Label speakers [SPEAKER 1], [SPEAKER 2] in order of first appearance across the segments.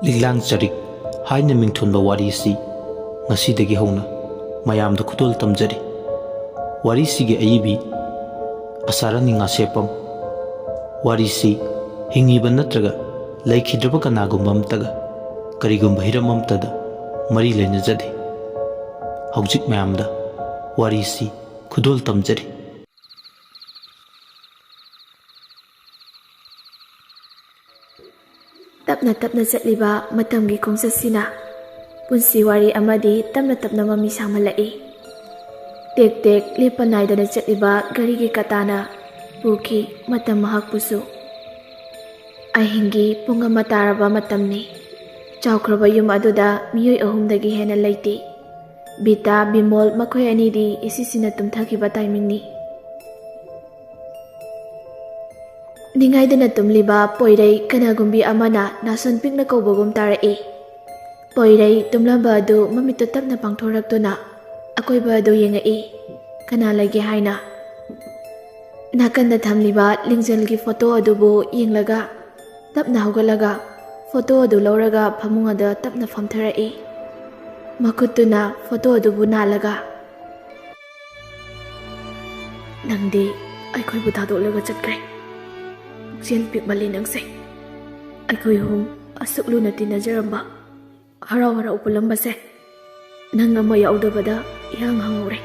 [SPEAKER 1] ꯂꯤꯛꯂꯥꯡ ꯆꯔꯤꯛ ꯍꯥꯏꯅ ꯃꯤꯡꯊꯣꯟꯕ ꯋꯥꯔꯤꯁꯤ ꯉꯁꯤꯗꯒꯤ ꯍꯧꯅ ꯃꯌꯥꯝꯗ ꯈꯨꯗꯣꯜ ꯇꯝꯖꯔꯤ꯫ ꯋꯥꯔꯤꯁꯤꯒꯤ ꯑꯏꯕꯤ ꯑꯁꯥꯔꯥꯅꯤ ꯉꯥꯁꯦꯞꯄꯝ꯫ ꯋꯥꯔꯤꯁꯤ ꯍꯤꯡꯉꯤꯕ ꯅꯠꯇ꯭ꯔꯒ ꯂꯩꯈꯤꯗ꯭ꯔꯕ ꯀꯅꯥꯒꯨꯝꯕ ꯑꯃꯇꯒ ꯀꯔꯤꯒꯨꯝꯕ ꯍꯤꯔꯝ ꯑꯃꯇꯗ ꯃꯔꯤ ꯂꯩꯅꯖꯗꯦ꯫ ꯍꯧꯖꯤꯛ ꯃꯌꯥꯝꯗ ꯋꯥꯔꯤꯁꯤ ꯈꯨꯗꯣꯜ ꯇꯝꯖꯔꯤ꯫
[SPEAKER 2] ꯇꯞꯅ ꯇꯞꯅ ꯆꯠꯂꯤꯕ ꯃꯇꯝꯒꯤ ꯈꯣꯡꯆꯠꯁꯤꯅ ꯄꯨꯟꯁꯤ ꯋꯥꯔꯤ ꯑꯃꯗꯤ ꯇꯞꯅ ꯇꯞꯅ ꯃꯃꯤ ꯁꯥꯡꯍꯜꯂꯛꯏ꯫ ꯇꯦꯛ ꯇꯦꯛ ꯂꯦꯞꯄ ꯅꯥꯏꯗꯅ ꯆꯠꯂꯤꯕ ꯒꯥꯔꯤꯒꯤ ꯀꯇꯥꯅ ꯄꯨꯈꯤ ꯃꯇꯝ ꯃꯍꯥꯛꯄꯨꯁꯨ꯫ ꯑꯍꯤꯡꯒꯤ ꯄꯨꯡ 1 ꯇꯥꯔꯕ ꯃꯇꯝꯅꯤ꯫ ꯆꯥꯎꯈ꯭ꯔꯕ ꯌꯨꯝ ꯑꯗꯨꯗ ꯃꯤꯑꯣꯏ 3ꯗꯒꯤ ꯍꯦꯟꯅ ꯂꯩꯇꯦ꯫ ꯕꯤꯇꯥ, ꯕꯤꯃꯣꯜ ꯃꯈꯣꯏ ꯑꯅꯤꯗꯤ ꯏꯁꯤꯁꯤꯅ ꯇꯨꯝꯊꯈꯤꯕ ꯇꯥꯏꯃꯤꯡꯅꯤ꯫ ꯅꯤꯡꯉꯥꯏꯗꯅ ꯇꯨꯝꯂꯤꯕ ꯄꯣꯏꯔꯩ ꯀꯅꯥꯒꯨꯝꯕꯤ ꯑꯃꯅ ꯅꯥꯁꯣꯟ ꯄꯤꯛꯅ ꯀꯧꯕꯒꯨꯝ ꯇꯥꯔꯛꯏ꯫ ꯄꯣꯏꯔꯩ ꯇꯨꯝꯂꯝꯕ ꯑꯗꯨ ꯃꯃꯤꯠꯇꯨ ꯇꯞꯅ ꯄꯥꯡꯊꯣꯔꯛꯇꯨꯅ ꯑꯀꯣꯏꯕ ꯑꯗꯨ ꯌꯦꯡꯉꯛꯏ ꯀꯅꯥ ꯂꯩꯒꯦ ꯍꯥꯏꯅ꯫ ꯅꯥꯀꯟꯗ ꯊꯝꯂꯤꯕ ꯂꯤꯡꯖꯦꯜꯒꯤ ꯐꯣꯇꯣ ꯑꯗꯨꯕꯨ ꯌꯦꯡꯂꯒ ꯇꯞꯅ ꯍꯧꯒꯠꯂꯒ ꯐꯣꯇꯣ ꯑꯗꯨ ꯂꯧꯔꯒ ꯐꯃꯨꯡ ꯑꯗꯨ ꯇꯞꯅ ꯐꯝꯊꯔꯛꯏ꯫ ꯃꯈꯨꯠꯇꯨꯅ ꯐꯣꯇꯣ ꯑꯗꯨꯕꯨ ꯅꯥꯜꯂꯒ, "ꯅꯪꯗꯤ ꯑꯩꯈꯣꯏꯕꯨ ꯊꯥꯗꯣꯛꯂꯒ ꯆꯠꯈ꯭ꯔꯦ꯫ ꯄꯨꯛꯆꯦꯜ ꯄꯤꯛꯃꯜꯂꯤ ꯅꯪꯁꯦ꯫ ꯑꯩꯈꯣꯏ ꯑꯍꯨꯝ ꯑꯁꯨꯛ ꯂꯨꯅ ꯇꯤꯟꯅꯖꯔꯝꯕ, ꯍꯔꯥꯎ ꯍꯔꯥꯎ ꯄꯨꯜꯂꯝꯕꯁꯦ ꯅꯪ ꯑꯃ ꯌꯥꯎꯗꯕꯗ ꯏꯍꯥꯡ ꯍꯥꯡꯍꯧꯔꯦ."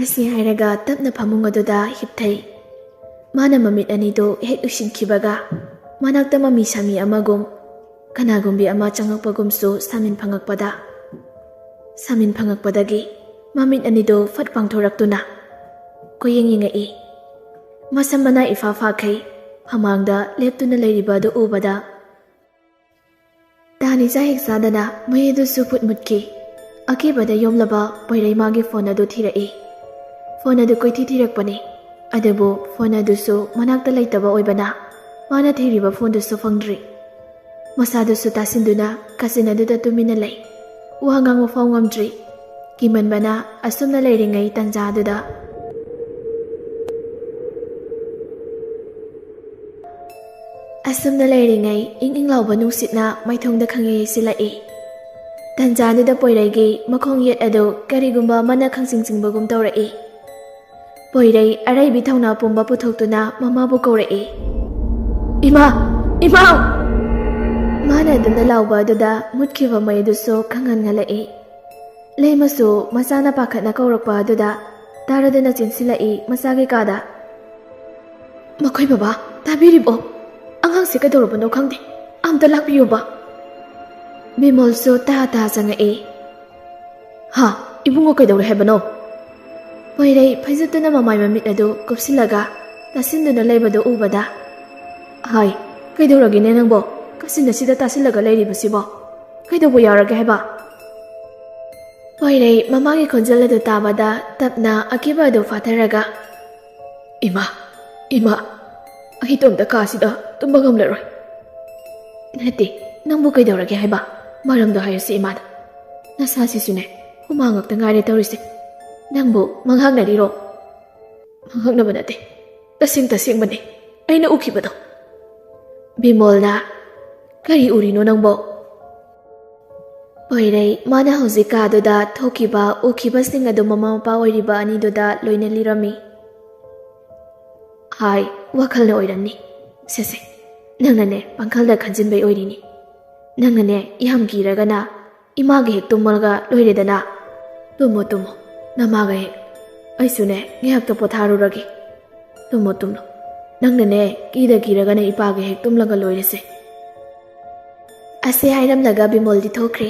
[SPEAKER 2] ꯑꯁꯤ ꯍꯥꯏꯔꯒ ꯇꯞꯅ ꯐꯃꯨꯡ ꯑꯗꯨꯗ ꯍꯤꯞꯊꯩ꯫ ꯃꯥꯅ ꯃꯃꯤꯠ ꯑꯅꯤꯗꯨ ꯍꯦꯛ ꯎꯏꯁꯤꯟꯈꯤꯕꯒ ꯃꯅꯥꯛꯇ ꯃꯃꯤ ꯁꯥꯃꯤ ꯑꯃꯒꯨꯝ ꯀꯅꯥꯒꯨꯝꯕꯤ ꯑꯃ ꯆꯪꯉꯛꯄꯒꯨꯝꯁꯨ ꯁꯥꯃꯤꯟ ꯐꯪꯉꯛꯄꯗꯒꯤ ꯃꯃꯤꯠ ꯑꯅꯤꯗꯨ ꯐꯠ ꯄꯥꯡꯊꯣꯔꯛꯇꯨꯅ ꯀꯣꯌꯦꯡ ꯌꯦꯡꯉꯛꯏ꯫ ꯃꯁꯝ ꯃꯅꯥ ꯏꯐꯥ ꯐꯥꯈꯩ ꯃꯃꯥꯡꯗ ꯂꯦꯞꯇꯨꯅ ꯂꯩꯔꯤꯕ ꯑꯗꯨ ꯎꯕꯗ ꯇꯥꯅꯤꯆꯥ ꯍꯦꯛ ꯆꯥꯗꯅ ꯃꯩ ꯑꯗꯨꯁꯨ ꯐꯨꯠ ꯃꯨꯠꯈꯤ꯫ ꯑꯀꯤꯕꯗ ꯌꯣꯝꯂꯕ ꯄꯣꯏꯔꯩ ꯃꯥꯒꯤ ꯐꯣꯟ ꯑꯗꯨ ꯊꯤꯔꯛꯏ꯫ ꯐꯣꯟ ꯑꯗꯨ ꯀꯣꯏꯊꯤ ꯊꯤꯔꯛꯄꯅꯤ꯫ ꯑꯗꯨꯕꯨ ꯐꯣꯟ ꯑꯗꯨꯁꯨ ꯃꯅꯥꯛꯇ ꯂꯩꯇꯕ ꯑꯣꯏꯕꯅ ꯃꯥꯅ ꯊꯤꯔꯤꯕ ꯐꯣꯟꯗꯨꯁꯨ ꯐꯪꯗ꯭ꯔꯤ꯫ ꯃꯁꯥꯗꯨꯁꯨ ꯇꯥꯁꯤꯟꯗꯨꯅ ꯀꯥꯆꯤꯟ ꯑꯗꯨꯗ ꯇꯨꯃꯤꯟꯅ ꯂꯩ꯫ ꯋꯥ ꯉꯥꯡꯕ ꯐꯥꯎ ꯉꯝꯗ꯭ꯔꯤ꯫ ꯀꯤꯃꯟꯕꯅ ꯑꯁꯨꯝꯅ ꯂꯩꯔꯤꯉꯩ ꯇꯥꯟꯖꯥ ꯑꯗꯨꯗ ꯏꯪ ꯏꯪ ꯂꯥꯎꯕ ꯅꯨꯡꯁꯤꯠꯅ ꯃꯥꯏꯊꯣꯡꯗ ꯈꯪꯌꯩ ꯌꯩꯁꯤꯜꯂꯛꯏ꯫ ꯇꯥꯟꯖꯥꯗꯨꯗ ꯄꯣꯏꯔꯩꯒꯤ ꯃꯈꯣꯡ ꯌꯦꯠ ꯑꯗꯨ ꯀꯔꯤꯒꯨꯝꯕ ꯑꯃꯅ ꯈꯪꯆꯤꯡ ꯆꯤꯡꯕꯒꯨꯝ ꯇꯧꯔꯛꯏ꯫ ꯄꯣꯏꯔꯩ ꯑꯔꯩꯕꯤ ꯊꯧꯅꯥ ꯄꯨꯝꯕ ꯄꯨꯊꯣꯛꯇꯨꯅ ꯃꯃꯥꯕꯨ ꯀꯧꯔꯛꯏ꯫ "ꯏꯃꯥ! ꯏꯃꯥ!" ꯃꯥꯅ ꯑꯗꯨꯝꯅ ꯂꯥꯎꯕ ꯑꯗꯨꯗ ꯃꯨꯠꯈꯤꯕ ꯃꯩ ꯑꯗꯨꯁꯨ ꯈꯪꯍꯟꯍꯜꯂꯛꯏ꯫ ꯂꯩꯃꯁꯨ ꯃꯆꯥꯅ ꯄꯥꯈꯠꯅ ꯀꯧꯔꯛꯄ ꯑꯗꯨꯗ ꯇꯥꯔꯗꯨꯅ ꯆꯦꯟꯁꯤꯜꯂꯛꯏ ꯃꯆꯥꯒꯤ ꯀꯥꯗ꯫ "ꯃꯈꯣꯏ ꯕꯕꯥ ꯇꯥꯕꯤꯔꯤꯕꯣ? ꯑꯉꯥꯡꯁꯦ ꯀꯩꯗꯧꯔꯕꯅꯣ ꯈꯪꯗꯦ, ꯑꯝꯇ ꯂꯥꯛꯄꯤꯌꯨꯕ." ꯕꯤꯃꯣꯜꯁꯨ ꯇꯍꯥ ꯆꯪꯉꯛꯏ꯫ "ꯍꯥ, ꯏꯕꯨꯡꯉꯣ ꯀꯩꯗꯧꯔꯦ ꯍꯥꯏꯕꯅꯣ?" ꯄꯣꯏꯔꯩ ꯐꯩꯖꯨꯞꯇꯨꯅ ꯃꯃꯥꯏ ꯃꯃꯤꯠ ꯑꯗꯨ ꯀꯨꯞꯁꯤꯜꯂꯒ ꯇꯥꯁꯤꯟꯗꯨꯅ ꯂꯩꯕꯗꯨ ꯎꯕꯗ, "ꯍꯥꯏ, ꯀꯩꯗꯧꯔꯒꯦꯅꯦ ꯅꯪꯕꯣ? ꯀꯥꯆꯤꯟ ꯑꯁꯤꯗ ꯇꯥꯁꯤꯜꯂꯒ ꯂꯩꯔꯤꯕꯁꯤꯕꯣ? ꯀꯩꯗꯧꯕ ꯌꯥꯎꯔꯒꯦ ꯍꯥꯏꯕ?" ꯄꯣꯏꯔꯩ ꯃꯃꯥꯒꯤ ꯈꯣꯟꯖꯦꯜ ꯑꯗꯨ ꯇꯥꯕꯗ ꯇꯞꯅ ꯑꯀꯤꯕ ꯑꯗꯨ ꯐꯥꯊꯔꯒ, "ꯏꯃꯥ! ꯏꯃꯥ! ꯑꯩ ꯏꯇꯣꯝꯇ ꯀꯥꯁꯤꯗ ꯇꯨꯝꯕ ꯉꯝꯂꯔꯣꯏ." "ꯅꯠꯇꯦ, ꯅꯪꯕꯨ ꯀꯩꯗꯧꯔꯒꯦ ꯍꯥꯏꯕ? ꯃꯔꯝꯗꯣ ꯍꯥꯏꯌꯨꯁꯤ ꯏꯃꯥꯗ. ꯅꯁꯥꯁꯤꯁꯨꯅꯦ ꯍꯨꯃꯥꯡ ꯉꯛꯇ ꯉꯥꯏꯔꯦ ꯇꯧꯔꯤꯁꯦ. ꯅꯪꯕꯨ ꯃꯪꯍꯥꯛꯅꯔꯤꯔꯣ?" "ꯃꯪꯍꯥꯛꯅꯕ ꯅꯠꯇꯦ, ꯇꯁꯦꯡꯕꯅꯦ ꯑꯩꯅ ꯎꯈꯤꯕꯗꯣ." ꯕꯤꯃꯣꯜꯅ, "ꯀꯔꯤ ꯎꯔꯤꯅꯣ ꯅꯪꯕꯣ?" ꯄꯣꯏꯔꯩ ꯃꯥꯅ ꯍꯧꯖꯤꯛ ꯀꯥꯗꯨꯗ ꯊꯣꯛꯈꯤꯕ ꯎꯈꯤꯕꯁꯤꯡ ꯑꯗꯨ ꯃꯃꯥ ꯃꯄꯥ ꯑꯣꯏꯔꯤꯕ ꯑꯅꯤꯗꯨꯗ ꯂꯣꯏꯅ ꯂꯤꯔꯝꯃꯤ꯫ "ꯍꯥꯏ, ꯋꯥꯈꯜꯅ ꯑꯣꯏꯔꯝꯅꯤ. ꯁꯦ ꯅꯪꯅꯅꯦ ꯄꯥꯡꯈꯜꯗ ꯈꯟꯖꯤꯟꯕꯩ ꯑꯣꯏꯔꯤꯅꯤ. ꯅꯪꯅꯅꯦ ꯌꯥꯝ ꯀꯤꯔꯒꯅ ꯏꯃꯥꯒ ꯍꯦꯛ ꯇꯨꯝꯃꯒ ꯂꯣꯏꯔꯦꯗꯅ. ꯇꯨꯝꯃꯣ ꯅꯃꯥꯒ ꯍꯦꯛ. ꯑꯩꯁꯨꯅꯦ ꯉꯥꯏꯍꯥꯛꯇ ꯄꯣꯊꯥꯔꯨꯔꯒꯦ. ꯇꯨꯝꯃꯣ. ꯅꯪꯅꯅꯦ ꯀꯤꯔꯒꯅ ꯏꯄꯥꯒ ꯍꯦꯛ ꯇꯨꯝꯂꯒ ꯂꯣꯏꯔꯁꯦ." ꯑꯁꯤ ꯍꯥꯏꯔꯝꯂꯒ ꯕꯤꯃꯣꯜꯗꯤ ꯊꯣꯛꯈ꯭ꯔꯦ꯫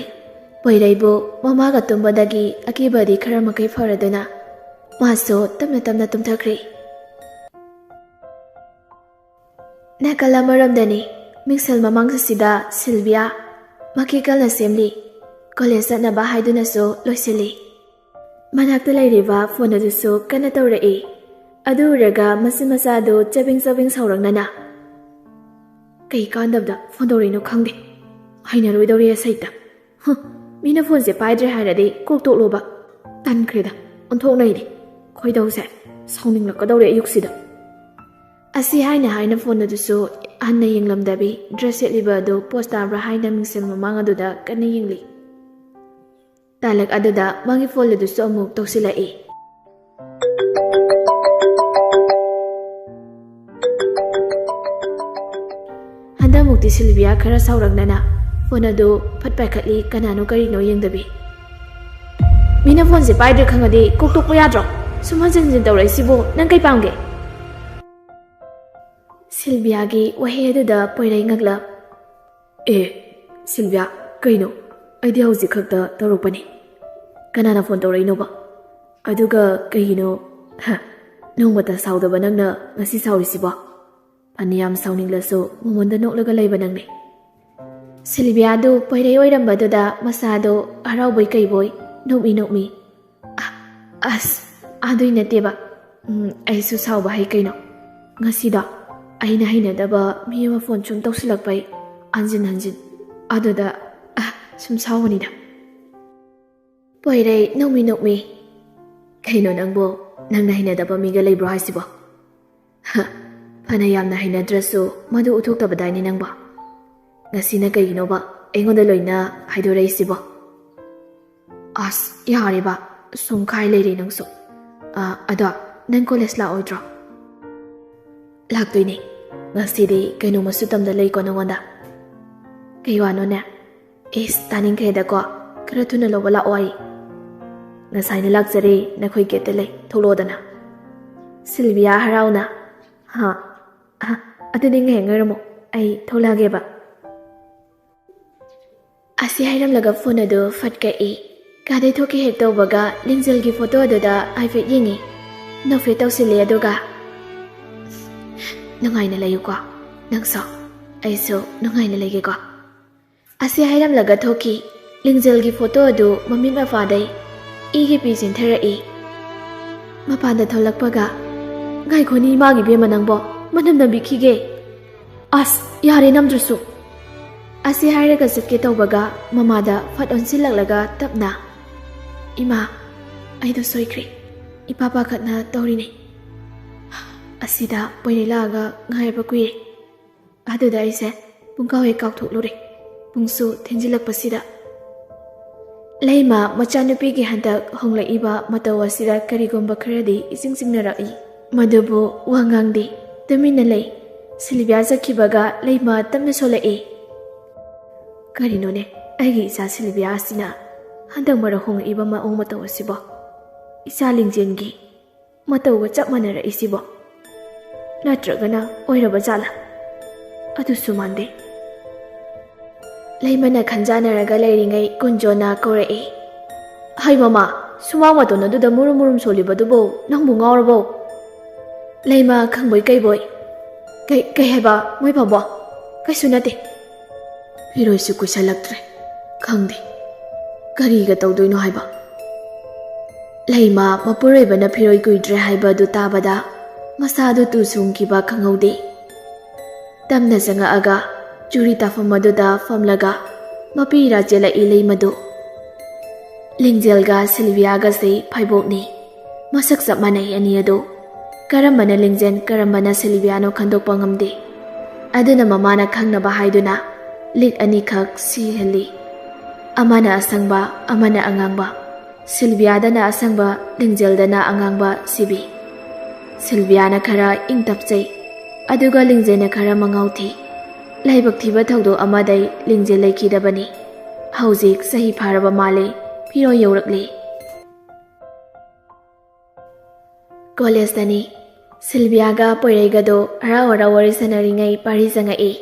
[SPEAKER 2] ꯄꯣꯏꯔꯩꯕꯨ ꯃꯃꯥꯒ ꯇꯨꯝꯕꯗꯒꯤ ꯑꯀꯤꯕꯗꯤ ꯈꯔ ꯃꯈꯩ ꯐꯔꯗꯨꯅ ꯃꯥꯁꯨ ꯇꯞꯅ ꯇꯨꯝꯊꯈ꯭ꯔꯦ꯫ ꯅꯥꯀꯜ ꯑꯃꯔꯣꯝꯗꯅꯤ ꯃꯤꯡꯁꯦꯜ ꯃꯃꯥꯡꯁꯤꯗ ꯁꯤꯜꯚꯤꯌꯥ ꯃꯈꯤ ꯀꯟꯅ ꯁꯦꯝꯂꯤ ꯀꯣꯂꯦꯖ ꯆꯠꯅꯕ ꯍꯥꯏꯗꯨꯅꯁꯨ ꯂꯣꯏꯁꯤꯜꯂꯤ ꯃꯅꯥꯛꯇ ꯂꯩꯔꯤꯕ ꯐꯣꯟ ꯑꯗꯨꯁꯨ ꯀꯟꯅ ꯇꯧꯔꯛꯏ ꯑꯗꯨ ꯎꯔꯒ ꯃꯆꯤꯟ ꯃꯆꯥꯗꯨ ꯆꯕꯦꯡ ꯁꯥꯎꯔꯛꯅꯅ ꯀꯩ ꯀꯥꯟꯗꯕꯗ ꯐꯣꯟ ꯇꯧꯔꯛꯏꯅꯣ ꯈꯪꯗꯦ ꯍꯩꯅꯔꯣꯏꯗꯧꯔꯤ ꯁꯩꯇ ꯃꯤꯅ ꯐꯣꯟꯁꯦ ꯄꯥꯏꯗ꯭ꯔꯦ ꯍꯥꯏꯔꯗꯤ ꯀꯣꯛ ꯇꯣꯛꯂꯣꯕ ꯇꯟꯈ꯭ꯔꯦꯗ ꯑꯣꯟꯊꯣꯛꯅꯩꯗꯤ ꯈꯣꯏꯗꯧꯁꯦ ꯁꯥꯎꯅꯤꯡꯂꯛꯀꯗꯧꯔꯦ ꯑꯌꯨꯛꯁꯤꯗ ꯑꯁꯤ ꯍꯥꯏꯅ ꯐꯣꯟ ꯑꯗꯨꯁꯨ ꯍꯟꯅ ꯌꯦꯡꯂꯝꯗꯕꯤ ꯗ꯭ꯔꯦꯁ ꯁꯦꯠꯂꯤꯕ ꯑꯗꯨ ꯄꯣꯁ ꯇꯥꯕ꯭ꯔꯥ ꯍꯥꯏꯅ ꯃꯤꯡꯁꯦꯜ ꯃꯃꯥꯡ ꯑꯗꯨꯗ ꯀꯟꯅ ꯌꯦꯡꯂꯤ ꯇꯥꯂꯛ ꯑꯗꯨꯗ ꯃꯥꯒꯤ ꯐꯣꯟ ꯑꯗꯨꯁꯨ ꯑꯃꯨꯛ ꯇꯧꯁꯤꯜꯂꯛꯏ ꯍꯟꯗꯛꯃꯨꯛꯇꯤ ꯁꯤꯜꯚꯤꯌꯥ ꯈꯔ ꯁꯥꯎꯔꯛꯅꯅ ꯐꯣꯟ ꯑꯗꯨ ꯐꯠ ꯄꯥꯏꯈꯠꯂꯤ ꯀꯅꯥꯅꯣ ꯀꯔꯤꯅꯣ ꯌꯦꯡꯗꯕꯤ ꯃꯤꯅ ꯐꯣꯟꯁꯦ ꯄꯥꯏꯗ꯭ꯔꯦ ꯈꯪꯉꯗꯤ ꯀꯣꯛꯇꯣꯛꯄ ꯌꯥꯗ꯭ꯔꯣ ꯁꯨꯝ ꯍꯟꯖꯤꯟ ꯍꯟꯖꯤꯟ ꯇꯧꯔꯛꯏꯁꯤꯕꯨ ꯅꯪ ꯀꯩ ꯄꯥꯝꯒꯦ ꯁꯤꯜꯚꯤꯌꯥꯒꯤ ꯋꯥꯍꯩ ꯑꯗꯨꯗ ꯄꯣꯏꯔꯩ ꯉꯛꯂꯞ ꯁꯤꯜꯚꯤꯌꯥ ꯀꯩꯅꯣ ꯑꯩꯗꯤ ꯍꯧꯖꯤꯛ ꯈꯛꯇ ꯇꯧꯔꯛꯄꯅꯤ ꯀꯅꯥꯅ ꯐꯣꯟ ꯇꯧꯔꯛꯏꯅꯣꯕ ꯑꯗꯨꯒ ꯀꯩꯒꯤꯅꯣ ꯅꯣꯡꯃꯇ ꯁꯥꯎꯗꯕ ꯅꯪꯅ ꯉꯁꯤ ꯁꯥꯎꯔꯤꯁꯤꯕꯣ ꯐꯅꯌꯥꯝ ꯁꯥꯎꯅꯤꯡꯂꯁꯨ ꯃꯉꯣꯟꯗ ꯅꯣꯛꯂꯒ ꯂꯩꯕ ꯅꯪꯅꯤ ꯁꯤꯜꯚꯤꯌꯥꯗꯨ ꯄꯣꯏꯔꯩ ꯑꯣꯏꯔꯝꯕꯗꯨꯗ ꯃꯁꯥꯗꯣ ꯍꯔꯥꯎꯕꯣꯏ ꯀꯩꯕꯣꯏ ꯅꯣꯛꯃꯤ ꯑꯁ ꯑꯗꯨꯏ ꯅꯠꯇꯦꯕ ꯑꯩꯁꯨ ꯁꯥꯎꯕ ꯍꯩ ꯀꯩꯅꯣ ꯉꯁꯤꯗꯣ ꯑꯩꯅ ꯍꯩꯅꯗꯕ ꯃꯤ ꯑꯃ ꯐꯣꯟ ꯁꯨꯝ ꯇꯧꯁꯤꯜꯂꯛꯄꯩ ꯍꯟꯖꯤꯟ ꯑꯗꯨꯗ ꯁꯨꯝ ꯁꯥꯎꯕꯅꯤꯗ ꯄꯣꯏꯔꯩ ꯅꯣꯛꯃꯤ ꯀꯩꯅꯣ ꯅꯪꯕꯨ ꯅꯪꯅ ꯍꯩꯅꯗꯕ ꯃꯤꯒ ꯂꯩꯕ꯭ꯔꯣ ꯍꯥꯏꯁꯤꯕꯣ ꯐꯅ ꯌꯥꯝꯅ ꯍꯩꯅꯗ꯭ꯔꯁꯨ ꯃꯗꯨ ꯎꯠꯊꯣꯛꯇꯕꯗꯥꯏꯅꯤ ꯅꯪꯕꯣ ꯉꯁꯤꯅ ꯀꯩꯒꯤꯅꯣꯕ ꯑꯩꯉꯣꯟꯗ ꯂꯣꯏꯅ ꯍꯥꯏꯗꯣꯔꯛꯏꯁꯤꯕꯣ ꯑꯁ ꯌꯥꯔꯦꯕ ꯁꯨꯝ ꯈꯥꯏ ꯂꯩꯔꯦ ꯅꯪꯁꯨ ꯑꯗꯣ ꯅꯪ ꯀꯣꯂꯦꯖ ꯂꯥꯛꯑꯣꯏꯗ꯭ꯔꯣ ꯂꯥꯛꯇꯣꯏꯅꯦ ꯉꯁꯤꯗꯤ ꯀꯩꯅꯣꯃꯁꯨ ꯇꯝꯗ ꯂꯩꯀꯣ ꯅꯉꯣꯟꯗ ꯀꯩ ꯋꯥꯅꯣꯅꯦ ꯇꯥꯅꯤꯡꯈ꯭ꯔꯦꯗꯀꯣ ꯈꯔ ꯊꯨꯅ ꯂꯧꯕ ꯂꯥꯛꯑꯣ ꯑꯩ ꯉꯁꯥꯏꯅ ꯂꯥꯛꯆꯔꯦ ꯅꯈꯣꯏ ꯒꯦꯠꯇ ꯂꯩ ꯊꯣꯛꯂꯛꯑꯣꯗꯅ ꯁꯤꯜꯚꯤꯌꯥ ꯍꯔꯥꯎꯅ ꯑꯗꯨꯗꯤ ꯉꯥꯏꯍꯥꯛ ꯉꯥꯏꯔꯝꯃꯣ ꯑꯩ ꯊꯣꯛꯂꯛꯑꯒꯦꯕ ꯑꯁꯤ ꯍꯥꯏꯔꯝꯂꯒ ꯐꯣꯟ ꯑꯗꯨ ꯐꯠ ꯀꯛꯏ ꯀꯥꯗꯩ ꯊꯣꯛꯀꯦ ꯍꯦꯛ ꯇꯧꯕꯒ ꯂꯤꯡꯖꯦꯜꯒꯤ ꯐꯣꯇꯣ ꯑꯗꯨꯗ ꯍꯥꯏꯐꯦꯠ ꯌꯦꯡꯉꯤ ꯅꯣꯛꯐꯦꯠ ꯇꯧꯁꯤꯜꯂꯦ ꯑꯗꯨꯒ ꯅꯨꯡꯉꯥꯏꯅ ꯂꯩꯌꯨꯀꯣ ꯅꯪꯁꯨ ꯑꯩꯁꯨ ꯅꯨꯡꯉꯥꯏꯅ ꯂꯩꯒꯦꯀꯣ ꯑꯁꯤ ꯍꯥꯏꯔꯝꯂꯒ ꯊꯣꯛꯈꯤ ꯂꯤꯡꯖꯦꯜꯒꯤ ꯐꯣꯇꯣ ꯑꯗꯨ ꯃꯃꯤꯠ ꯃꯄꯥꯗꯩ ꯏꯒꯤ ꯄꯤ ꯆꯦꯟꯊꯔꯛꯏ ꯃꯄꯥꯟꯗ ꯊꯣꯛꯂꯛꯄꯒ ꯉꯥꯏꯈꯣꯅꯤ ꯏꯃꯥꯒꯤ ꯕꯦꯝꯃ ꯅꯪꯕꯣ ꯃꯅꯝ ꯅꯝꯕꯤꯈꯤꯒꯦ ꯑꯁ ꯌꯥꯔꯦ ꯅꯝꯗ꯭ꯔꯁꯨ ꯑꯁꯤ ꯍꯥꯏꯔꯒ ꯆꯠꯀꯦ ꯇꯧꯕꯒ ꯃꯃꯥꯗ ꯐꯠ ꯑꯣꯟꯁꯤꯜꯂꯛꯂꯒ ꯇꯞꯅ ꯏꯃꯥ ꯑꯩꯗꯣ ꯁꯣꯏꯈ꯭ꯔꯦ ꯏꯄꯥ ꯄꯥꯈꯠꯅ ꯇꯧꯔꯤꯅꯤ ꯑꯁꯤꯗ ꯄꯣꯏꯔꯩ ꯂꯥꯛꯑꯒ ꯉꯥꯏꯕ ꯀꯨꯏꯔꯦ ꯑꯗꯨꯗ ꯑꯩꯁꯦ ꯄꯨꯡꯀꯥꯎ ꯍꯦꯛ ꯀꯥꯎꯊꯣꯛꯂꯨꯔꯦ ꯄꯨꯡꯁꯨ ꯊꯦꯡꯖꯤꯜꯂꯛꯄꯁꯤꯗ ꯂꯩꯃ ꯃꯆꯥꯅꯨꯄꯤꯒꯤ ꯍꯟꯗꯛ ꯍꯣꯡꯂꯛꯏꯕ ꯃꯇꯧ ꯑꯁꯤꯗ ꯀꯔꯤꯒꯨꯝꯕ ꯈꯔꯗꯤ ꯏꯆꯤꯡ ꯆꯤꯡꯅꯔꯛꯏ ꯃꯗꯨꯕꯨ ꯋꯥ ꯉꯥꯡꯗꯦ ꯇꯨꯃꯤꯟꯅ ꯂꯩ ꯁꯤꯜꯚꯤꯌꯥ ꯆꯠꯈꯤꯕꯒ ꯂꯩꯃ ꯇꯞꯅ ꯁꯣꯜꯂꯛꯏ ꯀꯔꯤꯅꯣꯅꯦ ꯑꯩꯒꯤ ꯏꯆꯥ ꯁꯤꯜꯚꯤꯌꯥ ꯑꯁꯤꯅ ꯍꯟꯗꯛ ꯃꯔꯛ ꯍꯣꯡꯂꯛꯏꯕ ꯃꯑꯣꯡ ꯃꯇꯧ ꯑꯁꯤꯕꯣ ꯏꯆꯥ ꯂꯤꯡꯖꯦꯜꯒꯤ ꯃꯇꯧꯒ ꯆꯞ ꯃꯥꯟꯅꯔꯛꯏꯁꯤꯕꯣ ꯅꯠꯇ꯭ꯔꯒꯅ ꯑꯣꯏꯔꯕ ꯖꯥꯠꯂꯥ ꯑꯗꯨꯁꯨ ꯃꯥꯟꯗꯦ ꯂꯩꯃꯅ ꯈꯟꯖꯥꯟꯅꯔꯒ ꯂꯩꯔꯤꯉꯩ ꯀꯨꯟꯖꯣꯅ ꯀꯧꯔꯛꯏ ꯍꯩ ꯃꯃꯥ ꯁꯨꯃꯥꯡ ꯃꯇꯣꯟ ꯑꯗꯨꯗ ꯃꯨꯔꯨꯝ ꯁꯣꯜꯂꯤꯕꯗꯨꯕꯨ ꯅꯪꯕꯨ ꯉꯥꯎꯔꯕꯣ ꯂꯩꯃ ꯈꯪꯕꯣꯏ ꯀꯩꯕꯣꯏ ꯀꯩ ꯍꯥꯏꯕ ꯃꯣꯏ ꯐꯕꯣ ꯀꯩꯁꯨ ꯅꯠꯇꯦ ꯐꯤꯔꯣꯏꯁꯨ ꯀꯨꯏꯁꯜꯂꯛꯇ꯭ꯔꯦ ꯈꯪꯗꯦ ꯀꯔꯤꯒ ꯇꯧꯗꯣꯏꯅꯣ ꯍꯥꯏꯕ ꯂꯩꯃ ꯃꯄꯨꯔꯣꯏꯕꯅ ꯐꯤꯔꯣꯏ ꯀꯨꯏꯗ꯭ꯔꯦ ꯍꯥꯏꯕ ꯑꯗꯨ ꯇꯥꯕꯗ ꯃꯁꯥꯗꯨ ꯇꯨ ꯁꯨꯡꯈꯤꯕ ꯈꯪꯍꯧꯗꯦ ꯇꯝꯅ ꯆꯪꯉꯛꯑꯒ ꯆꯨꯔꯤ ꯇꯥꯐꯝ ꯑꯗꯨꯗ ꯐꯝꯂꯒ ꯃꯄꯤ ꯏꯔꯥ ꯆꯦꯜꯂꯛꯏ ꯂꯩꯃꯗꯨ ꯂꯤꯡꯖꯦꯜꯒ ꯁꯤꯜꯚꯤꯌꯥꯒꯁꯦ ꯐꯥꯏꯕꯣꯛꯅꯤ ꯃꯁꯛ ꯆꯞ ꯃꯥꯟꯅꯩ ꯑꯅꯤ ꯑꯗꯨ ꯀꯔꯝꯕꯅ ꯂꯤꯡꯖꯦꯜ ꯀꯔꯝꯕꯅ ꯁꯤꯜꯚꯤꯌꯥꯅꯣ ꯈꯟꯗꯣꯛꯄ ꯉꯝꯗꯦ ꯑꯗꯨꯅ ꯃꯃꯥꯅ ꯈꯪꯅꯕ ꯍꯥꯏꯗꯨꯅ ꯂꯤꯛ ꯑꯅꯤꯈꯛ ꯁꯤꯍꯜꯂꯤ ꯑꯃꯅ ꯑꯁꯪꯕ ꯑꯃꯅ ꯑꯉꯥꯡꯕ ꯁꯤꯜꯚꯤꯌꯥꯗꯅ ꯑꯁꯪꯕ ꯂꯤꯡꯖꯦꯜꯗꯅ ꯑꯉꯥꯡꯕ ꯁꯤꯕꯤ ꯁꯤꯜꯚꯤꯌꯥꯅ ꯈꯔ ꯏꯪ ꯇꯞꯆꯩ ꯑꯗꯨꯒ ꯂꯤꯡꯖꯦꯜꯅ ꯈꯔ ꯃꯉꯥꯎ ꯊꯤ ꯂꯥꯏꯕꯛ ꯊꯤꯕ ꯊꯧꯗꯣꯛ ꯑꯃꯗꯩ ꯂꯤꯡꯖꯦꯜ ꯂꯩꯈꯤꯗꯕꯅꯤ ꯍꯧꯖꯤꯛ ꯆꯍꯤ ꯐꯥꯔꯕ ꯃꯥꯜꯂꯤ ꯐꯤꯔꯣꯜ ꯌꯧꯔꯛꯂꯤ ꯀꯣꯂꯦꯖꯇꯅꯤ ꯁꯤꯜꯚꯤꯌꯥꯒ ꯄꯣꯏꯔꯩꯒꯗꯣ ꯍꯔꯥꯎ ꯍꯔꯥꯎ ꯋꯥꯔꯤ ꯁꯥꯟꯅꯔꯤꯉꯩ ꯄꯥꯔꯤ ꯆꯪꯉꯛꯏ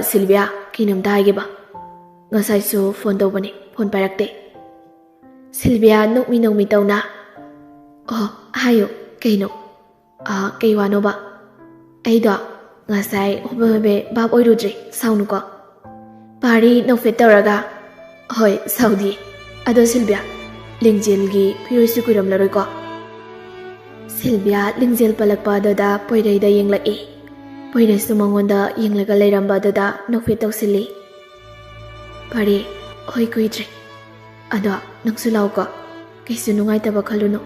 [SPEAKER 2] ꯁꯤꯜꯚꯤꯌꯥ ꯀꯩꯅꯣꯝꯇ ꯍꯥꯏꯒꯦꯕ ꯉꯁꯥꯏꯁꯨ ꯐꯣꯟ ꯇꯧꯕꯅꯤ ꯐꯣꯟ ꯄꯥꯏꯔꯛꯇꯦ ꯁꯤꯜꯚꯤꯌꯥ ꯅꯣꯛꯃꯤ ꯇꯧꯅ ꯍꯥꯏꯌꯨ ꯀꯩꯅꯣ ꯀꯩ ꯋꯥꯅꯣꯕ ꯑꯩꯗꯣ ngasai hobe bab oirudri saunu ko. Pari nofet tawraga hoi saudi ado Silvia lingjel gi phiroisi kuiram laroi ko. Silvia lingjel palakpa da poirai da yenglai. Poirai sumangonda yenglaga leiramba da nofet tawsili. Pari hoi kuidri ado nangsu lau ko kaisu nungai taba khaluno.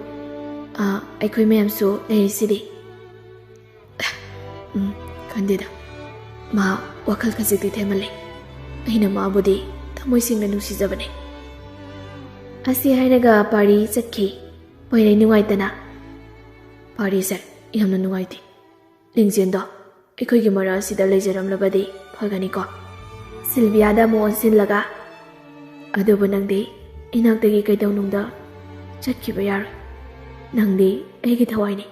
[SPEAKER 2] Aikoi mayam su leirisidi. Kandida ma wakal khazikti themale. Aina ma budi thamoi singna nusijabane. Asi hairaga pari chakhi poirai nungai tana. Pari sir yamna nungai ti. Lingjendo aikoi gi mara sida leijaram labadi phagani ko. Silvia da mo onsin laga adubu nangdi inagdagi kaidawnungda chakhiba yar. Nangdi aigi thawai ni.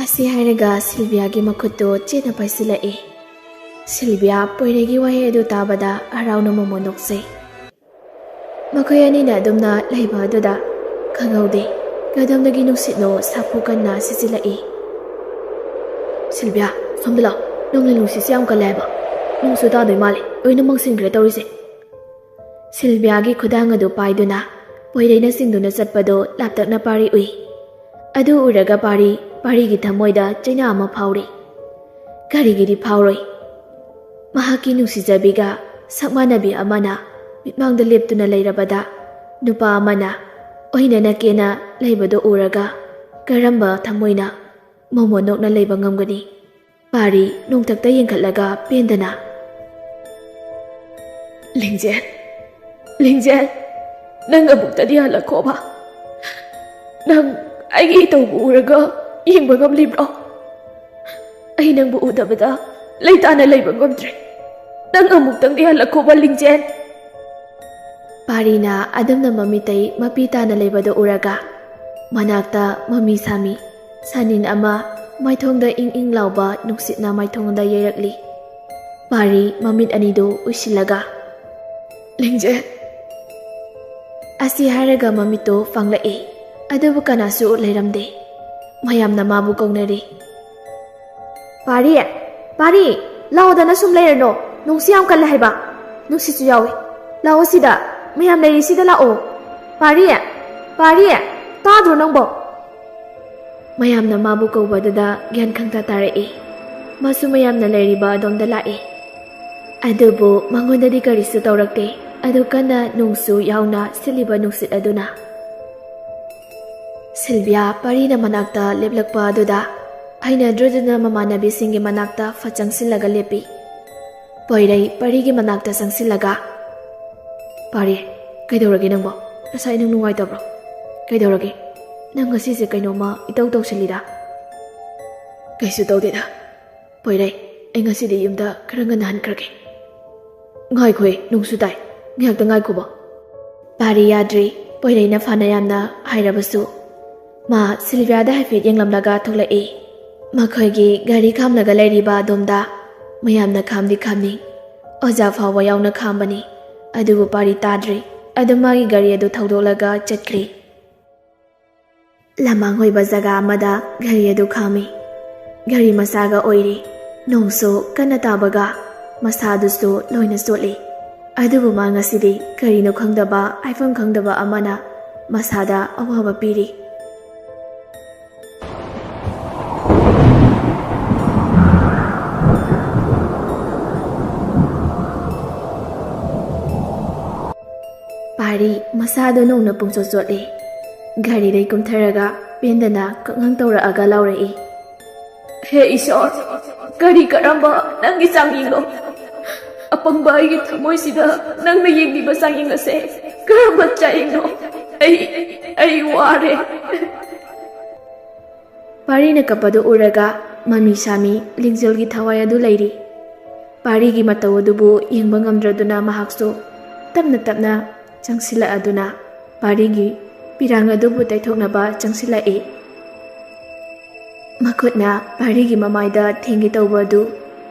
[SPEAKER 2] Asi hairaga Silvia gi makhutto chena paisila e. Silvia poiregi wahe adu tabada arauna momo noksai. Makhoi anina adumna leiba aduda khangaude kadamdagi nuksitno sapu kanna sisila e. Silvia somdala nongli nuksisi am kalaiba. Nungsu ta doi male oina mangsingre tawrise. Silvia gi khudang adu paiduna poiraina singduna satpado laptakna pari ui. Adu uraga pari gi thamoida chaina ama phauri. Karigidi phauroi. Mahaki nungsijabiga sakmanabi amana mitmangda leptuna leirabada nupa amana oina nakena leibado uraga karamba thamoina momo nokna leiba ngamgani. Pari nungtakta yengkhatlaga pendana. Lingjel nang abuktadi halakhoba. Nang aigi tawbu uraga yengba ngamlibro. Ai nangbu udabada leitana leiba ngamdre. Nang amuktangdi halakhoba Lingjel. Parina adamna mamitai mapitana leibado uraga manakta mami sami sanin ama maithongda ing lauba nuksitna maithongda yairakli. Pari mamit anido usilaga Lingjel asi haraga mamito fanglai adubu kanasu leiramde mayamna mabu kaunari. Pari laodana sum leirano nungsiam kala haiba nungsisu yawi lao sida mayam leiri sida lao. Pari tadro nangbo. Mayamna mabu kaubadada gyan khangta tarai. Masu mayamna leiriba adomda lai. Adubu mangondadi karisu tawrakte adu kana nungsu yauna siliba nungsit aduna. Silvia parina manakta leplakpa aduda aina droduna mamanabi singi manakta fachangsilaga lepi. Poirai parigi manakta sangsilaga. Pari kaidoragi nangbo nasai nang nungai tabro. Kaidoragi nang ngasi se kainoma itaw tawsilida. Kaisu tawdeda. Poirai ai ngasi di yumda karanga nahan krage. Ngai khoi nungsu tai ngakta ngai kubo. Pari yadri poirai na fana yamna hairabasu ma Silvia da hafit yenglamlaga tholai. Makhoigi gari khamlaga leiriba domda mayamna khamdi khamni oja phawa yauna khambani adubu pari tadri adumagi gari adu thaudolaga chatkhri. Lamang hoiba jaga amada gari adu khami. Gari masaga oiri nongso kana tabaga masadusu loina soli. Adubu ma ngasidi karino khangdaba aifam khangdaba amana masada awaba piri. Pari masado nongna pungso soli. Gari dai kumtharaga pendana kangang tawraaga laurai. He Ishor, gari karamba nangi sangingno. Apangba aigi thamoi sida nangna yengdiba sanging ase karamba chaingno. Ai ware. Pari na kapado uraga mami sami Lingjel gi thawai adu leiri. Pari gi mataw adubu yengba ngamdraduna mahakso tapna changsila aduna pari gi pirang adubu taithoknaba changsila e. Makhutna pari gi mamaida thengi tawba adu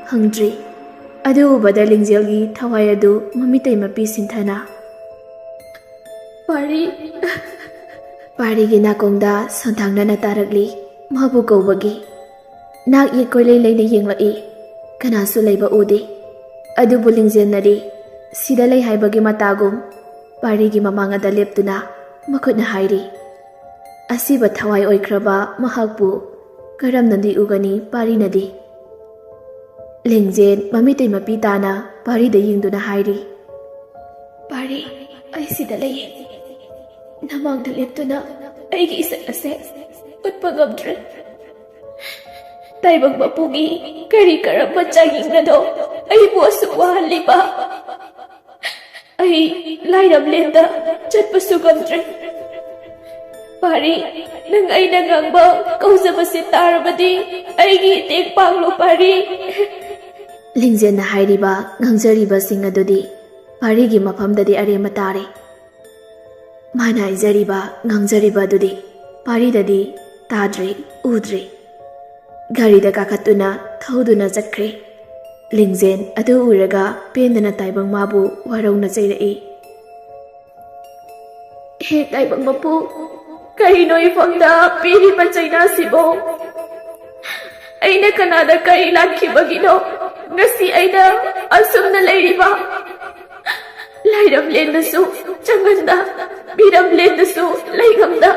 [SPEAKER 2] hangdri. Adu ubada Lingjel gi thawai adu mamitai mapi sinthana. Pari gi nakongda sonthangna tarakli mabu kaubagi. ꯅꯥꯛ ꯌꯦꯠ ꯀꯣꯏꯂꯩ ꯂꯩꯅ ꯌꯦꯡꯂꯛꯏ꯫ ꯀꯅꯥꯁꯨ ꯂꯩꯕ ꯎꯗꯦ꯫ ꯑꯗꯨꯕꯨ ꯂꯤꯡꯖꯦꯜꯅꯗꯤ ꯁꯤꯗ ꯂꯩ ꯍꯥꯏꯕꯒꯤ ꯃꯇꯥꯒꯨꯝ ꯄꯥꯔꯤꯒꯤ ꯃꯃꯥꯡꯗ ꯂꯦꯞꯇꯨꯅ ꯃꯈꯨꯠꯅ ꯍꯥꯏꯔꯤ꯫ ꯑꯁꯤꯕ ꯊꯋꯥꯏ ꯑꯣꯏꯈ꯭ꯔꯕ ꯃꯍꯥꯛꯄꯨ ꯀꯔꯝꯅꯗꯤ ꯎꯒꯅꯤ ꯄꯥꯔꯤꯅꯗꯤ? ꯂꯤꯡꯖꯦꯜ ꯃꯃꯤꯠꯇꯩ ꯃꯄꯤ ꯇꯥꯅ ꯄꯥꯔꯤꯗ ꯌꯦꯡꯗꯨꯅ ꯍꯥꯏꯔꯤ꯫ ꯄꯥꯔꯤ, ꯑꯩ ꯁꯤꯗ ꯂꯩꯌꯦ꯫ ꯅꯃꯥꯡꯗ ꯂꯦꯞꯇꯨꯅ ꯑꯩꯒꯤ ꯏꯁꯛ ꯑꯁꯦ ꯎꯠꯄ ꯉꯝꯗ꯭ꯔꯦ꯫ ꯇꯥꯏꯕꯪ ꯃꯄꯨꯒꯤ ꯀꯔꯤ ꯀꯔꯝꯕ ꯆꯥꯡꯌꯦꯡꯅꯗꯣ ꯑꯩꯕꯨ ꯑꯁꯨꯛ ꯋꯥꯍꯜꯂꯤꯕ? ꯑꯩ ꯂꯥꯏꯔꯝꯂꯦꯟꯗ ꯆꯠꯄꯁꯨ ꯉꯝꯗ꯭ꯔꯦ꯫ ꯄꯥꯔꯤ, ꯅꯪ ꯑꯩꯅ ꯉꯥꯡꯕ ꯀꯧꯖꯕꯁꯤ ꯇꯥꯔꯕꯗꯤ ꯑꯩꯒꯤ ꯏꯇꯦꯡ ꯄꯥꯡꯂꯣ ꯄꯥꯔꯤ꯫ ꯂꯤꯡꯖꯦꯜꯅ ꯍꯥꯏꯔꯤꯕ ꯉꯥꯡꯖꯔꯤꯕꯁꯤꯡ ꯑꯗꯨꯗꯤ ꯄꯥꯔꯤꯒꯤ ꯃꯐꯝꯗꯗꯤ ꯑꯔꯦꯝꯕ ꯇꯥꯔꯦ꯫ ꯃꯥꯅ ꯍꯥꯏꯖꯔꯤꯕ ꯉꯥꯡꯖꯔꯤꯕ ꯑꯗꯨꯗꯤ ꯄꯥꯔꯤꯗꯗꯤ ꯇꯥꯗ꯭ꯔꯦ, ꯎꯗ꯭ꯔꯦ꯫ ꯒꯥꯔꯤꯗ ꯀꯥꯈꯠꯇꯨꯅ ꯊꯧꯗꯨꯅ ꯆꯠꯈ꯭ꯔꯦ꯫ ꯂꯤꯡꯖꯦꯜ ꯑꯗꯨ ꯎꯔꯒ ꯄꯦꯟꯗꯅ ꯇꯥꯏꯕꯪ ꯃꯥꯕꯨ ꯋꯥꯔꯧꯅ ꯆꯩꯔꯛꯏ꯫ ꯍꯦ ꯇꯥꯏꯕꯪ ꯃꯄꯨ, ꯀꯔꯤꯅꯣ ꯏꯐꯝꯗ ꯄꯤꯔꯤꯕ ꯆꯩꯅꯥꯁꯤꯕꯣ? ꯑꯩꯅ ꯀꯅꯥꯗ ꯀꯔꯤ ꯂꯥꯟꯈꯤꯕꯒꯤꯅꯣ ꯉꯁꯤ ꯑꯩꯅ ꯑꯁꯨꯝꯅ ꯂꯩꯔꯤꯕ? ꯂꯥꯏꯔꯝꯂꯦꯟꯗꯁꯨ ꯆꯪꯍꯟꯗ, ꯃꯤꯔꯝꯂꯦꯟꯗꯁꯨ ꯂꯩꯉꯝꯗ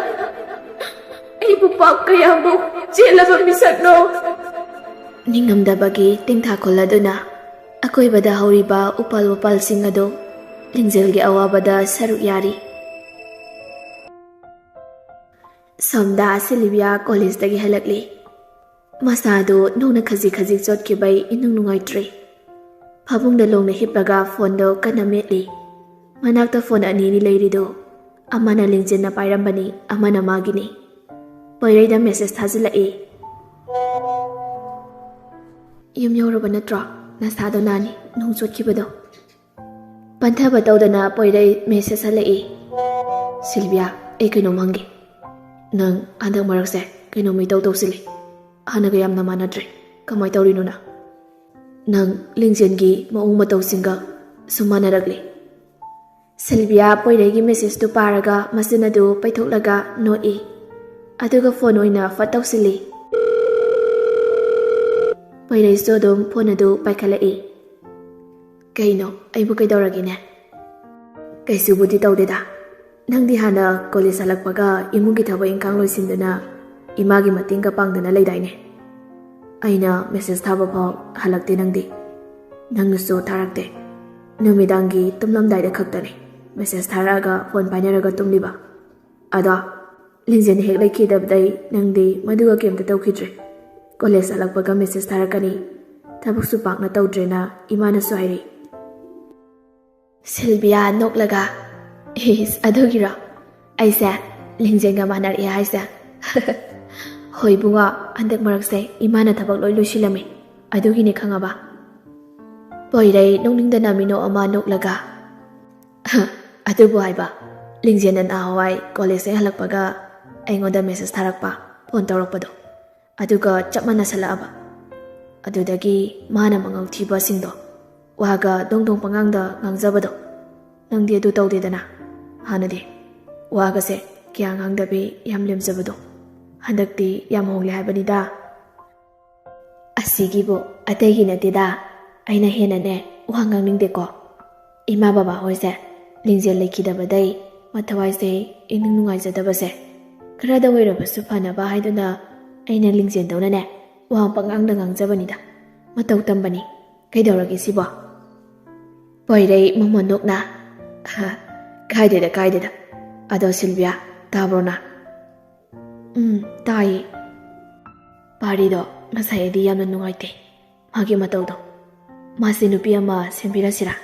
[SPEAKER 2] ꯑꯩꯕꯨ ꯄꯥꯞ ꯀꯌꯥꯃꯨꯛ ꯆꯦꯜꯂꯕ ꯃꯤꯁꯛꯅꯣ? ꯅꯤꯡꯉꯝꯗꯕꯒꯤ ꯇꯦꯡꯊꯥ ꯈꯨꯜꯂꯗꯨꯅ ꯑꯀꯣꯏꯕꯗ ꯍꯧꯔꯤꯕ ꯎꯄꯥꯜ ꯋꯥꯄꯥꯜꯁꯤꯡ ꯑꯗꯨ ꯂꯤꯡꯖꯦꯜꯒꯤ ꯑꯋꯥꯕꯗ ꯁꯔꯨꯛ ꯌꯥꯔꯤ꯫ ꯁꯣꯝꯗ ꯁꯤꯜꯚꯤꯌꯥ ꯀꯣꯂꯦꯖꯇꯒꯤ ꯍꯜꯂꯛꯂꯤ꯫ ꯃꯁꯥꯗꯨ ꯅꯣꯡꯅ ꯈꯖꯤꯛ ꯈꯖꯤꯛ ꯆꯣꯠꯈꯤꯕꯩ ꯏꯅꯨꯡ ꯅꯨꯡꯉꯥꯏꯇ꯭ꯔꯦ꯫ ꯐꯃꯨꯡꯗ ꯂꯣꯡꯅ ꯍꯤꯞꯂꯒ ꯐꯣꯟꯗꯣ ꯀꯟꯅ ꯃꯦꯠꯂꯤ꯫ ꯃꯅꯥꯛꯇ ꯐꯣꯟ ꯑꯅꯤꯅꯤ ꯂꯩꯔꯤꯗꯣ, ꯑꯃꯅ ꯂꯤꯡꯖꯦꯜꯅ ꯄꯥꯏꯔꯝꯕꯅꯤ, ꯑꯃꯅ ꯃꯥꯒꯤꯅꯤ꯫ ꯄꯣꯏꯔꯩꯗ ꯃꯦꯁꯦꯖ ꯊꯥꯖꯤꯜꯂꯛꯏ꯫ ꯌꯨꯝ ꯌꯧꯔꯕ ꯅꯠꯇ꯭ꯔꯣ? ꯅꯁꯥꯗꯣ ꯅꯥꯅꯤ, ꯅꯣꯡ ꯆꯣꯠꯈꯤꯕꯗꯣ꯫ ꯄꯟꯊꯕ ꯇꯧꯗꯅ ꯄꯣꯏꯔꯩ ꯃꯦꯁꯦꯖ ꯍꯜꯂꯛꯏ꯫ ꯁꯤꯜꯚꯤꯌꯥ, ꯑꯩ ꯀꯩꯅꯣꯝ ꯍꯪꯒꯦ꯫ ꯅꯪ ꯍꯟꯗꯛ ꯃꯔꯛꯁꯦ ꯀꯩꯅꯣꯝ ꯏꯇꯧ ꯇꯧꯁꯤꯜꯂꯤ꯫ ꯍꯥꯟꯅꯒ ꯌꯥꯝꯅ ꯃꯥꯟꯅꯗ꯭ꯔꯦ꯫ ꯀꯃꯥꯏ ꯇꯧꯔꯤꯅꯣ ꯅꯪ? ꯅꯪ ꯂꯤꯡꯖꯦꯜꯒꯤ ꯃꯑꯣꯡ ꯃꯇꯧꯁꯤꯡꯒ ꯁꯨꯝ ꯃꯥꯟꯅꯔꯛꯂꯤ꯫ ꯁꯤꯜꯚꯤꯌꯥ ꯄꯣꯏꯔꯩꯒꯤ ꯃꯦꯁꯦꯖꯇꯨ ꯄꯥꯔꯒ ꯃꯆꯤꯟ ꯑꯗꯨ ꯄꯩꯊꯣꯛꯂꯒ ꯅꯣꯛꯏ꯫ ꯑꯗꯨꯒ ꯐꯣꯟ ꯑꯣꯏꯅ ꯐꯠ ꯇꯧꯁꯤꯜꯂꯤ꯫ ꯄꯣꯏꯔꯩꯁꯨ ꯑꯗꯨꯝ ꯐꯣꯟ ꯑꯗꯨ ꯄꯥꯏꯈꯠꯂꯛꯏ꯫ ꯀꯩꯅꯣ, ꯑꯩꯕꯨ ꯀꯩꯗꯧꯔꯒꯦꯅꯦ? ꯀꯩꯁꯨꯕꯨꯗꯤ ꯇꯧꯗꯦꯗ꯫ ꯅꯪꯗꯤ ꯍꯥꯟꯅ ꯀꯣꯂꯦꯖ ꯍꯜꯂꯛꯄꯒ ꯏꯃꯨꯡꯒꯤ ꯊꯕꯛ ꯏꯪꯈꯥꯡ ꯂꯣꯏꯁꯤꯟꯗꯨꯅ ꯏꯃꯥꯒꯤ ꯃꯇꯦꯡꯒ ꯄꯥꯡꯗꯅ ꯂꯩꯗꯥꯏꯅꯦ? ꯑꯩꯅ ꯃꯦꯁꯦꯖ ꯊꯥꯕ ꯐꯥꯎ ꯍꯜꯂꯛꯇꯦ ꯅꯪꯗꯤ꯫ ꯅꯪꯅꯁꯨ ꯊꯥꯔꯛꯇꯦ꯫ ꯅꯨꯃꯤꯗꯥꯡꯒꯤ ꯇꯨꯝꯂꯝꯗꯥꯏꯗ ꯈꯛꯇꯅꯤ ꯃꯦꯁꯦꯖ ꯊꯥꯔꯛꯑꯒ ꯐꯣꯟ ꯄꯥꯏꯅꯔꯒ ꯇꯨꯝꯂꯤꯕ꯫ ꯑꯗꯣ ꯂꯤꯡꯖꯦꯜ ꯍꯦꯛ ꯂꯩꯈꯤꯗꯕꯗꯩ ꯅꯪꯗꯤ ꯃꯗꯨꯒ ꯀꯩꯝꯇ ꯇꯧꯈꯤꯗ꯭ꯔꯦ꯫ ꯀꯣꯂꯦꯖ ꯍꯜꯂꯛꯄꯒ ꯃꯦꯁꯦꯖ ꯊꯥꯔꯛꯀꯅꯤ, ꯊꯕꯛꯁꯨ ꯄꯥꯛꯅ ꯇꯧꯗ꯭ꯔꯦꯅ ꯏꯃꯥꯅꯁꯨ ꯍꯥꯏꯔꯤ꯫ ꯁꯤꯜꯚꯤꯌꯥ ꯅꯣꯛꯂꯒ, ꯏꯁ ꯑꯗꯨꯒꯤꯔꯣ ꯑꯩꯁꯦ ꯂꯤꯡꯖꯦꯜꯒ ꯃꯥꯟꯅꯔꯛꯑꯦ ꯍꯥꯏꯁꯦ? ꯍꯣꯏ ꯕꯨꯡꯉꯣ, ꯍꯟꯗꯛ ꯃꯔꯛꯁꯦ ꯏꯃꯥꯅ ꯊꯕꯛ ꯂꯣꯏ ꯂꯣꯏꯁꯤꯜꯂꯝꯃꯤ, ꯑꯗꯨꯒꯤꯅꯦ ꯈꯪꯉꯕ? ꯄꯣꯏꯔꯩ ꯅꯣꯛꯅꯤꯡꯗꯅ ꯃꯤꯅꯣꯛ ꯑꯃ ꯅꯣꯛꯂꯒ, ꯑꯗꯨꯕꯨ ꯍꯥꯏꯕ, ꯂꯤꯡꯖꯦꯜꯅ ꯅꯍꯥꯟꯋꯥꯏ ꯀꯣꯂꯦꯖ ꯍꯦꯛ ꯍꯜꯂꯛꯄꯒ ꯑꯩꯉꯣꯟꯗ ꯃꯦꯁꯦꯖ ꯊꯥꯔꯛꯄ, ꯐꯣꯟ ꯇꯧꯔꯛꯄꯗꯣ, ꯑꯗꯨꯒ ꯆꯞ ꯃꯥꯟꯅꯁꯜꯂꯛꯑꯕ꯫ ꯑꯗꯨꯗꯒꯤ ꯃꯥꯅ ꯃꯉꯥꯎ ꯊꯤꯕꯁꯤꯡꯗꯣ, ꯋꯥꯒ ꯗꯣꯡ ꯗꯣꯡ ꯄꯉꯥꯡꯗ ꯉꯥꯡꯖꯕꯗꯣ, ꯅꯪꯗꯤ ꯑꯗꯨ ꯇꯧꯗꯦꯗꯅ ꯍꯥꯟꯅꯗꯤ꯫ ꯋꯥꯒꯁꯦ ꯀꯌꯥ ꯉꯥꯡꯗꯕꯤ ꯌꯥꯝ ꯂꯦꯝꯖꯕꯗꯣ, ꯍꯟꯗꯛꯇꯤ ꯌꯥꯝ ꯍꯣꯡꯂꯦ ꯍꯥꯏꯕꯅꯤꯗ꯫ ꯑꯁꯤꯒꯤꯕꯨ ꯑꯇꯩꯒꯤ ꯅꯠꯇꯦꯗ, ꯑꯩꯅ ꯍꯦꯟꯅꯅꯦ ꯋꯥ ꯉꯥꯡꯅꯤꯡꯗꯦꯀꯣ꯫ ꯏꯃꯥ ꯕꯕꯥ ꯍꯣꯏꯁꯦ ꯂꯤꯡꯖꯦꯜ ꯂꯩꯈꯤꯗꯕꯗꯩ ꯃꯊꯋꯥꯏꯁꯦ ꯏꯅꯨꯡ ꯅꯨꯡꯉꯥꯏꯖꯗꯕꯁꯦ ꯈꯔꯗ ꯑꯣꯏꯔꯕꯁꯨ ꯐꯅꯕ ꯍꯥꯏꯗꯨꯅ ꯑꯩꯅ ꯂꯤꯡꯖꯦꯜꯗꯧꯅꯅꯦ ꯋꯥ ꯄꯉꯥꯡꯗ ꯉꯥꯡꯖꯕꯅꯤꯗ, ꯃꯇꯧ ꯇꯝꯕꯅꯤ꯫ ꯀꯩꯗꯧꯔꯒꯦ ꯁꯤꯕꯣ? ꯄꯣꯏꯔꯩ ꯃꯃꯣꯟ ꯅꯣꯛꯅ, ꯀꯥꯏꯗꯦꯗ ꯀꯥꯏꯗꯦꯗ꯫ ꯑꯗꯣ ꯁꯤꯜꯚꯤꯌꯥ, ꯇꯥꯕ꯭ꯔꯣꯅ? ꯇꯥꯏꯌꯦ꯫ ꯄꯥꯔꯤꯗꯣ ꯉꯁꯥꯏꯗꯤ ꯌꯥꯝꯅ ꯅꯨꯡꯉꯥꯏꯇꯦ ꯃꯥꯒꯤ ꯃꯇꯧꯗꯣ꯫ ꯃꯥꯁꯤ ꯅꯨꯄꯤ ꯑꯃ ꯁꯦꯝꯕꯤꯔꯁꯤꯔꯥ,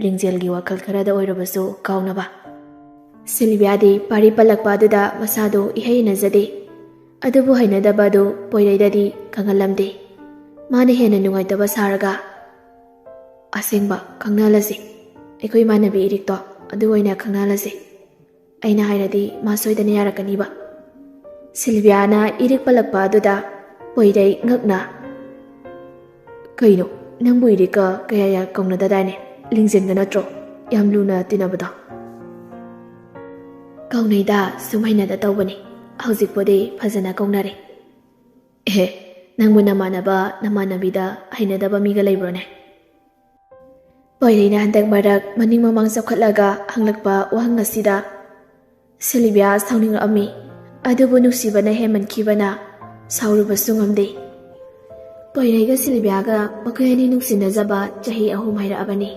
[SPEAKER 2] ꯂꯤꯡꯖꯦꯜꯒꯤ ꯋꯥꯈꯜ ꯈꯔꯗ ꯑꯣꯏꯔꯕꯁꯨ ꯀꯥꯎꯅꯕ? ꯁꯤꯜꯚꯤꯌꯥꯗꯤ ꯄꯥꯔꯤ ꯄꯜꯂꯛꯄ ꯑꯗꯨꯗ ꯃꯁꯥꯗꯣ ꯏꯍꯩ ꯍꯩꯅꯖꯗꯦ꯫ ꯑꯗꯨꯕꯨ ꯍꯩꯅꯗꯕ ꯑꯗꯨ ꯄꯣꯏꯔꯩꯗꯗꯤ ꯈꯪꯍꯜꯂꯝꯗꯦ꯫ ꯃꯥꯅ ꯍꯦꯟꯅ ꯅꯨꯡꯉꯥꯏꯇꯕ ꯁꯥꯔꯒ, ꯑꯁꯦꯡꯕ ꯈꯪꯅꯍꯜꯂꯁꯤ, ꯑꯩꯈꯣꯏ ꯏꯃꯥꯟꯅꯕꯤ ꯏꯔꯤꯛꯇꯣ ꯑꯗꯨ ꯑꯣꯏꯅ ꯈꯪꯅꯍꯜꯂꯁꯤ꯫ ꯑꯩꯅ ꯍꯥꯏꯔꯗꯤ ꯃꯥ ꯁꯣꯏꯗꯅ ꯌꯥꯔꯛꯀꯅꯤꯕ꯫ ꯁꯤꯜꯚꯤꯌꯥꯅ ꯏꯔꯤꯛ ꯄꯜꯂꯛꯄ ꯑꯗꯨꯗ ꯄꯣꯏꯔꯩ ꯉꯛꯅ, ꯀꯩꯅꯣ, ꯅꯪꯕꯨ ꯏꯔꯤꯛꯀ ꯀꯌꯥ ꯀꯧꯅꯗꯗꯥꯏꯅꯦ? ꯂꯤꯡꯖꯦꯜꯒ ꯅꯠꯇ꯭ꯔꯣ ꯌꯥꯝ ꯂꯨꯅ ꯇꯤꯟꯅꯕꯗꯣ? ꯀꯧꯅꯩꯗ, ꯁꯨꯝ ꯍꯩꯅꯗ ꯇꯧꯕꯅꯤ꯫ ꯍꯧꯖꯤꯛꯄꯨꯗꯤ ꯐꯖꯅ ꯀꯧꯅꯔꯦ꯫ Nangbu namanaba namanabida hainadaba miga lebrone. Poirina handak marak maning mamang sapkhatlaga hanglakpa wahang asida Silvia sauningrakami adubu nuksibana hemankhibana saurubasu ngamde. Poiraiga Silviaga makhoi ani nuksinajaba chahi 3 hairabani.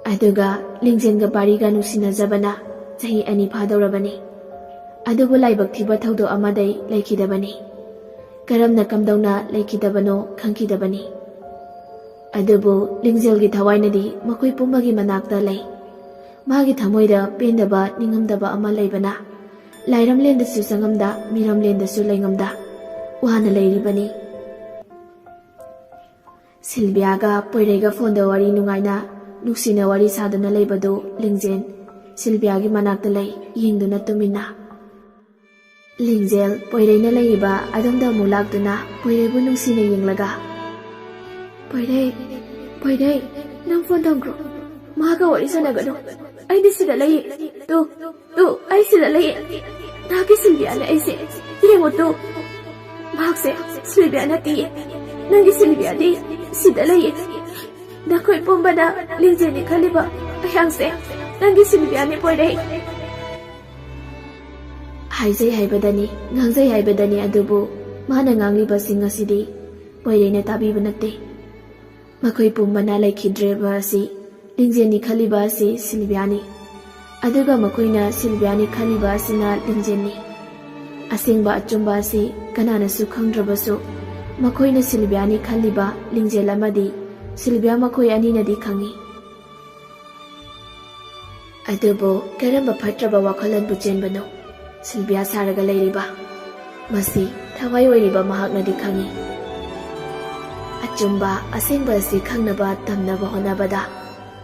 [SPEAKER 2] Aduga Lingzenga Bariga nuksinajabana chahi 2 phadorabani. Adubu laibak thiba thaudo amadai laikidabani. Karamna kamdauna laikidabano khangkidabani. Adubu Lingzelgi thawainadi makhoi pumbagi manakta lay. Magi thamoida pendaba ningamdaba ama laibana. Lairamlendasu sangamda miramlendasu laingamda. Wana lairibani. Silviaga Poiraiga fonda wari nungaina nuksina wari sadana laibado Lingzen Silviagi manakta lay yengduna tumina. Lingzel Poiraina laiba adamda mulakduna Poiraibu nuksina yenglaga. Poirai, nang phone thamkro. Maga wari sanagano. Aidi sida lai. Tu, ai sida lai. Nagi Silvia na aise. Yengo tu. Magse Silvia na ti. Nangi Silvia di sida lai. Nakoi pomba na Lingzen ni khaliba. Ayangse. Nangi Silvia ni Poirai. Haizai haibadani, ngangjai haibadani adubu. Mana ngangliba sing asidi Poirai na tabiba natte. Makhoi pumbana laikhidreba asi Lingzen ni khaliba asi Silvia ni. Aduga makoina Silviani khaliba asina Lingzen ni. Asengba achumba asi kananasu khangdrabasu makoina Silviani khaliba Lingzen amadi Silvia makhoi aninadi khangi. Adubo karamba phatraba wakhalanbu chenbano Silvia saraga leiriba masi thawai oiriba mahaknadi khangi. Achumba asengba asi khangnaba tamnaba honabada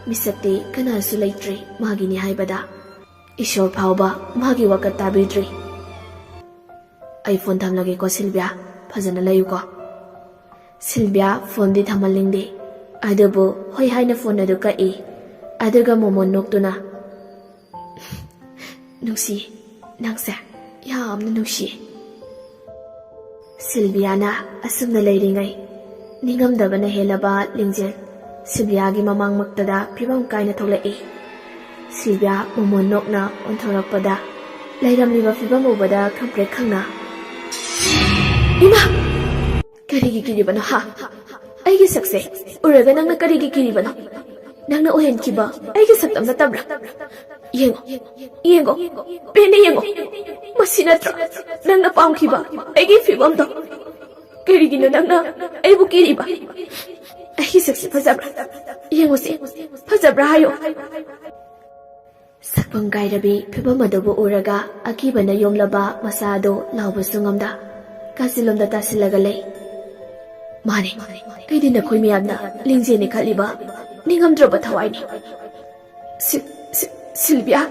[SPEAKER 2] misakti kanasu leitre magini haibada Ishor phauba magi wakat tabidri. Ai phone thamlage ko Silvia phajana layu ko. Silvia phone di thamalingde adubu hoi haina phone adu ka e aduga momon noktuna nuksi nangsa yamna nuksi. Silvia na asumna leiringai ningamdabana helaba Lingzen Silviagi mamang maktada pibam kaina tholai. Silvia momon nokna onthorakpada lairamliba fibam ubada khamprek khangna. Ima karigi kiribano ha aigi sakse uraga nangna karigi kiribano nangna ohenkiba aigi saktamna tabra. Yengo pene yengo masinatra nangna pamkiba aigi fibamdo karigino nangna aibu kiriba. Ahi sakse fazabra yengose fazabra hayo. Sakpam gairabi phibam adubu uraga akibana yomlaba masado lauba sungamda kasilomda tasilaga lay. Mane kaidi nakhoi miyamna Lingzen ni khaliba ningamdraba thawaini. Silvia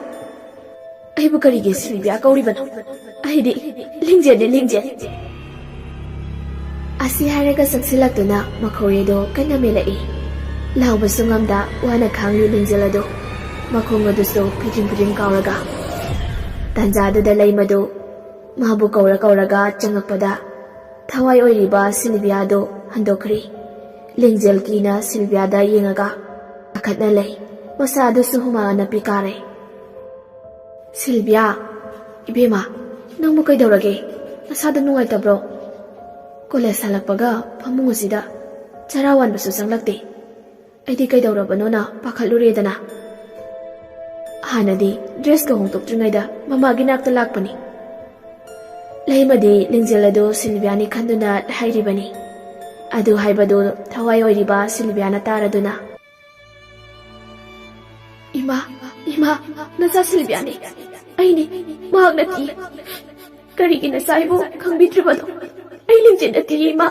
[SPEAKER 2] aibu karige Silvia kauribano aidi Lingzen Asi haraga saksilakduna makhoredo kana melai. Lauba sungamda wana khangli Lingzelado makhong aduso pijing kauraga. Tanjada da laimado mabu kauraga changakpada thawai oiriba Silvia do handokri. Lingzel kina Silvia da yengaga akhatna lay masado suhuma na pikare. Silvia ibema nangmu kaidorage nasada nungaitabro. College halakpaga phamung asida charawan basu sanglakte aidi kaidorabano na pakhaluredana. Hanadi dress ka hongtoktrinaida mamagi nakta lakpani. Laimadi Lingzelado Silviani khanduna hairibani. Adu haibado thawai oiriba Silviana taraduna. Ima nasa Silviani aini magnati karigina saibo khangbitribado. Ay Lingzen ati ima.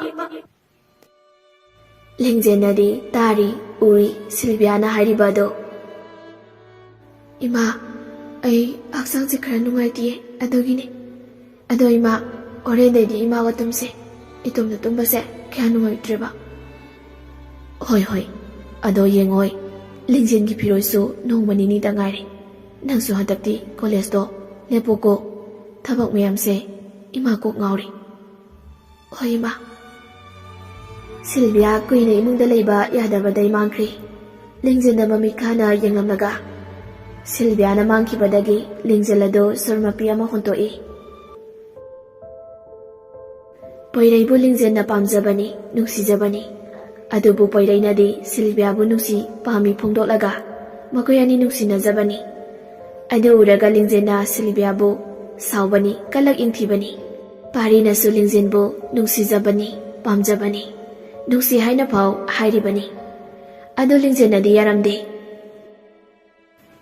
[SPEAKER 2] Lingzen adi tari uri Silviana haribado. Ima ay aksang si khara nungai tiye adogini. Ado ima orende di ima watumse itum na tumbase kaya nungai treba. Hoi ado yengoy Lingzen ki piroisu nongmani ni dangari. Nangsu hadakti college do lepo ko tabak mayamse ima kok ngauri. Hoi ma Sylvia kuina imungda leiba yadabadai mangkri. Lingzena mamit khana yenglamlaga. Sylvia na mangkibadagi lingzelado surmapi ama huntoi. Poiraibu lingzena pamjabani, nuksijabani. Adubu poirainadi Sylvia bu nuksi pami phongdoklaga. Makoyani nuksinajabani. Adu uraga lingzena Sylvia bu saubani kalak ingthibani. Parina su lingzen bu nuksijabani, pamjabani. Nuksi haina phau hairibani. Adu lingzenadi yaramde.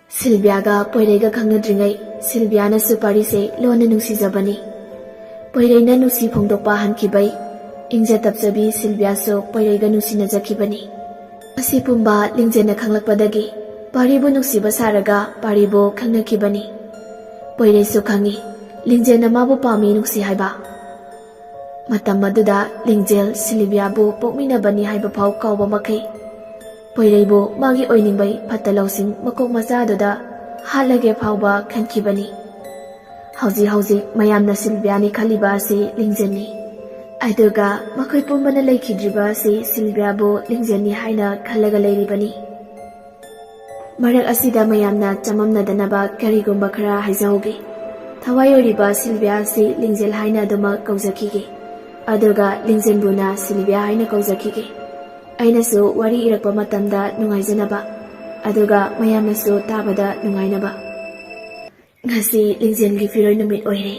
[SPEAKER 2] Sylvia ga poiraiga khangnadringai Sylvia na su pari se lona nuksijabani. Poiraina nuksi phongdokpa hankibai. Ingja tapjabi Sylvia so poiraiga nuksinajakibani. Asi pumba lingzena khanglakpadagi paribu nuksiba saraga paribu khangnakibani. Poirai su khangi lingzena mabu pami nuksi haiba. Matam aduda lingzel Sylvia bu pokminabani haiba phau kauba makai. Poirai bu magi oiningbai phatalausin makok machaduda halage phauba khankibani. Hauji mayamna Sylvia ni khaliba asi lingzenni. Aduga makhoi pumbana laikhidriba asi Sylvia bu lingzenni haina khalaga leiribani. Marak asida mayamna chamamnadanaba karigumba khara haijaugi. Thawaioriba Sylvia asi lingzel haina duma kaujakige. Aduga lingzenbuna Sylvia haina kaujakige. Ainasu wari irakpa matamda nungaijanaba. Aduga mayamnasu tabada nungainaba. Ngasi lingzengi firoi numit oire.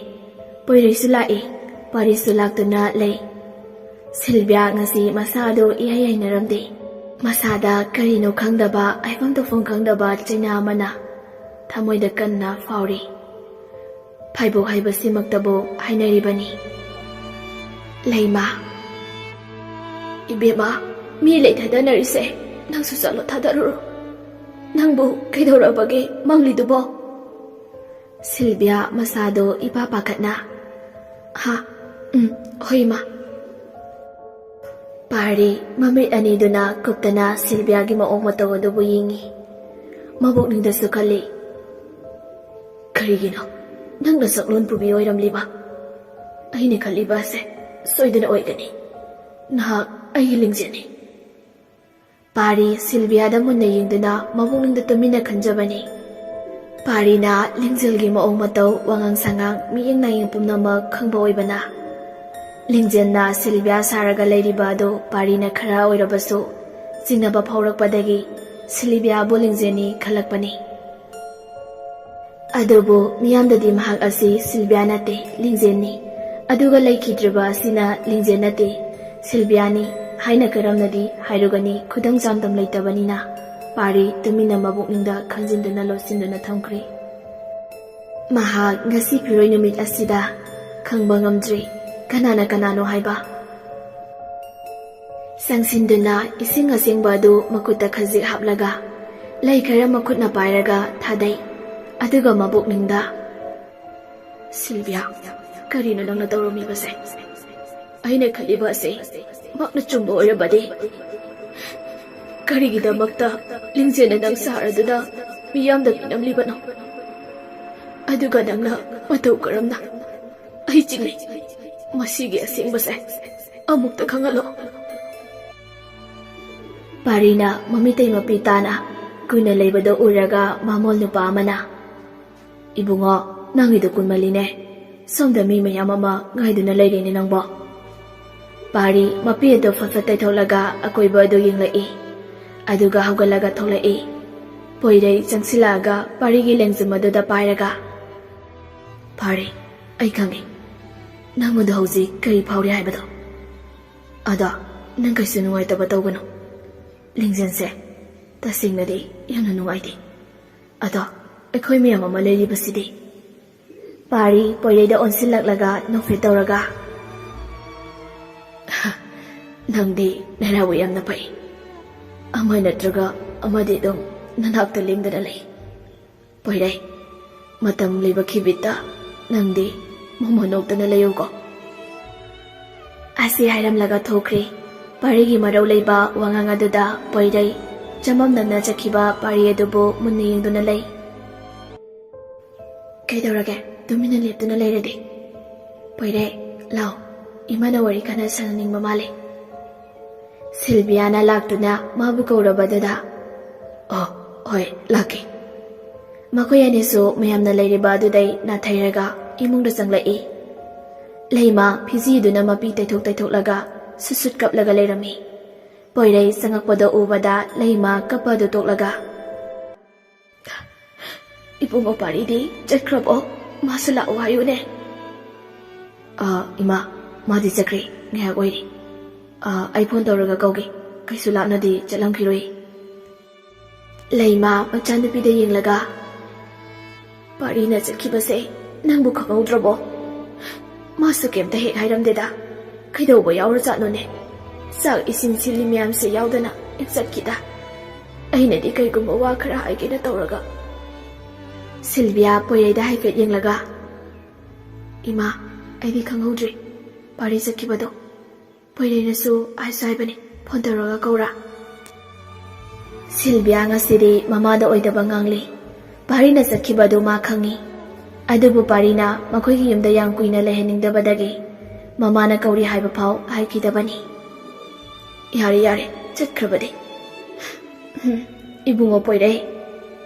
[SPEAKER 2] Poiraisu lai, parisu laktuna lei. Sylvia ngasi masado ihayainaramde. Masada karino khangdaba aifam tofong khangdaba chaina amana. Thamoida kanna fauri. Phaibo haibasimaktabo hainaribani. Leima. Ibema. Mi lei thadanarise nangsu chalo thadaru nangbu kaidorabage manglidubo. Sylvia masado ipa pakatna. Ha hoima. Pari mamit aniduna kuktana Sylvia gi maong matawadubu yingi. Mabuk ningdasu kali. Karigino nang nasaklon pubi oiramliba. Aini kaliba se soidana oigani. Nahak ay lingzeni. Pari Sylvia da munna yingduna mabungning da tumina khanjabani. Pari na lingzelgi maong mataw wangang sangang miyeng na yung pumnama khangba oibana. Lingzen na Sylvia saraga leiriba do pari na khara oirabasu singnaba phaurakpadagi Sylvia bu lingzeni khalakpani. Adubu miyamdadi mahak asi Sylvia nate lingzenni. Aduga laikhidriba asina lingzen nate Sylvia ni haina karamnadi hairugani khudang jamdam leitabanina pari tumina mabukningda khanjinduna losinduna thamkri. Mahak ngasi piroi numit asida khangba ngamdri kanana kanano haiba. Sangsinduna ising asingba du makuta khazik haplaga lai khara makutna pairaga thadai aduga mabukningda. Sylvia karino nangna tawrami base aina khaliba se makna chumba oirabadi. Karigidamagta lingzena nang saraduna miyamda pinamlibano. Aduga nangna matau karamna ay chingli masigi asingbase amukta khangalo. Parina mamitay mapitana kuna leibado uraga mamol nupa amana. Ibungo nangido kunmaline somda mi mayam ama ngaiduna leirini nangbo. Pari mapi ado fatfatay tholaga akoiba ado yinglai. Aduga hawgalaga tholai. Poirai changsilaga parigi lengzumaduda pairaga. Pari ay khangi nangmudu hauji kari phauri haibado. Ada nang kaisu nungaitaba tawgano. Lingzense tasingnadi yamna nungaiti. Ada akhoi miyam ama leiribasidi. Pari poiraida onsilaklaga nokfit tawraga. Nangdi narawu yamna pai. Amai natraga amadi dong nanakta lingdana lay. Poirai matam liba khibita nangdi momonokta na layo ko. Asi hairam laga thokri. Parigi marau leiba wangang aduda poirai chamam nangna chakhiba pari adubo munna yengduna lay. Kaidorage tumina leptuna layradi. Poirai lao imana wari kana sananing mamale. ꯁꯤꯜꯕꯤꯌꯥꯅ ꯂꯥꯛꯇꯨꯅ ꯃꯥꯕꯨ ꯀꯧꯔꯕꯗꯨꯗ ꯍꯣꯏ ꯂꯥꯛꯀꯦ ꯃꯈꯣꯏ ꯑꯅꯤꯁꯨ ꯃꯌꯥꯝꯅ ꯂꯩꯔꯤꯕ ꯑꯗꯨꯗꯩ ꯅꯥꯊꯩꯔꯒ ꯏꯃꯨꯡꯗ ꯆꯪꯂꯛꯏ ꯂꯩꯃ ꯐꯤꯖꯤꯗꯨꯅ ꯃꯄꯤ ꯇꯩꯊꯣꯛꯂꯒ ꯁꯨꯠ ꯀꯞꯂꯒ ꯂꯩꯔꯝꯃꯤ ꯄꯣꯏꯔꯩ ꯆꯪꯉꯛꯄꯗ ꯎꯕꯗ ꯂꯩꯃ ꯀꯞꯄ ꯑꯗꯨ ꯇꯣꯛꯂꯒ ꯏꯕꯨꯡꯉꯣ ꯄꯥꯔꯤꯗꯤ ꯆꯠꯈ꯭ꯔꯕꯣ ꯃꯥꯁꯨ ꯂꯥꯛꯑꯣ ꯍꯥꯏꯌꯨꯅꯦ ꯏꯃꯥ ꯃꯥꯗꯤ ꯆꯠꯈ꯭ꯔꯦ ꯉꯥꯏꯍꯥꯛ ꯑꯣꯏꯔꯤ ꯑꯩ ꯐꯣꯟ ꯇꯧꯔꯒ ꯀꯧꯒꯦ ꯀꯩꯁꯨ ꯂꯥꯞꯅꯗꯤ ꯆꯠꯂꯝꯈꯤꯔꯣꯏ ꯂꯩꯃ ꯃꯆꯥꯅꯨꯄꯤꯗ ꯌꯦꯡꯂꯒ ꯄꯥꯔꯤꯅ ꯆꯠꯈꯤꯕꯁꯦ ꯅꯪꯕꯨ ꯈꯪꯍꯧꯗ꯭ꯔꯕꯣ ꯃꯥꯁꯨ ꯀꯩꯝꯇ ꯍꯦꯛ ꯍꯥꯏꯔꯝꯗꯦꯗ ꯀꯩꯗꯧꯕ ꯌꯥꯎꯔꯖꯥꯠꯅꯣꯅꯦ ꯆꯥꯛ ꯏꯁꯤꯡ ꯁꯤꯜꯂꯤ ꯃꯌꯥꯝꯁꯦ ꯌꯥꯎꯗꯅ ꯍꯦꯛ ꯆꯠꯈꯤꯗ ꯑꯩꯅꯗꯤ ꯀꯩꯒꯨꯝꯕ ꯋꯥ ꯈꯔ ꯍꯥꯏꯒꯦꯅ ꯇꯧꯔꯒ ꯁꯤꯜꯚꯤꯌꯥ ꯄꯣꯏꯔꯩꯗ ꯍꯥꯏꯐꯦꯠ ꯌꯦꯡꯂꯒ ꯏꯃꯥ ꯑꯩꯗꯤ ꯈꯪꯍꯧꯗ꯭ꯔꯤ ꯄꯥꯔꯤ ꯆꯠꯈꯤꯕꯗꯣ ꯄꯣꯏꯔꯩꯅꯁꯨ ꯍꯥꯏꯁꯨ ꯍꯥꯏꯕꯅꯤ ꯐꯣꯟ ꯇꯧꯔꯒ ꯀꯧꯔꯥ ꯁꯤꯜꯚꯤꯌꯥ ꯉꯁꯤꯗꯤ ꯃꯃꯥꯗ ꯑꯣꯏꯗꯕ ꯉꯥꯡꯂꯤ ꯄꯥꯔꯤꯅ ꯆꯠꯈꯤꯕꯗꯨ ꯃꯥ ꯈꯪꯉꯤ ꯑꯗꯨꯕꯨ ꯄꯥꯔꯤꯅ ꯃꯈꯣꯏꯒꯤ ꯌꯨꯝꯗ ꯌꯥꯝ ꯀꯨꯏꯅ ꯂꯩꯍꯟꯅꯤꯡꯗꯕꯗꯒꯤ ꯃꯃꯥꯅ ꯀꯧꯔꯤ ꯍꯥꯏꯕ ꯐꯥꯎ ꯍꯥꯏꯈꯤꯗꯕꯅꯤ ꯌꯥꯔꯦ ꯆꯠꯈ꯭ꯔꯕꯗꯤ ꯏꯕꯨꯡꯉꯣ ꯄꯣꯏꯔꯩ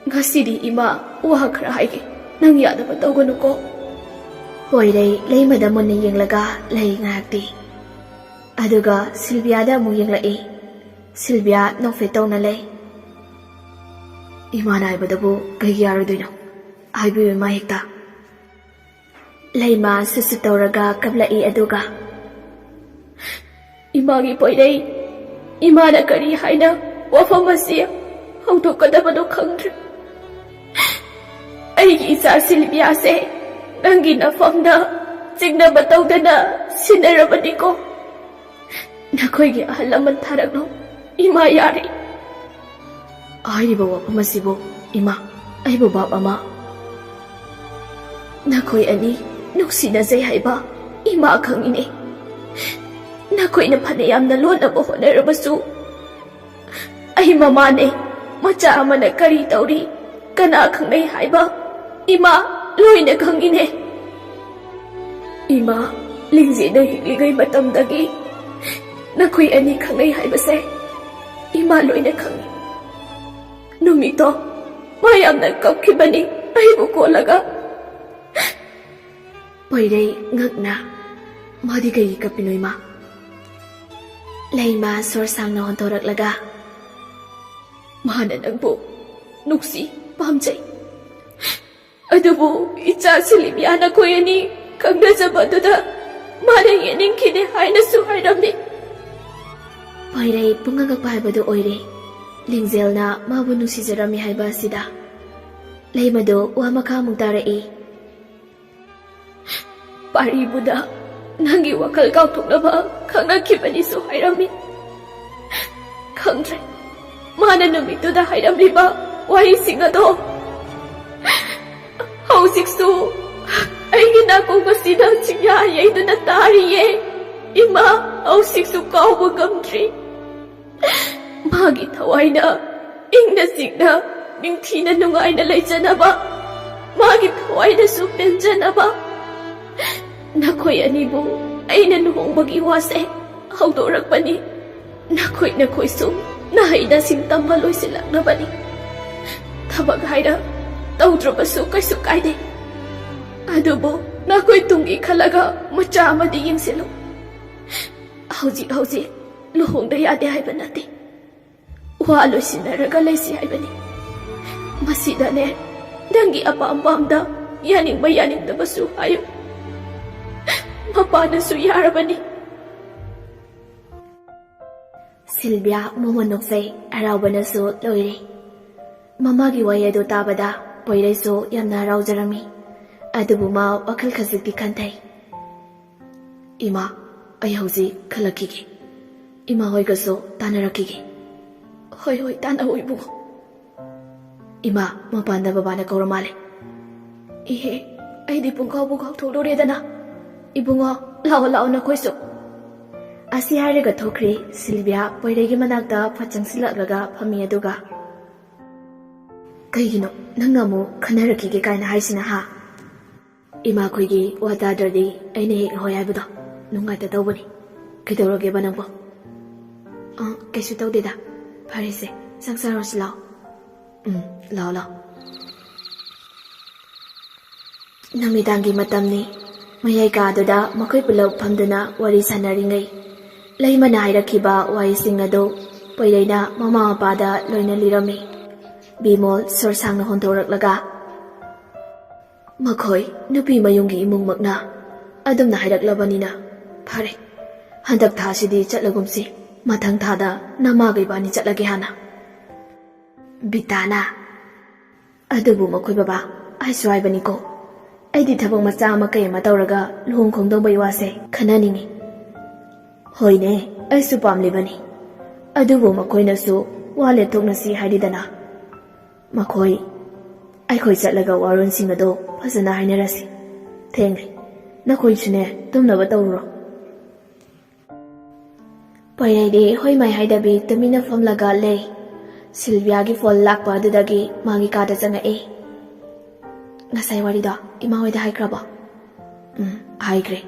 [SPEAKER 2] ꯉꯁꯤꯗꯤ ꯏꯃꯥ ꯋꯥ ꯈꯔ ꯍꯥꯏꯒꯦ ꯅꯪ ꯌꯥꯗꯕ ꯇꯧꯒꯅꯨꯀꯣ ꯄꯣꯏꯔꯩ ꯂꯩꯃꯗ ꯃꯨꯟꯅ ꯌꯦꯡꯂꯒ ꯂꯩ ꯉꯥꯏꯍꯥꯛꯇꯤ ꯑꯗꯨꯒ ꯁꯤꯜꯚꯤꯌꯥꯗ ꯑꯃꯨꯛ ꯌꯦꯡꯂꯛꯏ ꯁꯤꯜꯚꯤꯌꯥ ꯅꯣꯛꯐꯦꯠ ꯇꯧꯅ ꯂꯩ ꯏꯃꯥꯅ ꯍꯥꯏꯕꯗꯕꯨ ꯀꯩꯒꯤ ꯌꯥꯔꯣꯏꯗꯣꯏꯅꯣ ꯍꯥꯏꯕꯤꯌꯨ ꯏꯃꯥ ꯍꯦꯛꯇ ꯂꯩꯃ ꯁꯨꯠ ꯇꯧꯔꯒ ꯀꯞꯂꯛꯏ ꯑꯗꯨꯒ ꯏꯃꯥꯒꯤ ꯄꯣꯏꯔꯩ ꯏꯃꯥꯅ ꯀꯔꯤ ꯍꯥꯏꯅ ꯋꯥꯐꯝ ꯑꯁꯤ ꯍꯧꯗꯣꯛꯀꯗꯕꯅꯣ ꯈꯪꯗ꯭ꯔꯦ ꯑꯩꯒꯤ ꯏꯆꯥ ꯁꯤꯜꯚꯤꯌꯥꯁꯦ ꯅꯪꯒꯤ ꯅꯐꯝꯗ ꯆꯤꯡꯅꯕ ꯇꯧꯗꯅ ꯁꯤꯟꯅꯔꯕꯅꯤꯀꯣ ꯅꯈꯣꯏꯒꯤ ꯑꯍꯜ ꯂꯃꯟ ꯊꯥꯔꯛꯅꯣ ꯏꯃꯥ ꯌꯥꯔꯦ ꯍꯥꯏꯔꯤꯕ ꯋꯥꯐꯝ ꯑꯁꯤꯕꯨ ꯏꯃꯥ ꯑꯩꯕꯨ ꯕꯥꯞ ꯑꯃ ꯅꯈꯣꯏ ꯑꯅꯤ ꯅꯨꯡꯁꯤꯅꯖꯩ ꯍꯥꯏꯕ ꯏꯃꯥ ꯈꯪꯏꯅꯦ ꯅꯈꯣꯏꯅ ꯐꯅ ꯌꯥꯝꯅ ꯂꯣꯟꯅꯕ ꯍꯣꯠꯅꯔꯕꯁꯨ ꯑꯩ ꯃꯃꯥꯅꯦ ꯃꯆꯥ ꯑꯃꯅ ꯀꯔꯤ ꯇꯧꯔꯤ ꯀꯅꯥ ꯈꯪꯅꯩ ꯍꯥꯏꯕ ꯏꯃꯥ ꯂꯣꯏꯅ ꯈꯪꯏꯅꯦ ꯏꯃꯥ ꯂꯤꯡꯖꯦꯜꯅ ꯍꯤꯡꯂꯤꯉꯩ ꯃꯇꯝꯗꯒꯤ ꯅꯈꯣꯏ ꯑꯅꯤ ꯈꯪꯅꯩ ꯍꯥꯏꯕꯁꯦ ꯏꯃꯥ ꯂꯣꯏꯅ ꯈꯪꯏ ꯅꯨꯃꯤꯠꯇꯣ ꯃꯥ ꯌꯥꯝꯅ ꯀꯞꯈꯤꯕꯅꯤ ꯑꯩꯕꯨ ꯀꯣꯜꯂꯒ ꯄꯣꯏꯔꯩ ꯉꯛꯅ ꯃꯥꯗꯤ ꯀꯩꯒꯤ ꯀꯞꯄꯤꯅꯣ ꯏꯃꯥ ꯂꯩꯃ ꯁꯣꯔ ꯁꯥꯡꯅ ꯍꯣꯟꯊꯣꯔꯛꯂꯒ ꯃꯥꯅ ꯅꯪꯕꯨ ꯅꯨꯡꯁꯤ ꯄꯥꯝꯖꯩ ꯑꯗꯨꯕꯨ ꯏꯆꯥ ꯁꯤꯜꯚꯤꯌꯥ ꯅꯈꯣꯏ ꯑꯅꯤ ꯈꯪꯅꯖꯕꯗꯨꯗ ꯃꯥꯅ ꯌꯦꯡꯅꯤꯡꯈꯤꯗꯦ ꯍꯥꯏꯅꯁꯨ ꯍꯥꯏꯔꯝꯃꯤ ꯄꯣꯏꯔꯩ ꯄꯨꯡꯉꯛꯄ ꯍꯥꯏꯕꯗꯨ ꯑꯣꯏꯔꯦ ꯂꯤꯡꯖꯦꯜꯅ ꯃꯥꯕꯨ ꯅꯨꯡꯁꯤꯖꯔꯝꯃꯤ ꯍꯥꯏꯕ ꯑꯁꯤꯗ ꯂꯩꯃꯗꯨ ꯋꯥ ꯃꯈꯥꯃꯨꯛ ꯇꯥꯔꯛꯏ ꯄꯥꯔꯤꯕꯨꯗ ꯅꯪꯒꯤ ꯋꯥꯈꯜ ꯀꯥꯎꯊꯣꯛꯅꯕ ꯈꯪꯅꯈꯤꯕꯅꯤꯁꯨ ꯍꯥꯏꯔꯝꯃꯤ ꯈꯪꯗ꯭ꯔꯦ ꯃꯥꯅ ꯅꯨꯃꯤꯠꯇꯨꯗ ꯍꯥꯏꯔꯝꯂꯤꯕ ꯋꯥꯍꯩꯁꯤꯡ ꯑꯗꯣ ꯍꯧꯖꯤꯛꯁꯨ ꯑꯩꯒꯤ ꯅꯥꯀꯣꯡ ꯑꯁꯤꯗ ꯆꯤꯡꯌꯥ ꯌꯩꯗꯨꯅ ꯇꯥꯔꯤꯌꯦ ꯏꯃꯥ ꯍꯧꯖꯤꯛꯁꯨ ꯀꯥꯎꯕ ꯉꯝꯗ꯭ꯔꯤ ꯃꯥꯒꯤ ꯊꯋꯥꯏꯅ ꯏꯪꯅ ꯆꯤꯛꯅ ꯅꯤꯡꯊꯤꯅ ꯅꯨꯡꯉꯥꯏꯅ ꯂꯩꯖꯅꯕ ꯃꯥꯒꯤ ꯊꯋꯥꯏꯅꯁꯨ ꯄꯦꯟꯖꯅꯕ ꯅꯈꯣꯏ ꯑꯅꯤꯕꯨ ꯑꯩꯅ ꯂꯨꯍꯣꯡꯕꯒꯤ ꯋꯥꯁꯦ ꯍꯧꯗꯣꯔꯛꯄꯅꯤ ꯅꯈꯣꯏꯁꯨ ꯅꯍꯩ ꯅꯁꯤꯡ ꯇꯝꯕ ꯂꯣꯏꯁꯤꯜꯂꯛꯅꯕꯅꯤ ꯊꯕꯛ ꯍꯥꯏꯔ ꯇꯧꯗ꯭ꯔꯕꯁꯨ ꯀꯩꯁꯨ ꯀꯥꯏꯗꯦ ꯑꯗꯨꯕꯨ ꯅꯈꯣꯏ ꯇꯨꯡꯒꯤ ꯈꯜꯂꯒ ꯃꯆꯥ ꯑꯃꯗꯤ ꯌꯦꯡꯁꯤꯜꯂꯨ ꯍꯧꯖꯤꯛ ꯂꯨꯍꯣꯡꯗ ꯌꯥꯗꯦ ꯍꯥꯏꯕ ꯅꯠꯇꯦ ꯋꯥ ꯂꯣꯏꯁꯤꯟꯅꯔꯒ ꯂꯩꯁꯤ ꯍꯥꯏꯕꯅꯤ ꯃꯁꯤꯗꯅꯦ ꯅꯪꯒꯤ ꯑꯄꯥꯝꯕ ꯌꯥꯅꯤꯡꯕ ꯌꯥꯅꯤꯡꯗꯕꯁꯨ ꯍꯥꯏꯌꯨ ꯃꯄꯥꯅꯁꯨ ꯌꯥꯔꯕꯅꯤ ꯁꯤꯜꯚꯤꯌꯥ ꯃꯣꯃꯣꯟ ꯅꯣꯛꯆꯩ ꯍꯔꯥꯎꯕꯅꯁꯨ ꯂꯣꯏꯔꯦ ꯃꯃꯥꯒꯤ ꯋꯥꯍꯩ ꯑꯗꯨ ꯇꯥꯕꯗ ꯄꯣꯏꯔꯩꯁꯨ ꯌꯥꯝꯅ ꯍꯔꯥꯎꯖꯔꯝꯃꯤ ꯑꯗꯨꯕꯨ ꯃꯥ ꯋꯥꯈꯜ ꯈꯖꯤꯛꯇꯤ ꯈꯟꯊꯩ ꯏꯃꯥ ꯑꯩ ꯍꯧꯖꯤꯛ ꯈꯜꯂꯛꯈꯤꯒꯦ ꯏꯃꯥ ꯍꯣꯏꯒꯁꯨ ꯇꯥꯟꯅꯔꯛꯈꯤꯒꯦ ꯍꯣꯏ ꯇꯥꯟꯅꯧ ꯏꯕꯨꯡꯉꯣ ꯏꯃꯥ ꯃꯄꯥꯟꯗ ꯕꯕꯥꯅ ꯀꯧꯔ ꯃꯥꯜꯂꯦ ꯏꯍꯦ ꯑꯩꯗꯤ ꯄꯨꯡꯀꯥꯎꯕꯨ ꯀꯥꯎꯊꯣꯛꯂꯨꯔꯦꯗꯅ ꯏꯕꯨꯡꯉꯣ ꯂꯥꯛꯑꯣ ꯅꯈꯣꯏꯁꯨ ꯑꯁꯤ ꯍꯥꯏꯔꯒ ꯊꯣꯛꯈ꯭ꯔꯤ ꯁꯤꯜꯚꯤꯌꯥ ꯄꯣꯏꯔꯩꯒꯤ ꯃꯅꯥꯛꯇ ꯐꯠ ꯆꯪꯁꯤꯜꯂꯛꯂꯒ ꯐꯝꯃꯤ ꯑꯗꯨꯒ ꯀꯩꯒꯤꯅꯣ ꯅꯪꯅ ꯑꯃꯨꯛ ꯈꯟꯅꯔꯛꯈꯤꯒꯦ ꯀꯥꯏꯅ ꯍꯥꯏꯁꯤꯅ ꯍꯥ ꯏꯃꯥꯈꯣꯏꯒꯤ ꯋꯥ ꯇꯥꯗ꯭ꯔꯗꯤ ꯑꯩꯅ ꯍꯦꯛ ꯍꯣꯏ ꯍꯥꯏꯕꯗꯣ ꯅꯨꯡꯉꯥꯏꯇ ꯇꯧꯕꯅꯤ ꯀꯩꯗꯧꯔꯒꯦꯕ ꯅꯪꯕꯣ ꯀꯩꯁꯨ ꯇꯧꯗꯦꯗ ꯐꯔꯦꯁꯦ ꯆꯪꯆꯔꯣꯁꯤ ꯂꯥꯎ ꯂꯥꯎ ꯂꯥꯎ ꯅꯨꯃꯤꯗꯥꯡꯒꯤ ꯃꯇꯝꯅꯤ ꯃꯌꯥꯏ ꯀꯥꯗꯨꯗ ꯃꯈꯣꯏ ꯄꯨꯂꯞ ꯐꯝꯗꯨꯅ ꯋꯥꯔꯤ ꯁꯥꯟꯅꯔꯤꯉꯩ ꯂꯩꯃꯅ ꯍꯥꯏꯔꯛꯈꯤꯕ ꯋꯥꯔꯤꯁꯤꯡ ꯑꯗꯨ ꯄꯣꯏꯔꯩꯅ ꯃꯃꯥ ꯃꯄꯥꯗ ꯂꯣꯏꯅ ꯂꯤꯔꯝꯃꯤ ꯕꯤꯃꯣꯜ ꯁꯣꯔ ꯁꯥꯡꯅ ꯍꯣꯟꯗꯣꯔꯛꯂꯒ ꯃꯈꯣꯏ ꯅꯨꯄꯤ ꯃꯌꯨꯝꯒꯤ ꯏꯃꯨꯡꯃꯛꯅ ꯑꯗꯨꯝꯅ ꯍꯥꯏꯔꯛꯂꯕꯅꯤꯅ ꯐꯔꯦ ꯍꯟꯗꯛ ꯊꯥꯁꯤꯗꯤ ꯆꯠꯂꯒꯨꯝꯁꯤ ꯃꯊꯪ ꯊꯥꯗ ꯅꯃꯥꯒ ꯏꯕꯥꯅꯤ ꯆꯠꯂꯒꯦ ꯍꯥꯟꯅ ꯕꯤꯇꯥꯅ ꯑꯗꯨꯕꯨ ꯃꯈꯣꯏ ꯕꯕꯥ ꯑꯩꯁꯨ ꯍꯥꯏꯕꯅꯤꯀꯣ ꯑꯩꯗꯤ ꯊꯕꯛ ꯃꯆꯥ ꯑꯃ ꯀꯩ ꯑꯃ ꯇꯧꯔꯒ ꯂꯨꯍꯣꯡ ꯈꯣꯡꯗꯣꯡꯕꯩ ꯋꯥꯁꯦ ꯈꯟꯅꯅꯤꯡꯉꯤ ꯍꯣꯏꯅꯦ ꯑꯩꯁꯨ ꯄꯥꯝꯂꯤꯕꯅꯤ ꯑꯗꯨꯕꯨ ꯃꯈꯣꯏꯅꯁꯨ ꯋꯥ ꯂꯦꯞꯊꯣꯛꯅꯁꯤ ꯍꯥꯏꯔꯤꯗꯅ ꯃꯈꯣꯏ ꯑꯩꯈꯣꯏ ꯆꯠꯂꯒ ꯋꯥꯔꯣꯜꯁꯤꯡ ꯑꯗꯣ ꯐꯖꯅ ꯍꯥꯏꯅꯔꯁꯤ ꯊꯦꯡꯂꯦ ꯅꯈꯣꯏꯁꯨꯅꯦ ꯇꯨꯝꯅꯕ ꯇꯧꯔꯨꯔꯣ ꯄꯣꯏꯔꯩꯗꯤ ꯍꯣꯏ ꯃꯥꯏ ꯍꯥꯏꯗꯕꯤ ꯇꯨꯃꯤꯟꯅ ꯐꯝꯂꯒ ꯂꯩ ꯁꯤꯜꯚꯤꯌꯥꯒꯤ ꯐꯣꯟ ꯂꯥꯛꯄ ꯑꯗꯨꯗꯒꯤ ꯃꯥꯒꯤ ꯀꯥꯗ ꯆꯪꯉꯛꯏ ꯉꯁꯥꯏ ꯋꯥꯔꯤꯗꯣ ꯏꯃꯥ ꯍꯣꯏꯗ ꯍꯥꯏꯈ꯭ꯔꯕꯣ ꯍꯥꯏꯈ꯭ꯔꯦ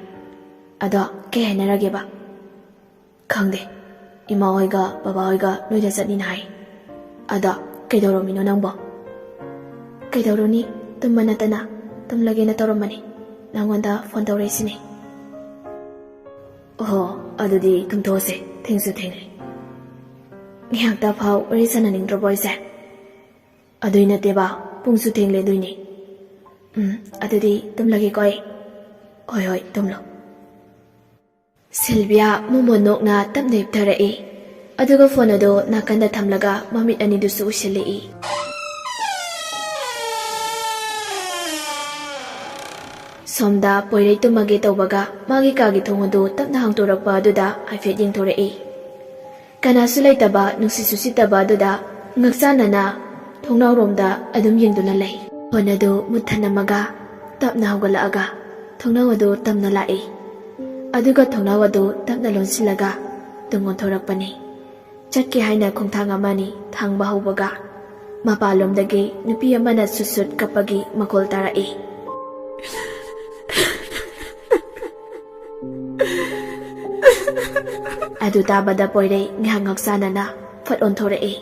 [SPEAKER 2] ꯑꯗꯣ ꯀꯩ ꯍꯥꯏꯅꯔꯒꯦꯕ ꯈꯪꯗꯦ ꯏꯃꯥ ꯍꯣꯏꯒ ꯕꯕꯥ ꯍꯣꯏꯒ ꯅꯣꯏꯗ ꯆꯠꯅꯤꯅ ꯍꯥꯏ ꯑꯗꯣ ꯀꯩꯗꯧꯔꯝꯃꯤꯅꯣ ꯅꯪꯕꯣ ꯀꯩꯗꯧꯔꯨꯅꯤ ꯇꯨꯝꯕ ꯅꯠꯇꯅ ꯇꯨꯝꯂꯒꯦꯅ ꯇꯧꯔꯝꯕꯅꯤ ꯅꯪꯉꯣꯟꯗ ꯐꯣꯟ ꯇꯧꯔꯛꯏꯁꯤꯅꯦ ꯑꯣꯍꯣ ꯑꯗꯨꯗꯤ ꯇꯨꯝꯊꯣꯛꯑꯁꯦ ꯊꯦꯡꯁꯨ ꯊꯦꯡꯂꯦ ꯉꯥꯏꯍꯥꯛꯇ ꯐꯥꯎ ꯋꯥꯔꯤ ꯁꯥꯟꯅꯅꯤꯡꯗ꯭ꯔꯕꯣ ꯑꯩꯁꯦ ꯑꯗꯨꯏ ꯅꯠꯇꯦꯕ ꯄꯨꯡꯁꯨ ꯊꯦꯡꯂꯦ ꯑꯗꯨꯏꯅꯤ ꯑꯗꯨꯗꯤ ꯇꯨꯝꯂꯒꯦꯀꯣ ꯑꯩ ꯍꯣꯏ ꯇꯨꯝꯂꯣ ꯁꯤꯜꯚꯤꯌꯥ ꯃꯣꯃꯣꯟ ꯅꯣꯛꯅ ꯇꯞꯅ ꯍꯤꯞꯊꯔꯛꯏ ꯑꯗꯨꯒ ꯐꯣꯟ ꯑꯗꯨ ꯅꯥꯀꯟꯗ ꯊꯝꯂꯒ ꯃꯃꯤꯠ ꯑꯅꯤꯗꯨꯁꯨ ꯎꯏꯁꯤꯜꯂꯛꯏ ꯁꯣꯝꯗ ꯄꯣꯏꯔꯩ ꯇꯨꯝꯃꯒꯦ ꯇꯧꯕꯒ ꯃꯥꯒꯤ ꯀꯥꯒꯤ ꯊꯣꯡ ꯑꯗꯨ ꯇꯞꯅ ꯍꯥꯡꯇꯣꯔꯛꯄ ꯑꯗꯨꯗ ꯍꯥꯏꯐꯦꯠ ꯌꯦꯡꯊꯣꯔꯛꯏ ꯀꯅꯥꯁꯨ ꯂꯩꯇꯕ ꯅꯨꯡꯁꯤꯠꯁꯨ ꯁꯤꯠꯇꯕ ꯑꯗꯨꯗ ꯉꯛꯆꯥꯟꯅꯅ ꯊꯣꯡꯅꯥꯎꯔꯣꯝꯗ ꯑꯗꯨꯝ ꯌꯦꯡꯗꯨꯅ ꯂꯩ ꯐꯣꯟ ꯑꯗꯨ ꯃꯨꯠꯊꯠꯂꯝꯃꯒ ꯇꯞꯅ ꯍꯧꯒꯠꯂꯛꯑꯒ ꯊꯣꯡꯅꯥꯎ ꯑꯗꯨ ꯇꯞꯅ ꯂꯥꯛꯏ ꯑꯗꯨꯒ ꯊꯣꯡꯅꯥꯎ ꯑꯗꯨ ꯇꯞꯅ ꯂꯣꯟꯁꯤꯜꯂꯒ ꯇꯨꯡ ꯑꯣꯟꯊꯣꯔꯛꯄꯅꯤ ꯆꯠꯀꯦ ꯍꯥꯏꯅ ꯈꯣꯡꯊꯥꯡ ꯑꯃꯅꯤ ꯊꯥꯡꯕ ꯍꯧꯕꯒ ꯃꯄꯥꯟꯂꯣꯝꯗꯒꯤ ꯅꯨꯄꯤ ꯑꯃꯅ ꯁꯨꯠ ꯀꯞꯄꯒꯤ ꯃꯈꯣꯜ ꯇꯥꯔꯛꯏ ꯑꯗꯨ ꯇꯥꯕꯗ ꯄꯣꯏꯔꯩ ꯉꯥꯏꯍꯥꯛ ꯉꯛꯆꯥꯟꯅꯅ ꯐꯠ ꯑꯣꯟꯊꯣꯔꯛꯏ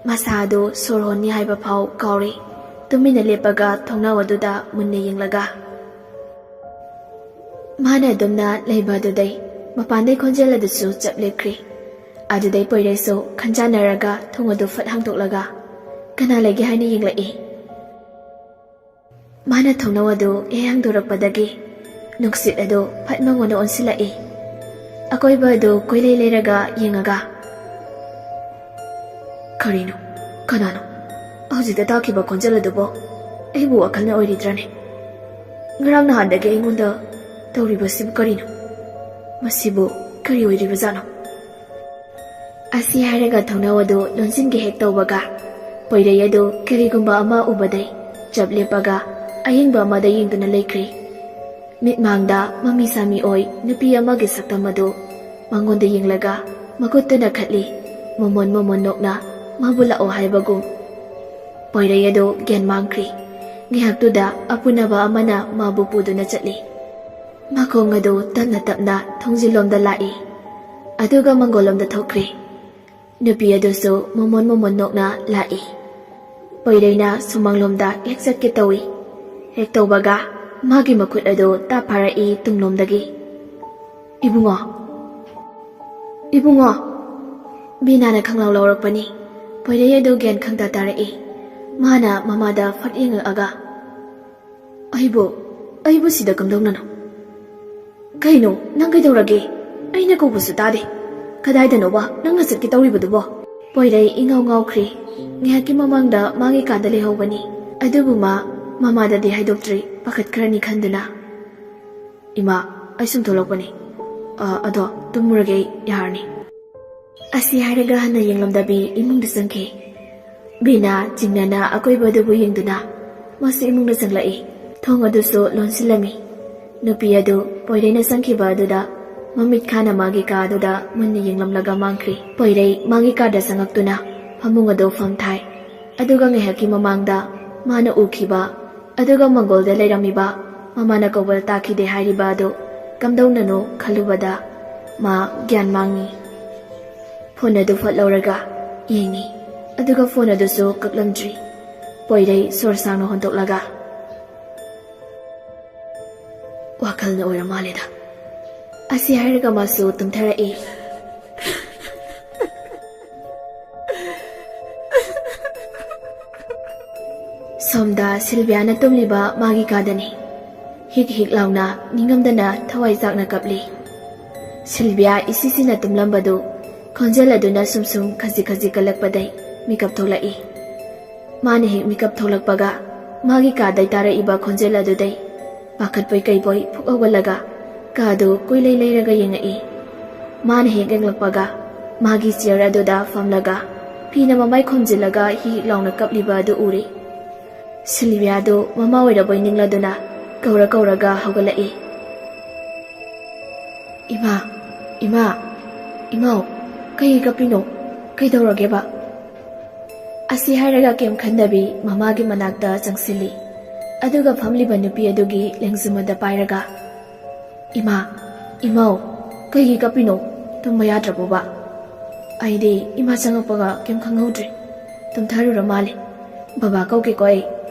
[SPEAKER 2] ꯃꯁꯥ ꯑꯗꯨ ꯁꯣꯔ ꯍꯣꯟꯅꯤ ꯍꯥꯏꯕ ꯐꯥꯎ ꯀꯥꯎꯔꯤ ꯇꯨꯃꯤꯟꯅ ꯂꯦꯞꯄꯒ ꯊꯣꯡꯅꯥꯎ ꯑꯗꯨꯗ ꯃꯨꯟꯅ ꯌꯦꯡꯂꯒ ꯃꯥꯅ ꯑꯗꯨꯝꯅ ꯂꯩꯕ ꯑꯗꯨꯗꯩ ꯃꯄꯥꯟꯗꯩ ꯈꯣꯟꯖꯦꯜ ꯑꯗꯨꯁꯨ ꯆꯞ ꯂꯦꯞꯈ꯭ꯔꯤ ꯑꯗꯨꯗꯩ ꯄꯣꯏꯔꯩꯁꯨ ꯈꯟꯖꯥꯟꯅꯔꯒ ꯊꯣꯡ ꯑꯗꯨ ꯐꯠ ꯍꯥꯡꯗꯣꯛꯂꯒ ꯀꯅꯥ ꯂꯩꯒꯦ ꯍꯥꯏꯅ ꯌꯦꯡꯂꯛꯏ ꯃꯥꯅ ꯊꯣꯡꯅꯥꯎ ꯑꯗꯨ ꯍꯦꯛ ꯍꯥꯡꯗꯣꯔꯛꯄꯗꯒꯤ ꯅꯨꯡꯁꯤꯠ ꯑꯗꯨ ꯐꯠ ꯃꯉꯣꯟꯗ ꯑꯣꯟꯁꯤꯜꯂꯛꯏ ꯑꯀꯣꯏꯕ ꯑꯗꯨ ꯀꯣꯏꯂꯩ ꯂꯩꯔꯒ ꯌꯦꯡꯉꯒ ꯀꯔꯤꯅꯣ ꯀꯅꯥꯅꯣ ꯍꯧꯖꯤꯛꯇ ꯇꯥꯈꯤꯕ ꯈꯣꯟꯖꯦꯜ ꯑꯗꯨꯕꯨ ꯑꯩꯕꯨ ꯋꯥꯈꯜꯅ ꯑꯣꯏꯔꯤꯗ꯭ꯔꯅꯦ ꯉꯔꯥꯡ ꯅꯍꯥꯟꯗꯒꯤ ꯑꯩꯉꯣꯟꯗ ꯇꯧꯔꯤꯕꯁꯤꯕꯨ ꯀꯔꯤꯅꯣ ꯃꯁꯤꯕꯨ ꯀꯔꯤ ꯑꯣꯏꯔꯤꯕꯖꯥꯠꯅꯣ ꯑꯁꯤ ꯍꯥꯏꯔꯒ ꯊꯣꯡꯅꯥꯎ ꯑꯗꯨ ꯂꯣꯟꯁꯤꯟꯒꯦ ꯍꯦꯛ ꯇꯧꯕꯒ ꯄꯣꯏꯔꯩ ꯑꯗꯨ ꯀꯔꯤꯒꯨꯝꯕ ꯑꯃ ꯎꯕꯗꯩ ꯆꯞ ꯂꯦꯞꯄꯒ ꯑꯌꯤꯡꯕ ꯑꯃꯗ ꯌꯦꯡꯗꯨꯅ ꯂꯩꯈ꯭ꯔꯤ ꯃꯤꯠꯃꯥꯡꯗ ꯃꯃꯤ ꯁꯥꯃꯤ ꯑꯣꯏ ꯅꯨꯄꯤ ꯑꯃꯒꯤ ꯁꯛꯇꯝ ꯑꯗꯨ ꯃꯉꯣꯟꯗ ꯌꯦꯡꯂꯒ ꯃꯈꯨꯠꯇꯨꯅ ꯈꯠꯂꯤ ꯃꯣꯃꯣꯟ ꯅꯣꯛꯅ ꯃꯥꯕꯨ ꯂꯥꯛꯑꯣ ꯍꯥꯏꯕꯒꯨꯝ ꯄꯣꯏꯔꯩ ꯑꯗꯨ ꯒ꯭ꯌꯥꯟ ꯃꯥꯡꯈ꯭ꯔꯤ ꯉꯥꯏꯍꯥꯛꯇꯨꯗ ꯑꯄꯨꯅꯕ ꯑꯃꯅ ꯃꯥꯕꯨ ꯄꯨꯗꯨꯅ ꯆꯠꯂꯤ ꯃꯈꯣꯡ ꯑꯗꯨ ꯇꯞꯅ ꯇꯞꯅ ꯊꯣꯡꯖꯤꯜꯂꯣꯝꯗ ꯂꯥꯛꯏ ꯑꯗꯨꯒ ꯃꯪꯒꯣꯜꯂꯣꯝꯗ ꯊꯣꯛꯈ꯭ꯔꯤ ꯅꯨꯄꯤ ꯑꯗꯨꯁꯨ ꯃꯣꯃꯣꯟ ꯅꯣꯛꯅ ꯂꯥꯛꯏ ꯄꯣꯏꯔꯩꯅ ꯁꯨꯃꯥꯡꯂꯣꯝꯗ ꯍꯦꯛ ꯆꯠꯀꯦ ꯇꯧꯏ ꯍꯦꯛ ꯇꯧꯕꯒ ꯃꯥꯒꯤ ꯃꯈꯨꯠ ꯑꯗꯨ ꯇꯥꯞ ꯐꯥꯔꯛꯏ ꯇꯨꯡꯂꯣꯝꯗꯒꯤ ꯏꯕꯨꯡꯉꯣ ꯕꯤꯅꯥꯅ ꯈꯪꯂꯥꯎ ꯂꯧꯔꯛꯄꯅꯤ ꯄꯣꯏꯔꯩ ꯑꯗꯨ ꯒ꯭ꯌꯥꯟ ꯈꯪꯇꯥ ꯇꯥꯔꯛꯏ ꯃꯥꯅ ꯃꯃꯥꯗ ꯐꯠ ꯌꯦꯡꯂꯛꯑꯒ ꯑꯩꯕꯨ ꯁꯤꯗ ꯀꯝꯗꯧꯅꯅꯣ ꯀꯩꯅꯣ ꯅꯪ ꯀꯩꯗꯧꯔꯒꯦ ꯑꯩꯅ ꯀꯧꯕꯁꯨ ꯇꯥꯗꯦ ꯀꯗꯥꯏꯗꯅꯣꯕ ꯅꯪꯅ ꯆꯠꯀꯦ ꯇꯧꯔꯤꯕꯗꯨꯕꯣ ꯄꯣꯏꯔꯩ ꯏꯉꯥꯎ ꯉꯥꯎꯈ꯭ꯔꯤ ꯉꯥꯏꯍꯥꯛꯀꯤ ꯃꯃꯥꯡꯗ ꯃꯥꯒꯤ ꯀꯥꯗ ꯂꯩꯍꯧꯕꯅꯤ ꯑꯗꯨꯕꯨ ꯃꯃꯥꯗꯗꯤ ꯍꯥꯏꯗꯣꯛꯇ꯭ꯔꯤ ꯄꯥꯈꯠꯈ꯭ꯔꯅꯤ ꯈꯟꯗꯨꯅ ꯏꯃꯥ ꯑꯩ ꯁꯨꯝ ꯊꯣꯛꯂꯛꯄꯅꯤ ꯑꯗꯣ ꯇꯨꯝꯃꯨꯔꯒꯦ ꯑꯩ ꯌꯥꯔꯅꯤ ꯑꯁꯤ ꯍꯥꯏꯔꯒ ꯍꯟꯅ ꯌꯦꯡꯂꯝꯗꯕꯤ ꯏꯃꯨꯡꯗ ꯆꯪꯈꯤ ꯕꯤꯅꯥ ꯆꯤꯡꯅꯅ ꯑꯀꯣꯏꯕ ꯑꯗꯨꯕꯨ ꯌꯦꯡꯗꯨꯅ ꯃꯥꯁꯨ ꯏꯃꯨꯡꯗ ꯆꯪꯂꯛꯏ ꯊꯣꯡ ꯑꯗꯨꯁꯨ ꯂꯣꯟꯁꯤꯜꯂꯝꯃꯤ ꯅꯨꯄꯤ ꯑꯗꯨ ꯄꯣꯏꯔꯩꯅ ꯆꯪꯈꯤꯕ ꯑꯗꯨꯗ ꯃꯃꯤꯠ ꯈꯥꯅ ꯃꯥꯒꯤ ꯀꯥ ꯑꯗꯨꯗ ꯃꯨꯟꯅ ꯌꯦꯡꯂꯝꯂꯒ ꯃꯥꯡꯈ꯭ꯔꯤ ꯄꯣꯏꯔꯩ ꯃꯥꯒꯤ ꯀꯥꯗ ꯆꯪꯉꯛꯇꯨꯅ ꯐꯃꯨꯡ ꯑꯗꯨ ꯐꯝꯊꯥꯏ ꯑꯗꯨꯒ ꯉꯥꯏꯍꯥꯛꯀꯤ ꯃꯃꯥꯡꯗ ꯃꯥꯅ ꯎꯈꯤꯕ ꯑꯗꯨꯒ ꯃꯪꯒꯣꯜꯗ ꯂꯩꯔꯝꯃꯤꯕ ꯃꯃꯥꯅ ꯀꯧꯕ ꯇꯥꯈꯤꯗꯦ ꯍꯥꯏꯔꯤꯕ ꯑꯗꯨ ꯀꯝꯗꯧꯅꯅꯣ ꯈꯜꯂꯨꯕꯗ ꯃꯥ ꯒ꯭ꯌꯥꯟ ꯃꯥꯡꯉꯤ ꯐꯣꯟ ꯑꯗꯨ ꯐꯠ ꯂꯧꯔꯒ ꯌꯦꯡꯉꯤ ꯑꯗꯨꯒ ꯐꯣꯟ ꯑꯗꯨꯁꯨ ꯀꯛꯂꯝꯗ꯭ꯔꯤ ꯄꯣꯏꯔꯩ ꯁꯣꯔ ꯁꯥꯡꯅ ꯍꯣꯟꯗꯣꯛꯂꯒ ꯋꯥꯈꯜꯅ ꯑꯣꯏꯔ ꯃꯥꯜꯂꯦꯗ ꯑꯁꯤ ꯍꯥꯏꯔꯒ ꯃꯥꯁꯨ ꯇꯨꯝꯊꯔꯛꯏ ꯁꯣꯝꯗ ꯁꯤꯜꯚꯤꯌꯥꯅ ꯇꯨꯝꯂꯤꯕ ꯃꯥꯒꯤ ꯀꯥꯗꯅꯤ ꯍꯤꯛ ꯍꯤꯛ ꯂꯥꯎꯅ ꯅꯤꯡꯉꯝꯗꯅ ꯊꯋꯥꯏ ꯆꯥꯛꯅ ꯀꯞꯂꯤ ꯁꯤꯜꯚꯤꯌꯥ ꯏꯁꯤꯁꯤꯅ ꯇꯨꯝꯂꯝꯕꯗꯨ ꯈꯣꯟꯖꯦꯜ ꯑꯗꯨꯅ ꯁꯨꯝ ꯁꯨꯝ ꯈꯖꯤꯛ ꯈꯖꯤꯛ ꯀꯜꯂꯛꯄꯗꯩ ꯃꯤꯀꯞ ꯊꯣꯛꯂꯛꯏ ꯃꯥꯅ ꯍꯦꯛ ꯃꯤꯀꯞ ꯊꯣꯛꯂꯛꯄꯒ ꯃꯥꯒꯤ ꯀꯥꯗꯩ ꯇꯥꯔꯛꯏꯕ ꯈꯣꯟꯖꯦꯜ ꯑꯗꯨꯗꯩ ꯄꯥꯈꯠꯄꯣꯏ ꯀꯩꯕꯣꯏ ꯐꯨꯛ ꯍꯧꯒꯠꯂꯒ ꯀꯥꯗꯨ ꯀꯨꯏꯂꯩ ꯂꯩꯔꯒ ꯌꯦꯡꯉꯛꯏ ꯃꯥꯅ ꯍꯦꯛ ꯌꯦꯡꯂꯛꯄꯒ ꯃꯥꯒꯤ ꯆꯤꯌꯔ ꯑꯗꯨꯗ ꯐꯝꯂꯒ ꯐꯤꯅ ꯃꯃꯥꯏ ꯈꯣꯝꯖꯤꯜꯂꯒ ꯍꯤꯛ ꯍꯤꯛ ꯂꯥꯎꯅ ꯀꯞꯂꯤꯕ ꯑꯗꯨ ꯎꯔꯤ ꯁꯤꯜꯚꯤꯌꯥꯗꯨ ꯃꯃꯥ ꯑꯣꯏꯔꯕꯣꯏ ꯅꯤꯡꯂꯗꯨꯅ ꯀꯧꯔꯒ ꯍꯧꯒꯠꯂꯛꯏ ꯏꯃꯥ ꯏꯃꯥ ꯏꯃꯥꯎ ꯀꯩ ꯀꯞꯄꯤꯅꯣ ꯀꯩꯗꯧꯔꯒꯦꯕ ꯑꯁꯤ ꯍꯥꯏꯔꯒ ꯀꯩꯝ ꯈꯟꯗꯕꯤ ꯃꯃꯥꯒꯤ ꯃꯅꯥꯛꯇ ꯆꯪꯁꯤꯜꯂꯤ ꯑꯗꯨꯒ ꯐꯝꯂꯤꯕ ꯅꯨꯄꯤ ꯑꯗꯨꯒꯤ ꯂꯦꯡꯖꯨꯝ ꯑꯗ ꯄꯥꯏꯔꯒ ꯏꯃꯥ ꯏꯃꯥꯎ ꯀꯩꯒꯤ ꯀꯞꯄꯤꯅꯣ ꯇꯨꯝꯕ ꯌꯥꯗ꯭ꯔꯕꯣꯕ ꯑꯩꯗꯤ ꯏꯃꯥ ꯆꯪꯉꯛꯄꯒ ꯀꯩꯝ ꯈꯪꯍꯧꯗ꯭ꯔꯤ ꯇꯨꯝꯊꯔꯨꯔ ꯃꯥꯜꯂꯦ ꯕꯕꯥ ꯀꯧꯒꯦꯀꯣ ꯑꯩ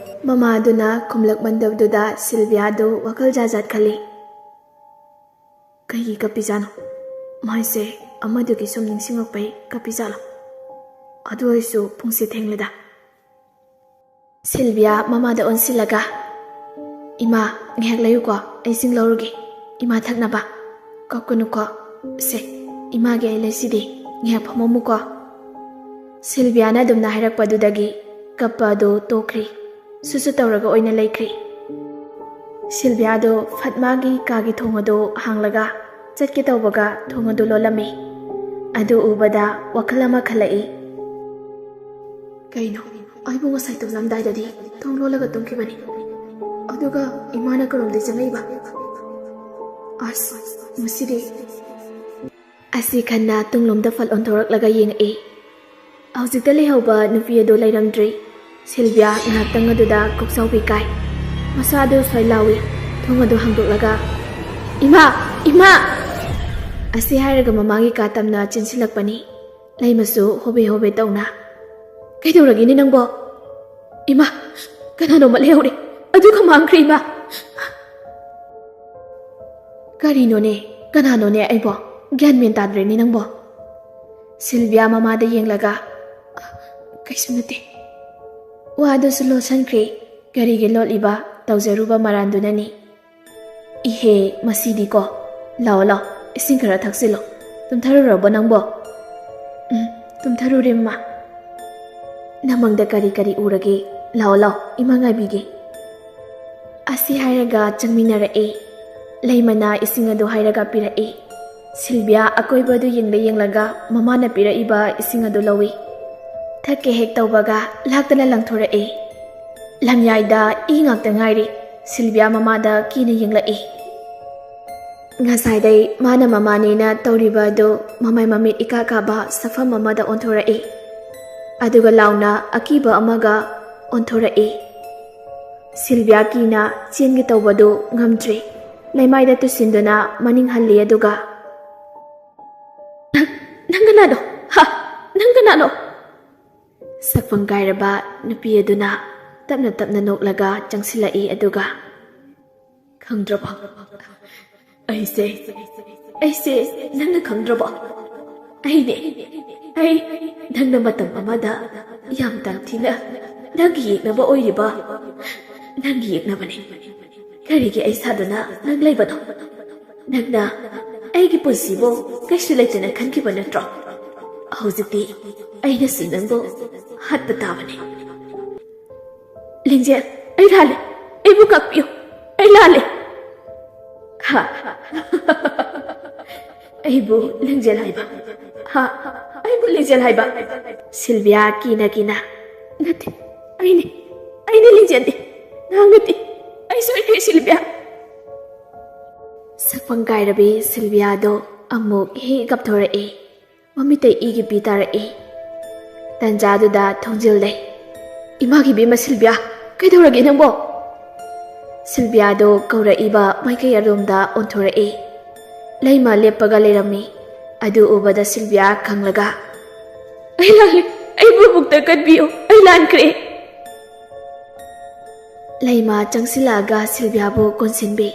[SPEAKER 2] ꯃꯃꯥꯗꯨꯅ ꯈꯨꯝꯂꯛꯃꯟꯗꯕꯗꯨꯗ ꯁꯤꯜꯚꯤꯌꯥꯗꯨ ꯋꯥꯈꯜ ꯖꯥꯠ ꯖꯥꯠ ꯈꯜꯂꯤ ꯀꯩꯒꯤ ꯀꯞꯄꯤꯖꯥꯠꯅꯣ ꯃꯥꯏꯁꯦ ꯑꯃꯗꯨꯒꯤ ꯁꯨꯝ ꯅꯤꯡꯁꯤꯡꯉꯛꯄꯩ ꯀꯞꯄꯤꯖꯥꯠꯂꯣ ꯑꯗꯨ ꯑꯣꯏꯔꯁꯨ ꯄꯨꯡꯁꯦ ꯊꯦꯡꯂꯦꯗ ꯁꯤꯜꯚꯤꯌꯥ ꯃꯃꯥꯗ ꯑꯣꯟꯁꯤꯜꯂꯒ ꯏꯃꯥ ꯉꯥꯏꯍꯥꯛ ꯂꯩꯌꯨꯀꯣ ꯑꯩ ꯏꯁꯤꯡ ꯂꯧꯔꯨꯒꯦ ꯏꯃꯥ ꯊꯛꯅꯕ ꯀꯞꯀꯅꯨꯀꯣ ꯁꯦ ꯏꯃꯥꯒꯤ ꯑꯩ ꯂꯩꯁꯤꯗꯤ ꯉꯥꯏꯍꯥꯛ ꯐꯝꯃꯝꯃꯨꯀꯣ ꯁꯤꯜꯚꯤꯌꯥꯅ ꯑꯗꯨꯝꯅ ꯍꯥꯏꯔꯛꯄꯗꯨꯗꯒꯤ ꯀꯞꯄ ꯑꯗꯨ ꯇꯣꯛꯈ꯭ꯔꯤ ꯁꯨꯁꯨ ꯇꯧꯔꯒ ꯑꯣꯏꯅ ꯂꯩꯈ꯭ꯔꯤ ꯁꯤꯜꯚꯤꯌꯥꯗꯨ ꯐꯠ ꯃꯥꯒꯤ ꯀꯥꯒꯤ ꯊꯣꯡ ꯑꯗꯨ ꯍꯥꯡꯂꯒ ꯆꯠꯀꯦ ꯇꯧꯕꯒ ꯊꯣꯡ ꯑꯗꯨ ꯂꯣꯜꯂꯝꯃꯤ ꯑꯗꯨ ꯎꯕꯗ ꯋꯥꯈꯜ ꯑꯃ ꯈꯜꯂꯛꯏ ꯀꯩꯅꯣ ꯑꯩꯕꯨ ꯉꯁꯥꯏ ꯇꯨꯝꯂꯝꯗꯥꯏꯗꯗꯤ ꯊꯣꯡ ꯂꯣꯜꯂꯒ ꯇꯨꯝꯈꯤꯕꯅꯤ ꯑꯗꯨꯒ ꯏꯃꯥꯅ ꯀꯔꯣꯝꯗꯩ ꯆꯪꯉꯛꯏꯕ ꯑꯁ ꯃꯁꯤꯗꯤ ꯑꯁꯤ ꯈꯟꯅ ꯇꯨꯡꯂꯣꯝꯗ ꯐꯠ ꯑꯣꯟꯊꯣꯔꯛꯂꯒ ꯌꯦꯡꯉꯛꯏ ꯍꯧꯖꯤꯛꯇ ꯂꯩꯍꯧꯕ ꯅꯨꯄꯤ ꯑꯗꯨ ꯂꯩꯔꯝꯗ꯭ꯔꯤ ꯁꯤꯜꯚꯤꯌꯥ ꯉꯥꯏꯍꯥꯛꯇꯪ ꯑꯗꯨꯗ ꯀꯣꯛꯆꯥꯎꯕꯤ ꯀꯥꯏ ꯃꯁꯥꯗꯨ ꯁ꯭ꯋꯥꯏ ꯂꯥꯎꯏ ꯊꯣꯡ ꯑꯗꯨ ꯍꯥꯡꯗꯣꯛꯂꯒ ꯏꯃꯥ ꯏꯃꯥ ꯑꯁꯤ ꯍꯥꯏꯔꯒ ꯃꯃꯥꯒꯤ ꯀꯥ ꯇꯝꯅ ꯆꯦꯟꯁꯤꯜꯂꯛꯄꯅꯤ ꯂꯩꯃꯁꯨ ꯍꯣꯕꯦ ꯍꯣꯕꯦ ꯇꯧꯅ ꯀꯩꯗꯧꯔꯒꯦꯅꯦ ꯅꯪꯕꯣ ꯏꯃꯥ ꯀꯅꯥꯅꯣꯃ ꯂꯩꯍꯧꯔꯦ ꯑꯗꯨꯒ ꯃꯥꯡꯈ꯭ꯔꯦ ꯏꯃꯥ ꯀꯔꯤꯅꯣꯅꯦ ꯀꯅꯥꯅꯣꯅꯦ ꯑꯩꯕꯣ ꯒ꯭ꯌꯥꯟ ꯃꯦꯟ ꯇꯥꯗ꯭ꯔꯦꯅꯦ ꯅꯪꯕꯣ ꯁꯤꯜꯚꯤꯌꯥ ꯃꯃꯥꯗ ꯌꯦꯡꯂꯒ ꯀꯩꯁꯨ ꯅꯠꯇꯦ ꯋꯥꯗꯨꯁꯨ ꯂꯣꯠꯁꯟꯈ꯭ꯔꯦ ꯀꯔꯤꯒꯤ ꯂꯣꯠꯂꯤꯕ ꯇꯧꯖꯔꯨꯕ ꯃꯔꯥꯟꯗꯨꯅꯅꯤ ꯏꯍꯦ ꯃꯁꯤꯗꯤꯀꯣ ꯂꯥꯛꯑꯣ ꯂꯥꯛꯑꯣ ꯏꯁꯤꯡ ꯈꯔ ꯊꯛꯆꯤꯜꯂꯣ ꯇꯨꯝꯊꯔꯨꯔꯕꯣ ꯅꯪꯕꯣ ꯇꯨꯝꯊꯔꯨꯔꯦ ꯃꯃꯥ ꯅꯃꯪꯗ ꯀꯔꯤ ꯀꯔꯤ ꯎꯔꯒꯦ ꯂꯥꯛꯑꯣ ꯂꯥꯛꯑꯣ ꯏꯃꯥ ꯉꯥꯏꯕꯤꯒꯦ ꯑꯁꯤ ꯍꯥꯏꯔꯒ ꯆꯪꯃꯤꯟꯅꯔꯛꯏ ꯂꯩꯃꯅ ꯏꯁꯤꯡ ꯑꯗꯨ ꯍꯥꯏꯔꯒ ꯄꯤꯔꯛꯏ ꯁꯤꯜꯚꯤꯌꯥ ꯑꯀꯣꯏꯕꯗꯨ ꯌꯦꯡꯂꯒ ꯃꯃꯥꯅ ꯄꯤꯔꯛꯏꯕ ꯏꯁꯤꯡ ꯑꯗꯨ ꯂꯧꯏ ꯊꯛꯀꯦ ꯍꯦꯛ ꯇꯧꯕꯒ ꯂꯥꯛꯇꯅ ꯂꯪꯊꯣꯔꯛꯏ ꯂꯝꯌꯥꯏꯗ ꯏ ꯉꯥꯛꯇ ꯉꯥꯏꯔꯤ ꯁꯤꯜꯚꯤꯌꯥ ꯃꯃꯥꯗ ꯀꯤꯅ ꯌꯦꯡꯂꯛꯏ ꯉꯁꯥꯏꯗꯩ ꯃꯥꯅ ꯃꯃꯥꯅꯦꯅ ꯇꯧꯔꯤꯕ ꯑꯗꯨ ꯃꯃꯥꯏ ꯃꯃꯤꯠ ꯏꯀꯥ ꯀꯥꯕ ꯁꯛꯐꯝ ꯑꯃꯗ ꯑꯣꯟꯊꯣꯔꯛꯏ ꯑꯗꯨꯒ ꯂꯥꯎꯅ ꯑꯀꯤꯕ ꯑꯃꯒ ꯑꯣꯟꯊꯣꯔꯛꯏ ꯁꯤꯜꯚꯤꯌꯥ ꯀꯤꯅ ꯆꯦꯟꯒꯦ ꯇꯧꯕꯗꯨ ꯉꯝꯗ꯭ꯔꯤ ꯂꯩꯃꯥꯏꯗ ꯇꯨꯁꯤꯟꯗꯨꯅ ꯃꯅꯤꯡ ꯍꯜꯂꯤ ꯑꯗꯨꯒ ꯅꯪ ꯀꯅꯥꯅꯣ ꯅꯪ ꯀꯅꯥꯅꯣ ꯁꯛꯐꯝ ꯀꯥꯏꯔꯕ ꯅꯨꯄꯤ ꯑꯗꯨꯅ ꯇꯞꯅ ꯇꯞꯅ ꯅꯣꯛꯂꯒ ꯆꯪꯁꯤꯜꯂꯛꯏ ꯑꯗꯨꯒ ꯈꯪꯗ꯭ꯔꯕꯣ ꯑꯩꯁꯦ ꯅꯪꯅ ꯈꯪꯗ꯭ꯔꯕꯣ ꯑꯩꯅꯦ ꯑꯩ ꯅꯪꯅ ꯃꯇꯝ ꯑꯃꯗ ꯌꯥꯝ ꯇꯝꯊꯤꯅ ꯅꯪꯒꯤ ꯌꯦꯛꯅꯕ ꯑꯣꯏꯔꯤꯕ ꯅꯪꯒꯤ ꯌꯦꯛꯅꯕꯅꯤ ꯀꯔꯤꯒꯤ ꯑꯩ ꯁꯥꯗꯨꯅ ꯅꯪ ꯂꯩꯕꯅꯣ ꯅꯪꯅ ꯑꯩꯒꯤ ꯄꯨꯟꯁꯤꯕꯨ ꯀꯩꯁꯨ ꯂꯩꯇꯅ ꯈꯟꯈꯤꯕ ꯅꯠꯇ꯭ꯔꯣ ꯍꯧꯖꯤꯛꯇꯤ ꯑꯩꯅꯁꯨ ꯅꯪꯕꯨ ꯍꯥꯠꯄ ꯇꯥꯕꯅꯤ ꯂꯤꯡꯖꯦꯜ ꯑꯩ ꯂꯥꯜꯂꯦ ꯑꯩꯕꯨ ꯀꯛꯄꯤꯌꯨ ꯑꯩ ꯂꯥꯜꯂꯦ ꯑꯩꯕꯨ ꯂꯤꯡꯖꯦꯜ ꯍꯥꯏꯕ ꯑꯩꯕꯨ ꯂꯤꯡꯖꯦꯜ ꯍꯥꯏꯕ ꯁꯤꯜꯚꯤꯌꯥ ꯀꯤꯅ ꯅꯠꯇꯦ ꯑꯩꯅꯦ ꯂꯤꯡꯖꯦꯜꯗꯤ ꯅꯍꯥꯛ ꯅꯠꯇꯦ ꯑꯩ ꯁꯣꯏꯈ꯭ꯔꯦ ꯁꯤꯜꯚꯤꯌꯥ ꯁꯛꯐꯝ ꯀꯥꯏꯔꯕꯤ ꯁꯤꯜꯚꯤꯌꯥꯗꯣ ꯑꯃꯨꯛ ꯍꯦꯛ ꯀꯞꯊꯣꯔꯛꯏ ꯃꯃꯤꯠꯇꯩ ꯏꯒꯤ ꯄꯤ ꯇꯥꯔꯛꯏ ꯇꯟꯖꯥꯗꯨꯗ ꯊꯣꯡꯖꯤꯜꯂꯦ ꯏꯃꯥꯒꯤ ꯕꯦꯝꯃ ꯁꯤꯜꯚꯤꯌꯥ ꯀꯩꯗꯧꯔꯒꯦ ꯅꯪꯕꯣ ꯁꯤꯜꯚꯤꯌꯥꯗꯣ ꯀꯧꯔꯛꯏꯕ ꯃꯥꯏꯀꯩ ꯑꯗꯣꯝꯗ ꯑꯣꯟꯊꯣꯔꯛꯏ ꯂꯩꯃ ꯂꯦꯞꯄꯒ ꯂꯩꯔꯝꯃꯤ ꯑꯗꯨ ꯎꯕꯗ ꯁꯤꯜꯚꯤꯌꯥ ꯈꯪꯂꯒ ꯑꯩ ꯂꯥꯜꯂꯦ ꯑꯩꯕꯨ ꯑꯃꯨꯛꯇ ꯀꯟꯕꯤꯌꯨ ꯑꯩ ꯂꯥꯟꯈ꯭ꯔꯦ ꯂꯩꯃ ꯆꯪꯁꯤꯜꯂꯛꯑꯒ ꯁꯤꯜꯚꯤꯌꯥꯕꯨ ꯀꯣꯟꯁꯤꯟꯕꯤ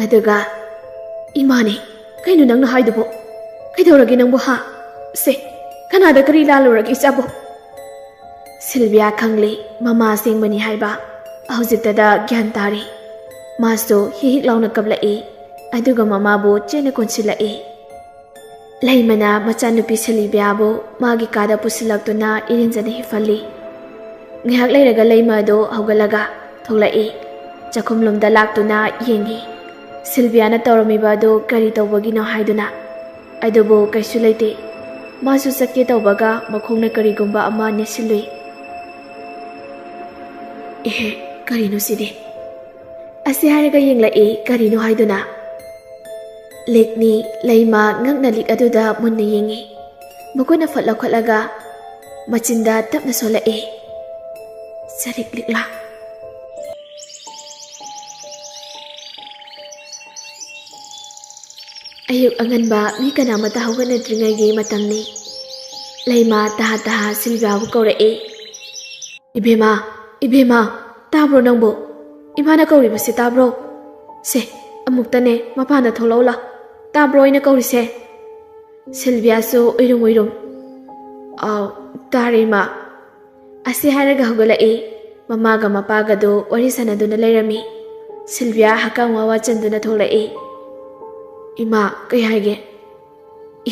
[SPEAKER 2] ꯑꯗꯨꯒ ꯏꯃꯥꯅꯦ ꯀꯩꯅꯣ ꯅꯪꯅ ꯍꯥꯏꯗꯨꯕꯣ ꯀꯩꯗꯧꯔꯒꯦ ꯅꯪꯕꯨ ꯍꯥ ꯁꯦ ꯀꯅꯥꯗ ꯀꯔꯤ ꯂꯥꯜꯂꯨꯔꯒꯦ ꯏꯆꯥꯕꯨ ꯁꯤꯜꯚꯤꯌꯥ ꯈꯪꯂꯤ ꯃꯃꯥ ꯑꯁꯦꯡꯕꯅꯤ ꯍꯥꯏꯕ ꯍꯧꯖꯤꯛꯇꯗ ꯒ꯭ꯌꯥꯟ ꯇꯥꯔꯤ ꯃꯥꯁꯨ ꯍꯤꯛ ꯂꯥꯎꯅ ꯀꯞꯂꯛꯏ ꯑꯗꯨꯒ ꯃꯃꯥꯕꯨ ꯆꯦꯟꯅ ꯀꯣꯟꯁꯤꯜꯂꯛꯏ ꯂꯩꯃꯅ ꯃꯆꯥꯅꯨꯄꯤ ꯁꯤꯜꯚꯤꯌꯥꯕꯨ ꯃꯥꯒꯤ ꯀꯥꯗ ꯄꯨꯁꯤꯜꯂꯛꯇꯨꯅ ꯏꯔꯦꯟꯖꯅ ꯍꯤꯞꯍꯜꯂꯤ ꯉꯥꯏꯍꯥꯛ ꯂꯩꯔꯒ ꯂꯩꯃ ꯑꯗꯨ ꯍꯧꯒꯠꯂꯒ ꯊꯣꯛꯂꯛꯏ ꯆꯥꯛꯈꯨꯝꯂꯣꯝꯗ ꯂꯥꯛꯇꯨꯅ ꯌꯦꯡꯉꯤ ꯁꯤꯜꯚꯤꯌꯥꯅ ꯇꯧꯔꯝꯃꯤꯕ ꯑꯗꯨ ꯀꯔꯤ ꯇꯧꯕꯒꯤꯅꯣ ꯍꯥꯏꯗꯨꯅ ꯑꯗꯨꯕꯨ ꯀꯩꯁꯨ ꯂꯩꯇꯦ ꯃꯥꯁꯨ ꯆꯠꯀꯦ ꯇꯧꯕꯒ ꯃꯈꯣꯡꯅ ꯀꯔꯤꯒꯨꯝꯕ ꯑꯃ ꯅꯦꯠꯁꯤꯜꯂꯨꯏ ꯑꯦꯍꯦ ꯀꯔꯤꯅꯣ ꯁꯤꯗꯤ ꯑꯁꯤ ꯍꯥꯏꯔꯒ ꯌꯦꯡꯂꯛꯏ ꯀꯔꯤꯅꯣ ꯍꯥꯏꯗꯨꯅ ꯂꯤꯛꯅꯤ ꯂꯩꯃ ꯉꯛꯅ ꯂꯤꯛ ꯑꯗꯨꯗ ꯃꯨꯟꯅ ꯌꯦꯡꯉꯤ ꯃꯈꯣꯏꯅ ꯐꯠ ꯂꯧꯈꯠꯂꯒ ꯃꯆꯤꯟꯗ ꯇꯞꯅ ꯁꯣꯜꯂꯛꯏ ꯆꯔꯤꯛ ꯂꯤꯛꯂꯥ ꯑꯌꯨꯛ ꯑꯉꯟꯕ ꯃꯤ ꯀꯅꯥꯃꯠꯇ ꯍꯧꯒꯠꯅꯗ꯭ꯔꯤꯉꯩꯒꯤ ꯃꯇꯝꯅꯤ ꯂꯩꯃ ꯇꯍꯥ ꯇꯍꯥ ꯁꯤꯜꯚꯤꯌꯥꯕꯨ ꯀꯧꯔꯛꯏ ꯏꯕꯦꯝꯃ ꯏꯕꯦꯝꯃ ꯇꯥꯕ꯭ꯔꯣ ꯅꯪꯕꯨ ꯏꯃꯥꯅ ꯀꯧꯔꯤꯕꯁꯤ ꯇꯥꯕ꯭ꯔꯣ ꯁꯦ ꯑꯃꯨꯛꯇꯅꯦ ꯃꯄꯥꯟꯗ ꯊꯣꯛꯂꯛꯎ ꯂꯥꯎ ꯇꯥꯕ꯭ꯔꯣ ꯑꯩꯅ ꯀꯧꯔꯤꯁꯦ ꯁꯤꯜꯚꯤꯌꯥꯁꯨ ꯎꯏꯔꯨꯝ ꯎꯏꯔꯨꯝ ꯑꯥꯎ ꯇꯥꯔꯦ ꯏꯃꯥ ꯑꯁꯤ ꯍꯥꯏꯔꯒ ꯍꯧꯒꯠꯂꯛꯏ ꯃꯃꯥꯒ ꯃꯄꯥꯒꯗꯨ ꯋꯥꯔꯤ ꯁꯥꯟꯅꯗꯨꯅ ꯂꯩꯔꯝꯃꯤ ꯁꯤꯜꯚꯤꯌꯥ ꯍꯛꯀꯥꯝ ꯋꯥ ꯆꯟꯗꯨꯅ ꯊꯣꯛꯂꯛꯏ ꯏꯃꯥ ꯀꯩ ꯍꯥꯏꯒꯦ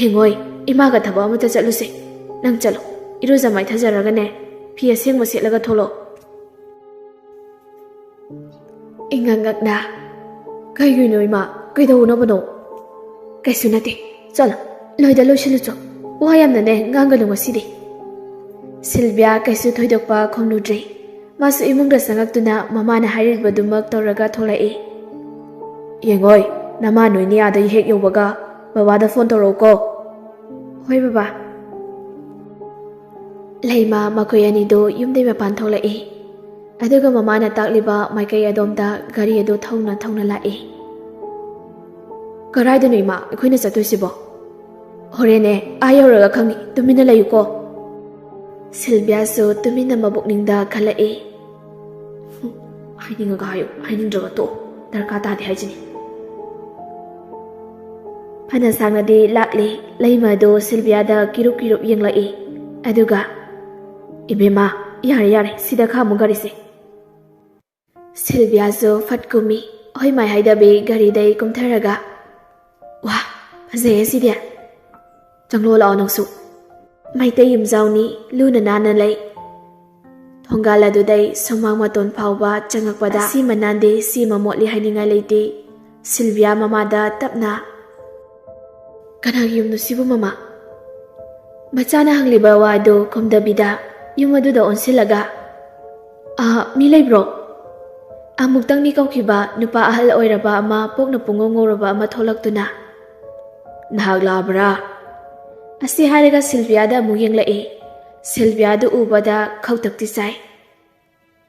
[SPEAKER 2] ꯌꯦꯡꯉꯣꯏ ꯏꯃꯥꯒ ꯊꯕꯛ ꯑꯃꯇ ꯆꯠꯂꯨꯁꯦ ꯅꯪ ꯆꯠꯂꯣ ꯏꯔꯨꯖ ꯃꯥꯏꯊꯖꯔꯒꯅꯦ ꯐꯤ ꯑꯁꯦꯡꯕ ꯁꯦꯠꯂꯒ ꯊꯣꯛꯂꯛꯑꯣ ꯏꯉꯛꯉꯛꯅ ꯀꯩꯒꯤꯅꯣ ꯏꯃꯥ ꯀꯩꯗꯧꯅꯕꯅꯣ ꯀꯩꯁꯨ ꯅꯠꯇꯦ ꯆꯠꯂꯣ ꯂꯣꯏꯗ ꯂꯣꯏꯁꯤꯜꯂꯨꯆꯣ ꯋꯥ ꯌꯥꯝꯅꯅꯦ ꯉꯥꯡꯒꯅꯨ ꯉꯁꯤꯗꯤ ꯁꯤꯜꯚꯤꯌꯥ ꯀꯩꯁꯨ ꯊꯣꯏꯗꯣꯛꯄ ꯈꯣꯡꯂꯨꯗ꯭ꯔꯤ ꯃꯥꯁꯨ ꯏꯃꯨꯡꯗ ꯆꯪꯉꯛꯇꯨꯅ ꯃꯃꯥꯅ ꯍꯥꯏꯔꯤꯕꯗꯨꯃꯛ ꯇꯧꯔꯒ ꯊꯣꯛꯂꯛꯏ ꯌꯦꯡꯉꯣꯏ ꯅꯃꯥ ꯅꯣꯏꯅꯤ ꯑꯥꯗ ꯍꯦꯛ ꯌꯧꯕꯒ ꯕꯕꯥꯗ ꯐꯣꯟ ꯇꯧꯔꯛꯎꯀꯣ ꯍꯣꯏ ꯕꯕꯥ ꯂꯩꯃ ꯃꯈꯣꯏ ꯑꯅꯤꯗꯨ ꯌꯨꯝꯗꯩ ꯃꯄꯥꯟ ꯊꯣꯛꯂꯛꯏ ꯑꯗꯨꯒ ꯃꯃꯥꯅ ꯇꯥꯛꯂꯤꯕ ꯃꯥꯏꯀꯩ ꯑꯗꯣꯝꯗ ꯒꯥꯔꯤ ꯑꯗꯨ ꯊꯧꯅ ꯊꯧꯅ ꯂꯥꯛꯏ ꯀꯔꯥꯏꯗꯅꯣ ꯏꯃꯥ ꯑꯩꯈꯣꯏꯅ ꯆꯠꯇꯣꯏꯁꯤꯕꯣ ꯍꯣꯔꯦꯟꯅꯦ ꯑꯥ ꯌꯧꯔꯒ ꯈꯪꯉꯤ ꯇꯨꯃꯤꯟꯅ ꯂꯩꯌꯨꯀꯣ ꯁꯤꯜꯚꯤꯌꯥꯁꯨ ꯇꯨꯃꯤꯟꯅ ꯃꯕꯨꯛꯅꯤꯡꯗ ꯈꯜꯂꯛꯏ ꯍꯥꯏꯅꯤꯡꯉꯒ ꯍꯥꯏꯌꯨ ꯍꯥꯏꯅꯤꯡꯗ꯭ꯔꯒ ꯇꯣꯛꯑꯣ ꯗꯔꯀꯥꯔ ꯇꯥꯗꯦ ꯍꯥꯏꯖꯤꯅꯤ ꯐꯅ ꯁꯥꯡꯅꯗꯤ ꯂꯥꯛꯂꯤ ꯂꯩꯃ ꯑꯗꯨ ꯁꯤꯜꯚꯤꯌꯥꯗ ꯀꯤꯔꯨꯞ ꯀꯤꯔꯨꯞ ꯌꯦꯡꯂꯛꯏ ꯑꯗꯨꯒ ꯏꯕꯦꯝꯃ ꯌꯥꯔꯦ ꯌꯥꯔꯦ ꯁꯤꯗ ꯈꯥꯝꯃꯨ ꯒꯥꯔꯤꯁꯦ ꯁꯤꯜꯚꯤꯌꯥꯁꯨ ꯐꯠ ꯀꯨꯝꯃꯤ ꯍꯣꯏ ꯃꯥꯏ ꯍꯥꯏꯗꯕꯤ ꯒꯥꯔꯤꯗꯩ ꯀꯨꯝꯊꯔꯒ ꯋꯥ ꯐꯖꯩꯌꯦ ꯁꯤꯗꯤ ꯆꯪꯂꯣ ꯂꯥꯛꯑꯣ ꯅꯪꯁꯨ ꯃꯩꯇꯩ ꯌꯨꯝꯖꯥꯎꯅꯤ ꯂꯨꯅ ꯅꯥꯟꯅ ꯂꯩ ꯊꯣꯡꯒꯥꯜ ꯑꯗꯨꯗꯩ ꯁꯨꯃꯥꯡ ꯃꯇꯣꯟ ꯐꯥꯎꯕ ꯆꯪꯉꯛꯄꯗ ꯁꯤꯃ ꯅꯥꯟꯗꯦ ꯁꯤꯃ ꯃꯣꯠꯂꯤ ꯍꯥꯏꯅꯤꯡꯉꯥꯏ ꯂꯩꯇꯦ ꯁꯤꯜꯚꯤꯌꯥ ꯃꯃꯥꯗ ꯇꯞꯅ ꯀꯅꯥꯒꯤ ꯌꯨꯝꯅꯣ ꯁꯤꯕꯨ ꯃꯃꯥ ꯃꯆꯥꯅ ꯍꯪꯂꯤꯕ ꯋꯥꯗꯨ ꯈꯨꯝꯗꯕꯤꯗ ꯌꯨꯝ ꯑꯗꯨꯗ ꯑꯣꯟꯁꯤꯜꯂꯒ ꯃꯤ ꯂꯩꯕ꯭ꯔꯣ ꯑꯃꯨꯛꯇꯪꯅꯤ ꯀꯧꯈꯤꯕ ꯅꯨꯄꯥ ꯑꯍꯜ ꯑꯣꯏꯔꯕ ꯑꯃ ꯄꯣꯛꯅ ꯄꯨꯡꯉꯧ ꯉꯧꯔꯕ ꯑꯃ ꯊꯣꯛꯂꯛꯇꯨꯅ ꯅꯍꯥꯛ ꯂꯥꯛꯑꯕ꯭ꯔꯥ ꯑꯁꯤ ꯍꯥꯏꯔꯒ ꯁꯤꯜꯚꯤꯌꯥꯗ ꯑꯃꯨꯛ ꯌꯦꯡꯂꯛꯏ ꯁꯤꯜꯚꯤꯌꯥꯗꯨ ꯎꯕꯗ ꯈꯧꯇꯛꯇꯤ ꯆꯥꯏ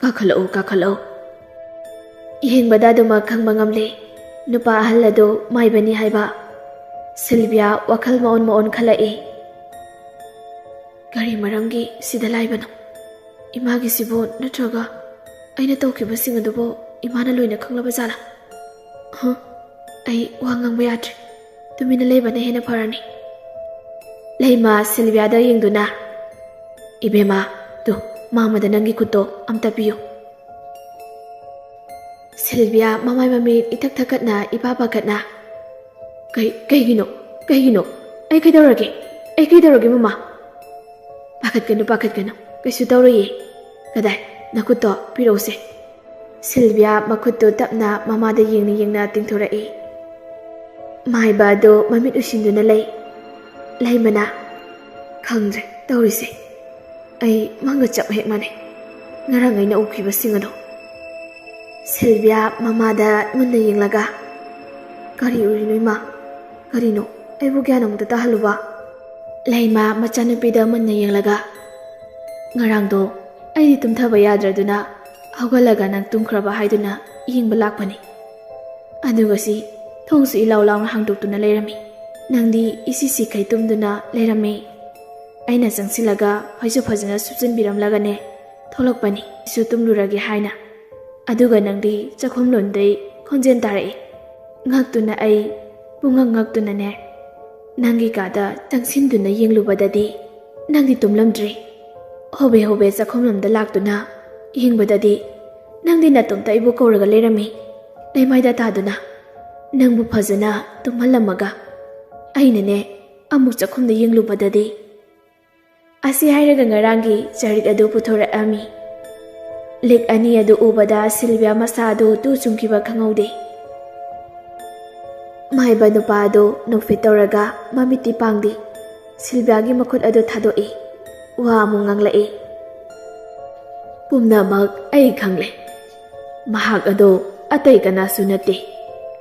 [SPEAKER 2] ꯀꯥꯈꯠꯂꯛꯎ ꯀꯥꯈꯠꯂꯛꯎ ꯌꯦꯡꯕꯗ ꯑꯗꯨꯃꯛ ꯈꯪꯕ ꯉꯝꯂꯤ ꯅꯨꯄꯥ ꯑꯍꯜ ꯑꯗꯨ ꯃꯥꯏꯕꯅꯤ ꯍꯥꯏꯕ ꯁꯤꯜꯚꯤꯌꯥ ꯋꯥꯈꯜ ꯃꯑꯣꯟ ꯃꯑꯣꯟ ꯈꯜꯂꯛꯏ ꯀꯔꯤ ꯃꯔꯝꯒꯤ ꯁꯤꯗ ꯂꯥꯏꯕꯅꯣ ꯏꯃꯥꯒꯤꯁꯤꯕꯨ ꯅꯠꯇ꯭ꯔꯒ ꯑꯩꯅ ꯇꯧꯈꯤꯕꯁꯤꯡ ꯑꯗꯨꯕꯨ ꯏꯃꯥꯅ ꯂꯣꯏꯅ ꯈꯪꯂꯕ ꯖꯥꯠꯂꯥ ꯑꯩ ꯋꯥ ꯉꯥꯡꯕ ꯌꯥꯗ꯭ꯔꯦ ꯇꯨꯃꯤꯟꯅ ꯂꯩꯕꯅ ꯍꯦꯟꯅ ꯐꯔꯅꯤ ꯂꯩꯃ ꯁꯤꯜꯚꯤꯌꯥꯗ ꯌꯦꯡꯗꯨꯅ ꯏꯕꯦꯝꯃ ꯇꯨ ꯃꯥꯃꯗ ꯅꯪꯒꯤ ꯈꯨꯠꯇꯣ ꯑꯝꯇ ꯄꯤꯌꯨ ꯁꯤꯜꯚꯤꯌꯥ ꯃꯃꯥꯏ ꯃꯃꯤꯠ ꯏꯊꯛ ꯊꯛꯀꯠꯅ ꯏꯄꯥ ꯄꯥꯈꯠꯅ ꯀꯩꯒꯤꯅꯣ ꯑꯩ ꯀꯩꯗꯧꯔꯒꯦ ꯃꯃꯥ ꯄꯥꯈꯠꯀꯅꯨ ꯀꯩꯁꯨ ꯇꯧꯔꯣꯏꯌꯦ ꯀꯗꯥꯏ ꯅꯈꯨꯠꯇꯣ ꯄꯤꯔꯛꯎꯁꯦ ꯁꯤꯜꯚꯤꯌꯥ ꯃꯈꯨꯠꯇꯨ ꯇꯞꯅ ꯃꯃꯥꯗ ꯌꯦꯡꯅ ꯌꯦꯡꯅ ꯇꯤꯡꯊꯣꯔꯛꯏ ꯃꯥꯏꯕ ꯑꯗꯨ ꯃꯃꯤꯠ ꯎꯏꯁꯤꯟꯗꯨꯅ ꯂꯩ ꯂꯩꯃꯅ ꯈꯪꯗ꯭ꯔꯦ ꯇꯧꯔꯤꯁꯦ ꯑꯩ ꯃꯪꯒ ꯆꯞ ꯍꯦꯛ ꯃꯥꯟꯅꯩ ꯉꯔꯥꯡ ꯑꯩꯅ ꯎꯈꯤꯕꯁꯤꯡ ꯑꯗꯣ ꯁꯤꯜꯚꯤꯌꯥ ꯃꯃꯥꯗ ꯃꯨꯟꯅ ꯌꯦꯡꯂꯒ ꯀꯔꯤ ꯎꯔꯤꯅꯣ ꯏꯃꯥ ꯀꯔꯤꯅꯣ ꯑꯩꯕꯨ ꯒ꯭ꯌꯥꯟ ꯑꯃꯨꯛꯇ ꯇꯥꯍꯜꯂꯨꯕ ꯂꯩꯃ ꯃꯆꯥꯅꯨꯄꯤꯗ ꯃꯨꯟꯅ ꯌꯦꯡꯂꯒ ꯉꯔꯥꯡꯗꯣ ꯑꯩꯗꯤ ꯇꯨꯝꯊꯕ ꯌꯥꯗ꯭ꯔꯗꯨꯅ ꯍꯧꯒꯠꯂꯒ ꯅꯪ ꯇꯨꯝꯈ꯭ꯔꯕ ꯍꯥꯏꯗꯨꯅ ꯌꯦꯡꯕ ꯂꯥꯛꯄꯅꯤ ꯑꯗꯨꯒ ꯁꯤ ꯊꯣꯡꯁꯨ ꯏꯂꯥꯎ ꯂꯥꯎꯅ ꯍꯥꯡꯗꯣꯛꯇꯨꯅ ꯂꯩꯔꯝꯃꯤ ꯅꯪꯗꯤ ꯏꯁꯤꯁꯤꯈꯩ ꯇꯨꯝꯗꯨꯅ ꯂꯩꯔꯝꯃꯤ ꯑꯩꯅ ꯆꯪꯁꯤꯜꯂꯒ ꯐꯩꯖꯨꯞ ꯐꯖꯅ ꯁꯨꯞꯆꯤꯟꯕꯤꯔꯝꯂꯒꯅꯦ ꯊꯣꯛꯂꯛꯄꯅꯤ ꯏꯁꯨ ꯇꯨꯝꯂꯨꯔꯒꯦ ꯍꯥꯏꯅ ꯑꯗꯨꯒ ꯅꯪꯗꯤ ꯆꯥꯛꯈꯨꯝꯂꯣꯟꯗꯩ ꯈꯣꯟꯖꯦꯜ ꯇꯥꯔꯛꯏ ꯉꯛꯇꯨꯅ ꯑꯩ ꯉꯛꯇꯨꯅꯅꯦ ꯅꯪꯒꯤ ꯀꯥꯗ ꯆꯪꯁꯤꯟꯗꯨꯅ ꯌꯦꯡꯂꯨꯕꯗꯗꯤ ꯅꯪꯗꯤ ꯇꯨꯝꯂꯝꯗ꯭ꯔꯤ ꯍꯣꯕꯦ ꯍꯣꯕꯦ ꯆꯥꯛꯈꯨꯝꯂꯣꯝꯗ ꯂꯥꯛꯇꯨꯅ ꯌꯦꯡꯕꯗꯗꯤ ꯅꯪꯗꯤ ꯅꯇꯣꯝꯇ ꯑꯩꯕꯨ ꯀꯧꯔꯒ ꯂꯩꯔꯝꯃꯤ ꯂꯩꯃꯥꯏꯗ ꯇꯥꯗꯨꯅ ꯅꯪꯕꯨ ꯐꯖꯅ ꯇꯨꯝꯍꯜꯂꯝꯃꯒ ꯑꯩꯅꯅꯦ ꯑꯃꯨꯛ ꯆꯥꯛꯈꯨꯝꯗ ꯌꯦꯡꯂꯨꯕꯗꯗꯤ ꯑꯁꯤ ꯍꯥꯏꯔꯒ ꯉꯔꯥꯡꯒꯤ ꯆꯔꯤꯠ ꯑꯗꯨ ꯄꯨꯊꯣꯔꯛꯑꯝꯃꯤ ꯂꯤꯛ ꯑꯅꯤ ꯑꯗꯨ ꯎꯕꯗ ꯁꯤꯜꯚꯤꯌꯥ ꯃꯁꯥꯗꯨ ꯇꯨ ꯆꯨꯡꯈꯤꯕ ꯈꯪꯍꯧꯗꯦ ꯃꯥꯏꯕ ꯅꯨꯄꯥ ꯑꯗꯨ ꯅꯣꯛꯐꯦꯠ ꯇꯧꯔꯒ ꯃꯃꯤꯠꯇꯤ ꯄꯥꯡꯗꯦ ꯁꯤꯜꯚꯤꯌꯥꯒꯤ ꯃꯈꯨꯠ ꯑꯗꯨ ꯊꯥꯗꯣꯛꯏ ꯋꯥ ꯑꯃꯨꯛ ꯉꯥꯡꯂꯛꯏ ꯄꯨꯝꯅꯃꯛ ꯑꯩ ꯈꯪꯂꯦ ꯃꯍꯥꯛ ꯑꯗꯣ ꯑꯇꯩ ꯀꯅꯥꯁꯨ ꯅꯠꯇꯦ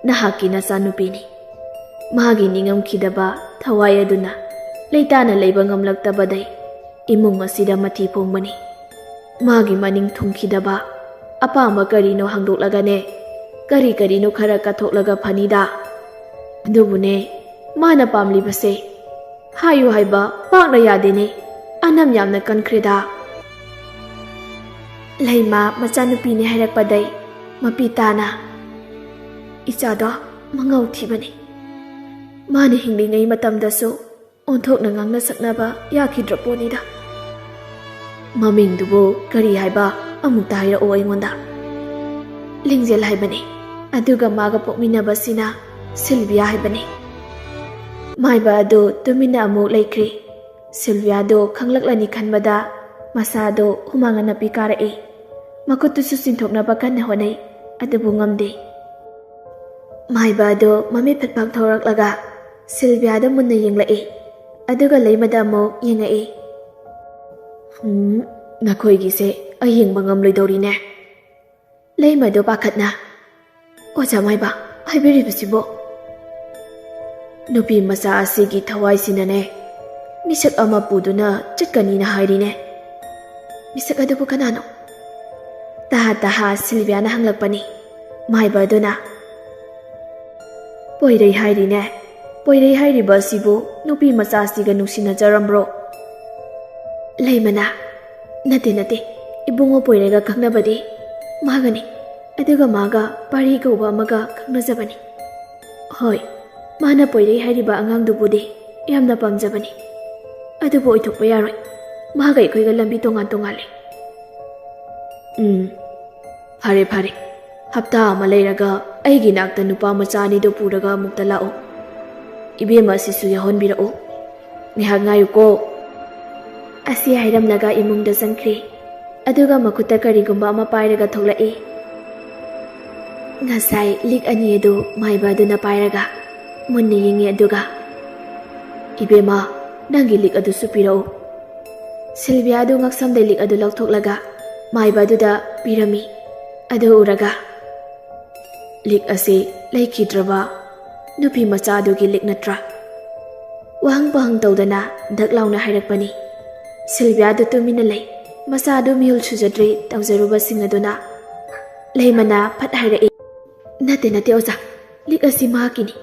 [SPEAKER 2] ꯅꯍꯥꯛꯀꯤ ꯅꯆꯥꯅꯨꯄꯤꯅꯤ ꯃꯥꯒꯤ ꯅꯤꯡꯉꯝꯈꯤꯗꯕ ꯊꯋꯥꯏ ꯑꯗꯨꯅ ꯂꯩꯇꯥꯅ ꯂꯩꯕ ꯉꯝꯂꯛꯇꯕꯗꯩ ꯏꯃꯨꯡ ꯑꯁꯤꯗ ꯃꯊꯤ ꯐꯣꯡꯕꯅꯤ ꯃꯥꯒꯤ ꯃꯅꯤꯡ ꯊꯨꯡꯈꯤꯗꯕ ꯑꯄꯥꯝꯕ ꯀꯔꯤꯅꯣ ꯍꯪꯗꯣꯛꯂꯒꯅꯦ ꯀꯔꯤꯅꯣ ꯈꯔ ꯀꯠꯊꯣꯛꯂꯒ ꯐꯅꯤꯗ ꯑꯗꯨꯕꯨꯅꯦ ꯃꯥꯅ ꯄꯥꯝꯂꯤꯕꯁꯦ ꯍꯥꯏꯌꯨ ꯍꯥꯏꯕ ꯄꯥꯛꯅ ꯌꯥꯗꯦꯅꯦ ꯑꯅꯝ ꯌꯥꯝꯅ ꯀꯟꯈ꯭ꯔꯦꯗ ꯂꯩꯃꯥ ꯃꯆꯥꯅꯨꯄꯤꯅꯤ ꯍꯥꯏꯔꯛꯄꯗꯩ ꯃꯄꯤ ꯇꯥꯅ ꯏꯆꯥꯗꯣ ꯃꯉꯧ ꯊꯤꯕꯅꯤ ꯃꯥꯅ ꯍꯤꯡꯂꯤꯉꯩ ꯃꯇꯝꯗꯁꯨ ꯑꯣꯟꯊꯣꯛꯅ ꯉꯥꯡꯅ ꯁꯛꯅꯕ ꯌꯥꯈꯤꯗ꯭ꯔ ꯄꯣꯠꯅꯤꯗ ꯃꯃꯤꯡꯗꯨꯕꯨ ꯀꯔꯤ ꯍꯥꯏꯕ ꯑꯃꯨꯛꯇ ꯍꯥꯏꯔꯛꯑꯣ ꯑꯩꯉꯣꯟꯗ ꯂꯤꯡꯖꯦꯜ ꯍꯥꯏꯕꯅꯤ ꯑꯗꯨꯒ ꯃꯥꯒ ꯄꯣꯛꯃꯤꯟꯅꯕꯁꯤꯅ ꯁꯤꯜꯚꯤꯌꯥ ꯍꯥꯏꯕꯅꯤ ꯃꯥꯏꯕ ꯑꯗꯨ ꯇꯨꯃꯤꯟꯅ ꯑꯃꯨꯛ ꯂꯩꯈ꯭ꯔꯤ ꯁꯤꯜꯚꯤꯌꯥꯗꯣ ꯈꯪꯂꯛꯂꯅꯤ ꯈꯟꯕꯗ ꯃꯁꯥꯗꯣ ꯍꯨꯃꯥꯡ ꯑꯅꯞꯄꯤ ꯀꯥꯔꯛꯏ ꯃꯈꯨꯠꯇꯨꯁꯨ ꯆꯤꯡꯊꯣꯛꯅꯕ ꯀꯟꯅ ꯍꯣꯠꯅꯩ ꯑꯗꯨꯕꯨ ꯉꯝꯗꯦ ꯃꯥꯏꯕ ꯑꯗꯨ ꯃꯃꯤꯠ ꯐꯠ ꯄꯥꯡꯊꯣꯔꯛꯂꯒ ꯁꯤꯜꯚꯤꯌꯥꯗ ꯃꯨꯟꯅ ꯌꯦꯡꯂꯛꯏ ꯑꯗꯨꯒ ꯂꯩꯃꯗ ꯑꯃꯨꯛ ꯌꯦꯡꯉꯛꯏ ꯅꯈꯣꯏꯒꯤꯁꯦ ꯑꯩ ꯌꯦꯡꯕ ꯉꯝꯂꯣꯏꯗꯧꯔꯤꯅꯦ ꯂꯩꯃꯗꯣ ꯄꯥꯈꯠꯅ ꯑꯣꯖꯥ ꯃꯥꯏꯕ ꯍꯥꯏꯕꯤꯔꯤꯕꯁꯤꯕꯣ ꯅꯨꯄꯤ ꯃꯆꯥ ꯑꯁꯤꯒꯤ ꯊꯋꯥꯏꯁꯤꯅꯅꯦ ꯃꯤꯁꯛ ꯑꯃ ꯄꯨꯗꯨꯅ ꯆꯠꯀꯅꯤꯅ ꯍꯥꯏꯔꯤꯅꯦ ꯃꯤꯁꯛ ꯑꯗꯨꯕꯨ ꯀꯅꯥꯅꯣ ꯇꯍꯥ ꯁꯤꯜꯚꯤꯌꯥꯅ ꯍꯪꯂꯛꯄꯅꯤ ꯃꯥꯏꯕ ꯑꯗꯨꯅ ꯄꯣꯏꯔꯩ ꯍꯥꯏꯔꯤꯅꯦ ꯄꯣꯏꯔꯩ ꯍꯥꯏꯔꯤꯕ ꯑꯁꯤꯕꯨ ꯅꯨꯄꯤ ꯃꯆꯥꯁꯤꯒ ꯅꯨꯡꯁꯤꯅꯖꯔꯝꯕ꯭ꯔꯣ ꯂꯩꯃꯅ ꯅꯠꯇꯦ ꯏꯕꯨꯡꯉꯣ ꯄꯣꯏꯔꯩꯒ ꯈꯪꯅꯕꯗꯤ ꯃꯥꯒꯅꯤ ꯑꯗꯨꯒ ꯃꯥꯒ ꯄꯥꯔꯤ ꯀꯧꯕ ꯑꯃꯒ ꯈꯪꯅꯖꯕꯅꯤ ꯍꯣꯏ ꯃꯥꯅ ꯄꯣꯏꯔꯩ ꯍꯥꯏꯔꯤꯕ ꯑꯉꯥꯡꯗꯨꯕꯨꯗꯤ ꯌꯥꯝꯅ ꯄꯥꯝꯖꯕꯅꯤ ꯑꯗꯨꯕꯨ ꯑꯣꯏꯊꯣꯛꯄ ꯌꯥꯔꯣꯏ ꯃꯥꯒ ꯑꯩꯈꯣꯏꯒ ꯂꯝꯕꯤ ꯇꯣꯉꯥꯜꯂꯦ ꯐꯔꯦ ꯍꯞꯇꯥ ꯑꯃ ꯂꯩꯔꯒ ꯑꯩꯒꯤ ꯅꯥꯛꯇ ꯅꯨꯄꯥ ꯃꯆꯥ ꯑꯅꯤꯗꯨ ꯄꯨꯔꯒ ꯑꯃꯨꯛꯇ ꯂꯥꯛꯎ ꯏꯕꯦꯝꯃ ꯑꯁꯤꯁꯨ ꯌꯥꯎꯍꯟꯕꯤꯔꯛꯎ ꯉꯥꯏꯍꯥꯛ ꯉꯥꯏꯌꯨꯀꯣ ꯑꯁꯤ ꯍꯥꯏꯔꯝꯂꯒ ꯏꯃꯨꯡꯗ ꯆꯪꯈ꯭ꯔꯤ ꯑꯗꯨꯒ ꯃꯈꯨꯠꯇ ꯀꯔꯤꯒꯨꯝꯕ ꯑꯃ ꯄꯥꯏꯔꯒ ꯊꯣꯛꯂꯛꯏ ꯉꯁꯥꯏ ꯂꯤꯛ ꯑꯅꯤ ꯑꯗꯨ ꯃꯥꯏꯕ ꯑꯗꯨꯅ ꯄꯥꯏꯔꯒ ꯃꯨꯟꯅ ꯌꯦꯡꯉꯤ ꯑꯗꯨꯒ ꯏꯕꯦꯝꯃ ꯅꯪꯒꯤ ꯂꯤꯛ ꯑꯗꯨꯁꯨ ꯄꯤꯔꯛꯎ ꯁꯤꯜꯚꯤꯌꯥ ꯑꯗꯨ ꯉꯛꯁꯝꯗꯩ ꯂꯤꯛ ꯑꯗꯨ ꯂꯧꯊꯣꯛꯂꯒ ꯃꯥꯏꯕ ꯑꯗꯨꯗ ꯄꯤꯔꯝꯃꯤ ꯑꯗꯨ ꯎꯔꯒ ꯂꯤꯛ ꯑꯁꯤ ꯂꯩꯈꯤꯗ꯭ꯔꯕ ꯅꯨꯄꯤ ꯃꯆꯥ ꯑꯗꯨꯒꯤ ꯂꯤꯛ ꯅꯠꯇ꯭ꯔꯥ ꯋꯥꯍꯪ ꯄꯥꯍꯪ ꯇꯧꯗꯅ ꯙꯛ ꯂꯥꯎꯅ ꯍꯥꯏꯔꯛꯄꯅꯤ ꯁꯤꯜꯚꯤꯌꯥꯗꯨ ꯇꯨꯃꯤꯟꯅ ꯂꯩ ꯃꯆꯥ ꯑꯗꯨ ꯃꯤꯍꯨꯜ ꯁꯨꯖꯗ꯭ꯔꯤ ꯇꯧꯖꯔꯨꯕꯁꯤꯡ ꯑꯗꯨꯅ ꯂꯩꯃꯅ ꯐꯠ ꯍꯥꯏꯔꯛꯏ ꯅꯠꯇꯦ ꯑꯣꯖꯥ ꯂꯤꯛ ꯑꯁꯤ ꯃꯍꯥꯛꯀꯤꯅꯤ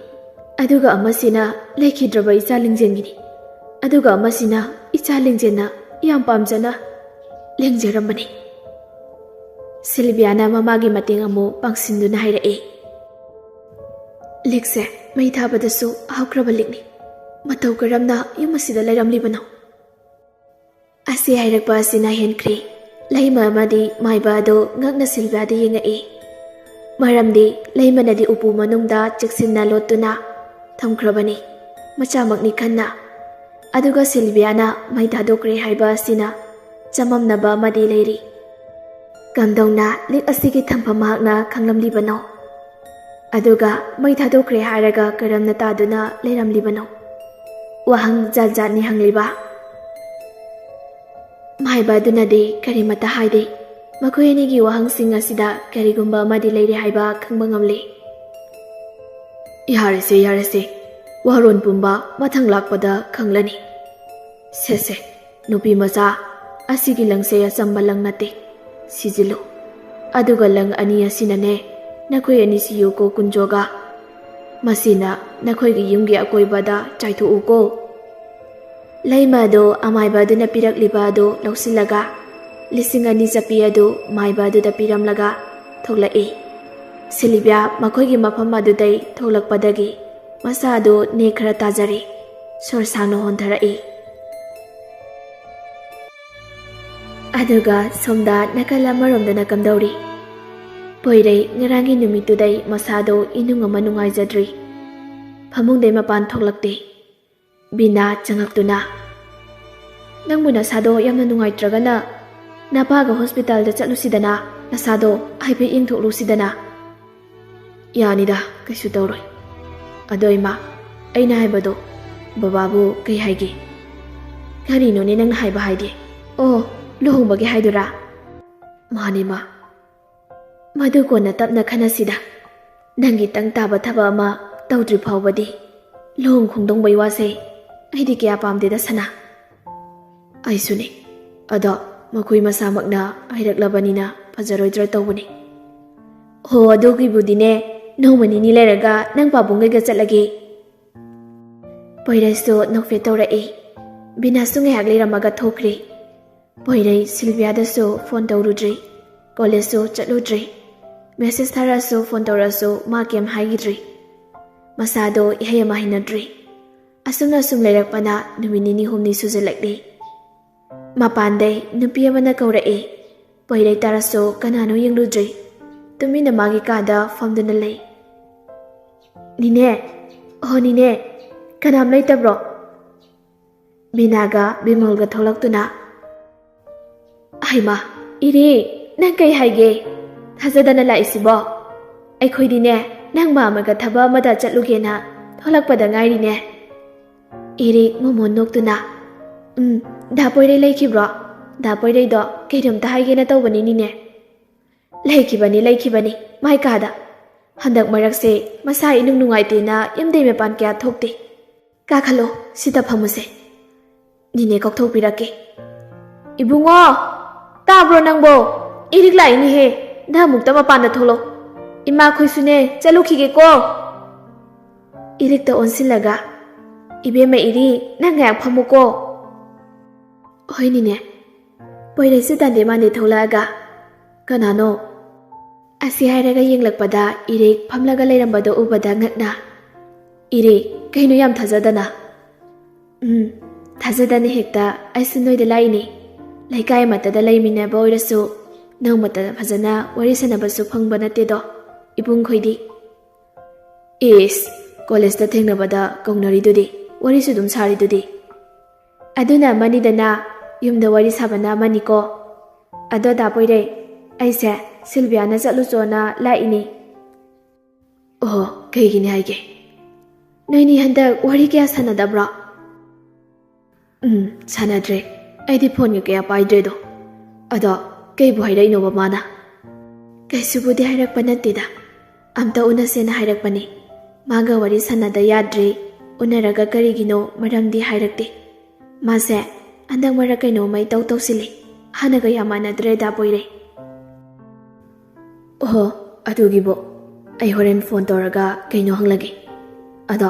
[SPEAKER 2] ꯑꯗꯨꯒ ꯑꯃꯁꯤꯅ ꯂꯩꯈꯤꯗ꯭ꯔꯕ ꯏꯆꯥ ꯂꯤꯡꯖꯦꯜꯒꯤꯅꯤ ꯑꯗꯨꯒ ꯑꯃꯁꯤꯅ ꯏꯆꯥ ꯂꯤꯡꯖꯦꯜꯅ ꯌꯥꯝ ꯄꯥꯝꯖꯅ ꯂꯦꯡꯖꯔꯝꯕꯅꯤ ꯁꯤꯜꯚꯤꯌꯥꯅ ꯃꯃꯥꯒꯤ ꯃꯇꯦꯡ ꯑꯃꯨꯛ ꯄꯥꯡꯁꯤꯟꯗꯨꯅ ꯍꯥꯏꯔꯛꯏ ꯂꯤꯛꯁꯦ ꯃꯩ ꯊꯥꯕꯗꯁꯨ ꯍꯧꯈ꯭ꯔꯕ ꯂꯤꯛꯅꯤ ꯃꯇꯧ ꯀꯔꯝꯅ ꯌꯨꯝ ꯑꯁꯤꯗ ꯂꯩꯔꯝꯂꯤꯕꯅꯣ ꯑꯁꯤ ꯍꯥꯏꯔꯛꯄ ꯑꯁꯤꯅ ꯍꯦꯟꯈ꯭ꯔꯤ ꯂꯩꯃ ꯑꯃꯗꯤ ꯃꯥꯏꯕ ꯑꯗꯨ ꯉꯛꯅ ꯁꯤꯜꯚꯤꯌꯥꯗ ꯌꯦꯡꯉꯛꯏ ꯃꯔꯝꯗꯤ ꯂꯩꯃꯅꯗꯤ ꯎꯄꯨ ꯃꯅꯨꯡꯗ ꯆꯦꯛꯁꯤꯟꯅ ꯂꯣꯠꯇꯨꯅ ꯊꯝꯈ꯭ꯔꯕꯅꯤ ꯃꯆꯥꯃꯛꯅꯤ ꯈꯟꯅ ꯑꯗꯨꯒ ꯁꯤꯜꯚꯤꯌꯥꯅ ꯃꯩ ꯊꯥꯗꯣꯛꯈ꯭ꯔꯦ ꯍꯥꯏꯕ ꯑꯁꯤꯅ ꯆꯃꯝꯅꯕ ꯑꯃꯗꯤ ꯂꯩꯔꯤ ꯀꯝꯗꯧꯅ ꯂꯤꯛ ꯑꯁꯤꯒꯤ ꯊꯝꯐꯝ ꯃꯍꯥꯛꯅ ꯈꯪꯂꯝꯂꯤꯕꯅꯣ ꯑꯗꯨꯒ ꯃꯩ ꯊꯥꯗꯣꯛꯈ꯭ꯔꯦ ꯍꯥꯏꯔꯒ ꯀꯔꯝꯅ ꯇꯥꯗꯨꯅ ꯂꯩꯔꯝꯂꯤꯕꯅꯣ ꯋꯥꯍꯪ ꯖꯥꯠꯅꯤ ꯍꯪꯂꯤꯕ ꯃꯥꯏꯕ ꯑꯗꯨꯅꯗꯤ ꯀꯔꯤꯃꯠꯇ ꯍꯥꯏꯗꯦ ꯃꯈꯣꯏ ꯑꯅꯤꯒꯤ ꯋꯥꯍꯪꯁꯤꯡ ꯑꯁꯤꯗ ꯀꯔꯤꯒꯨꯝꯕ ꯑꯃꯗꯤ ꯂꯩꯔꯦ ꯍꯥꯏꯕ ꯈꯪꯕ ꯉꯝꯂꯤ ꯌꯥꯔꯁꯦ ꯋꯥꯔꯣꯟ ꯄꯨꯝꯕ ꯃꯊꯪ ꯂꯥꯛꯄꯗ ꯈꯪꯂꯅꯤ ꯁꯦ ꯅꯨꯄꯤ ꯃꯆꯥ ꯑꯁꯤꯒꯤ ꯂꯪꯁꯦ ꯑꯆꯝꯕ ꯂꯪ ꯅꯠꯇꯦ ꯁꯤꯖꯤꯜꯂꯨ ꯑꯗꯨꯒ ꯂꯪ ꯑꯅꯤ ꯑꯁꯤꯅꯅꯦ ꯅꯈꯣꯏ ꯑꯅꯤ ꯁꯤꯌꯨꯀꯣ ꯀꯨꯟꯖꯣꯒ ꯃꯁꯤꯅ ꯅꯈꯣꯏꯒꯤ ꯌꯨꯝꯒꯤ ꯑꯀꯣꯏꯕꯗ ꯆꯥꯏꯊꯣꯛꯎꯀꯣ ꯂꯩꯃ ꯑꯗꯨ ꯑꯃꯥꯏꯕ ꯑꯗꯨꯅ ꯄꯤꯔꯛꯂꯤꯕ ꯑꯗꯨ ꯂꯧꯁꯤꯜꯂꯒ 2,000 ꯆꯠꯄꯤ ꯑꯗꯨ ꯃꯥꯏꯕ ꯑꯗꯨꯗ ꯄꯤꯔꯝꯂꯒ ꯊꯣꯛꯂꯛꯏ꯫ ꯁꯤꯜꯚꯤꯌꯥ ꯃꯈꯣꯏꯒꯤ ꯃꯐꯝ ꯑꯗꯨꯗꯩ ꯊꯣꯛꯂꯛꯄꯗꯒꯤ ꯃꯁꯥ ꯑꯗꯨ ꯅꯦ ꯈꯔ ꯇꯥꯖꯔꯤ, ꯁꯣꯔ ꯁꯥꯡꯅ ꯍꯣꯟꯊꯔꯛꯏ꯫ ꯑꯗꯨꯒ ꯁꯣꯝꯗ ꯅꯥꯀꯜ ꯑꯃꯔꯣꯝꯗꯅ ꯀꯝꯗꯧꯔꯤ? ꯄꯣꯏꯔꯩ ꯉꯔꯥꯡꯒꯤ ꯅꯨꯃꯤꯠꯇꯨꯗꯩ ꯃꯁꯥꯗꯣ ꯏꯅꯨꯡ ꯑꯃ ꯅꯨꯡꯉꯥꯏꯖꯗ꯭ꯔꯤ꯫ ꯐꯃꯨꯡꯗꯩ ꯃꯄꯥꯟ ꯊꯣꯛꯂꯛꯇꯦ꯫ ꯕꯤꯅꯥ ꯆꯪꯉꯛꯇꯨꯅ, "ꯅꯪꯕꯨ ꯅꯁꯥꯗꯣ ꯌꯥꯝꯅ ꯅꯨꯡꯉꯥꯏꯇ꯭ꯔꯒꯅ ꯅꯄꯥꯒ ꯍꯣꯁꯄꯤꯇꯥꯜꯗ ꯆꯠꯂꯨꯁꯤꯗꯅ, ꯅꯁꯥꯗꯣ ꯍꯥꯏꯐꯦꯠ ꯌꯦꯡꯊꯣꯛꯂꯨꯁꯤꯗꯅ." "ꯌꯥꯅꯤꯗ, ꯀꯩꯁꯨ ꯇꯧꯔꯣꯏ." "ꯑꯗꯣ ꯏꯃꯥ, ꯑꯩꯅ ꯍꯥꯏꯕꯗꯣ ꯕꯕꯥꯕꯨ ꯀꯩ ꯍꯥꯏꯒꯦ?" "ꯀꯔꯤꯅꯣꯅꯦ ꯅꯪꯅ ꯍꯥꯏꯕ ꯍꯥꯏꯗꯤ? ꯑꯣ, ꯂꯨꯍꯣꯡꯕꯒꯤ ꯍꯥꯏꯗꯨꯔꯥ?" "ꯃꯥꯅꯦ ꯃꯥ." "ꯃꯗꯨ ꯀꯣꯟꯅ ꯇꯞꯅ ꯈꯟꯅꯁꯤꯗ꯫ ꯅꯪꯒꯤ ꯇꯪ ꯇꯥꯕ ꯊꯕꯛ ꯑꯃ ꯇꯧꯗ꯭ꯔꯤ ꯐꯥꯎꯕꯗꯤ ꯂꯨꯍꯣꯡ ꯈꯣꯡꯗꯣꯡꯕꯩ ꯋꯥꯁꯦ ꯑꯩꯗꯤ ꯀꯌꯥ ꯄꯥꯝꯗꯦꯗ ꯁꯅꯥ." "ꯑꯩꯁꯨꯅꯦ, ꯑꯗꯣ ꯃꯈꯣꯏ ꯃꯁꯥꯃꯛꯅ ꯍꯥꯏꯔꯛꯂꯕꯅꯤꯅ ꯐꯖꯔꯣꯏꯗ꯭ꯔꯥ ꯇꯧꯕꯅꯤ." "ꯍꯣ, ꯑꯗꯨꯒꯤꯕꯨꯗꯤꯅꯦ, ꯅꯣꯡꯃ ꯅꯤꯅꯤ ꯂꯩꯔꯒ ꯅꯪ ꯄꯥꯕꯨꯡꯒꯩꯒ ꯆꯠꯂꯒꯦ." ꯄꯣꯏꯔꯩꯁꯨ ꯅꯣꯛꯐꯦꯠ ꯇꯧꯔꯛꯏ꯫ ꯕꯤꯅꯥꯁꯨ ꯉꯥꯏꯍꯥꯛ ꯂꯩꯔꯝꯃꯒ ꯊꯣꯛꯈ꯭ꯔꯤ꯫ ꯄꯣꯏꯔꯩ ꯁꯤꯜꯚꯤꯌꯥꯗꯁꯨ ꯐꯣꯟ ꯇꯧꯔꯨꯗ꯭ꯔꯤ, ꯀꯣꯂꯦꯖꯁꯨ ꯆꯠꯂꯨꯗ꯭ꯔꯤ꯫ ꯃꯦꯁꯦꯖ ꯊꯥꯔꯛꯑꯁꯨ ꯐꯣꯟ ꯇꯧꯔꯛꯑꯁꯨ ꯃꯥ ꯀꯩꯝ ꯍꯥꯏꯈꯤꯗ꯭ꯔꯤ꯫ ꯃꯁꯥꯗꯣ ꯏꯍꯩ ꯑꯃ ꯍꯩꯅꯗ꯭ꯔꯤ꯫ ꯑꯁꯨꯝꯅ ꯁꯨꯝ ꯂꯩꯔꯛꯄꯅ ꯅꯨꯃꯤꯠ 2-3 ꯁꯨꯖꯜꯂꯛꯂꯤ꯫ ꯃꯄꯥꯟꯗꯩ ꯅꯨꯄꯤ ꯑꯃꯅ ꯀꯧꯔꯛꯏ꯫ ꯄꯣꯏꯔꯩ ꯇꯥꯔꯁꯨ ꯀꯅꯥꯅꯣ ꯌꯦꯡꯂꯨꯗ꯭ꯔꯤ꯫ ꯇꯨꯃꯤꯟꯅ ꯃꯥꯒꯤ ꯀꯥꯗ ꯐꯝꯗꯨꯅ ꯂꯩ꯫ "ꯅꯤꯅꯦ, ꯑꯣ ꯅꯤꯅꯦ, ꯀꯅꯥꯝ ꯂꯩꯇꯕ꯭ꯔꯣ?" ꯕꯤꯅꯥꯒ ꯕꯤꯃꯣꯜꯒ ꯊꯣꯛꯂꯛꯇꯨꯅ, "ꯍꯩꯃꯥ, ꯏꯔꯤ, ꯅꯪ ꯀꯩ ꯍꯥꯏꯒꯦ? ꯊꯥꯖꯗꯅ ꯂꯥꯛꯏꯁꯤꯕꯣ? ꯑꯩꯈꯣꯏꯗꯤꯅꯦ ꯅꯪ ꯃꯥꯝꯃꯒ ꯊꯕꯛ ꯑꯃꯗ ꯆꯠꯂꯨꯒꯦꯅ ꯊꯣꯛꯂꯛꯄꯗ ꯉꯥꯏꯔꯤꯅꯦ." ꯏꯔꯤꯛ ꯃꯣꯃꯣꯟ ꯅꯣꯛꯇꯨꯅ, "ꯗꯥ ꯄꯣꯏꯔꯩ ꯂꯩꯈꯤꯕ꯭ꯔꯣ? ꯗꯥ ꯄꯣꯏꯔꯩꯗꯣ ꯀꯩꯅꯣꯝꯇ ꯍꯥꯏꯒꯦꯅ ꯇꯧꯕꯅꯤ ꯅꯤꯅꯦ." "ꯂꯩꯈꯤꯕꯅꯤ, ꯃꯥꯏ ꯀꯥꯗ. ꯍꯟꯗꯛ ꯃꯔꯛꯁꯦ ꯃꯁꯥ ꯏꯅꯨꯡ ꯅꯨꯡꯉꯥꯏꯇꯦꯅ ꯌꯨꯝꯗꯩ ꯃꯄꯥꯟ ꯀꯌꯥ ꯊꯣꯛꯇꯦ. ꯀꯥꯈꯠꯂꯣ, ꯁꯤꯗ ꯐꯝꯃꯨꯁꯦ. ꯅꯤꯅꯦ ꯀꯧꯊꯣꯛꯄꯤꯔꯛꯀꯦ." "ꯏꯕꯨꯡꯉꯣ, ꯇꯥꯕ꯭ꯔꯣ ꯅꯪꯕꯣ? ꯏꯔꯤꯛ ꯂꯥꯛꯏꯅꯦꯍꯦ. ꯅꯪ ꯑꯃꯨꯛꯇ ꯃꯄꯥꯟꯗ ꯊꯣꯛꯂꯣ. ꯏꯃꯥꯈꯣꯏꯁꯨꯅꯦ ꯆꯠꯂꯨꯈꯤꯒꯦꯀꯣ." ꯏꯔꯤꯛꯇ ꯑꯣꯟꯁꯤꯜꯂꯒ, "ꯏꯕꯦꯝꯃ ꯏꯔꯤ, ꯅꯪ ꯉꯥꯏꯍꯥꯛ ꯐꯝꯃꯨꯀꯣ." "ꯍꯣꯏ ꯅꯤꯅꯦ." ꯄꯣꯏꯔꯩꯁꯨ ꯇꯥꯟꯗꯦ ꯃꯥꯟꯗꯦ ꯊꯣꯛꯂꯛꯑꯒ, "ꯀꯅꯥꯅꯣ?" ꯑꯁꯤ ꯍꯥꯏꯔꯒ ꯌꯦꯡꯂꯛꯄꯗ ꯏꯔꯤꯛ ꯐꯝꯂꯒ ꯂꯩꯔꯝꯕꯗꯣ ꯎꯕꯗ ꯉꯛꯅ, "ꯏꯔꯤꯛ, ꯀꯩꯅꯣ ꯌꯥꯝ ꯊꯥꯖꯗꯅ?" "ꯊꯥꯖꯗꯅ ꯍꯦꯛꯇ ꯑꯩꯁꯨ ꯅꯣꯏꯗ ꯂꯥꯛꯏꯅꯤ. ꯂꯩꯀꯥꯏ ꯑꯃꯠꯇꯗ ꯂꯩꯃꯤꯟꯅꯕ ꯑꯣꯏꯔꯁꯨ ꯅꯣꯡꯃꯇ ꯐꯖꯅ ꯋꯥꯔꯤ ꯁꯥꯟꯅꯕꯁꯨ ꯐꯪꯕ ꯅꯠꯇꯦꯗꯣ ꯏꯕꯨꯡꯈꯣꯏꯗꯤ." "ꯏꯁ, ꯀꯣꯂꯦꯖꯇ ꯊꯦꯡꯅꯕꯗ ꯀꯧꯅꯔꯤꯗꯨꯗꯤ, ꯋꯥꯔꯤꯁꯨ ꯑꯗꯨꯝ ꯁꯥꯔꯤꯗꯨꯗꯤ." "ꯑꯗꯨꯅ ꯑꯃꯅꯤꯗꯅ, ꯌꯨꯝꯗ ꯋꯥꯔꯤ ꯁꯥꯕꯅ ꯑꯃꯅꯤꯀꯣ." "ꯑꯗꯣ ꯗꯥ ꯄꯣꯏꯔꯩ, ꯑꯩꯁꯦ ꯁꯤꯜꯚꯤꯌꯥꯅ ꯆꯠꯂꯨꯆꯣꯅ ꯂꯥꯛꯏꯅꯤ." "ꯑꯣ, ꯀꯩꯒꯤꯅꯤ ꯍꯥꯏꯒꯦ?" "ꯅꯣꯏꯅꯤ ꯍꯟꯗꯛ ꯋꯥꯔꯤ ꯀꯌꯥ ꯁꯥꯟꯅꯗꯕ꯭ꯔꯣ?" "ꯁꯥꯟꯅꯗ꯭ꯔꯦ. ꯑꯩꯗꯤ ꯐꯣꯟꯒ ꯀꯌꯥ ꯄꯥꯏꯗ꯭ꯔꯦꯗꯣ. ꯑꯗꯣ ꯀꯩꯕꯨ ꯍꯥꯏꯔꯛꯏꯅꯣꯕ ꯃꯥꯅ?" "ꯀꯩꯁꯨꯕꯨꯗꯤ ꯍꯥꯏꯔꯛꯄ ꯅꯠꯇꯦꯗ. ꯑꯝꯇ ꯎꯅꯁꯦꯅ ꯍꯥꯏꯔꯛꯄꯅꯤ. ꯃꯥꯒ ꯋꯥꯔꯤ ꯁꯥꯟꯅꯗ ꯌꯥꯗ꯭ꯔꯤ. ꯎꯅꯔꯒ ꯀꯔꯤꯒꯤꯅꯣ ꯃꯔꯝꯗꯤ ꯍꯥꯏꯔꯛꯇꯦ. ꯃꯥꯁꯦ ꯍꯟꯗꯛ ꯃꯔꯛ ꯀꯩꯅꯣꯝꯃ ꯏꯇꯧ ꯇꯧꯁꯤꯜꯂꯤ. ꯍꯥꯟꯅꯒ ꯌꯥꯝ ꯃꯥꯟꯅꯗ꯭ꯔꯦ ꯗꯥ ꯄꯣꯏꯔꯩ." "ꯑꯣꯍꯣ, ꯑꯗꯨꯒꯤꯕꯨ ꯑꯩ ꯍꯣꯔꯦꯟ ꯐꯣꯟ ꯇꯧꯔꯒ ꯀꯩꯅꯣ ꯍꯪꯂꯒꯦ. ꯑꯗꯣ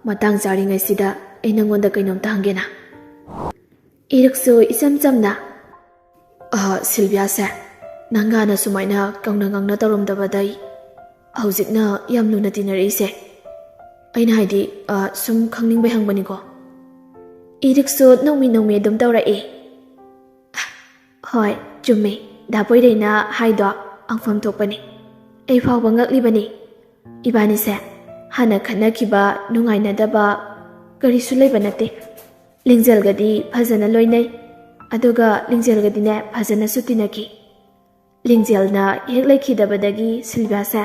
[SPEAKER 2] ꯃꯇꯥꯡ ꯆꯥꯔꯤꯉꯩꯁꯤꯗ ꯑꯩ ꯅꯪꯉꯣꯟꯗ ꯀꯩꯅꯣꯝꯇ ꯍꯪꯒꯦꯅ." ꯏꯔꯤꯛꯁꯨ ꯏꯆꯝ ꯆꯝꯅ, "ꯁꯤꯜꯚꯤꯌꯥꯁꯦ ꯅꯪꯒꯥꯅ ꯁꯨꯃꯥꯏꯅ ꯀꯪꯅ ꯉꯪꯅ ꯇꯧꯔꯝꯗꯕꯗꯩ ꯍꯧꯖꯤꯛꯅ ꯌꯥꯝ ꯂꯨꯅ ꯇꯤꯟꯅꯔꯛꯏꯁꯦ. ꯑꯩꯅ ꯍꯥꯏꯗꯤ ꯁꯨꯝ ꯈꯪꯅꯤꯡꯕꯩ ꯍꯪꯕꯅꯤꯀꯣ." ꯏꯔꯤꯛꯁꯨ ꯅꯣꯡꯃꯤ ꯑꯗꯨꯝ ꯇꯧꯔꯛꯏ꯫ "ꯍꯣꯏ, ꯆꯨꯝꯃꯤ. ꯗꯥ ꯄꯣꯏꯔꯩꯅ ꯍꯥꯏꯗꯣ ꯑꯪꯐꯝ ꯊꯣꯛꯄꯅꯤ. ꯑꯩ ꯐꯥꯎꯕ ꯉꯛꯂꯤꯕꯅꯤ. ꯏꯕꯥꯅꯤꯁꯦ ꯍꯥꯟꯅ ꯈꯠꯅꯈꯤꯕ, ꯅꯨꯡꯉꯥꯏꯅꯗꯕ ꯀꯔꯤꯁꯨ ꯂꯩꯕ ꯅꯠꯇꯦ. ꯂꯤꯡꯖꯦꯜꯒꯗꯤ ꯐꯖꯅ ꯂꯣꯏꯅꯩ. ꯑꯗꯨꯒ ꯂꯤꯡꯖꯦꯜꯒꯗꯤꯅꯦ ꯐꯖꯅꯁꯨ ꯇꯤꯟꯅꯈꯤ. ꯂꯤꯡꯖꯦꯜꯅ ꯍꯦꯛ ꯂꯩꯈꯤꯗꯕꯗꯒꯤ ꯁꯤꯜꯚꯤꯌꯥꯁꯦ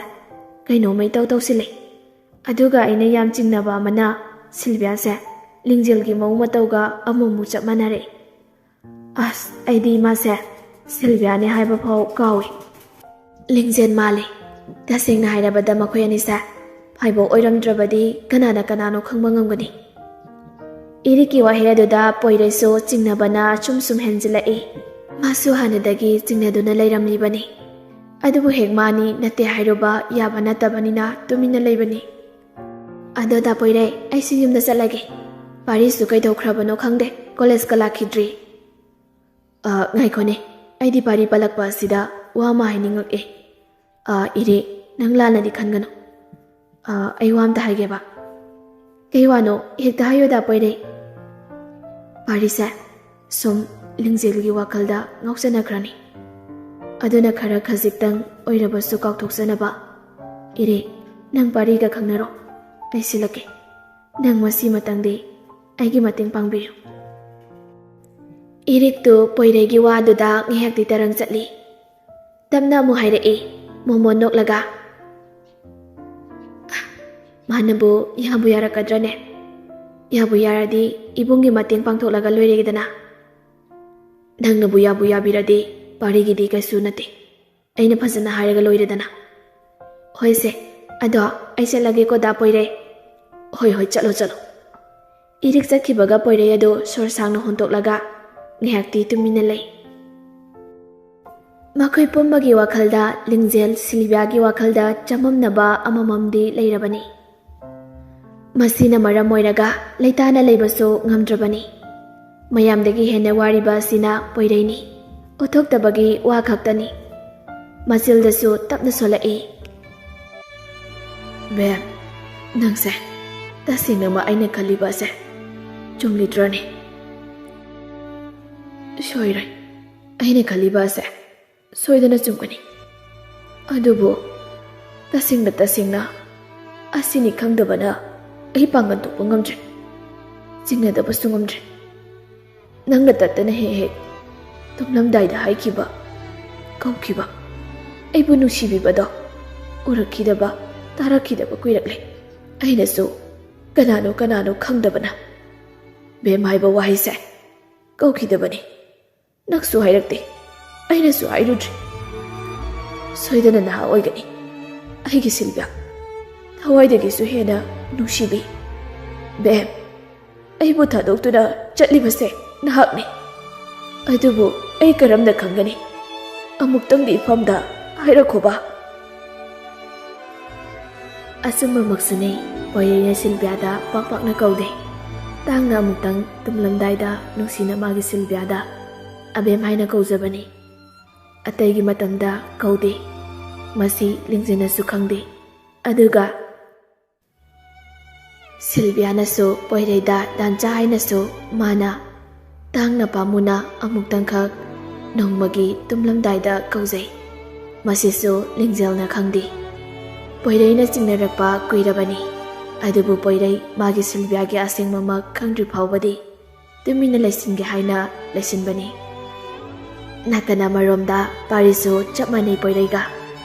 [SPEAKER 2] ꯀꯩꯅꯣꯝꯃ ꯏꯇꯧ ꯇꯧꯁꯤꯜꯂꯤ. ꯑꯗꯨꯒ ꯑꯩꯅ ꯌꯥꯝ ꯆꯤꯡꯅꯕ ꯑꯃꯅ ꯁꯤꯜꯚꯤꯌꯥꯁꯦ ꯂꯤꯡꯖꯦꯜꯒꯤ ꯃꯑꯣꯡ ꯃꯇꯧꯒ ꯑꯃꯨꯛ ꯆꯞ ꯃꯥꯟꯅꯔꯛꯏ. ꯑꯁ, ꯑꯩꯗꯤ ꯃꯥꯁꯦ ꯁꯤꯜꯚꯤꯌꯥꯅꯦ ꯍꯥꯏꯕ ꯐꯥꯎ ꯀꯥꯎꯏ. ꯂꯤꯡꯖꯦꯜ ꯃꯥꯜꯂꯤ. ꯇꯁꯦꯡꯅ ꯍꯥꯏꯔꯕꯗ ꯃꯈꯣꯏ ꯑꯅꯤꯁꯦ ꯐꯥꯏꯕꯣꯛ ꯑꯣꯏꯔꯝꯗ꯭ꯔꯕꯗꯤ ꯀꯅꯥꯅꯣ ꯈꯪꯕ ꯉꯝꯒꯅꯤ." ꯏꯔꯤꯛꯀꯤ ꯋꯥꯍꯩ ꯑꯗꯨꯗ ꯄꯣꯏꯔꯩꯁꯨ ꯆꯤꯡꯅꯕꯅ ꯁꯨꯝ ꯍꯦꯟꯖꯤꯜꯂꯛꯏ꯫ ꯃꯥꯁꯨ ꯍꯥꯟꯅꯗꯒꯤ ꯆꯤꯡꯅꯗꯨꯅ ꯂꯩꯔꯝꯂꯤꯕꯅꯤ. ꯑꯗꯨꯕꯨ ꯍꯦꯛ ꯃꯥꯅꯤ ꯅꯠꯇꯦ ꯍꯥꯏꯔꯨꯕ ꯌꯥꯕ ꯅꯠꯇꯕꯅꯤꯅ ꯇꯨꯃꯤꯟꯅ ꯂꯩꯕꯅꯤ꯫ "ꯑꯗꯣ ꯗꯥ ꯄꯣꯏꯔꯩ, ꯑꯩꯁꯨ ꯌꯨꯝꯗ ꯆꯠꯂꯒꯦ. ꯄꯥꯔꯤꯁꯁꯨ ꯀꯩꯗꯧꯈ꯭ꯔꯕꯅꯣ ꯈꯪꯗꯦ, ꯀꯣꯂꯦꯖꯀ ꯂꯥꯛꯈꯤꯗ꯭ꯔꯤ꯫ ꯉꯥꯏꯈꯣꯅꯦ, ꯑꯩꯗꯤ ꯄꯥꯔꯤ ꯄꯜꯂꯛꯄ ꯑꯁꯤꯗ ꯋꯥ ꯑꯃ ꯍꯥꯏꯅꯤꯡꯉꯛꯑꯦ꯫ ꯏꯔꯦ, ꯅꯪ ꯂꯥꯟꯅꯗꯤ ꯈꯟꯒꯅꯨ꯫ ꯑꯩ ꯋꯥ ꯑꯝꯇ ꯍꯥꯏꯒꯦꯕ꯫ ꯀꯩ ꯋꯥꯅꯣ? ꯍꯦꯛꯇ ꯍꯥꯏꯌꯣꯗ ꯄꯣꯏꯔꯩ꯫ ꯄꯥꯔꯤꯁꯦ ꯁꯨꯝ ꯂꯤꯡꯖꯦꯜꯒꯤ ꯋꯥꯈꯜꯗ ꯉꯥꯎꯆꯅꯈ꯭ꯔꯅꯤ꯫ ꯑꯗꯨꯅ ꯈꯔ ꯈꯖꯤꯛꯇꯪ ꯑꯣꯏꯔꯕꯁꯨ ꯀꯥꯎꯊꯣꯛꯆꯅꯕ ꯏꯔꯦ, ꯅꯪ ꯄꯥꯔꯤꯒ ꯈꯪꯅꯔꯣ꯫ ꯑꯩ ꯁꯤꯜꯂꯛꯀꯦ꯫ ꯅꯪ ꯃꯁꯤꯃꯇꯪꯗꯤ ꯑꯩꯒꯤ ꯃꯇꯦꯡ ꯄꯥꯡꯕꯤꯌꯨ꯫ ꯏꯔꯤꯛꯇꯨ ꯄꯣꯏꯔꯩꯒꯤ ꯋꯥꯗꯨꯗ ꯉꯥꯏꯍꯥꯛꯇꯤ ꯇꯔꯪ ꯆꯠꯂꯤ꯫ ꯇꯞꯅ ꯑꯃꯨꯛ ꯍꯥꯏꯔꯛꯏ, ꯃꯣꯃꯣꯟ ꯅꯣꯛꯂꯒ꯫ ꯃꯥꯅꯕꯨ ꯌꯥꯕꯨ ꯌꯥꯔꯛꯀꯗ꯭ꯔꯅꯦ? ꯌꯥꯕꯨ ꯌꯥꯔꯗꯤ ꯏꯕꯨꯡꯒꯤ ꯃꯇꯦꯡ ꯄꯥꯡꯊꯣꯛꯂꯒ ꯂꯣꯏꯔꯦꯗꯅ꯫ ꯅꯪꯅꯕꯨ ꯌꯥꯕꯨ ꯌꯥꯕꯤꯔꯗꯤ ꯄꯥꯔꯤꯒꯤꯗꯤ ꯀꯩꯁꯨ ꯅꯠꯇꯦ꯫ ꯑꯩꯅ ꯐꯖꯅ ꯍꯥꯏꯔꯒ ꯂꯣꯏꯔꯦꯗꯅ꯫ ꯍꯣꯏꯁꯦ, ꯑꯗꯣ ꯑꯩ ꯆꯠꯂꯒꯦꯀꯣ ꯗꯥ ꯄꯣꯏꯔꯩ꯫ ꯍꯣꯏ ꯆꯠꯂꯣ ꯆꯠꯂꯣ꯫ ꯏꯔꯤꯛ ꯆꯠꯈꯤꯕꯒ ꯄꯣꯏꯔꯩ ꯑꯗꯨ ꯁꯣꯔ ꯁꯥꯡꯅ ꯍꯣꯟꯇꯣꯛꯂꯒ ꯉꯥꯏꯍꯥꯛꯇꯤ ꯇꯨꯃꯤꯟꯅ ꯂꯩ꯫ ꯃꯈꯣꯏ ꯄꯨꯝꯕꯒꯤ ꯋꯥꯈꯜꯗ ꯂꯤꯡꯖꯦꯜ ꯁꯤꯜꯚꯤꯌꯥꯒꯤ ꯋꯥꯈꯜꯗ ꯆꯃꯝꯅꯕ ꯑꯃꯃꯝꯗꯤ ꯂꯩꯔꯕꯅꯤ꯫ ꯃꯁꯤꯅ ꯃꯔꯝ ꯑꯣꯏꯔꯒ ꯂꯩꯇꯥꯅ ꯂꯩꯕꯁꯨ ꯉꯝꯗ꯭ꯔꯕꯅꯤ꯫ ꯃꯌꯥꯝꯗꯒꯤ ꯍꯦꯟꯅ ꯋꯥꯔꯤꯕ ꯑꯁꯤꯅ ꯄꯣꯏꯔꯩꯅꯤ꯫ ꯎꯠꯊꯣꯛꯇꯕꯒꯤ ꯋꯥ ꯈꯛꯇꯅꯤ꯫ ꯃꯆꯤꯜꯗꯁꯨ ꯇꯞꯅ ꯁꯣꯜꯂꯛꯏ꯫ ꯕꯦꯝ, ꯅꯪꯁꯦ ꯇꯁꯦꯡꯅꯃꯛ ꯑꯩꯅ ꯈꯜꯂꯤꯕꯁꯦ ꯆꯨꯝꯂꯤꯗ꯭ꯔꯅꯦ? ꯁꯣꯏꯔꯣꯏ, ꯑꯩꯅ ꯈꯜꯂꯤꯕꯁꯦ ꯁꯣꯏꯗꯅ ꯆꯨꯝꯒꯅꯤ꯫ ꯑꯗꯨꯕꯨ ꯇꯁꯦꯡꯅ ꯑꯁꯤꯅꯤ ꯈꯪꯗꯕꯅ ꯑꯩ ꯄꯥꯡꯒꯟ ꯊꯣꯛꯄ ꯉꯝꯗ꯭ꯔꯦ꯫ ꯆꯤꯡꯅꯗꯕꯁꯨ ꯉꯝꯗ꯭ꯔꯦ꯫ ꯅꯪꯅ ꯇꯠꯇꯅ ꯍꯦꯛ ꯇꯨꯝꯂꯝꯗꯥꯏꯗ ꯍꯥꯏꯈꯤꯕ, ꯀꯧꯈꯤꯕ, ꯑꯩꯕꯨ ꯅꯨꯡꯁꯤꯕꯤꯕꯗꯣ ꯎꯔꯛꯈꯤꯗꯕ, ꯇꯥꯔꯛꯈꯤꯗꯕ ꯀꯨꯏꯔꯛꯂꯦ꯫ ꯑꯩꯅꯁꯨ ꯀꯅꯥꯅꯣ ꯈꯪꯗꯕꯅ ꯕꯦꯝ ꯍꯥꯏꯕ ꯋꯥꯍꯩꯁꯦ ꯀꯧꯈꯤꯗꯕꯅꯤ꯫ ꯅꯪꯁꯨ ꯍꯥꯏꯔꯛꯇꯦ, ꯑꯩꯅꯁꯨ ꯍꯥꯏꯔꯨꯗ꯭ꯔꯤ꯫ ꯁꯣꯏꯗꯅ ꯅꯍꯥ ꯑꯣꯏꯒꯅꯤ ꯑꯩꯒꯤ ꯁꯤꯜꯚꯤꯌꯥ, ꯊꯋꯥꯏꯗꯒꯤꯁꯨ ꯍꯦꯟꯅ ꯅꯨꯡꯁꯤꯕꯤ꯫ ꯕꯦꯝ, ꯑꯩꯕꯨ ꯊꯥꯗꯣꯛꯇꯨꯅ ꯆꯠꯂꯤꯕꯁꯦ ꯅꯍꯥꯛꯅꯤ꯫ ꯑꯗꯨꯕꯨ ꯑꯩ ꯀꯔꯝꯅ ꯈꯪꯒꯅꯤ? ꯑꯃꯨꯛꯇꯪꯗꯤ ꯏꯐꯝꯗ ꯍꯥꯏꯔꯛꯈꯣꯕ꯫ ꯑꯆꯨꯝꯕꯃꯛꯁꯨꯅꯤ, ꯄꯣꯏꯔꯩꯅ ꯁꯤꯜꯚꯤꯌꯥꯗ ꯄꯥꯛꯅ ꯀꯧꯗꯦ꯫ ꯇꯥꯡꯅ ꯑꯃꯨꯛꯇꯪ ꯇꯨꯝꯂꯝꯗꯥꯏꯗ ꯅꯨꯡꯁꯤꯅ ꯃꯥꯒꯤ ꯁꯤꯜꯚꯤꯌꯥꯗ ꯑꯕꯦꯝ ꯍꯥꯏꯅ ꯀꯧꯖꯕꯅꯤ꯫ ꯑꯇꯩꯒꯤ ꯃꯇꯝꯗ ꯀꯧꯗꯦ꯫ ꯃꯁꯤ ꯂꯤꯡꯖꯦꯜꯅꯁꯨ ꯈꯪꯗꯦ꯫ ꯑꯗꯨꯒ ꯁꯤꯜꯚꯤꯌꯥꯅꯁꯨ ꯄꯣꯏꯔꯩꯗ ꯗꯥꯟꯆꯥ ꯍꯥꯏꯅꯁꯨ ꯃꯥꯅ ꯇꯥꯡꯅ ꯄꯥꯝꯃꯨꯅ ꯑꯃꯨꯛꯇꯪꯈꯛ ꯅꯣꯡꯃꯒꯤ ꯇꯨꯝꯂꯝꯗꯥꯏꯗ ꯀꯧꯖꯩ꯫ ꯃꯁꯤꯁꯨ ꯂꯤꯡꯖꯦꯜꯅ ꯈꯪꯗꯦ꯫ ꯄꯣꯏꯔꯩꯅ ꯆꯤꯡꯅꯔꯛꯄ ꯀꯨꯏꯔꯕꯅꯤ꯫ ꯑꯗꯨꯕꯨ ꯄꯣꯏꯔꯩ ꯃꯥꯒꯤ ꯁꯤꯜꯚꯤꯌꯥꯒꯤ ꯑꯁꯦꯡꯕꯃꯛ ꯈꯪꯗ꯭ꯔꯤ ꯐꯥꯎꯕꯗꯤ ꯇꯨꯃꯤꯟꯅ ꯂꯩꯁꯤꯟꯒꯦ ꯍꯥꯏꯅ ꯂꯩꯁꯤꯟꯕꯅꯤ꯫ ꯅꯥꯀꯟ ꯑꯃꯔꯣꯝꯗ ꯄꯥꯔꯤꯁꯨ ꯆꯞ ꯃꯥꯟꯅꯩ ꯄꯣꯏꯔꯩꯒ꯫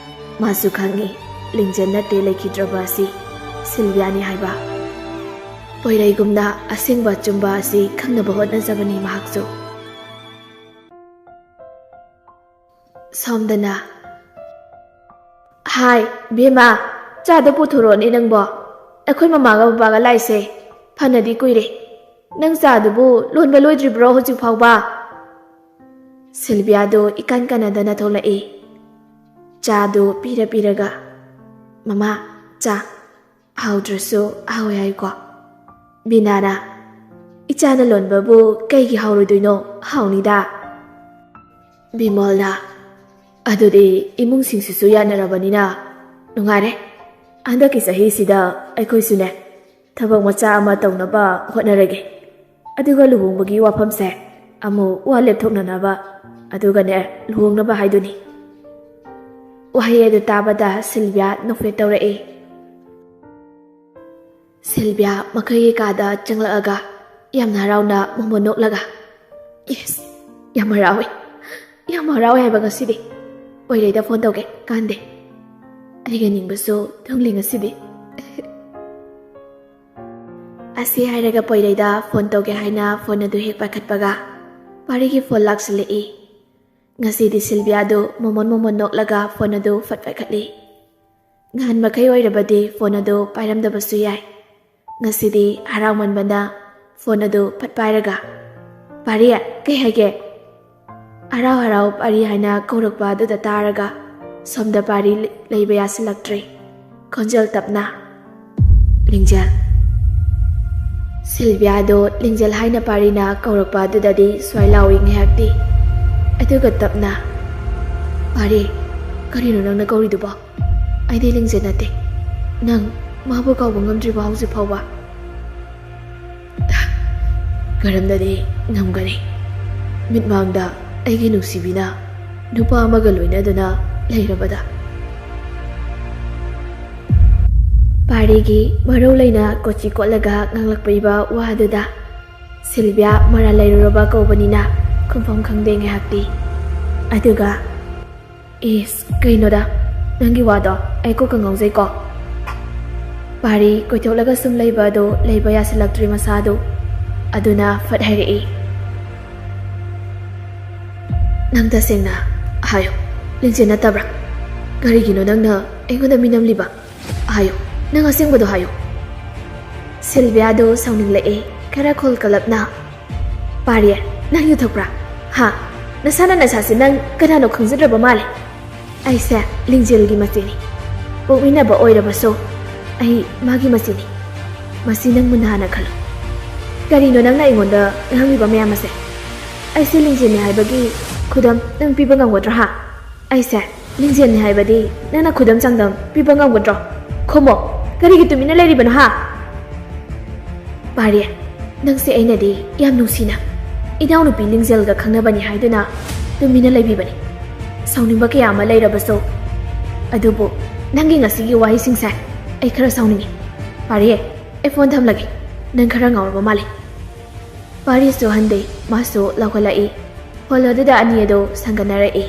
[SPEAKER 2] ꯃꯥꯁꯨ ꯈꯪꯏ ꯂꯤꯡꯖꯦꯜ ꯅꯠꯇꯦ ꯂꯩꯈꯤꯗ꯭ꯔꯕ ꯑꯁꯤ ꯁꯤꯜꯚꯤꯌꯥꯅꯤ ꯍꯥꯏꯕ꯫ ꯄꯣꯏꯔꯩꯒꯨꯝꯅ ꯑꯁꯦꯡꯕ ꯑꯆꯨꯝꯕ ꯑꯁꯤ ꯈꯪꯅꯕ ꯍꯣꯠꯅꯖꯕꯅꯤ ꯃꯍꯥꯛꯁꯨ꯫ ꯁꯣꯝꯗꯅ, ꯍꯥꯏ ꯕꯦꯝꯃ, ꯆꯥꯗ ꯄꯨꯊꯣꯔꯛꯑꯣꯅꯦ ꯅꯪꯕꯣ꯫ ꯑꯩꯈꯣꯏ ꯃꯃꯥꯒ ꯕꯕꯥꯒ ꯂꯥꯛꯏꯁꯦ ꯐꯅꯗꯤ ꯀꯨꯏꯔꯦ꯫ ꯅꯪ ꯆꯥꯗꯨꯕꯨ ꯂꯣꯟꯕ ꯂꯣꯏꯗ꯭ꯔꯤꯕ꯭ꯔꯣ ꯍꯧꯖꯤꯛ ꯐꯥꯎꯕ? ꯁꯤꯜꯚꯤꯌꯥꯗꯨ ꯏꯀꯥꯟ ꯀꯥꯟꯅꯗꯅ ꯊꯣꯛꯂꯛꯏ꯫ ꯆꯥꯗꯨ ꯄꯤꯔꯒ, ꯃꯃꯥ, ꯆꯥ ꯍꯥꯎꯗ꯭ꯔꯁꯨ ꯍꯥꯎꯋꯦ ꯍꯥꯏꯌꯨꯀꯣ꯫ ꯕꯤꯅꯥꯅ, ꯏꯆꯥꯅ ꯂꯣꯟꯕꯕꯨ ꯀꯩꯒꯤ ꯍꯥꯎꯔꯣꯏꯗꯣꯏꯅꯣ? ꯍꯥꯎꯅꯤꯗ꯫ ꯕꯤꯃꯣꯜꯅ, ꯑꯗꯨꯗꯤ ꯏꯃꯨꯡꯁꯤꯡꯁꯤꯁꯨ ꯌꯥꯅꯔꯕꯅꯤꯅ ꯅꯨꯡꯉꯥꯏꯔꯦ꯫ ꯍꯟꯗꯛꯀꯤ ꯆꯍꯤꯁꯤꯗ ꯑꯩꯈꯣꯏꯁꯨꯅꯦ ꯊꯕꯛ ꯃꯆꯥ ꯑꯃ ꯇꯧꯅꯕ ꯍꯣꯠꯅꯔꯒꯦ꯫ ꯑꯗꯨꯒ ꯂꯨꯍꯣꯡꯕꯒꯤ ꯋꯥꯐꯝꯁꯦ ꯑꯃꯨꯛ ꯋꯥ ꯂꯦꯞꯊꯣꯛꯅꯅꯕ, ꯑꯗꯨꯒꯅꯦ ꯂꯨꯍꯣꯡꯅꯕ ꯍꯥꯏꯗꯨꯅꯤ꯫ ꯋꯥꯍꯩ ꯑꯗꯨ ꯇꯥꯕꯗ ꯁꯤꯜꯚꯤꯌꯥ ꯅꯣꯛꯐꯦꯠ ꯇꯧꯔꯛꯏ꯫ ꯁꯤꯜꯚꯤꯌꯥ ꯃꯈꯣꯏꯒꯤ ꯀꯥꯗ ꯆꯪꯂꯛꯑꯒ ꯌꯥꯝꯅ ꯍꯔꯥꯎꯅ ꯃꯣꯃꯣꯟ ꯅꯣꯛꯂꯒ, ꯌꯦꯁ, ꯌꯥꯝ ꯍꯔꯥꯎꯋꯦ ꯍꯥꯏꯕ ꯉꯁꯤꯗꯤ꯫ ꯄꯣꯏꯔꯩꯗ ꯐꯣꯟ ꯇꯧꯒꯦ ꯀꯥꯟꯗꯦ꯫ ꯑꯩꯒ ꯅꯤꯡꯕꯁꯨ ꯊꯨꯡꯂꯤ ꯉꯁꯤꯗꯤ꯫ ꯑꯁꯤ ꯍꯥꯏꯔꯒ ꯄꯣꯏꯔꯩꯗ ꯐꯣꯟ ꯇꯧꯒꯦ ꯍꯥꯏꯅ ꯐꯣꯟ ꯑꯗꯨ ꯍꯦꯛ ꯄꯥꯏꯈꯠꯄꯒ ꯄꯥꯔꯤꯒꯤ ꯐꯣꯟ ꯂꯥꯛꯁꯤꯜꯂꯛꯏ꯫ ꯉꯁꯤꯗꯤ ꯁꯤꯜꯚꯤꯌꯥꯗꯨ ꯃꯣꯃꯣꯟ ꯅꯣꯛꯂꯒ ꯐꯣꯟ ꯑꯗꯨ ꯐꯠ ꯄꯥꯏꯈꯠꯂꯤ꯫ ꯉꯍꯥꯟ ꯃꯈꯩ ꯑꯣꯏꯔꯕꯗꯤ ꯐꯣꯟ ꯑꯗꯨ ꯄꯥꯏꯔꯝꯗꯕꯁꯨ ꯌꯥꯏ꯫ ꯉꯁꯤꯗꯤ ꯍꯔꯥꯎꯃꯟꯕꯅ ꯐꯣꯟ ꯑꯗꯨ ꯐꯠ ꯄꯥꯏꯔꯒ, ꯄꯥꯔꯤ, ꯀꯩ ꯍꯥꯏꯒꯦ? ꯍꯔꯥꯎ ꯄꯥꯔꯤ ꯍꯥꯏꯅ ꯀꯧꯔꯛꯄ ꯑꯗꯨꯗ ꯇꯥꯔꯒ ꯁꯣꯝꯗ ꯄꯥꯔꯤ ꯂꯩꯕ ꯌꯥꯁꯤꯜꯂꯛꯇ꯭ꯔꯦ꯫ ꯈꯣꯟꯖꯦꯜ ꯇꯞꯅ, ꯂꯤꯡꯖꯦꯜ, ꯁꯤꯜꯚꯤꯌꯥꯗꯣ ꯂꯤꯡꯖꯦꯜ ꯍꯥꯏꯅ ꯄꯥꯔꯤꯅ ꯀꯧꯔꯛꯄ ꯑꯗꯨꯗꯗꯤ ꯁ꯭ꯋꯥꯏ ꯂꯥꯎꯏ ꯉꯥꯏꯍꯥꯛꯇꯤ ꯑꯗꯨꯒ ꯇꯞꯅ ꯄꯥꯔꯤ ꯀꯔꯤꯅꯣ ꯅꯪꯅ ꯀꯧꯔꯤꯗꯨꯕꯣ ꯑꯩꯗꯤ ꯂꯤꯡꯖꯦꯜ ꯅꯠꯇꯦ ꯅꯪ ꯃꯥꯕꯨ ꯀꯧꯕ ꯉꯝꯗ꯭ꯔꯤꯕ ꯍꯧꯖꯤꯛ ꯐꯥꯎꯕ ꯀꯔꯝꯅꯗꯤ ꯉꯝꯒꯅꯤ ꯃꯤꯠꯃꯥꯡꯗ ꯑꯩꯒꯤ ꯅꯨꯡꯁꯤꯕꯤꯅ ꯅꯨꯄꯥ ꯑꯃꯒ ꯂꯣꯏꯅꯗꯨꯅ ꯂꯩꯔꯕꯗ ꯄꯥꯔꯤꯒꯤ ꯃꯔꯧ ꯂꯩꯅ ꯀꯣꯆꯤ ꯀꯣꯠꯂꯒ ꯉꯥꯡꯂꯛꯄꯤꯕ ꯋꯥꯗꯨꯗ ꯁꯤꯜꯚꯤꯌꯥ ꯃꯔꯥꯜ ꯂꯩꯔꯨꯔꯕ ꯀꯧꯕꯅꯤꯅ ꯈꯨꯝꯐꯝ ꯈꯪꯗꯦ ꯉꯥꯏꯍꯥꯛꯇꯤ ꯑꯗꯨꯒ ꯏꯁ ꯀꯩꯅꯣꯗ ꯅꯪꯒꯤ ꯋꯥꯗꯣ ꯑꯩ ꯀꯣꯛꯀ ꯉꯥꯎꯖꯩꯀꯣ ꯄꯥꯔꯤ ꯀꯣꯏꯊꯣꯛꯂꯒ ꯁꯨꯝ ꯂꯩꯕ ꯑꯗꯨ ꯂꯩꯕ ꯌꯥꯁꯤꯜꯂꯛꯇ꯭ꯔꯤ ꯃꯁꯥꯗꯨ ꯑꯗꯨꯅ ꯐꯠ ꯍꯥꯏꯔꯛꯏ ꯅꯪ ꯇꯁꯦꯡꯅ ꯍꯥꯏꯌꯣ ꯂꯤꯡꯖꯦꯜ ꯅꯠꯇꯕ꯭ꯔꯥ ꯀꯔꯤꯒꯤꯅꯣ ꯅꯪꯅ ꯑꯩꯉꯣꯟꯗ ꯃꯤꯅꯝꯂꯤꯕ ꯍꯥꯏꯌꯣ ꯅꯪ ꯑꯁꯦꯡꯕꯗꯣ ꯍꯥꯏꯌꯣ ꯁꯤꯜꯚꯤꯌꯥꯗꯣ ꯁꯥꯎꯅꯤꯡꯂꯛꯑꯦ ꯈꯔ ꯈꯣꯜ ꯀꯂꯞꯅ ꯄꯥꯔꯤ ꯅꯪ ꯌꯨ ꯊꯛꯄ꯭ꯔꯥ ꯍꯥ ꯅꯁꯥꯅ ꯅꯁꯥꯁꯦ ꯅꯪ ꯀꯅꯥꯅꯣ ꯈꯪꯖꯗ꯭ꯔꯕ ꯃꯥꯜꯂꯦ ꯑꯩꯁꯦ ꯂꯤꯡꯖꯦꯜꯒꯤ ꯃꯆꯦꯅꯤ ꯄꯣꯛꯃꯤꯟꯅꯕ ꯑꯣꯏꯔꯕꯁꯨ ꯑꯩ ꯃꯥꯒꯤ ꯃꯆꯦꯅꯤ ꯃꯁꯤ ꯅꯪ ꯃꯨꯟꯅ ꯍꯥꯟꯅ ꯈꯜꯂꯨ ꯀꯔꯤꯅꯣ ꯅꯪꯅ ꯑꯩꯉꯣꯟꯗ ꯉꯥꯡꯂꯤꯕ ꯃꯌꯥꯝ ꯑꯁꯦ ꯑꯩꯁꯦ ꯂꯤꯡꯖꯦꯜꯅꯤ ꯍꯥꯏꯕꯒꯤ ꯈꯨꯗꯝ ꯅꯪ ꯄꯤꯕ ꯉꯝꯒꯗ꯭ꯔꯥ ꯍꯥ ꯑꯩꯁꯦ ꯂꯤꯡꯖꯦꯜꯅꯤ ꯍꯥꯏꯕꯗꯤ ꯅꯪꯅ ꯈꯨꯗꯝ ꯆꯥꯡꯗꯝ ꯄꯤꯕ ꯉꯝꯒꯗ꯭ꯔꯣ ꯈꯨꯝꯃꯣ ꯀꯔꯤꯒꯤ ꯇꯨꯃꯤꯟꯅ ꯂꯩꯔꯤꯕꯅꯣ ꯍꯥ ꯄꯥꯔꯤ ꯅꯪꯁꯦ ꯑꯩꯅꯗꯤ ꯌꯥꯝ ꯅꯨꯡꯁꯤꯅ ꯏꯅꯥꯎꯅꯨꯄꯤ ꯂꯤꯡꯖꯦꯜꯒ ꯈꯪꯅꯕꯅꯤ ꯍꯥꯏꯗꯨꯅ ꯇꯨꯃꯤꯟꯅ ꯂꯩꯕꯤꯕꯅꯤ ꯁꯥꯎꯅꯤꯡꯕ ꯀꯌꯥ ꯑꯃ ꯂꯩꯔꯕꯁꯨ ꯑꯗꯨꯕꯨ ꯅꯪꯒꯤ ꯉꯁꯤꯒꯤ ꯋꯥꯍꯩꯁꯤꯡꯁꯦ ꯑꯩ ꯈꯔ ꯁꯥꯎꯅꯤꯡꯉꯤ ꯄꯥꯔꯤ ꯑꯩ ꯐꯣꯟ ꯊꯝꯂꯒꯦ ꯅꯪ ꯈꯔ ꯉꯥꯎꯔꯕ ꯃꯥꯜꯂꯤ ꯄꯥꯔꯤꯁꯨ ꯍꯟꯗꯦ ꯃꯥꯁꯨ ꯂꯥꯎꯈꯠꯂꯛꯏ ꯍꯣꯜ ꯑꯗꯨꯗ ꯑꯅꯤ ꯑꯗꯨ ꯁꯪꯒꯠꯅꯔꯛꯏ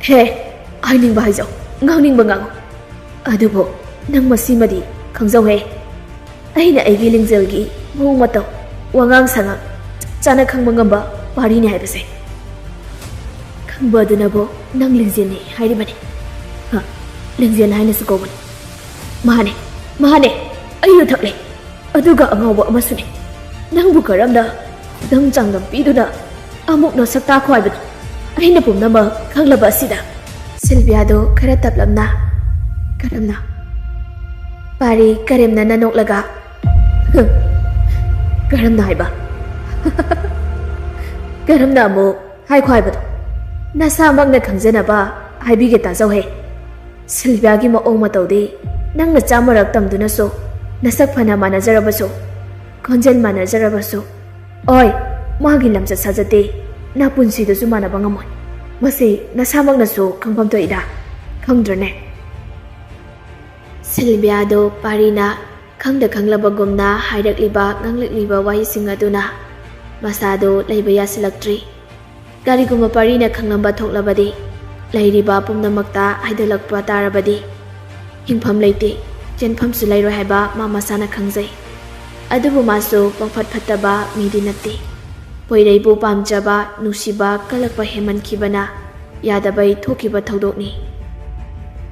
[SPEAKER 2] ꯍꯦ ꯍꯥꯏꯅꯤꯡꯕ ꯍꯥꯏꯖꯧ ꯉꯥꯡꯅꯤꯡꯕ ꯉꯥꯡꯉꯨ ꯑꯗꯨꯕꯨ ꯅꯪ ꯃꯁꯤꯃꯗꯤ ꯈꯪꯖꯧꯍꯦ ꯑꯩꯅ ꯑꯩꯒꯤ ꯂꯤꯡꯖꯦꯜꯒꯤ ꯃꯑꯣꯡ ꯃꯇꯧ ꯋꯥꯉꯥꯡ ꯁꯉꯥꯡ ꯆꯥꯅ ꯈꯪꯕ ꯉꯝꯕ ꯄꯥꯔꯤꯅꯤ ꯍꯥꯏꯕꯁꯦ ꯈꯪꯕ ꯑꯗꯨꯅꯕꯨ ꯅꯪ ꯂꯤꯡꯖꯦꯜꯅꯤ ꯍꯥꯏꯔꯤꯕꯅꯤ ꯂꯤꯡꯖꯦꯜ ꯍꯥꯏꯅꯁꯨ ꯀꯧꯕꯅꯤ ꯃꯥꯅꯦ ꯃꯥꯅꯦ ꯑꯩ ꯊꯛꯂꯦ ꯑꯗꯨꯒ ꯑꯉꯥꯎꯕ ꯑꯃꯁꯨꯅꯤ ꯅꯪꯕꯨ ꯀꯔꯝꯅ ꯈꯨꯗꯝ ꯆꯥꯡꯗꯝ ꯄꯤꯗꯨꯅ ꯑꯃꯨꯛꯅ ꯁꯛꯇꯥꯈꯣ ꯍꯥꯏꯕꯅꯣ ꯑꯩꯅ ꯄꯨꯝꯅꯃꯛ ꯈꯪꯂꯕ ꯑꯁꯤꯗ ꯁꯤꯜꯚꯤꯌꯥꯗꯣ ꯈꯔ ꯇꯞꯂꯞꯅ ꯀꯔꯝꯅ ꯄꯥꯔꯤ ꯀꯔꯦꯝꯅꯅ ꯅꯣꯛꯂꯒ ꯀꯔꯝꯅ ꯍꯥꯏꯕ ꯀꯔꯝꯅ ꯑꯃꯨꯛ ꯍꯥꯏꯈꯣ ꯍꯥꯏꯕꯗꯣ ꯅꯁꯥꯃꯛꯅ ꯈꯪꯖꯅꯕ ꯍꯥꯏꯕꯤꯒꯦ ꯇꯥꯖꯧꯍꯦ ꯁꯤꯜꯚꯤꯌꯥꯒꯤ ꯃꯑꯣꯡ ꯃꯇꯧꯗꯤ ꯅꯪꯅ ꯆꯥꯝꯃꯔꯛ ꯇꯝꯗꯨꯅꯁꯨ ꯅꯁꯛ ꯐꯅ ꯃꯥꯟꯅꯖꯔꯕꯁꯨ ꯈꯣꯟꯖꯦꯜ ꯃꯥꯟꯅꯖꯔꯕꯁꯨ ꯑꯣꯏ ꯃꯥꯒꯤ ꯂꯝꯆꯠ ꯁꯥꯖꯠꯇꯤ ꯅꯄꯨꯟꯁꯤꯗꯁꯨ ꯃꯥꯟꯅꯕ ꯉꯝꯃꯣꯏ ꯃꯁꯤ ꯅꯁꯥꯃꯛꯅꯁꯨ ꯈꯪꯐꯝ ꯊꯣꯛꯏꯗ ꯈꯪꯗ꯭ꯔꯅꯦ ꯁꯤꯜꯚꯤꯌꯥꯗꯣ ꯄꯥꯔꯤꯅ ꯈꯪꯗ ꯈꯪꯂꯕꯒꯨꯝꯅ ꯍꯥꯏꯔꯛꯂꯤꯕ ꯉꯥꯡꯂꯛꯂꯤꯕ ꯋꯥꯍꯩꯁꯤꯡ ꯑꯗꯨꯅ ꯃꯁꯥꯗꯣ ꯂꯩꯕ ꯌꯥꯁꯤꯜꯂꯛꯇ꯭ꯔꯤ ꯀꯔꯤꯒꯨꯝꯕ ꯄꯥꯔꯤꯅ ꯈꯪꯂꯝꯕ ꯊꯣꯛꯂꯕꯗꯤ ꯂꯩꯔꯤꯕ ꯄꯨꯝꯅꯃꯛꯇ ꯍꯥꯏꯗꯣꯛꯂꯛꯄ ꯇꯥꯔꯕꯗꯤ ꯍꯤꯡꯐꯝ ꯂꯩꯇꯦ ꯆꯦꯟꯐꯝꯁꯨ ꯂꯩꯔꯣꯏ ꯍꯥꯏꯕ ꯃꯥ ꯃꯁꯥꯅ ꯈꯪꯖꯩ ꯑꯗꯨꯕꯨ ꯃꯥꯁꯨ ꯄꯪꯐꯠ ꯐꯠꯇꯕ ꯃꯤꯗꯤ ꯅꯠꯇꯦ ꯄꯣꯏꯔꯩꯕꯨ ꯄꯥꯝꯖꯕ ꯅꯨꯡꯁꯤꯕ ꯀꯜꯂꯛꯄ ꯍꯦꯟꯃꯟꯈꯤꯕꯅ ꯌꯥꯗꯕꯩ ꯊꯣꯛꯈꯤꯕ ꯊꯧꯗꯣꯛꯅꯤ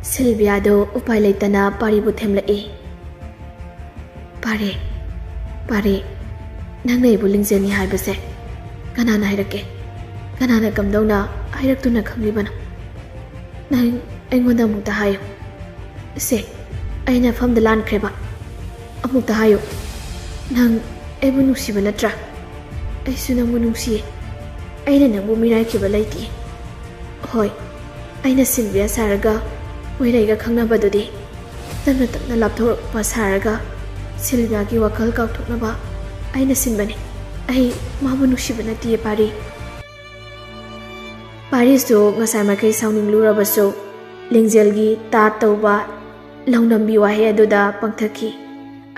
[SPEAKER 2] ꯁꯤꯜꯚꯤꯌꯥꯗꯣ ꯎꯄꯥꯏ ꯂꯩꯇꯅ ꯄꯥꯔꯤꯕꯨ ꯊꯦꯝꯂꯛꯏ ꯄꯥꯔꯤ ꯅꯪꯅ ꯑꯩꯕꯨ ꯂꯤꯡꯖꯦꯜꯅꯤ ꯍꯥꯏꯕꯁꯦ ꯀꯅꯥꯅ ꯍꯥꯏꯔꯛꯀꯦ ꯀꯅꯥꯅ ꯀꯝꯗꯧꯅ ꯍꯥꯏꯔꯛꯇꯨꯅ ꯈꯪꯂꯤꯕꯅꯣ ꯅꯪ ꯑꯩꯉꯣꯟꯗ ꯑꯃꯨꯛꯇ ꯍꯥꯏꯌꯨ ꯁꯦ ꯑꯩꯅ ꯐꯝꯗ ꯂꯥꯟꯈ꯭ꯔꯦꯕ ꯑꯃꯨꯛꯇ ꯍꯥꯏꯌꯨ ꯅꯪ ꯑꯩꯕꯨ ꯅꯨꯡꯁꯤꯕ ꯅꯠꯇ꯭ꯔꯥ ꯑꯩꯁꯨ ꯅꯪꯕꯨ ꯅꯨꯡꯁꯤꯌꯦ ꯑꯩꯅ ꯅꯪꯕꯨ ꯃꯤꯔꯥꯏꯈꯤꯕ ꯂꯩꯇꯦ ꯍꯣꯏ ꯑꯩꯅ ꯁꯤꯜꯚꯤꯌꯥ ꯁꯥꯔꯒ ꯄꯣꯏꯔꯩꯒ ꯈꯪꯅꯕꯗꯨꯗꯤ ꯇꯞꯅ ꯇꯞꯅ ꯂꯥꯞꯊꯣꯔꯛꯄ ꯁꯥꯔꯒ ꯁꯤꯜꯚꯤꯌꯥꯒꯤ ꯋꯥꯈꯜ ꯀꯥꯎꯊꯣꯛꯅꯕ ꯑꯩꯅ ꯁꯤꯟꯕꯅꯤ ꯑꯩ ꯃꯥꯕꯨ ꯅꯨꯡꯁꯤꯕ ꯅꯠꯇꯤꯌꯦ ꯄꯥꯔꯤꯁꯨ ꯉꯁꯥꯏ ꯃꯈꯩ ꯁꯥꯎꯅꯤꯡꯂꯨꯔꯕꯁꯨ ꯂꯤꯡꯖꯦꯜꯒꯤ ꯇꯥ ꯇꯧꯕ ꯂꯧꯅꯝꯕꯤ ꯋꯥꯍꯩ ꯑꯗꯨꯗ ꯄꯪꯊꯈꯤ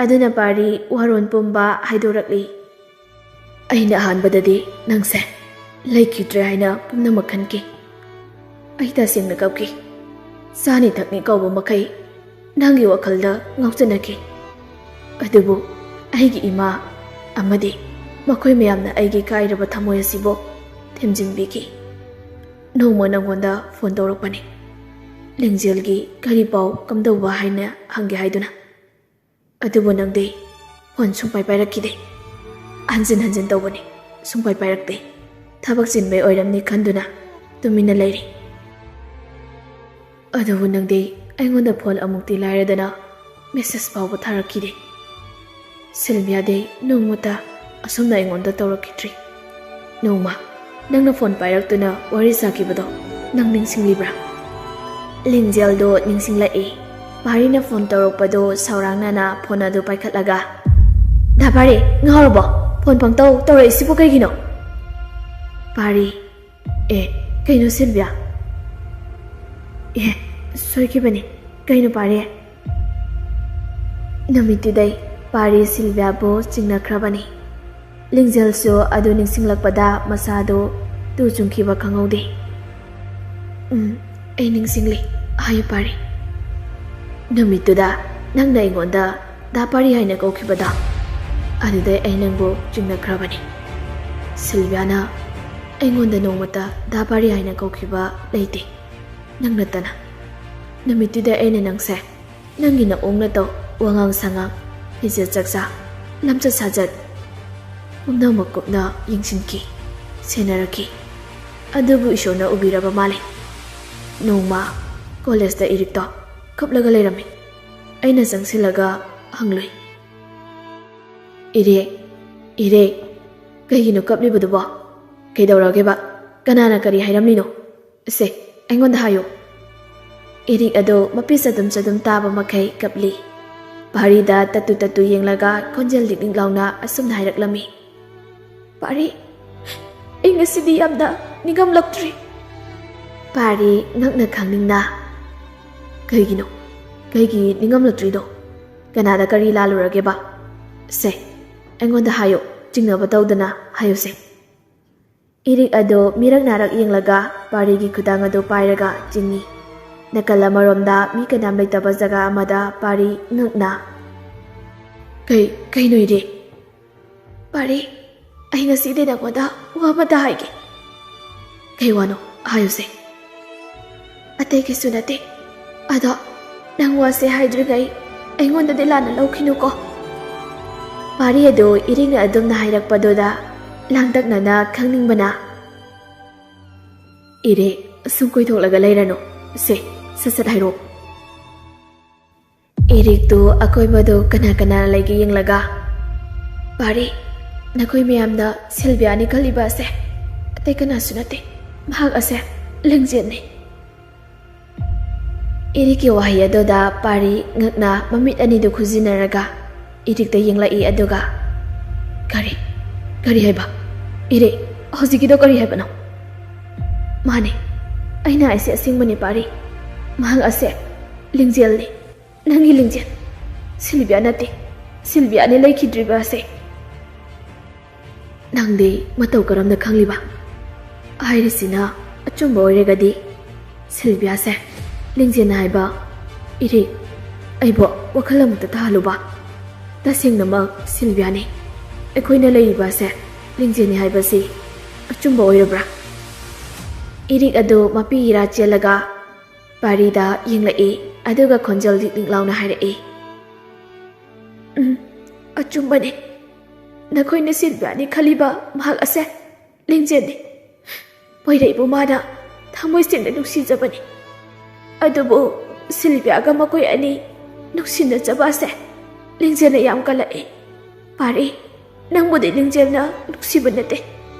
[SPEAKER 2] ꯑꯗꯨꯅ ꯄꯥꯔꯤ ꯋꯥꯔꯣꯟ ꯄꯨꯝꯕ ꯍꯥꯏꯗꯣꯔꯛꯂꯤ ꯑꯩꯅ ꯑꯍꯥꯟꯕꯗꯗꯤ ꯅꯪꯁꯦ ꯂꯩꯈꯤꯗ꯭ꯔꯦ ꯍꯥꯏꯅ ꯄꯨꯝꯅꯃꯛ ꯈꯟꯈꯤ ꯑꯩ ꯇꯁꯦꯡꯅ ꯀꯞꯈꯤ ꯆꯥꯅꯤ ꯊꯛꯅꯤ ꯀꯧꯕ ꯃꯈꯩ ꯅꯪꯒꯤ ꯋꯥꯈꯜꯗ ꯉꯥꯎꯆꯅꯈꯤ ꯑꯗꯨꯕꯨ ꯑꯩꯒꯤ ꯏꯃꯥ ꯑꯃꯗꯤ ꯃꯈꯣꯏ ꯃꯌꯥꯝꯅ ꯑꯩꯒꯤ ꯀꯥꯏꯔꯕ ꯊꯃꯣꯏ ꯑꯁꯤꯕꯨ ꯊꯦꯝꯖꯤꯟꯕꯤꯈꯤ ꯅꯣꯡꯃ ꯅꯪꯉꯣꯟꯗ ꯐꯣꯟ ꯇꯧꯔꯛꯄꯅꯤ ꯂꯤꯡꯖꯦꯜꯒꯤ ꯀꯔꯤ ꯄꯥꯎ ꯀꯝꯗꯧꯕ ꯍꯥꯏꯅ ꯍꯪꯒꯦ ꯍꯥꯏꯗꯨꯅ ꯑꯗꯨꯕꯨ ꯅꯪꯗꯤ ꯐꯣꯟ ꯁꯨꯡꯄꯥꯏ ꯄꯥꯏꯔꯛꯈꯤꯗꯦ ꯍꯟꯖꯤꯟ ꯍꯟꯖꯤꯟ ꯇꯧꯕꯅꯤ ꯁꯨꯡꯄꯥꯏ ꯄꯥꯏꯔꯛꯇꯦ ꯊꯕꯛ ꯆꯤꯟꯕꯩ ꯑꯣꯏꯔꯝꯅꯤ ꯈꯟꯗꯨꯅ ꯇꯨꯃꯤꯟꯅ ꯂꯩꯔꯤ ꯑꯗꯨꯕꯨ ꯅꯪꯗꯤ ꯑꯩꯉꯣꯟꯗ ꯐꯣꯟ ꯑꯃꯨꯛꯇꯤ ꯂꯥꯏꯔꯗꯅ ꯃꯦꯁꯦꯖ ꯐꯥꯎꯕ ꯊꯥꯔꯛꯈꯤꯗꯦ ꯁꯤꯜꯚꯤꯌꯥꯗꯤ ꯅꯣꯡꯃꯇ ꯑꯁꯨꯝꯅ ꯑꯩꯉꯣꯟꯗ ꯇꯧꯔꯛꯈꯤꯗ꯭ꯔꯤ. ꯅꯣꯡꯃ ꯅꯪꯅ ꯐꯣꯟ ꯄꯥꯏꯔꯛꯇꯨꯅ ꯋꯥꯔꯤ ꯁꯥꯈꯤꯕꯗꯣ ꯅꯪ ꯅꯤꯡꯁꯤꯡꯂꯤꯕ꯭ꯔꯥ? ꯂꯤꯡꯖꯦꯜꯗꯣ ꯅꯤꯡꯁꯤꯡꯂꯛꯏ. ꯄꯥꯔꯤꯅ ꯐꯣꯟ ꯇꯧꯔꯛꯄꯗꯣ ꯁꯥꯎꯔꯥꯡꯅꯅ ꯐꯣꯟ ꯑꯗꯨ ꯄꯥꯏꯈꯠꯂꯒ, "ꯗꯥ ꯄꯥꯔꯤ, ꯉꯥꯎꯔꯕꯣ? ꯐꯣꯟ ꯄꯪꯇꯧ ꯇꯧꯔꯛꯏꯁꯤꯕꯨ ꯀꯩꯒꯤꯅꯣ?" ꯄꯥꯔꯤ, ꯀꯩꯅꯣ ꯁꯤꯜꯚꯤꯌꯥ? ꯁꯣꯏꯈꯤꯕꯅꯤ. ꯀꯩꯅꯣ ꯄꯥꯔꯤ? ꯅꯨꯃꯤꯠꯇꯨꯗꯩ ꯄꯥꯔꯤ ꯁꯤꯜꯚꯤꯌꯥꯕꯨ ꯆꯤꯡꯅꯈ꯭ꯔꯕꯅꯤ. ꯂꯤꯡꯖꯦꯜꯁꯨ ꯑꯗꯨ ꯅꯤꯡꯁꯤꯡꯂꯛꯄꯗ ꯃꯁꯥꯗꯨ ꯇꯨ ꯆꯨꯡꯈꯤꯕ ꯈꯪꯍꯧꯗꯦ. ꯑꯩ ꯅꯤꯡꯁꯤꯡꯂꯤ. ꯍꯥꯏꯌꯨ ꯄꯥꯔꯤ." ꯅꯨꯃꯤꯠꯇꯨꯗ ꯅꯪꯅ ꯑꯩꯉꯣꯟꯗ ꯗꯥ ꯄꯥꯔꯤ ꯍꯥꯏꯅ ꯀꯧꯈꯤꯕꯗꯣ, ꯑꯗꯨꯗꯩ ꯑꯩ ꯅꯪꯕꯨ ꯆꯤꯡꯅꯈ꯭ꯔꯕꯅꯤ. ꯁꯤꯜꯚꯤꯌꯥꯅ ꯑꯩꯉꯣꯟꯗ ꯅꯣꯡꯃꯇ ꯗꯥ ꯄꯥꯔꯤ ꯍꯥꯏꯅ ꯀꯧꯈꯤꯕ ꯂꯩꯇꯦ, ꯅꯪ ꯅꯠꯇꯅ. ꯅꯨꯃꯤꯠꯇꯨꯗ ꯑꯩꯅ ꯅꯪꯁꯦ ꯅꯪꯒꯤ ꯅꯑꯣꯡ ꯅꯇꯧ, ꯋꯥꯉꯥꯡ ꯁꯉꯥꯡ, ꯐꯤꯖꯦꯠ ꯆꯥꯛꯆꯥ, ꯂꯝꯆꯠ ꯁꯥꯖꯠ ꯄꯨꯝꯅꯃꯛ ꯀꯨꯞꯅ ꯌꯦꯡꯁꯤꯟꯈꯤ, ꯁꯦꯟꯅꯔꯛꯈꯤ. ꯑꯗꯨꯕꯨ ꯏꯁꯣꯔꯅ ꯎꯕꯤꯔꯕ ꯃꯥꯜꯂꯤ. ꯅꯣꯡꯃ ꯀꯣꯂꯦꯖꯇ ꯏꯔꯤꯛꯇꯣ ꯀꯞꯂꯒ ꯂꯩꯔꯝꯃꯤ. ꯑꯩꯅ ꯆꯪꯁꯤꯜꯂꯒ ꯍꯪꯂꯨꯏ, "ꯏꯔꯤꯛ, ꯀꯩꯒꯤꯅꯣ ꯀꯞꯂꯤꯕꯗꯨꯕꯣ? ꯀꯩꯗꯧꯔꯒꯦꯕ? ꯀꯅꯥꯅ ꯀꯔꯤ ꯍꯥꯏꯔꯝꯃꯤꯅꯣ? ꯁꯦ, ꯑꯩꯉꯣꯟꯗ ꯍꯥꯏꯌꯨ." ꯏꯔꯤꯛ ꯑꯗꯣ ꯃꯄꯤ ꯆꯗꯨꯝ ꯇꯥꯕ ꯃꯈꯩ ꯀꯞꯂꯤ. ꯄꯥꯔꯤꯗ ꯇꯠꯇꯨ ꯌꯦꯡꯂꯒ ꯈꯣꯟꯖꯦꯜ ꯂꯤꯛꯂꯤꯛ ꯂꯥꯎꯅ ꯑꯁꯨꯝꯅ ꯍꯥꯏꯔꯛꯂꯝꯃꯤ, "ꯄꯥꯔꯤ, ꯑꯩ ꯉꯁꯤꯗꯤ ꯌꯥꯝꯅ ꯅꯤꯡꯉꯝꯂꯛꯇ꯭ꯔꯤ." ꯄꯥꯔꯤ ꯉꯛꯅ ꯈꯪꯅꯤꯡꯅ, "ꯀꯩꯒꯤ ꯅꯤꯡꯉꯝꯂꯛꯇ꯭ꯔꯤꯅꯣ? ꯀꯅꯥꯗ ꯀꯔꯤ ꯂꯥꯜꯂꯨꯔꯒꯦꯕ? ꯁꯦ, ꯑꯩꯉꯣꯟꯗ ꯍꯥꯏꯌꯨ, ꯆꯤꯡꯅꯕ ꯇꯧꯗꯅ ꯍꯥꯏꯌꯨꯁꯦ." ꯏꯔꯤꯛ ꯑꯗꯣ ꯃꯤꯔꯛ ꯅꯥꯔꯛ ꯌꯦꯡꯂꯒ ꯄꯥꯔꯤꯒꯤ ꯈꯨꯗꯥꯡ ꯑꯗꯨ ꯄꯥꯏꯔꯒ ꯆꯤꯡꯏ. ꯅꯥꯀꯜ ꯑꯃꯔꯣꯝꯗ ꯃꯤ ꯀꯅꯥꯝ ꯂꯩꯇꯕ ꯖꯒꯥ ꯑꯃꯗ ꯄꯥꯔꯤ ꯉꯛꯅ, "ꯀꯩꯅꯣ ꯏꯔꯤꯛ?" "ꯄꯥꯔꯤ, ꯑꯩ ꯉꯁꯤꯗꯤ ꯅꯪꯉꯣꯟꯗ ꯋꯥ ꯑꯃꯇ ꯍꯥꯏꯒꯦ." "ꯀꯩ ꯋꯥꯅꯣ? ꯍꯥꯏꯌꯨꯁꯦ." "ꯑꯇꯩ ꯀꯩꯁꯨ ꯅꯠꯇꯦ. ꯑꯗꯣ ꯅꯪ ꯋꯥꯁꯦ ꯍꯥꯏꯗ꯭ꯔꯤꯉꯩ ꯑꯩꯉꯣꯟꯗꯗꯤ ꯂꯥꯟꯅ ꯂꯧꯈꯤꯅꯨꯀꯣ." ꯄꯥꯔꯤ ꯑꯗꯨ ꯏꯔꯤꯛꯅ ꯑꯗꯨꯝꯅ ꯍꯥꯏꯔꯛꯄꯗꯨꯗ ꯂꯥꯡꯇꯛꯅꯅ ꯈꯪꯅꯤꯡꯕꯅ, "ꯏꯔꯤꯛ, ꯁꯨꯝ ꯀꯣꯏꯊꯣꯛꯂꯒ ꯂꯩꯔꯅꯨ. ꯁꯦ, ꯁꯠ ꯍꯥꯏꯔꯛꯑꯣ." ꯏꯔꯤꯛꯇꯨ ꯑꯀꯣꯏꯕꯗꯨ ꯀꯅꯥ ꯂꯩꯒꯦ ꯌꯦꯡꯂꯒ, "ꯄꯥꯔꯤ, ꯅꯈꯣꯏ ꯃꯌꯥꯝꯅ ꯁꯤꯜꯚꯤꯌꯥꯅꯤ ꯈꯜꯂꯤꯕ ꯑꯁꯦ ꯑꯇꯩ ꯀꯅꯥꯁꯨ ꯅꯠꯇꯦ. ꯃꯍꯥꯛ ꯑꯁꯦ ꯂꯤꯡꯖꯦꯜꯅꯤ." ꯏꯔꯤꯛꯀꯤ ꯋꯥꯍꯩ ꯑꯗꯨꯗ ꯄꯥꯔꯤ ꯉꯛꯅ ꯃꯃꯤꯠ ꯑꯅꯤꯗꯨ ꯈꯨꯖꯤꯟꯅꯔꯒ ꯏꯔꯤꯛꯇ ꯌꯦꯡꯂꯛꯏ. ꯑꯗꯨꯒ, "ꯀꯔꯤ ꯍꯥꯏꯕ? ꯏꯔꯤꯛ, ꯍꯧꯖꯤꯛꯀꯤꯗꯣ ꯀꯔꯤ ꯍꯥꯏꯕꯅꯣ?" "ꯃꯥꯅꯦ, ꯑꯩꯅ ꯍꯥꯏꯁꯦ ꯑꯁꯦꯡꯕꯅꯤ ꯄꯥꯔꯤ. ꯃꯍꯥꯛ ꯑꯁꯦ ꯂꯤꯡꯖꯦꯜꯅꯤ, ꯅꯪꯒꯤ ꯂꯤꯡꯖꯦꯜ. ꯁꯤꯜꯚꯤꯌꯥ ꯅꯠꯇꯦ. ꯁꯤꯜꯚꯤꯌꯥꯅꯤ ꯂꯩꯈꯤꯗ꯭ꯔꯤꯕ ꯑꯁꯦ." "ꯅꯪꯗꯤ ꯃꯇꯧ ꯀꯔꯝꯅ ꯈꯪꯂꯤꯕ? ꯍꯥꯏꯔꯤꯁꯤꯅ ꯑꯆꯨꯝꯕ ꯑꯣꯏꯔꯒꯗꯤ ꯁꯤꯜꯚꯤꯌꯥꯁꯦ ꯂꯤꯡꯖꯦꯜ ꯍꯥꯏꯕ." "ꯏꯔꯤꯛ, ꯑꯩꯕꯨ ꯋꯥꯈꯜ ꯑꯃꯨꯛꯇ ꯇꯥꯍꯜꯂꯨꯕ. ꯇꯁꯦꯡꯅꯃꯛ ꯁꯤꯜꯚꯤꯌꯥꯅꯤ, ꯑꯩꯈꯣꯏꯅ ꯂꯩꯔꯤꯕ ꯑꯁꯦ ꯂꯤꯡꯖꯦꯜꯅꯤ ꯍꯥꯏꯕꯁꯤ ꯑꯆꯨꯝꯕ ꯑꯣꯏꯔꯕ꯭ꯔꯥ?" ꯏꯔꯤꯛ ꯑꯗꯨ ꯃꯄꯤ ꯏꯔꯥ ꯆꯦꯜꯂꯒ ꯄꯥꯔꯤꯗ ꯌꯦꯡꯂꯛꯏ. ꯑꯗꯨꯒ ꯈꯣꯟꯖꯦꯜ ꯂꯤꯛꯂꯤꯛ ꯂꯥꯎꯅ ꯍꯥꯏꯔꯛꯏ, "ꯑꯆꯨꯝꯕꯅꯤ. ꯅꯈꯣꯏꯅ ꯁꯤꯜꯚꯤꯌꯥꯅꯤ ꯈꯜꯂꯤꯕ ꯃꯍꯥꯛ ꯑꯁꯦ ꯂꯤꯡꯖꯦꯜꯅꯤ. ꯄꯣꯏꯔꯩꯕꯨ ꯃꯥꯅ ꯊꯃꯣꯏ ꯁꯦꯡꯅ ꯅꯨꯡꯁꯤꯖꯕꯅꯤ. ꯑꯗꯨꯕꯨ ꯁꯤꯜꯚꯤꯌꯥꯒ ꯃꯈꯣꯏ ꯑꯅꯤ ꯅꯨꯡꯁꯤꯅꯖꯕ ꯑꯁꯦ ꯂꯤꯡꯖꯦꯜꯅ ꯌꯥꯝ ꯀꯜꯂꯛꯏ. ꯄꯥꯔꯤ, ꯅꯪꯕꯨꯗꯤ ꯂꯤꯡꯖꯦꯜꯅ ꯅꯨꯡꯁꯤꯕ ꯅꯠꯇꯦ,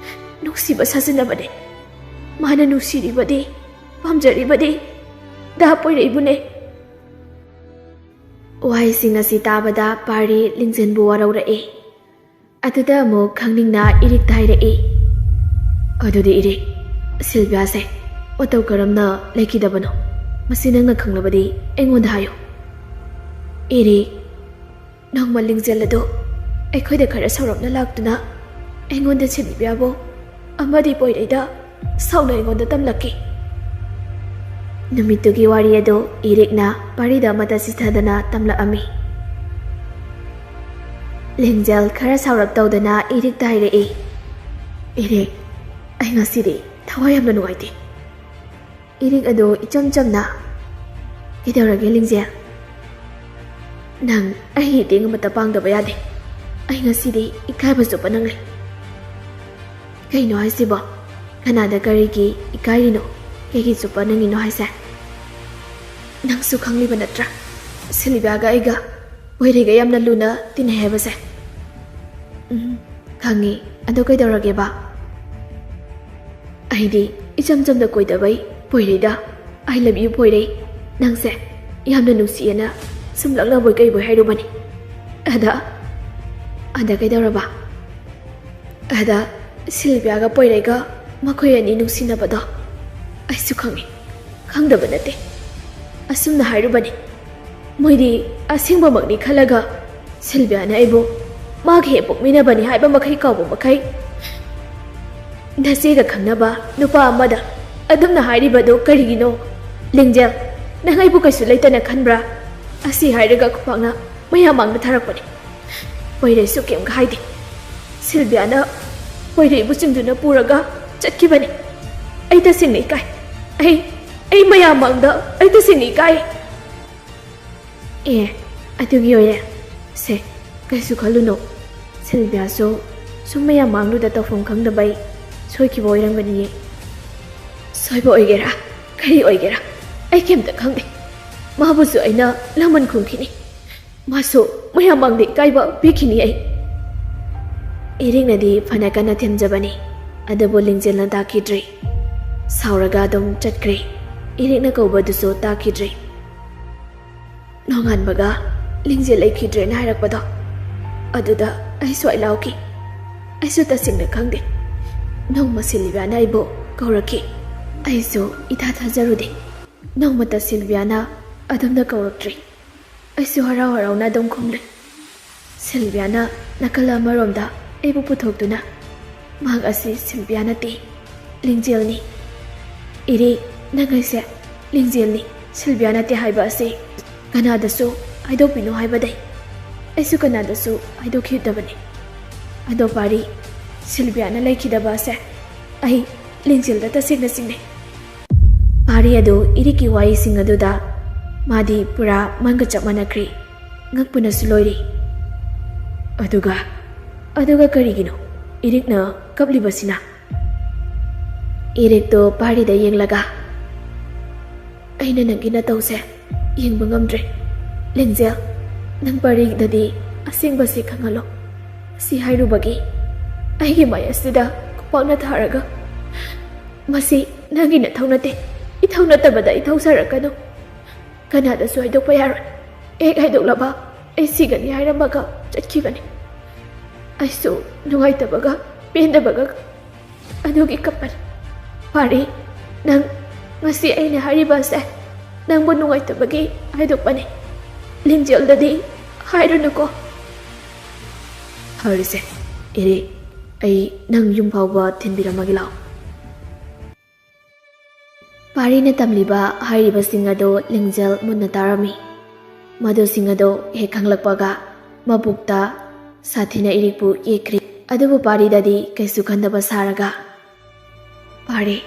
[SPEAKER 2] ꯅꯨꯡꯁꯤꯕ ꯁꯥꯖꯤꯟꯅꯕꯅꯤ. ꯃꯥꯅ ꯅꯨꯡꯁꯤꯔꯤꯕꯗꯤ, ꯄꯥꯝꯖꯔꯤꯕꯗꯤ ꯗꯥ ꯄꯣꯏꯔꯩꯕꯨꯅꯦ." ꯋꯥꯍꯩꯁꯤꯡ ꯑꯁꯤ ꯇꯥꯕꯗ ꯄꯥꯔꯤ ꯂꯤꯡꯖꯦꯜꯕꯨ ꯋꯥꯔꯧꯔꯛꯏ. ꯑꯗꯨꯗ ꯑꯃꯨꯛ ꯈꯪꯅꯤꯡꯅ ꯏꯔꯤꯛꯇ ꯍꯥꯏꯔꯛꯏ, "ꯑꯗꯨꯗꯤ ꯏꯔꯤꯛ, ꯁꯤꯜꯚꯤꯌꯥꯁꯦ ꯃꯇꯧ ꯀꯔꯝꯅ ꯂꯩꯈꯤꯗꯕꯅꯣ? ꯃꯁꯤ ꯅꯪꯅ ꯈꯪꯂꯕꯗꯤ ꯑꯩꯉꯣꯟꯗ ꯍꯥꯏꯌꯨ." "ꯏꯔꯤꯛ, ꯅꯣꯡꯃ ꯂꯤꯡꯖꯦꯜ ꯑꯗꯨ ꯑꯩꯈꯣꯏꯗ ꯈꯔ ꯁꯥꯎꯔꯞꯅ ꯂꯥꯛꯇꯨꯅ ꯑꯩꯉꯣꯟꯗ ꯁꯤꯜꯚꯤꯌꯥꯕꯨ ꯑꯃꯗꯤ ꯄꯣꯏꯔꯩꯗ ꯁꯥꯎꯅ ꯑꯩꯉꯣꯟꯗ ꯇꯝꯂꯛꯈꯤ." ꯅꯨꯃꯤꯠꯇꯨꯒꯤ ꯋꯥꯔꯤ ꯑꯗꯨ ꯏꯔꯤꯛꯅ ꯄꯥꯔꯤꯗ ꯑꯃꯠꯇ ꯆꯤꯊꯗꯅ ꯇꯝꯂꯛꯑꯝꯃꯤ. ꯂꯤꯡꯖꯦꯜ ꯈꯔ ꯁꯥꯎꯔꯞ ꯇꯧꯗꯅ ꯏꯔꯤꯛꯇ ꯍꯥꯏꯔꯛꯏ, "ꯏꯔꯤꯛ, ꯑꯩ ꯉꯁꯤꯗꯤ ꯊꯋꯥꯏ ꯌꯥꯝꯅ ꯅꯨꯡꯉꯥꯏꯇꯦ." ꯏꯔꯤꯛ ꯑꯗꯨ ꯏꯆꯝ ꯆꯝꯅ, "ꯀꯩꯗꯧꯔꯒꯦ ꯂꯤꯡꯖꯦꯜ? ꯅꯪ ꯑꯩꯒꯤ ꯃꯇꯦꯡ ꯑꯃꯠꯇ ꯄꯥꯡꯗꯕ ꯌꯥꯗꯦ. ꯑꯩ ꯉꯁꯤꯗꯤ ꯏꯀꯥꯏꯕ ꯆꯨꯞꯄ ꯅꯪꯂꯦ." "ꯀꯩꯅꯣ ꯍꯥꯏꯁꯤꯕꯣ? ꯀꯅꯥꯗ ꯀꯔꯤꯒꯤ ꯏꯀꯥꯏꯔꯤꯅꯣ? ꯀꯩꯒꯤ ꯆꯨꯞꯄ ꯅꯪꯉꯤꯅꯣ ꯍꯥꯏꯁꯦ?" "ꯅꯪꯁꯨ ꯈꯪꯂꯤꯕ ꯅꯠꯇ꯭ꯔꯥ, ꯁꯤꯜꯚꯤꯌꯥꯒ ꯑꯩꯒ ꯄꯣꯏꯔꯩꯒ ꯌꯥꯝꯅ ꯂꯨꯅ ꯇꯤꯟꯅꯩ ꯍꯥꯏꯕꯁꯦ." ꯈꯪꯉꯤ ꯑꯗꯣ ꯀꯩꯗꯧꯔꯒꯦꯕ ꯑꯩꯗꯤ ꯏꯆꯝ ꯆꯝꯅ ꯀꯣꯏꯗꯕꯩ ꯄꯣꯏꯔꯩꯗ ꯑꯩ ꯂꯚ ꯌꯨ ꯄꯣꯏꯔꯩ ꯅꯪꯁꯦ ꯌꯥꯝꯅ ꯅꯨꯡꯁꯤꯌꯦꯅ ꯁꯨꯝ ꯂꯛꯅꯕꯣꯏ ꯀꯩꯕꯣꯏ ꯍꯥꯏꯔꯨꯕꯅꯤ ꯑꯗ ꯀꯩꯗꯧꯔꯕ ꯑꯗ ꯁꯤꯜꯚꯤꯌꯥꯒ ꯄꯣꯏꯔꯩꯒ ꯃꯈꯣꯏ ꯑꯅꯤ ꯅꯨꯡꯁꯤꯅꯕꯗꯣ ꯑꯩꯁꯨ ꯈꯪꯉꯤ ꯈꯪꯗꯕ ꯅꯠꯇꯦ ꯑꯁꯨꯝꯅ ꯍꯥꯏꯔꯨꯕꯅꯤ ꯃꯣꯏꯗꯤ ꯑꯁꯦꯡꯕꯃꯛꯅꯤ ꯈꯜꯂꯒ ꯁꯤꯜꯚꯤꯌꯥꯅ ꯑꯩꯕꯨ ꯃꯥꯒ ꯍꯦꯛ ꯄꯣꯛꯃꯤꯟꯅꯕꯅꯤ ꯍꯥꯏꯕ ꯃꯈꯩ ꯀꯥꯎꯕ ꯃꯈꯩ ꯅꯆꯦꯒ ꯈꯪꯅꯕ ꯅꯨꯄꯥ ꯑꯃꯗ ꯑꯗꯨꯝꯅ ꯍꯥꯏꯔꯤꯕꯗꯨ ꯀꯔꯤꯒꯤꯅꯣ ꯂꯤꯡꯖꯦꯜ ꯅꯪ ꯑꯩꯕꯨ ꯀꯩꯁꯨ ꯂꯩꯇꯅ ꯈꯟꯕ꯭ꯔꯥ ꯑꯁꯤ ꯍꯥꯏꯔꯒ ꯈꯨꯄꯥꯛꯅ ꯃꯌꯥꯝ ꯃꯥꯡꯗ ꯊꯥꯔꯛꯄꯅꯤ ꯄꯣꯏꯔꯩꯁꯨ ꯀꯩꯝꯒ ꯍꯥꯏꯗꯦ ꯁꯤꯜꯚꯤꯌꯥꯅ ꯄꯣꯏꯔꯩꯕꯨ ꯆꯤꯡꯗꯨꯅ ꯄꯨꯔꯒ ꯆꯠꯈꯤꯕꯅꯤ ꯑꯩ ꯇꯁꯦꯡꯅ ꯏꯀꯥꯏ ꯑꯩ ꯃꯌꯥꯝ ꯃꯥꯡꯗ ꯑꯩ ꯇꯁꯦꯡꯅ ꯏꯀꯥꯏ ꯑꯗꯨꯒꯤ ꯑꯣꯏꯔꯦ ꯁꯦ ꯀꯩꯁꯨ ꯈꯜꯂꯨꯅꯣ ꯁꯤꯜꯚꯤꯌꯥꯁꯨ ꯁꯨꯝ ꯃꯌꯥꯝ ꯃꯥꯡꯗꯨꯗ ꯇꯧꯐꯝ ꯈꯪꯗꯕꯩ ꯁꯣꯏꯈꯤꯕ ꯑꯣꯏꯔꯝꯒꯅꯤꯌꯦ ꯁꯣꯏꯕ ꯑꯣꯏꯒꯦꯔꯥ ꯀꯔꯤ ꯑꯣꯏꯒꯦꯔꯥ ꯑꯩ ꯀꯩꯝꯇ ꯈꯪꯗꯦ ꯃꯥꯕꯨꯁꯨ ꯑꯩꯅ ꯂꯃꯟ ꯈꯨꯝꯈꯤꯅꯤ ꯃꯥꯁꯨ ꯃꯌꯥꯝ ꯃꯥꯡꯗ ꯏꯀꯥꯏꯕ ꯄꯤꯈꯤꯅꯤ ꯑꯩ ꯏꯔꯤꯛꯅꯗꯤ ꯐꯅ ꯀꯟꯅ ꯊꯦꯝꯖꯕꯅꯤ ꯑꯗꯨꯕꯨ ꯂꯤꯡꯖꯦꯜꯅ ꯇꯥꯈꯤꯗ꯭ꯔꯤ ꯁꯥꯎꯔꯒ ꯑꯗꯨꯝ ꯆꯠꯈ꯭ꯔꯦ ꯏꯔꯤꯛꯅ ꯀꯧꯕꯗꯨꯁꯨ ꯇꯥꯈꯤꯗ꯭ꯔꯤ ꯅꯣꯡꯉꯥꯟꯕꯒ ꯂꯤꯡꯖꯦꯜ ꯂꯩꯈꯤꯗ꯭ꯔꯦꯅ ꯍꯥꯏꯔꯛꯄꯗꯣ ꯑꯗꯨꯗ ꯑꯩ ꯁ꯭ꯋꯥꯏ ꯂꯥꯎꯈꯤ ꯑꯩꯁꯨ ꯇꯁꯦꯡꯅ ꯈꯪꯗꯦ ꯅꯣꯡꯃ ꯁꯤꯜꯚꯤꯌꯥꯅ ꯑꯩꯕꯨ ꯀꯧꯔꯛꯈꯤ ꯑꯩꯁꯨ ꯏꯊꯥ ꯊꯥꯖꯔꯨꯗꯦ ꯅꯣꯡꯃꯇ ꯁꯤꯜꯚꯤꯌꯥꯅ ꯑꯗꯨꯝꯅ ꯀꯧꯔꯛꯇ꯭ꯔꯤ ꯑꯩꯁꯨ ꯍꯔꯥꯎ ꯍꯔꯥꯎꯅ ꯑꯗꯨꯝ ꯈꯨꯝꯂꯦ ꯁꯤꯜꯚꯤꯌꯥꯅ ꯅꯥꯀꯜ ꯑꯃꯔꯣꯝꯗ ꯑꯩꯕꯨ ꯄꯨꯊꯣꯛꯇꯨꯅ ꯃꯍꯥꯛ ꯑꯁꯤ ꯁꯤꯜꯚꯤꯌꯥ ꯅꯠꯇꯦ ꯂꯤꯡꯖꯦꯜꯅꯤ ꯏꯔꯤꯛ ꯅꯪ ꯑꯩꯁꯦ ꯂꯤꯡꯖꯦꯜꯅꯤ ꯁꯤꯜꯚꯤꯌꯥ ꯅꯠꯇꯦ ꯍꯥꯏꯕ ꯑꯁꯤ ꯀꯅꯥꯗꯁꯨ ꯍꯥꯏꯗꯣꯛꯄꯤꯅꯣ ꯍꯥꯏꯕꯗꯩ ꯑꯩꯁꯨ ꯀꯅꯥꯗꯁꯨ ꯍꯥꯏꯗꯣꯛꯈꯤꯗꯕꯅꯤ ꯑꯗꯣ ꯄꯥꯔꯤ ꯁꯤꯜꯚꯤꯌꯥꯅ ꯂꯩꯈꯤꯗꯕ ꯑꯁꯦ ꯑꯩ ꯂꯤꯡꯖꯦꯜꯗ ꯇꯁꯦꯡꯅ ꯆꯤꯡꯅꯩ ꯄꯥꯔꯤ ꯑꯗꯨ ꯏꯔꯤꯛꯀꯤ ꯋꯥꯍꯩꯁꯤꯡ ꯑꯗꯨꯗ ꯃꯥꯗꯤ ꯄꯨꯔꯥ ꯃꯪꯒ ꯆꯞ ꯃꯥꯟꯅꯈ꯭ꯔꯤ ꯉꯛꯄꯅꯁꯨ ꯂꯣꯏꯔꯤ ꯑꯗꯨꯒ ꯀꯔꯤꯒꯤꯅꯣ ꯏꯔꯤꯛꯅ ꯀꯞꯂꯤꯕꯁꯤꯅ ꯏꯔꯤꯛꯇꯣ ꯄꯥꯔꯤꯗ ꯌꯦꯡꯂꯒ ꯑꯩꯅ ꯅꯪꯒꯤ ꯅꯇꯧꯁꯦ ꯌꯦꯡꯕ ꯉꯝꯗ꯭ꯔꯦ ꯂꯤꯡꯖꯦꯜ ꯅꯪ ꯄꯥꯔꯤꯗꯗꯤ ꯑꯁꯦꯡꯕꯁꯤ ꯈꯪꯍꯜꯂꯣ ꯑꯁꯤ ꯍꯥꯏꯔꯨꯕꯒꯤ ꯑꯩꯒꯤ ꯃꯥꯏ ꯑꯁꯤꯗ ꯈꯨꯄꯥꯛꯅ ꯊꯥꯔꯒ ꯃꯁꯤ ꯅꯪꯒꯤ ꯅꯊꯧ ꯅꯠꯇꯦ ꯏꯊꯧ ꯅꯠꯇꯕꯗ ꯏꯊꯧ ꯁꯥꯔꯛꯀꯅꯨ ꯀꯅꯥꯗꯁꯨ ꯍꯥꯏꯗꯣꯛꯄ ꯌꯥꯔꯣꯏ ꯍꯦꯛ ꯍꯥꯏꯗꯣꯛꯂꯕ ꯑꯩ ꯁꯤꯒꯅꯤ ꯍꯥꯏꯔꯝꯃꯒ ꯆꯠꯈꯤꯕꯅꯤ ꯑꯩꯁꯨ ꯅꯨꯡꯉꯥꯏꯇꯕꯒ ꯄꯦꯟꯗꯕꯒ ꯑꯗꯨꯒꯤ ꯀꯞꯄꯅꯤ ꯄꯥꯔꯤ ꯅꯪ ꯉꯁꯤ ꯑꯩꯅ ꯍꯥꯏꯔꯤꯕ ꯑꯁꯦ ꯅꯪꯕꯨ ꯅꯨꯡꯉꯥꯏꯇꯕꯒꯤ ꯍꯥꯏꯗꯣꯛꯄꯅꯤ ꯂꯤꯡꯖꯦꯜꯗꯗꯤ ꯍꯥꯏꯔꯨꯅꯨꯀꯣ ꯐꯔꯤꯁꯦ ꯏꯔꯤꯛ ꯑꯩ ꯅꯪ ꯌꯨꯝ ꯐꯥꯎꯕ ꯊꯤꯟꯕꯤꯔꯝꯃꯒꯦ ꯂꯥꯛꯑꯣ ꯄꯥꯔꯤꯅ ꯇꯝꯂꯤꯕ ꯍꯥꯏꯔꯤꯕꯁꯤꯡ ꯑꯗꯨ ꯂꯤꯡꯖꯦꯜ ꯃꯨꯟꯅ ꯇꯥꯔꯝꯃꯤ ꯃꯗꯨꯁꯤꯡ ꯑꯗꯨ ꯍꯦꯛ ꯈꯪꯂꯛꯄꯒ ꯃꯕꯨꯛꯇ ꯁꯥꯊꯤꯅ ꯏꯔꯤꯛꯄꯨ ꯌꯦꯛꯈ꯭ꯔꯤ ꯑꯗꯨꯕꯨ ꯄꯥꯔꯤꯗꯗꯤ ꯀꯩꯁꯨ ꯈꯟꯗꯕ ꯁꯥꯔꯒ ꯄꯥꯔꯤ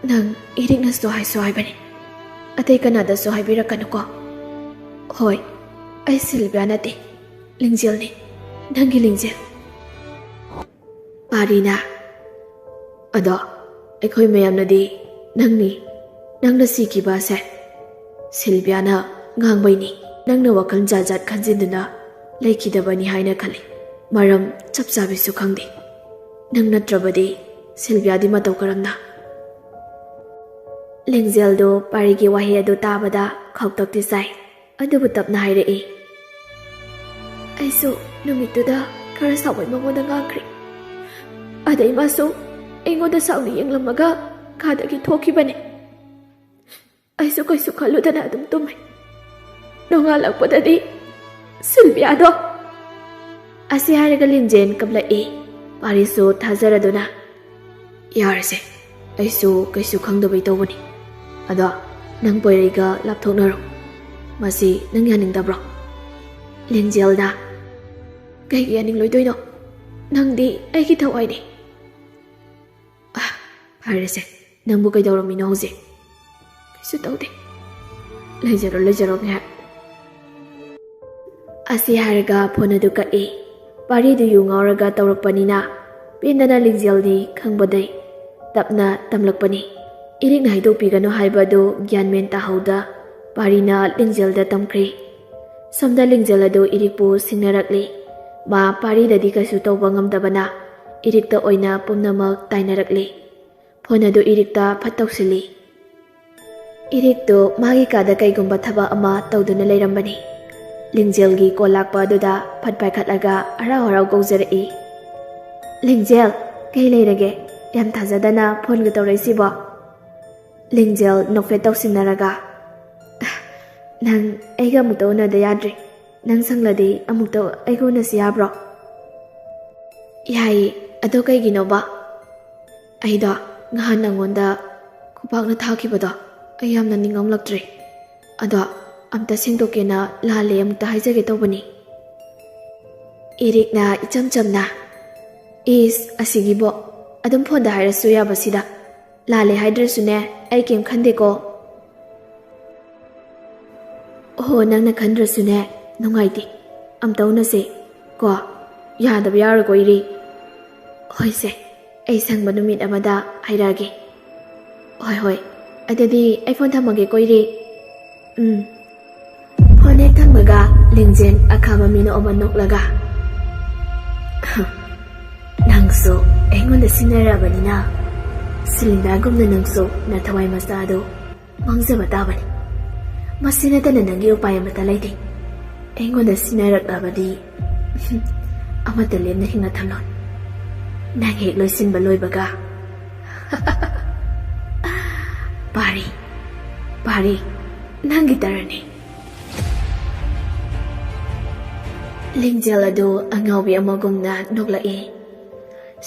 [SPEAKER 2] ꯅꯪ ꯏꯔꯤꯛꯅꯁꯨ ꯍꯥꯏꯁꯨ ꯍꯥꯏꯕꯅꯤ ꯑꯇꯩ ꯀꯅꯥꯗꯁꯨ ꯍꯥꯏꯕꯤꯔꯛꯀꯅꯨꯀꯣ ꯍꯣꯏ ꯑꯩ ꯁꯤꯜꯚꯤꯌꯥ ꯅꯠꯇꯦ ꯂꯤꯡꯖꯦꯜꯅꯤ ꯅꯪꯒꯤ ꯂꯤꯡꯖꯦꯜ ꯄꯥꯔꯤꯅ ꯑꯗꯣ ꯑꯩꯈꯣꯏ ꯃꯌꯥꯝꯅꯗꯤ ꯅꯪꯅ ꯁꯤꯈꯤꯕ ꯑꯁꯦ ꯁꯤꯜꯚꯤꯌꯥꯅ ꯉꯥꯡꯕꯩꯅꯤ ꯅꯪꯅ ꯋꯥꯈꯜ ꯖꯥꯠ ꯖꯥꯠ ꯈꯟꯖꯤꯟꯗꯨꯅ ꯂꯩꯈꯤꯗꯕꯅꯤ ꯍꯥꯏꯅ ꯈꯜꯂꯤ ꯃꯔꯝ ꯆꯞ ꯆꯥꯕꯤꯁꯨ ꯈꯪꯗꯦ ꯅꯪ ꯅꯠꯇ꯭ꯔꯕꯗꯤ ꯁꯤꯜꯚꯤꯌꯥꯗꯤ ꯃꯇꯧ ꯀꯔꯝꯅ ꯂꯤꯡꯖꯦꯜꯗꯣ ꯄꯥꯔꯤꯒꯤ ꯋꯥꯍꯩ ꯑꯗꯨ ꯇꯥꯕꯗ ꯈꯧꯇꯛꯇꯤ ꯆꯥꯏ ꯑꯗꯨꯕꯨ ꯇꯞꯅ ꯍꯥꯏꯔꯛꯏ ꯑꯩꯁꯨ ꯅꯨꯃꯤꯠꯇꯨꯗ ꯈꯔ ꯁꯥꯎꯕꯩ ꯃꯉꯣꯟꯗ ꯉꯥꯡꯈ꯭ꯔꯤ ꯑꯗꯩ ꯃꯥꯁꯨ ꯑꯩꯉꯣꯟꯗ ꯁꯥꯎꯅ ꯌꯦꯡꯂꯝꯃꯒ ꯀꯥꯗꯒꯤ ꯊꯣꯛꯈꯤꯕꯅꯤ ꯑꯩꯁꯨ ꯀꯩꯁꯨ ꯈꯜꯂꯨꯗꯅ ꯑꯗꯨꯝ ꯇꯨꯝꯃꯦ ꯅꯣꯡꯉꯥꯜꯂꯛꯄꯗꯗꯤ ꯁꯤꯜꯚꯤꯌꯥꯗꯣ ꯑꯁꯤ ꯍꯥꯏꯔꯒ ꯂꯤꯡꯖꯦꯜ ꯀꯞꯂꯛꯏ ꯄꯥꯔꯤꯁꯨ ꯊꯥꯖꯔꯗꯨꯅ ꯌꯥꯔꯁꯦ ꯑꯩꯁꯨ ꯀꯩꯁꯨ ꯈꯪꯗꯕꯩ ꯇꯧꯕꯅꯤ ꯑꯗꯣ ꯅꯪ ꯄꯣꯏꯔꯩꯒ ꯂꯥꯞꯊꯣꯛꯅꯔꯣ ꯃꯁꯤ ꯅꯪ ꯌꯥꯅꯤꯡꯗꯕ꯭ꯔꯣ ꯂꯤꯡꯖꯦꯜꯅ ꯀꯩꯒꯤ ꯌꯥꯅꯤꯡꯂꯣꯏꯗꯣꯏꯅꯣ ꯅꯪꯗꯤ ꯑꯩꯒꯤ ꯊꯋꯥꯏꯅꯤ ꯐꯔꯦꯁꯦ ꯅꯪꯕꯨ ꯀꯩꯗꯧꯔꯝꯃꯤꯅꯣ ꯍꯧꯖꯤꯛ ꯀꯩꯁꯨ ꯇꯧꯗꯦ ꯂꯩꯖꯔꯣ ꯉꯥꯏꯍꯥꯛ ꯑꯁꯤ ꯍꯥꯏꯔꯒ ꯐꯣꯟ ꯑꯗꯨ ꯀꯛꯏ ꯄꯥꯔꯤꯗꯨ ꯌꯨ ꯉꯥꯎꯔꯒ ꯇꯧꯔꯛꯄꯅꯤꯅ ꯄꯦꯟꯗꯅ ꯂꯤꯡꯖꯦꯜꯗꯤ ꯈꯪꯕꯗꯩ ꯇꯞꯅ ꯇꯝꯂꯛꯄꯅꯤ ꯏꯔꯤꯛꯅ ꯍꯥꯏꯗꯣꯛꯄꯤꯒꯅꯨ ꯍꯥꯏꯕꯗꯨ ꯒ꯭ꯌꯥꯟ ꯃꯦꯟ ꯇꯥꯍꯧꯗ ꯄꯥꯔꯤꯅ ꯂꯤꯡꯖꯦꯜꯗ ꯇꯝꯈ꯭ꯔꯤ ꯁꯣꯝꯗ ꯂꯤꯡꯖꯦꯜ ꯑꯗꯨ ꯏꯔꯤꯛꯄꯨ ꯁꯤꯡꯅꯔꯛꯂꯤ ꯃꯥ ꯄꯥꯔꯤꯗꯗꯤ ꯀꯩꯁꯨ ꯇꯧꯕ ꯉꯝꯗꯕꯅ ꯏꯔꯤꯛꯇ ꯑꯣꯏꯅ ꯄꯨꯝꯅꯃꯛ ꯇꯥꯏꯅꯔꯛꯂꯤ꯫ ꯐꯣꯟ ꯑꯗꯨ ꯏꯔꯤꯛꯇ ꯐꯠ ꯇꯧꯁꯤꯜꯂꯤ꯫ ꯏꯔꯤꯛꯇꯨ ꯃꯥꯒꯤ ꯀꯥꯗ ꯀꯩꯒꯨꯝꯕ ꯊꯕꯛ ꯑꯃ ꯇꯧꯗꯨꯅ ꯂꯩꯔꯝꯕꯅꯤ꯫ ꯂꯤꯡꯖꯦꯜꯒꯤ ꯀꯣꯜ ꯂꯥꯛꯄ ꯑꯗꯨꯗ ꯐꯠ ꯄꯥꯏꯈꯠꯂꯒ ꯍꯔꯥꯎ ꯍꯔꯥꯎ ꯀꯧꯖꯔꯛꯏ꯫ ꯂꯤꯡꯖꯦꯜ, ꯀꯩ ꯂꯩꯔꯒꯦ? ꯌꯥꯝ ꯊꯥꯖꯗꯅ ꯐꯣꯟꯒ ꯇꯧꯔꯛꯏꯁꯤꯕꯣ? ꯂꯤꯡꯖꯦꯜ ꯅꯣꯛꯐꯦꯠ ꯇꯧꯁꯤꯟꯅꯔꯒ, ꯅꯪ ꯑꯩꯒ ꯑꯃꯨꯛꯇ ꯎꯅꯗ ꯌꯥꯗ꯭ꯔꯤ꯫ ꯅꯪ ꯁꯪꯂꯗꯤ ꯑꯃꯨꯛꯇ ꯑꯩꯒ ꯎꯅꯁꯤ ꯌꯥꯕ꯭ꯔꯣ? ꯌꯥꯏꯌꯦ, ꯑꯗꯣ ꯀꯩꯒꯤꯅꯣꯕ? ꯑꯩꯗꯣ ꯅꯍꯥꯟ ꯅꯪꯉꯣꯟꯗ ꯈꯨꯄꯥꯛꯅ ꯊꯥꯈꯤꯕꯗꯣ ꯑꯩ ꯌꯥꯝꯅ ꯅꯤꯡꯉꯝꯂꯛꯇ꯭ꯔꯤ꯫ ꯑꯗꯣ ꯑꯝꯇ ꯁꯦꯡꯗꯣꯛꯀꯦꯅ ꯂꯥꯜꯂꯦ ꯑꯃꯨꯛꯇ ꯍꯥꯏꯖꯒꯦ ꯇꯧꯕꯅꯤ꯫ ꯏꯔꯤꯛꯅ ꯏꯆꯝ ꯆꯝꯅ, ꯏꯁ ꯑꯁꯤꯒꯤꯕꯣ ꯑꯗꯨꯝ ꯐꯣꯟꯗ ꯍꯥꯏꯔꯁꯨ ꯌꯥꯕꯁꯤꯗ, ꯂꯥꯜꯂꯦ ꯍꯥꯏꯗ꯭ꯔꯁꯨꯅꯦ ꯑꯩ ꯀꯩꯝ ꯈꯟꯗꯦꯀꯣ꯫ ꯑꯣꯍꯣ, ꯅꯪꯅ ꯈꯟꯗ꯭ꯔꯁꯨꯅꯦ ꯅꯨꯡꯉꯥꯏꯇꯦ, ꯑꯝꯇ ꯎꯅꯁꯦ ꯀꯣ? ꯌꯥꯗꯕ ꯌꯥꯔꯣꯏꯀꯣ ꯏꯔꯤꯛ? ꯍꯣꯏꯁꯦ, ꯑꯩ ꯁꯪꯕ ꯅꯨꯃꯤꯠ ꯑꯃꯗ ꯍꯥꯏꯔꯛꯑꯒꯦ꯫ ꯍꯣꯏ ꯍꯣꯏ, ꯑꯗꯨꯗꯤ ꯑꯩ ꯐꯣꯟ ꯊꯝꯃꯒꯦꯀꯣ ꯏꯔꯤꯛ꯫ ꯐꯣꯟ ꯍꯦꯛ ꯊꯝꯕꯒ ꯂꯤꯡꯖꯦꯜ ꯑꯈꯥꯕ ꯃꯤꯅꯣꯛ ꯑꯃ ꯅꯣꯛꯂꯒ, ꯅꯪꯁꯨ ꯑꯩꯉꯣꯟꯗ ꯁꯤꯟꯅꯔꯕꯅꯤꯅ ꯁꯤꯂꯤꯟꯗꯔꯒꯨꯝꯅ ꯅꯪꯁꯨ ꯅꯊꯋꯥꯏ ꯃꯆꯥꯗꯨ ꯃꯥꯡꯖꯕ ꯇꯥꯕꯅꯤ꯫ ꯃꯁꯤ ꯅꯠꯇꯅ ꯅꯪꯒꯤ ꯎꯄꯥꯏ ꯑꯃꯠꯇ ꯂꯩꯇꯦ꯫ ꯑꯩꯉꯣꯟꯗ ꯁꯤꯟꯅꯔꯛꯂꯕꯗꯤ ꯑꯃꯠꯇ ꯂꯦꯝꯅ ꯍꯤꯡꯅ ꯊꯝꯂꯣꯏ꯫ ꯅꯪ ꯍꯦꯛ ꯂꯣꯏꯁꯤꯟꯕ ꯂꯣꯏꯕꯒ ꯄꯥꯔꯤ, ꯄꯥꯔꯤ, ꯅꯪꯒꯤ ꯇꯔꯟꯅꯤ꯫ ꯂꯤꯡꯖꯦꯜ ꯑꯗꯨ ꯑꯉꯥꯎꯕꯤ ꯑꯃꯒꯨꯝꯅ ꯅꯣꯛꯂꯛꯏ꯫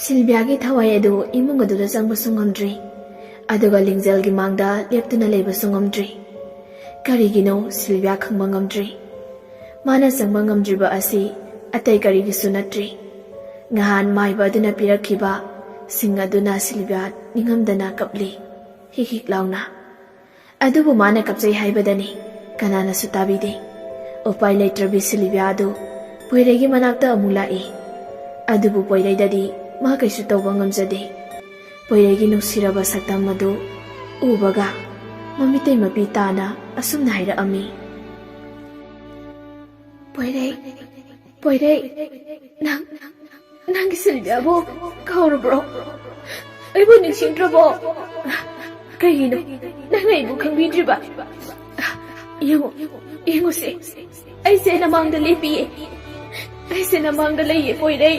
[SPEAKER 2] ꯁꯤꯜꯚꯤꯌꯥꯒꯤ ꯊꯋꯥꯏ ꯑꯗꯨ ꯏꯃꯨꯡ ꯑꯗꯨꯗ ꯆꯪꯕꯁꯨ ꯉꯝꯗ꯭ꯔꯤ, ꯑꯗꯨꯒ ꯂꯤꯡꯖꯦꯜꯒꯤ ꯃꯥꯡꯗ ꯂꯦꯞꯇꯨꯅ ꯂꯩꯕꯁꯨ ꯉꯝꯗ꯭ꯔꯤ꯫ ꯀꯔꯤꯒꯤꯅꯣ ꯁꯤꯜꯚꯤꯌꯥ ꯈꯪꯕ ꯉꯝꯗ꯭ꯔꯤ꯫ ꯃꯥꯅ ꯆꯪꯕ ꯉꯝꯗ꯭ꯔꯤꯕ ꯑꯁꯤ ꯑꯇꯩ ꯀꯔꯤꯒꯤꯁꯨ ꯅꯠꯇ꯭ꯔꯤ, ꯉꯍꯥꯟ ꯃꯥꯏꯕ ꯑꯗꯨꯅ ꯄꯤꯔꯛꯈꯤꯕ ꯁꯤꯡ ꯑꯗꯨꯅ ꯁꯤꯜꯚꯤꯌꯥ ꯅꯤꯡꯉꯝꯗꯅ ꯀꯞꯂꯤ, ꯍꯤꯛ ꯍꯤꯛ ꯂꯥꯎꯅ꯫ ꯑꯗꯨꯕꯨ ꯃꯥꯅ ꯀꯞꯆꯩ ꯍꯥꯏꯕꯗꯅꯤ ꯀꯅꯥꯅꯁꯨ ꯇꯥꯕꯤꯗꯦ꯫ ꯎꯄꯥꯏ ꯂꯩꯇ꯭ꯔꯕꯤ ꯁꯤꯜꯚꯤꯌꯥ ꯑꯗꯨ ꯄꯣꯏꯔꯩꯒꯤ ꯃꯅꯥꯛꯇ ꯑꯃꯨꯛ ꯂꯥꯛꯏ꯫ ꯑꯗꯨꯕꯨ ꯄꯣꯏꯔꯩꯗꯗꯤ ꯃꯥ ꯀꯩꯁꯨ ꯇꯧꯕ ꯉꯝꯖꯗꯦ꯫ ꯄꯣꯏꯔꯩꯒꯤ ꯅꯨꯡꯁꯤꯔꯕ ꯁꯛꯇꯝ ꯑꯗꯨ ꯎꯕꯒ ꯃꯃꯤꯇꯩ ꯃꯄꯤ ꯇꯥꯅ ꯑꯁꯨꯝꯅ ꯍꯥꯏꯔꯛꯑꯝꯃꯤ꯫ ꯄꯣꯏꯔꯩ, ꯄꯣꯏꯔꯩ, ꯅꯪꯒꯤ ꯁꯤꯜꯚꯤꯌꯥꯕꯨ ꯀꯥꯎꯔꯕ꯭ꯔꯣ? ꯑꯩꯕꯨ ꯅꯤꯡꯁꯤꯡꯗ꯭ꯔꯕꯣ? ꯀꯩꯒꯤꯅꯣ ꯅꯪꯅ ꯑꯩꯕꯨ ꯈꯪꯕꯤꯗ꯭ꯔꯤꯕ? ꯌꯦꯡꯉꯨ, ꯌꯦꯡꯉꯨꯁꯦ, ꯑꯩꯁꯦ ꯅꯃꯥꯡꯗ ꯂꯦꯞꯄꯤꯌꯦ, ꯑꯩꯁꯦ ꯅꯃꯥꯡꯗ ꯂꯩꯌꯦ ꯄꯣꯏꯔꯩ꯫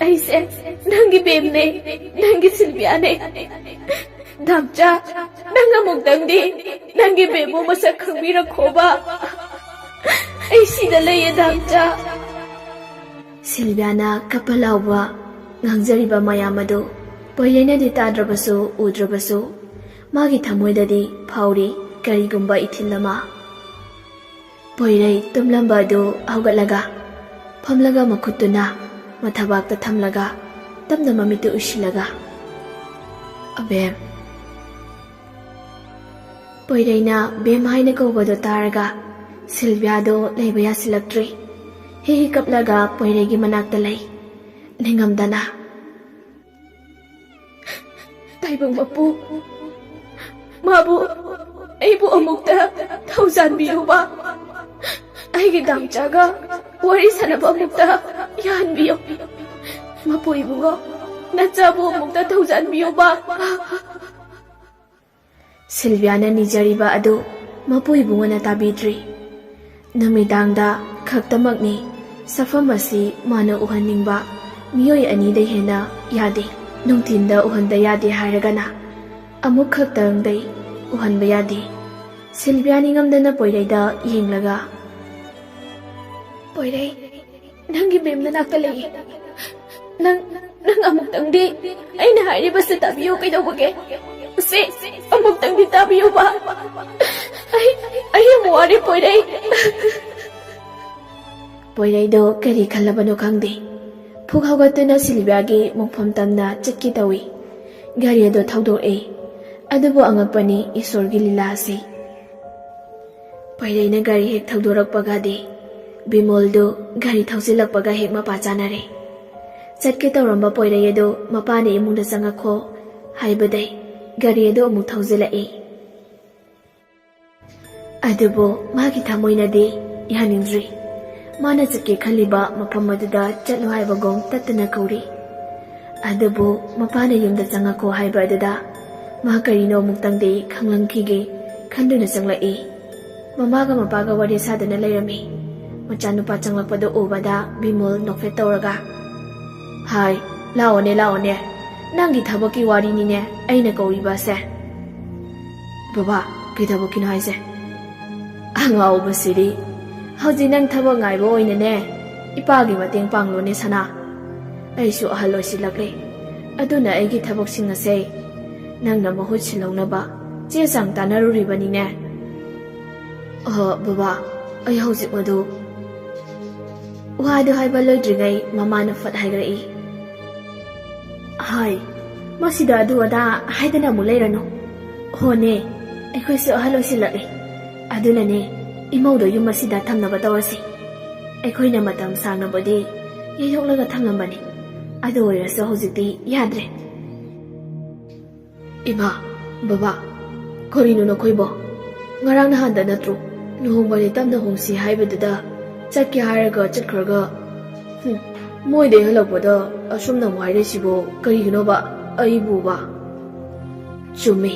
[SPEAKER 2] ꯑꯩꯁꯦ ꯅꯪꯒꯤ ꯕꯦꯝꯅꯦ, ꯅꯪꯒꯤ ꯁꯤꯜꯚꯤꯌꯥꯅꯦ꯫ ꯗꯥꯝꯆꯥ, ꯅꯪ ꯑꯃꯨꯛꯇꯪꯗꯤ ꯅꯪꯒꯤ ꯕꯦꯝꯕꯨ ꯃꯁꯛ ꯈꯪꯕꯤꯔꯛꯈꯣꯕ꯫ ꯑꯩ ꯁꯤꯗ ꯂꯩꯌꯦ ꯗꯥꯝꯆꯥ꯫ ꯁꯤꯜꯚꯤꯌꯥꯅ ꯀꯞꯄ ꯂꯥꯎꯕ ꯉꯥꯡꯖꯔꯤꯕ ꯃꯌꯥꯝ ꯑꯗꯨ ꯄꯣꯏꯔꯩꯅꯗꯤ ꯇꯥꯗ꯭ꯔꯕꯁꯨ ꯎꯗ꯭ꯔꯕꯁꯨ ꯃꯥꯒꯤ ꯊꯃꯣꯏꯗꯗꯤ ꯐꯥꯎꯔꯤ ꯀꯔꯤꯒꯨꯝꯕ ꯏꯊꯤꯜ ꯑꯃ꯫ ꯄꯣꯏꯔꯩ ꯇꯨꯝꯂꯝꯕ ꯑꯗꯨ ꯍꯧꯒꯠꯂꯒ ꯐꯝꯂꯒ ꯃꯈꯨꯠꯇꯨꯅ ꯃꯊꯕꯥꯛꯇ ꯊꯝꯂꯒ ꯇꯞꯅ ꯃꯃꯤꯠꯇꯨ ꯎꯏꯁꯤꯜꯂꯒ, ꯑꯕꯦꯝ꯫ ꯄꯣꯏꯔꯩꯅ ꯕꯦꯝ ꯍꯥꯏꯅ ꯀꯧꯕꯗꯣ ꯇꯥꯔꯒ ꯁꯤꯜꯚꯤꯌꯥꯗꯣ ꯂꯩꯕ ꯌꯥꯁꯤꯜꯂꯛꯇ꯭ꯔꯤ꯫ ꯍꯤ ꯍꯤ ꯀꯞꯂꯒ ꯄꯣꯏꯔꯩꯒꯤ ꯃꯅꯥꯛꯇ ꯂꯩ, ꯅꯤꯡꯉꯝꯗꯅ꯫ ꯇꯥꯏꯕꯪ ꯃꯄꯨ, ꯃꯥꯕꯨ ꯑꯩꯕꯨ ꯑꯃꯨꯛꯇ ꯊꯧꯖꯥꯟꯕꯤꯌꯨꯕ꯫ ꯑꯩꯒꯤ ꯗꯥꯝꯆꯥꯒ ꯋꯥꯔꯤ ꯁꯥꯟꯅꯕ ꯑꯃꯨꯛꯇ ꯌꯥꯍꯟꯕꯤꯌꯨ꯫ ꯃꯄꯨ ꯏꯕꯨꯡꯉꯣ, ꯅꯆꯥꯕꯨ ꯑꯃꯨꯛꯇ ꯊꯧꯖꯥꯟꯕꯤꯌꯨꯕ꯫ ꯁꯤꯜꯚꯤꯌꯥꯅ ꯅꯤꯖꯔꯤꯕ ꯑꯗꯨ ꯃꯄꯨ ꯏꯕꯨꯡꯉꯣꯅ ꯇꯥꯕꯤꯗ꯭ꯔꯤ꯫ ꯅꯨꯃꯤꯗꯥꯡꯗ ꯈꯛꯇꯃꯛꯅꯤ ꯁꯛꯐꯝ ꯑꯁꯤ ꯃꯥꯅ ꯎꯍꯟꯅꯤꯡꯕ ꯃꯤꯑꯣꯏ ꯑꯅꯤꯗꯩ ꯍꯦꯟꯅ ꯌꯥꯗꯦ꯫ ꯅꯨꯡꯊꯤꯟꯗ ꯎꯍꯟꯕ ꯌꯥꯗꯦ ꯍꯥꯏꯔꯒꯅ ꯑꯃꯨꯛ ꯈꯛꯇꯪꯗꯩ ꯎꯍꯟꯕ ꯌꯥꯗꯦ꯫ ꯁꯤꯜꯚꯤꯌꯥ ꯅꯤꯡꯉꯝꯗꯅ ꯄꯣꯏꯔꯩꯗ ꯌꯦꯡꯂꯒ, ꯄꯣꯏꯔꯩ, ꯅꯪꯒꯤ ꯕꯦꯝ ꯅꯅꯥꯛꯇ ꯂꯩꯌꯦ꯫ ꯅꯪ ꯑꯃꯨꯛꯇꯪꯗꯤ ꯑꯩꯅ ꯍꯥꯏꯔꯤꯕꯁꯤ ꯇꯥꯕꯤꯌꯨ ꯀꯩꯗꯧꯕꯒꯦ? ꯁꯤ ꯑꯃꯨꯛꯇꯪꯗꯤ ꯇꯥꯕꯤꯌꯨꯕ꯫ ꯑꯩ ꯌꯥꯝ ꯋꯥꯔꯦ ꯄꯣꯏꯔꯩ꯫ ꯄꯣꯏꯔꯩꯗꯣ ꯀꯔꯤ ꯈꯜꯂꯕꯅꯣ ꯈꯪꯗꯦ꯫ ꯐꯨꯛ ꯍꯧꯒꯠꯇꯨꯅ ꯁꯤꯜꯚꯤꯌꯥꯒꯤ ꯃꯣꯡꯐꯝ ꯇꯝꯅ ꯆꯠꯀꯦ ꯇꯧꯏ꯫ ꯒꯥꯔꯤ ꯑꯗꯨ ꯊꯧꯗꯣꯛꯏ꯫ ꯑꯗꯨꯕꯨ ꯑꯉꯛꯄꯅꯤ ꯏꯁꯣꯔꯒꯤ ꯂꯤꯂꯥ ꯑꯁꯤ꯫ ꯄꯣꯏꯔꯩꯅ ꯒꯥꯔꯤ ꯍꯦꯛ ꯊꯧꯗꯣꯔꯛꯄꯒꯗꯤ ꯕꯤꯃꯣꯜꯗꯨ ꯒꯥꯔꯤ ꯊꯧꯖꯤꯜꯂꯛꯄꯒ ꯍꯦꯛ ꯃꯄꯥ ꯆꯥꯅꯔꯦ꯫ ꯆꯠꯀꯦ ꯇꯧꯔꯝꯕ ꯄꯣꯏꯔꯩ ꯑꯗꯨ ꯃꯄꯥꯅ ꯏꯃꯨꯡꯗ ꯆꯪꯉꯛꯈꯣ ꯍꯥꯏꯕꯗꯩ ꯒꯥꯔꯤ ꯑꯗꯨ ꯑꯃꯨꯛ ꯊꯧꯖꯤꯜꯂꯛꯏ꯫ ꯑꯗꯨꯕꯨ ꯃꯥꯒꯤ ꯊꯃꯣꯏꯅꯗꯤ ꯌꯥꯅꯤꯡꯗ꯭ꯔꯤ꯫ ꯃꯥꯅ ꯆꯠꯀꯦ ꯈꯜꯂꯤꯕ ꯃꯐꯝ ꯑꯗꯨꯗ ꯆꯠꯂꯨ ꯍꯥꯏꯕꯒꯨꯝ ꯇꯠꯇꯅ ꯀꯧꯔꯤ꯫ ꯑꯗꯨꯕꯨ ꯃꯄꯥꯅ ꯌꯨꯝꯗ ꯆꯪꯉꯛꯈꯣ ꯍꯥꯏꯕ ꯑꯗꯨꯗ ꯃꯥ ꯀꯔꯤꯅꯣ ꯑꯃꯨꯛꯇꯪꯗꯤ ꯈꯪꯂꯝꯈꯤꯒꯦ ꯈꯟꯗꯨꯅ ꯆꯪꯂꯛꯏ꯫ ꯃꯃꯥꯒ ꯃꯄꯥꯒ ꯋꯥꯔꯤ ꯁꯥꯗꯨꯅ ꯂꯩꯔꯝꯃꯤ꯫ ꯃꯆꯥꯅꯨꯄꯥ ꯆꯪꯂꯛꯄꯗꯨ ꯎꯕꯗ ꯕꯤꯃꯣꯜ ꯅꯣꯛꯐꯦꯠ ꯇꯧꯔꯒ, "ꯍꯥꯏ, ꯂꯥꯛꯑꯣꯅꯦ ꯂꯥꯛꯑꯣꯅꯦ, ꯅꯪꯒꯤ ꯊꯕꯛꯀꯤ ꯋꯥꯔꯤꯅꯤꯅꯦ ꯑꯩꯅ ꯀꯧꯔꯤꯕꯁꯦ." "ꯕꯕꯥ, ꯀꯩ ꯊꯕꯛꯀꯤꯅꯣ ꯍꯥꯏꯁꯦ?" "ꯑꯉꯥꯎꯕꯁꯤꯗꯤ, ꯍꯧꯖꯤꯛ ꯅꯪ ꯊꯕꯛ ꯉꯥꯏꯕ ꯑꯣꯏꯅꯅꯦ ꯏꯄꯥꯒꯤ ꯃꯇꯦꯡ ꯄꯥꯡꯂꯣꯅꯦ ꯁꯅꯥ꯫ ꯑꯩꯁꯨ ꯑꯍꯜ ꯑꯣꯏꯁꯤꯜꯂꯛꯂꯦ, ꯑꯗꯨꯅ ꯑꯩꯒꯤ ꯊꯕꯛꯁꯤꯡ ꯑꯁꯦ ꯅꯪꯅ ꯃꯍꯨꯠ ꯁꯤꯜꯍꯧꯅꯕ ꯆꯦ ꯆꯥꯡ ꯇꯥꯟꯅꯔꯨꯔꯤꯕꯅꯤꯅꯦ." "ꯕꯕꯥ, ꯑꯩ ꯍꯧꯖꯤꯛ ꯃꯗꯨ..." ꯋꯥꯗꯨ ꯍꯥꯏꯕ ꯂꯣꯏꯗ꯭ꯔꯤꯉꯩ ꯃꯃꯥꯅ ꯐꯠ ꯍꯥꯏꯔꯛꯏ, "ꯍꯥꯏ, ꯃꯁꯤꯗ ꯑꯗꯨ ꯑꯗꯥ ꯍꯥꯏꯗꯅ ꯑꯃꯨꯛ ꯂꯩꯔꯅꯨ꯫ ꯍꯣꯅꯦ, ꯑꯩꯈꯣꯏꯁꯨ ꯑꯍꯜ ꯑꯣꯏꯁꯤꯜꯂꯛꯂꯦ, ꯑꯗꯨꯅꯅꯦ ꯏꯃꯧꯗꯣ ꯌꯨꯝ ꯑꯁꯤꯗ ꯊꯝꯅꯕ ꯇꯧꯔꯁꯤ꯫ ꯑꯩꯈꯣꯏꯅ ꯃꯇꯝ ꯁꯥꯡꯅꯕꯨꯗꯤ ꯌꯩꯊꯣꯛꯂꯒ ꯊꯝꯂꯝꯕꯅꯤ, ꯑꯗꯨ ꯑꯣꯏꯔꯁꯨ ꯍꯧꯖꯤꯛꯇꯤ ꯌꯥꯗ꯭ꯔꯦ." "ꯏꯃꯥ, ꯕꯕꯥ, ꯀꯔꯤꯅꯣ ꯅꯈꯣꯏꯕꯣ? ꯉꯔꯥꯡ ꯅꯍꯥꯟꯗ ꯅꯠꯇ꯭ꯔꯣ ꯂꯨꯍꯣꯡꯕꯗꯤ ꯇꯞꯅ ꯍꯣꯡꯁꯤ ꯍꯥꯏꯕꯗꯨꯗ ꯆꯠꯀꯦ ꯍꯥꯏꯔꯒ ꯆꯠꯈ꯭ꯔꯒ ꯃꯣꯏꯗꯩ ꯍꯜꯂꯛꯄꯗ ꯑꯁꯨꯝꯅ ꯑꯃꯨꯛ ꯍꯥꯏꯔꯛꯏꯁꯤꯕꯣ ꯀꯔꯤꯒꯤꯅꯣꯕ ꯑꯩꯕꯨꯕ?" "ꯆꯨꯝꯃꯤ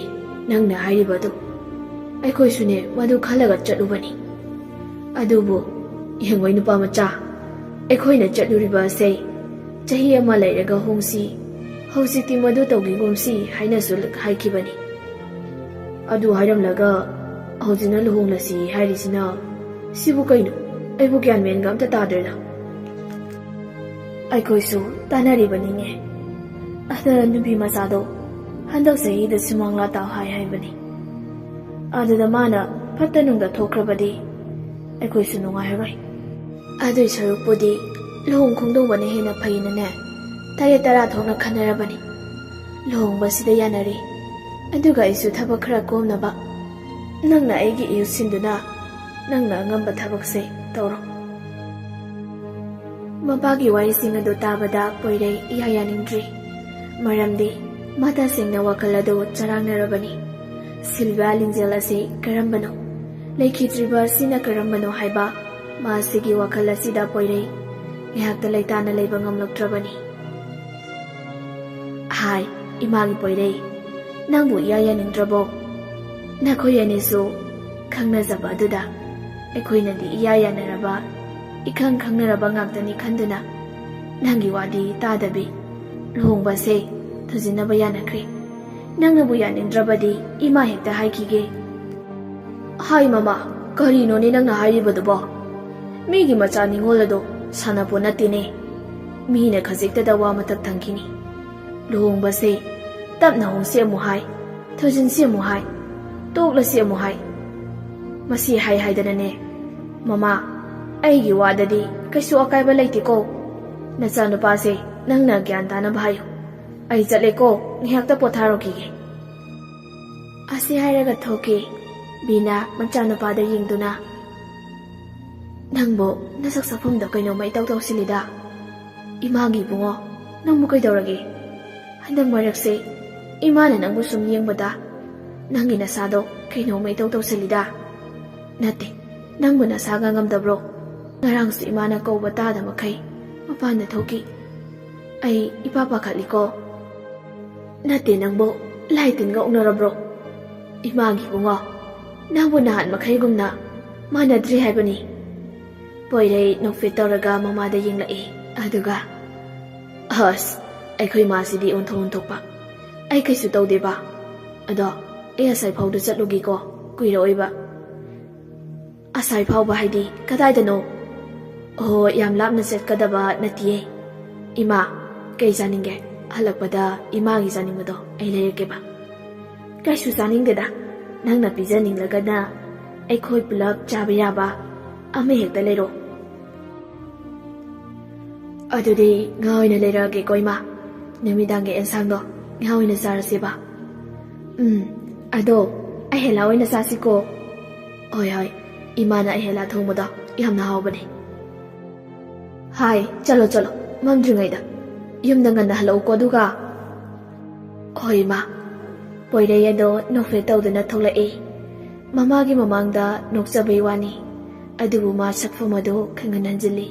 [SPEAKER 2] ꯅꯪꯅ ꯍꯥꯏꯔꯤꯕꯗꯨ, ꯑꯩꯈꯣꯏꯁꯨꯅꯦ ꯃꯗꯨ ꯈꯜꯂꯒ ꯆꯠꯂꯨꯕꯅꯤ꯫ ꯑꯗꯨꯕꯨ ꯌꯦꯡꯉꯣꯏ ꯅꯨꯄꯥ ꯃꯆꯥ, ꯑꯩꯈꯣꯏꯅ ꯆꯠꯂꯨꯔꯤꯕ ꯑꯁꯦ ꯆꯍꯤ ꯑꯃ ꯂꯩꯔꯒ ꯍꯣꯡꯁꯤ, ꯍꯧꯖꯤꯛꯇꯤ ꯃꯗꯨ ꯇꯧꯈꯤꯒꯨꯝꯁꯤ ꯍꯥꯏꯅꯁꯨ ꯍꯥꯏꯈꯤꯕꯅꯤ꯫ ꯑꯗꯨ ꯍꯥꯏꯔꯝꯂꯒ ꯍꯧꯖꯤꯛꯅ ꯂꯨꯍꯣꯡꯂꯁꯤ ꯍꯥꯏꯔꯤꯁꯤꯅ ꯁꯤꯕꯨ ꯀꯩꯅꯣ? ꯑꯩꯕꯨ ꯒ꯭ꯌꯥꯟ ꯃꯦꯟꯒ ꯑꯝꯇ ꯇꯥꯗ꯭ꯔꯦꯗ." "ꯑꯩꯈꯣꯏꯁꯨ ꯇꯥꯟꯅꯔꯤꯕꯅꯤꯅꯦ, ꯑꯗ ꯅꯨꯄꯤ ꯃꯆꯥꯗꯣ ꯍꯟꯗꯛ ꯆꯍꯤꯗ ꯁꯨꯃꯥꯡ ꯂꯥꯇꯥꯎ ꯍꯥꯏꯕꯅꯤ꯫ ꯑꯗꯨꯗ ꯃꯥꯅ ꯐꯠꯇ ꯅꯨꯡꯗ ꯊꯣꯛꯈ꯭ꯔꯕꯗꯤ ꯑꯩꯈꯣꯏꯁꯨ ꯅꯨꯡꯉꯥꯏꯔꯔꯣꯏ꯫ ꯑꯗꯨꯏ ꯁꯔꯨꯛꯄꯨꯗꯤ ꯂꯨꯍꯣꯡ ꯈꯣꯡꯗꯣꯡꯕꯅ ꯍꯦꯟꯅ ꯐꯩꯅꯅꯦ ꯇꯔꯦꯠ ꯇꯔꯥ ꯊꯣꯛꯅ ꯈꯟꯅꯔꯕꯅꯤ꯫ ꯂꯨꯍꯣꯡꯕꯁꯤꯗ ꯌꯥꯅꯔꯤ, ꯑꯗꯨꯒ ꯑꯩꯁꯨ ꯊꯕꯛ ꯈꯔ ꯀꯣꯝꯅꯕ ꯅꯪꯅ ꯑꯩꯒꯤ ꯏꯍꯨꯠ ꯁꯤꯟꯗꯨꯅ ꯅꯪꯅ ꯑꯉꯝꯕ ꯊꯕꯛꯁꯦ ꯇꯧꯔꯣ." ꯃꯄꯥꯒꯤ ꯋꯥꯔꯤꯁꯤꯡ ꯑꯗꯨ ꯇꯥꯕꯗ ꯄꯣꯏꯔꯩ ꯏꯌꯥ ꯌꯥꯅꯤꯡꯗ꯭ꯔꯤ꯫ ꯃꯔꯝꯗꯤ ꯃꯥ ꯇꯁꯦꯡꯅ ꯋꯥꯈꯜ ꯑꯗꯨ ꯆꯔꯥꯡꯅꯔꯕꯅꯤ꯫ ꯁꯤꯜꯚꯤꯌꯥ ꯂꯤꯡꯖꯦꯜ ꯑꯁꯤ ꯀꯔꯝꯕꯅꯣ, ꯂꯩꯈꯤꯗ꯭ꯔꯤꯕ ꯑꯁꯤꯅ ꯀꯔꯝꯕꯅꯣ ꯍꯥꯏꯕ ꯃꯥꯁꯤꯒꯤ ꯋꯥꯈꯜ ꯑꯁꯤꯗ ꯄꯣꯏꯔꯩ ꯉꯥꯏꯍꯥꯛꯇ ꯂꯩꯇꯥꯅ ꯂꯩꯕ ꯉꯝꯂꯛꯇ꯭ꯔꯕꯅꯤ꯫ "ꯍꯥꯏ, ꯏꯃꯥꯒꯤ ꯄꯣꯏꯔꯩ, ꯅꯪꯕꯨ ꯏꯌꯥ ꯌꯥꯅꯤꯡꯗ꯭ꯔꯕꯣ? ꯅꯈꯣꯏ ꯑꯅꯤꯁꯨ ꯈꯪꯅꯖꯕ ꯑꯗꯨꯗ ꯑꯩꯈꯣꯏꯅꯗꯤ ꯏꯌꯥ ꯌꯥꯅꯔꯕ, ꯏꯈꯪ ꯈꯪꯅꯔꯕ ꯉꯥꯛꯇꯅꯤ ꯈꯟꯗꯨꯅ ꯅꯪꯒꯤ ꯋꯥꯗꯤ ꯇꯥꯗꯕꯤ ꯂꯨꯍꯣꯡꯕꯁꯦ ꯊꯨꯖꯤꯟꯅꯕ ꯌꯥꯅꯈ꯭ꯔꯦ꯫ ꯅꯪꯅꯕꯨ ꯌꯥꯅꯤꯡꯗ꯭ꯔꯕꯗꯤ ꯏꯃꯥ ꯍꯦꯛꯇ ꯍꯥꯏꯈꯤꯒꯦ." "ꯍꯥꯏ ꯃꯃꯥ, ꯀꯔꯤꯅꯣꯅꯦ ꯅꯪꯅ ꯍꯥꯏꯔꯤꯕꯗꯨꯕꯣ? ꯃꯤꯒꯤ ꯃꯆꯥ ꯅꯤꯡꯉꯣꯜ ꯑꯗꯣ ꯁꯥꯟꯅꯄꯣꯠ ꯅꯠꯇꯦꯅꯦ꯫ ꯃꯤꯅ ꯈꯖꯤꯛꯇꯗ ꯋꯥ ꯃꯊꯛ ꯊꯪꯈꯤꯅꯤ꯫ ꯂꯨꯍꯣꯡꯕꯁꯦ ꯇꯞꯅ ꯍꯣꯡꯁꯤ ꯑꯃꯨꯛ ꯍꯥꯏ, ꯊꯨꯖꯤꯟꯁꯤ ꯑꯃꯨꯛ ꯍꯥꯏ, ꯇꯣꯛꯂꯁꯤ ꯑꯃꯨꯛ ꯍꯥꯏ꯫ ꯃꯁꯤ ꯍꯥꯏꯗꯅꯅꯦ ꯃꯃꯥ, ꯑꯩꯒꯤ ꯋꯥꯗꯗꯤ ꯀꯩꯁꯨ ꯑꯀꯥꯏꯕ ꯂꯩꯇꯦꯀꯣ꯫ ꯅꯆꯥꯅꯨꯄꯥꯁꯦ ꯅꯪꯅ ꯒ꯭ꯌꯥꯟ ꯇꯥꯅꯕ ꯍꯥꯏꯌꯨ꯫ ꯑꯩ ꯆꯠꯂꯦꯀꯣ, ꯉꯥꯏꯍꯥꯛꯇ ꯄꯣꯊꯥꯔꯨꯈꯤꯒꯦ." ꯑꯁꯤ ꯍꯥꯏꯔꯒ ꯊꯣꯛꯈꯤ꯫ ꯕꯤꯅꯥ ꯃꯆꯥꯅꯨꯄꯥꯗ ꯌꯦꯡꯗꯨꯅ, "ꯅꯪꯕꯨ ꯅꯁꯛ ꯁꯛꯐꯝꯗ ꯀꯩꯅꯣꯝꯃ ꯏꯇꯧ ꯇꯧꯁꯤꯜꯂꯤꯗ꯫ ꯏꯃꯥꯒꯤ ꯏꯕꯨꯡꯉꯣ, ꯅꯪꯕꯨ ꯀꯩꯗꯧꯔꯒꯦ? ꯍꯟꯗꯛ ꯃꯔꯛꯁꯦ ꯏꯃꯥꯅ ꯅꯪꯕꯨ ꯁꯨꯝ ꯌꯦꯡꯕꯗ ꯅꯪꯒꯤ ꯅꯁꯥꯗꯣ ꯀꯩꯅꯣꯝꯃ ꯏꯇꯧ ꯇꯧꯁꯤꯜꯂꯤꯗ꯫ ꯅꯠꯇꯦ, ꯅꯪꯕꯨ ꯅꯁꯥꯒ ꯉꯝꯗꯕ꯭ꯔꯣ? ꯉꯔꯥꯡꯁꯨ ꯏꯃꯥꯅ ꯀꯧꯕ ꯇꯥꯗꯃꯈꯩ ꯃꯄꯥꯟꯗ ꯊꯣꯛꯈꯤ꯫ ꯑꯩ ꯏꯄꯥ ꯄꯥꯈꯠꯂꯤꯀꯣ." "ꯅꯠꯇꯦ, ꯅꯪꯕꯨ ꯂꯥꯏ ꯇꯤꯟꯒ ꯑꯣꯛꯅꯔꯕ꯭ꯔꯣ? ꯏꯃꯥꯒꯤ ꯏꯕꯨꯡꯉꯣ, ꯅꯪꯕꯨ ꯅꯍꯥꯟ ꯃꯈꯩꯒꯨꯝꯅ ꯃꯥꯟꯅꯗ꯭ꯔꯤ ꯍꯥꯏꯕꯅꯤ." ꯄꯣꯏꯔꯩ ꯅꯣꯛꯐꯦꯠ ꯇꯧꯔꯒ ꯃꯃꯥꯗ ꯌꯦꯡꯂꯛꯏ꯫ ꯑꯗꯨꯒ, "ꯑꯁ, ꯑꯩꯈꯣꯏ ꯃꯥꯁꯤꯗꯤ ꯑꯣꯟꯊꯣꯛ ꯑꯣꯟꯊꯣꯛꯄ꯫ ꯑꯩ ꯀꯩꯁꯨ ꯇꯧꯗꯦꯕ. ꯑꯗꯣ ꯑꯩ ꯑꯁꯥꯏ ꯐꯥꯎꯗ ꯆꯠꯂꯨꯒꯦꯀꯣ, ꯀꯨꯏꯔꯛꯑꯣꯏꯕ." "ꯑꯁꯥꯏ ꯐꯥꯎꯕ ꯍꯥꯏꯗꯤ ꯀꯗꯥꯏꯗꯅꯣ?" "ꯑꯣ, ꯌꯥꯝ ꯂꯥꯞꯅ ꯆꯠꯀꯗꯕ ꯅꯠꯇꯤꯌꯦ. ꯏꯃꯥ, ꯀꯩ ꯆꯥꯅꯤꯡꯒꯦ? ꯍꯜꯂꯛꯄꯗ ꯏꯃꯥꯒꯤ ꯆꯥꯅꯤꯡꯕꯗꯣ ꯑꯩ ꯂꯩꯔꯛꯀꯦꯕ." "ꯀꯩꯁꯨ ꯆꯥꯅꯤꯡꯗꯦꯗ. ꯅꯪꯅ ꯄꯤꯖꯅꯤꯡꯂꯒꯅ ꯑꯩꯈꯣꯏ ꯄꯨꯂꯞ ꯆꯥꯕ ꯌꯥꯕ ꯑꯃ ꯍꯦꯛꯇ ꯂꯩꯔꯣ." "ꯑꯗꯨꯗꯤ ꯉꯥ ꯑꯣꯏꯅ ꯂꯩꯔꯛꯑꯒꯦꯀꯣ ꯏꯃꯥ. ꯅꯨꯃꯤꯗꯥꯡꯒꯤ ꯑꯦꯟꯁꯥꯡꯗꯣ ꯉꯥ ꯑꯣꯏꯅ ꯆꯥꯔꯁꯦꯕ." "ꯑꯗꯣ ꯑꯍꯦꯂꯥ ꯑꯣꯏꯅ ꯆꯥꯁꯤꯀꯣ." "ꯍꯣꯏ ꯍꯣꯏ, ꯏꯃꯥꯅ ꯑꯍꯦꯂꯥ ꯊꯣꯡꯕꯗꯣ ꯌꯥꯝꯅ ꯍꯥꯎꯕꯅꯦ." "ꯍꯥꯏ, ꯆꯠꯂꯣ ꯆꯠꯂꯣ, ꯃꯝꯗ꯭ꯔꯤꯉꯩꯗ ꯌꯨꯝꯗ ꯉꯟꯅ ꯍꯜꯂꯛꯎꯀꯣ ꯑꯗꯨꯒ." "ꯍꯣꯏ ꯏꯃꯥ." ꯄꯣꯏꯔꯩ ꯑꯗꯣ ꯅꯣꯛꯐꯦꯠ ꯇꯧꯗꯨꯅ ꯊꯣꯛꯂꯛꯏ꯫ ꯃꯃꯥꯒꯤ ꯃꯃꯥꯡꯗ ꯅꯣꯛꯆꯕꯩ ꯋꯥꯅꯤ, ꯑꯗꯨꯕꯨ ꯃꯥ ꯁꯛꯐꯝ ꯑꯗꯨ ꯈꯪꯍꯟ ꯍꯟꯖꯤꯜꯂꯤ꯫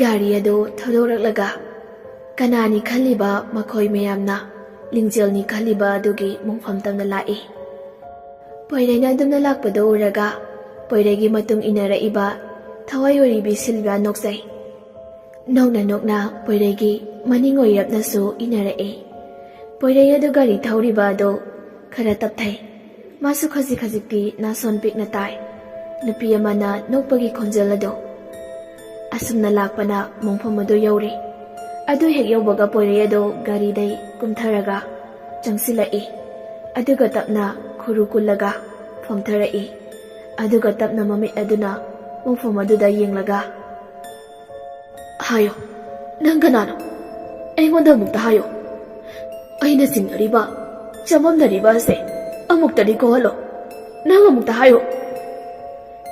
[SPEAKER 2] ꯒꯥꯔꯤ ꯑꯗꯨ ꯊꯧꯗꯣꯔꯛꯂꯒ ꯀꯅꯥꯅꯤ ꯈꯜꯂꯤꯕ ꯃꯈꯣꯏ ꯃꯌꯥꯝꯅ ꯂꯤꯡꯖꯦꯜꯅꯤ ꯈꯜꯂꯤꯕ ꯑꯗꯨꯒꯤ ꯃꯣꯡꯐꯝ ꯇꯝꯅ ꯂꯥꯛꯏ꯫ ꯄꯣꯏꯔꯩꯅ ꯑꯗꯨꯝꯅ ꯂꯥꯛꯄꯗꯨ ꯎꯔꯒ ꯄꯣꯏꯔꯩꯒꯤ ꯃꯇꯨꯡ ꯏꯟꯅꯔꯛꯏꯕ ꯊꯋꯥꯏ ꯑꯣꯏꯔꯤꯕꯤ ꯁꯤꯜꯚꯤꯌꯥ ꯅꯣꯛꯆꯩ꯫ ꯅꯣꯛꯅ ꯅꯣꯛꯅ ꯄꯣꯏꯔꯩꯒꯤ ꯃꯅꯤꯡ ꯑꯣꯏꯔꯞꯅꯁꯨ ꯏꯟꯅꯔꯛꯏ꯫ ꯄꯣꯏꯔꯩ ꯑꯗꯨ ꯒꯥꯔꯤ ꯊꯧꯔꯤꯕ ꯑꯗꯨ ꯈꯔ ꯇꯞꯊꯩ꯫ ꯃꯥꯁꯨ ꯈꯖꯤꯛ ꯈꯖꯤꯛꯇꯤ ꯅꯥꯁꯣꯟ ꯄꯤꯛꯅ ꯇꯥꯏ ꯅꯨꯄꯤ ꯑꯃꯅ ꯅꯣꯛꯄꯒꯤ ꯈꯣꯟꯖꯦꯜ ꯑꯗꯨ꯫ ꯑꯁꯨꯝꯅ ꯂꯥꯛꯄꯅ ꯃꯣꯡꯐꯝ ꯑꯗꯨ ꯌꯧꯔꯦ꯫ ꯑꯗꯨ ꯍꯦꯛ ꯌꯧꯕꯒ ꯄꯣꯏꯔꯩ ꯑꯗꯨ ꯒꯥꯔꯤꯗꯩ ꯀꯨꯝꯊꯔꯒ ꯆꯪꯁꯤꯜꯂꯛꯏ꯫ ꯑꯗꯨꯒ ꯇꯞꯅ ꯈꯨꯔꯨ ꯀꯨꯜꯂꯒ ꯐꯝꯊꯔꯛꯏ꯫ ꯑꯗꯨꯒ ꯇꯞꯅ ꯃꯃꯤꯠ ꯑꯗꯨꯅ ꯃꯣꯡꯐꯝ ꯑꯗꯨꯗ ꯌꯦꯡꯂꯒ, "ꯍꯥꯏꯌꯣ, ꯅꯪ ꯀꯅꯥꯅꯣ? ꯑꯩꯉꯣꯟꯗ ꯑꯃꯨꯛꯇ ꯍꯥꯏꯌꯣ꯫ ꯑꯩꯅ ꯆꯤꯡꯅꯔꯤꯕ, ꯆꯃꯝꯅꯔꯤꯕ ꯑꯁꯦ ꯑꯃꯨꯛꯇꯗꯤ ꯀꯣꯛꯍꯜꯂꯣ꯫ ꯅꯪ ꯑꯃꯨꯛꯇ ꯍꯥꯏꯌꯣ."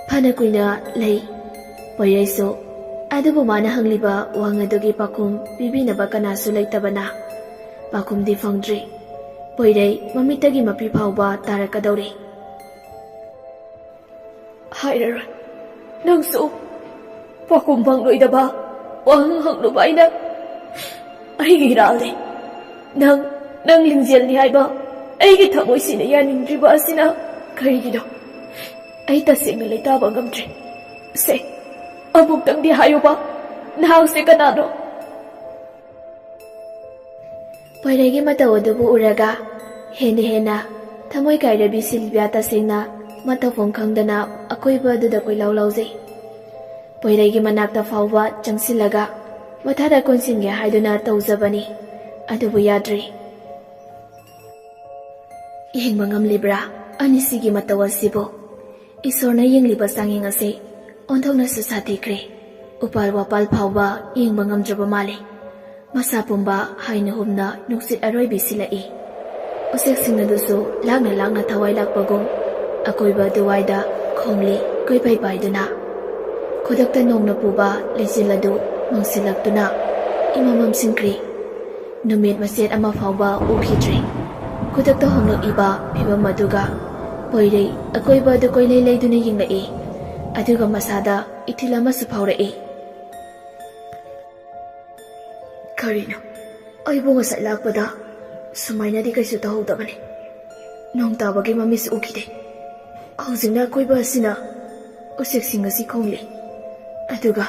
[SPEAKER 2] ꯐꯅ ꯀꯨꯏꯅ ꯂꯩ ꯄꯣꯏꯔꯩꯁꯨ, ꯑꯗꯨꯕꯨ ꯃꯥꯅ ꯍꯪꯂꯤꯕ ꯋꯥꯍꯪ ꯑꯗꯨꯒꯤ ꯄꯥꯎꯈꯨꯝ ꯄꯤꯕꯤꯅꯕ ꯀꯅꯥꯁꯨ ꯂꯩꯇꯕꯅ ꯄꯥꯎꯈꯨꯝꯗꯤ ꯐꯪꯗ꯭ꯔꯤ꯫ ꯄꯣꯏꯔꯩ ꯃꯃꯤꯠꯇꯒꯤ ꯃꯄꯤ ꯐꯥꯎꯕ ꯇꯥꯔꯛꯀꯗꯧꯔꯤ꯫ "ꯍꯥꯏꯔꯔꯣꯏ, ꯅꯪꯁꯨ ꯄꯥꯎꯈꯨꯝ ꯐꯪꯂꯣꯏꯗꯕ ꯋꯥꯍꯪ ꯍꯪꯂꯨꯕ ꯑꯩꯒꯤ ꯏꯔꯥꯜꯅꯤ꯫ ꯅꯪ ꯂꯤꯡꯖꯦꯜꯅꯤ ꯍꯥꯏꯕ ꯑꯩꯒꯤ ꯊꯃꯣꯏꯁꯤꯅ ꯌꯥꯅꯤꯡꯗ꯭ꯔꯤꯕ ꯑꯁꯤꯅ ꯀꯔꯤꯒꯤꯅꯣ? ꯑꯩ ꯇꯁꯦꯡꯅ ꯂꯩꯇꯥꯕ ꯉꯝꯗ꯭ꯔꯦ꯫ ꯁꯦ, ꯑꯃꯨꯛꯇꯪꯗꯤ ꯍꯥꯏꯌꯨꯕ, ꯅꯍꯥꯛꯁꯦ ꯀꯅꯥꯅꯣ?" ꯄꯣꯏꯔꯩꯒꯤ ꯃꯇꯧ ꯑꯗꯨꯕꯨ ꯎꯔꯒ ꯍꯦꯟꯅ ꯊꯃꯣꯏ ꯀꯥꯏꯔꯕꯤ ꯁꯤꯜꯚꯤꯌꯥ ꯇꯁꯦꯡꯅ ꯃꯇꯧꯐꯝ ꯈꯪꯗꯅ ꯑꯀꯣꯏꯕ ꯑꯗꯨꯗ ꯀꯣꯏꯂꯥꯎ ꯂꯥꯎꯖꯩ꯫ ꯄꯣꯏꯔꯩꯒꯤ ꯃꯅꯥꯛꯇ ꯐꯥꯎꯕ ꯆꯪꯁꯤꯜꯂꯒ ꯃꯊꯥꯗ ꯀꯣꯟꯁꯤꯟꯒꯦ ꯍꯥꯏꯗꯨꯅ ꯇꯧꯖꯕꯅꯤ, ꯑꯗꯨꯕꯨ ꯌꯥꯗ꯭ꯔꯤ꯫ ꯌꯦꯡꯕ ꯉꯝꯂꯤꯕ꯭ꯔꯥ ꯑꯅꯤꯁꯤꯒꯤ ꯃꯇꯧ ꯑꯁꯤꯕꯨ? ꯏꯁꯣꯔꯅ ꯌꯦꯡꯂꯤꯕ ꯆꯥꯡꯌꯦꯡ ꯑꯁꯤ ꯑꯣꯟꯊꯣꯛꯅꯁꯨ ꯁꯥꯊꯤꯈ꯭ꯔꯦ꯫ ꯎꯄꯥꯜ ꯋꯥꯄꯥꯜ ꯐꯥꯎꯕ ꯌꯦꯡꯕ ꯉꯝꯗ꯭ꯔꯕ ꯃꯥꯜꯂꯤ꯫ ꯃꯁꯥ ꯄꯨꯝꯕ ꯍꯥꯏꯅ ꯍꯨꯝꯅ ꯅꯨꯡꯁꯤꯠ ꯑꯔꯣꯏꯕꯤ ꯁꯤꯜꯂꯛꯏ꯫ ꯎꯆꯦꯛꯁꯤꯡ ꯑꯗꯨꯁꯨ ꯂꯥꯛꯅ ꯊꯋꯥꯏ ꯂꯥꯛꯄꯒꯨꯝ ꯑꯀꯣꯏꯕ ꯑꯗꯨꯋꯥꯏꯗ ꯈꯣꯡꯂꯤ ꯀꯣꯏꯄꯥꯏ ꯄꯥꯏꯗꯨꯅ꯫ ꯈꯨꯗꯛꯇ ꯅꯣꯡꯅ ꯄꯨꯕ ꯂꯩꯆꯤꯜ ꯑꯗꯨ ꯃꯪꯁꯤꯜꯂꯛꯇꯨꯅ ꯏꯃꯝꯃꯝꯁꯤꯟꯈ꯭ꯔꯤ꯫ ꯅꯨꯃꯤꯠ ꯃꯆꯦꯠ ꯑꯃ ꯐꯥꯎꯕ ꯎꯈꯤꯗ꯭ꯔꯤ꯫ ꯈꯨꯗꯛꯇ ꯍꯣꯡꯂꯛꯏꯕ ꯐꯤꯚꯝ ꯑꯗꯨꯒ ꯄꯣꯏꯔꯩ ꯑꯀꯣꯏꯕ ꯑꯗꯨ ꯀꯣꯏꯂꯩ ꯂꯩꯗꯨꯅ ꯌꯦꯡꯂꯛꯏ꯫ ꯑꯗꯨꯒ ꯃꯁꯥꯗ ꯏꯊꯤꯜ ꯑꯃꯁꯨ ꯐꯥꯎꯔꯛꯏ꯫ ꯀꯔꯤꯅꯣ? ꯑꯩꯕꯨ ꯉꯁꯥꯏ ꯂꯥꯛꯄꯗ ꯁꯨꯃꯥꯏꯅꯗꯤ ꯀꯩꯁꯨ ꯇꯧꯍꯧꯗꯕꯅꯤ꯫ ꯅꯣꯡ ꯇꯥꯕꯒꯤ ꯃꯃꯤꯁꯨ ꯎꯈꯤꯗꯦ꯫ ꯍꯧꯖꯤꯛꯅ ꯑꯀꯣꯏꯕ ꯑꯁꯤꯅ ꯎꯆꯦꯛꯁꯤꯡ ꯑꯁꯤ ꯈꯣꯡꯂꯤ, ꯑꯗꯨꯒ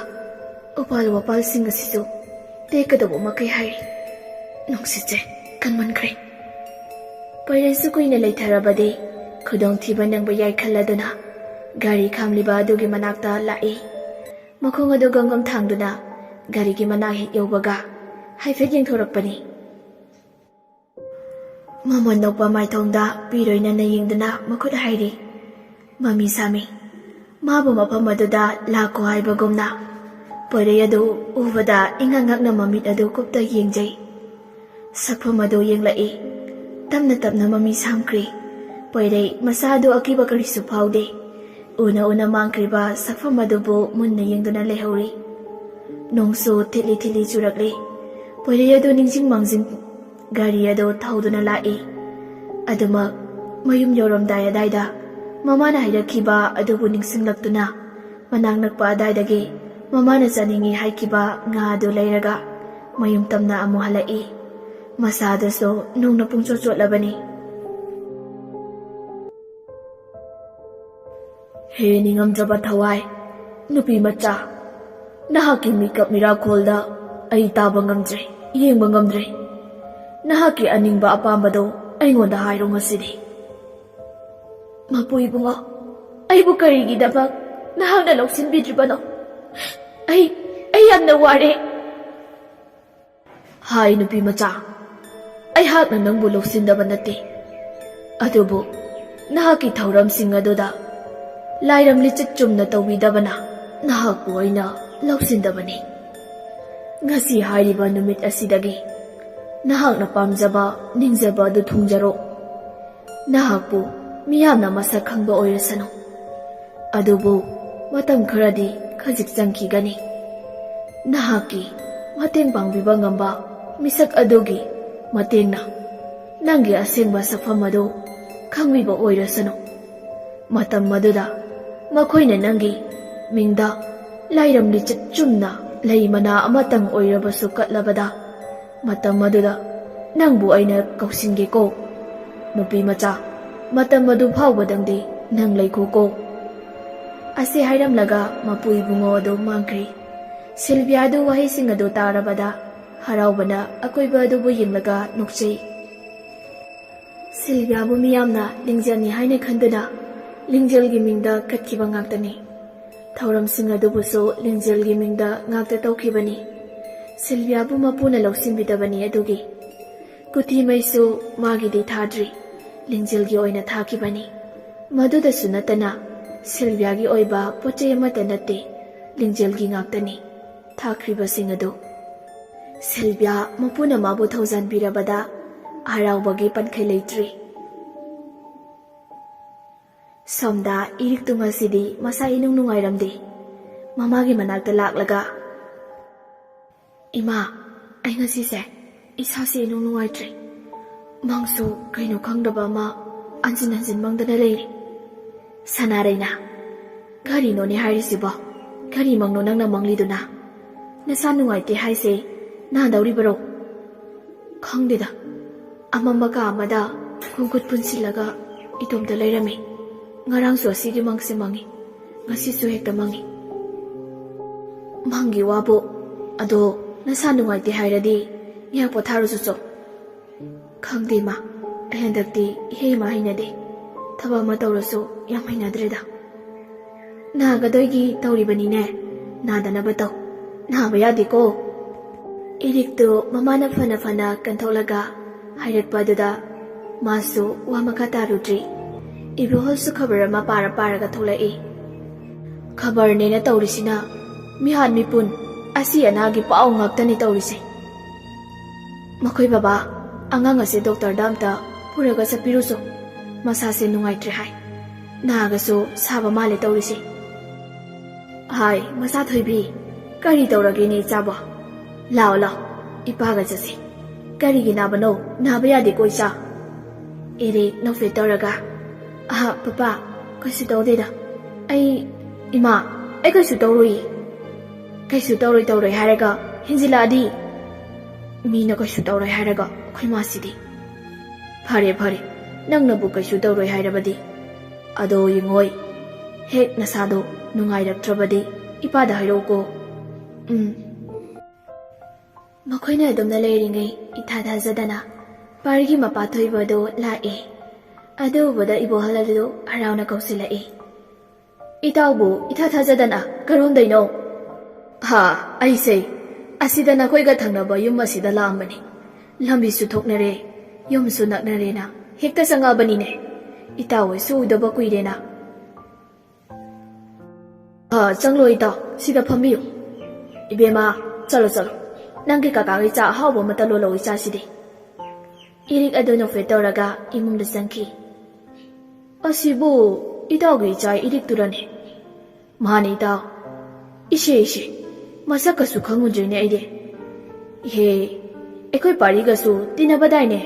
[SPEAKER 2] ꯎꯄꯥꯜ ꯋꯥꯄꯥꯜꯁꯤꯡ ꯑꯁꯤꯁꯨ ꯇꯦꯛꯀꯗꯧꯕ ꯃꯈꯩ ꯍꯥꯏꯔꯤ꯫ ꯅꯨꯡꯁꯤꯠꯁꯦ ꯀꯟꯃꯟꯈ꯭ꯔꯦ꯫ ꯄꯣꯏꯔꯩꯁꯨ ꯀꯨꯏꯅ ꯂꯩꯊꯔꯕꯗꯤ ꯈꯨꯗꯣꯡꯊꯤꯕ ꯅꯪꯕ ꯌꯥꯏ ꯈꯜꯂꯗꯨꯅ ꯒꯥꯔꯤ ꯈꯥꯝꯂꯤꯕ ꯑꯗꯨꯒꯤ ꯃꯅꯥꯛꯇ ꯂꯥꯛꯏ꯫ ꯃꯈꯣꯡ ꯑꯗꯨ ꯒꯝꯒꯝ ꯊꯥꯡꯗꯨꯅ ꯒꯥꯔꯤꯒꯤ ꯃꯅꯥꯛ ꯍꯦꯛ ꯌꯧꯕꯒ ꯍꯥꯏꯐꯦꯠ ꯌꯦꯡꯊꯣꯔꯛꯄꯅꯤ꯫ ꯃꯃꯣꯟ ꯅꯣꯛꯄ ꯃꯥꯏꯊꯣꯡꯗ ꯄꯤꯔꯣꯏꯅꯅ ꯌꯦꯡꯗꯨꯅ ꯃꯈꯨꯠ ꯍꯥꯏꯔꯤ꯫ ꯃꯃꯤ ꯁꯥꯃꯤ ꯃꯥꯕꯨ ꯃꯐꯝ ꯑꯗꯨꯗ ꯂꯥꯛꯈꯣ ꯍꯥꯏꯕꯒꯨꯝꯅ ꯄꯣꯏꯔꯩ ꯑꯗꯨ ꯎꯕꯗ ꯏꯉꯛ ꯉꯛꯅ ꯃꯃꯤꯠ ꯑꯗꯨ ꯀꯨꯞꯇ ꯌꯦꯡꯖꯩ꯫ ꯁꯛꯐꯝ ꯑꯗꯨ ꯌꯦꯡꯂꯛꯏ꯫ ꯇꯞꯅ ꯃꯃꯤ ꯁꯥꯝꯈ꯭ꯔꯤ꯫ ꯄꯣꯏꯔꯩ ꯃꯁꯥ ꯑꯗꯨ ꯑꯀꯤꯕ ꯀꯔꯤꯁꯨ ꯐꯥꯎꯗꯦ꯫ ꯎꯅ ꯃꯥꯡꯈ꯭ꯔꯤꯕ ꯁꯛꯐꯝ ꯑꯗꯨꯕꯨ ꯃꯨꯟꯅ ꯌꯦꯡꯗꯨꯅ ꯂꯩꯍꯧꯔꯤ꯫ ꯅꯣꯡꯁꯨ ꯊꯤꯠꯂꯤ ꯆꯨꯔꯛꯂꯤ꯫ ꯄꯣꯏꯔꯩ ꯑꯗꯨ ꯅꯤꯡꯁꯤꯡ ꯃꯥꯡꯖꯤꯡ ꯒꯥꯔꯤ ꯑꯗꯨ ꯊꯧꯗꯨꯅ ꯂꯥꯛꯏ꯫ ꯑꯗꯨꯃꯛ ꯃꯌꯨꯝ ꯌꯧꯔꯝꯗꯥꯏ ꯑꯗꯥꯏꯗ ꯃꯃꯥꯅ ꯍꯥꯏꯔꯛꯈꯤꯕ ꯑꯗꯨꯕꯨ ꯅꯤꯡꯁꯤꯡꯂꯛꯇꯨꯅ ꯃꯅꯥꯛ ꯅꯛꯄ ꯑꯗꯥꯏꯗꯒꯤ ꯃꯃꯥꯅ ꯆꯥꯅꯤꯡꯉꯤ ꯍꯥꯏꯈꯤꯕ ꯉꯥ ꯑꯗꯨ ꯂꯩꯔꯒ ꯃꯌꯨꯝ ꯇꯝꯅ ꯑꯃꯨꯛ ꯍꯜꯂꯛꯏ꯫ ꯃꯁꯥꯗꯁꯨ ꯅꯣꯡꯅ ꯄꯨꯡꯆꯣꯠ ꯆꯣꯠꯂꯕꯅꯤ꯫ "ꯍꯦ ꯅꯤꯡꯉꯝꯗ꯭ꯔꯕ ꯊꯋꯥꯏ, ꯅꯨꯄꯤ ꯃꯆꯥ, ꯅꯍꯥꯛꯀꯤ ꯃꯤꯀꯞ ꯃꯤꯔꯥꯈꯣꯜꯗ ꯑꯩ ꯇꯥꯕ ꯉꯝꯗ꯭ꯔꯦ, ꯌꯦꯡꯕ ꯉꯝꯗ꯭ꯔꯦ꯫ ꯅꯍꯥꯛꯀꯤ ꯑꯅꯤꯡꯕ ꯑꯄꯥꯝꯕꯗꯣ ꯑꯩꯉꯣꯟꯗ ꯍꯥꯏꯔꯣ ꯉꯁꯤꯗꯤ." "ꯃꯄꯨ ꯏꯕꯨꯡꯉꯣ, ꯑꯩꯕꯨ ꯀꯔꯤꯒꯤꯗꯃꯛ ꯅꯍꯥꯛꯅ ꯂꯧꯁꯤꯟꯕꯤꯗ꯭ꯔꯤꯕꯅꯣ? ꯑꯩ ꯌꯥꯝꯅ ꯋꯥꯔꯦ." "ꯍꯥꯏ ꯅꯨꯄꯤ ꯃꯆꯥ, ꯑꯩꯍꯥꯛꯅ ꯅꯪꯕꯨ ꯂꯧꯁꯤꯟꯗꯕ ꯅꯠꯇꯦ꯫ ꯑꯗꯨꯕꯨ ꯅꯍꯥꯛꯀꯤ ꯊꯧꯔꯝꯁꯤꯡ ꯑꯗꯨꯗ ꯂꯥꯏꯔꯝ ꯂꯤꯆꯠ ꯆꯨꯝꯅ ꯇꯧꯕꯤꯗꯕꯅ ꯅꯍꯥꯛꯄꯨ ꯑꯩꯅ ꯂꯧꯁꯤꯟꯗꯕꯅꯤ꯫ ꯉꯁꯤ ꯍꯥꯏꯔꯤꯕ ꯅꯨꯃꯤꯠ ꯑꯁꯤꯗꯒꯤ ꯅꯍꯥꯛꯅ ꯄꯥꯝꯖꯕ ꯅꯤꯡꯖꯕ ꯑꯗꯨ ꯊꯨꯡꯖꯔꯣ꯫ ꯅꯍꯥꯛꯄꯨ ꯃꯤꯌꯥꯝꯅ ꯃꯁꯛ ꯈꯪꯕ ꯑꯣꯏꯔꯁꯅꯨ, ꯑꯗꯨꯕꯨ ꯃꯇꯝ ꯈꯔꯗꯤ ꯈꯖꯤꯛ ꯆꯪꯈꯤꯒꯅꯤ꯫ ꯅꯍꯥꯛꯀꯤ ꯃꯇꯦꯡ ꯄꯥꯡꯕꯤꯕ ꯉꯝꯕ ꯃꯤꯁꯛ ꯑꯗꯨꯒꯤ ꯃꯇꯦꯡꯅ ꯅꯪꯒꯤ ꯑꯁꯦꯡꯕ ꯁꯛꯐꯝ ꯑꯗꯨ ꯈꯪꯕꯤꯕ ꯑꯣꯏꯔꯁꯅꯨ꯫ Matam maduda makoina nangi mingda lairam lichat chumna lei mana amatang oirabasu katlabada matam maduda nangbu aina kausinge ko nupi macha matam madu phawbadangdi nang leikhu ko ase hairamlaga mapui bungo adu mangkri Silvia adu wahi sing adu tarabada haraubana akoiba adu bu yinglaga nukchei Silvia bu miyamna lingjani haine khanduna lingjel gi mingda katkiba ngaktani thauram sing adu buso lingjel gi mingda ngakta tawkhibani Silvia bu mapuna lawsimbidabani adugi kuthi maisu magi di thadri lingjel gi oina thakibani maduda sunatana Silvia gi oiba pochei amata natte lingjel gi ngaktani thakriba sing adu Silvia mapuna mabu thaujan birabada haraubagi pankhai leitri Somda irik tunga sidi masa inung nungairamdi mamagi manakta laklaga Ima ai ngasi se isasi inung nungaitri mangsu kaino khangdaba ma anjin mangdana leiri Sanaraina gari no ni hairisibo gari mangno nangna mangliduna nasa nungaite haise na dauri baro khangdeda amamaka amada kungkut punsilaga itomda leirami ngarang su asigi mangse mangi ngasi su hekta mangi mangi wabo ado nasa nungaite hairadi nya potharu su khangde ma ahendakti he ma hinade thaba ma tawrasu yam hinadreda nagadoi tauribani ne nadana bataw na bayadi ko irikto mamana fana kantholaga hairatpadada masu wa makata rudri ibuholsu khabar ma para tholai khabar ne na taurisina mihan mipun asi anagi paw ngaktani taurise makhoi baba angang ase doctor damta puraga sapiruso masase nungaitre hai nagaso saba male taurise hai masa thoibi kari taurage ni chaba lao ipaga jase kari gi nabano nabaya de koisa ere no fe tauraga papa kaisu tawdeda ai ima ai kaisu tawroi haraga hinjila di mina kaisu tawroi haraga khoima sidi phare nangna bu kaisu tawroi harabadi ado yingoi hek nasado nungairaktrabadi ipada hairoko makoina adumna leiringai ithadhajadana pargi mapa thoibado lae ado boda ibohalado harauna kausilae itaubu ithadhajadana karomdaino ha aise asidana koiga thangnaba yum asida laambani lambi su thoknare yum su naknarena hekta sangabani ne itawe su udaba kuirena changlo ita sida phambiyo ibema chalo nangi kakagi cha hawbo matalo lo isa sidi irik adono fetoraga imungda sangki asibu idawgi cha irik turane mani daw ishe masaka su khangudre ne aide he ekoi pari ga su tinabadai ne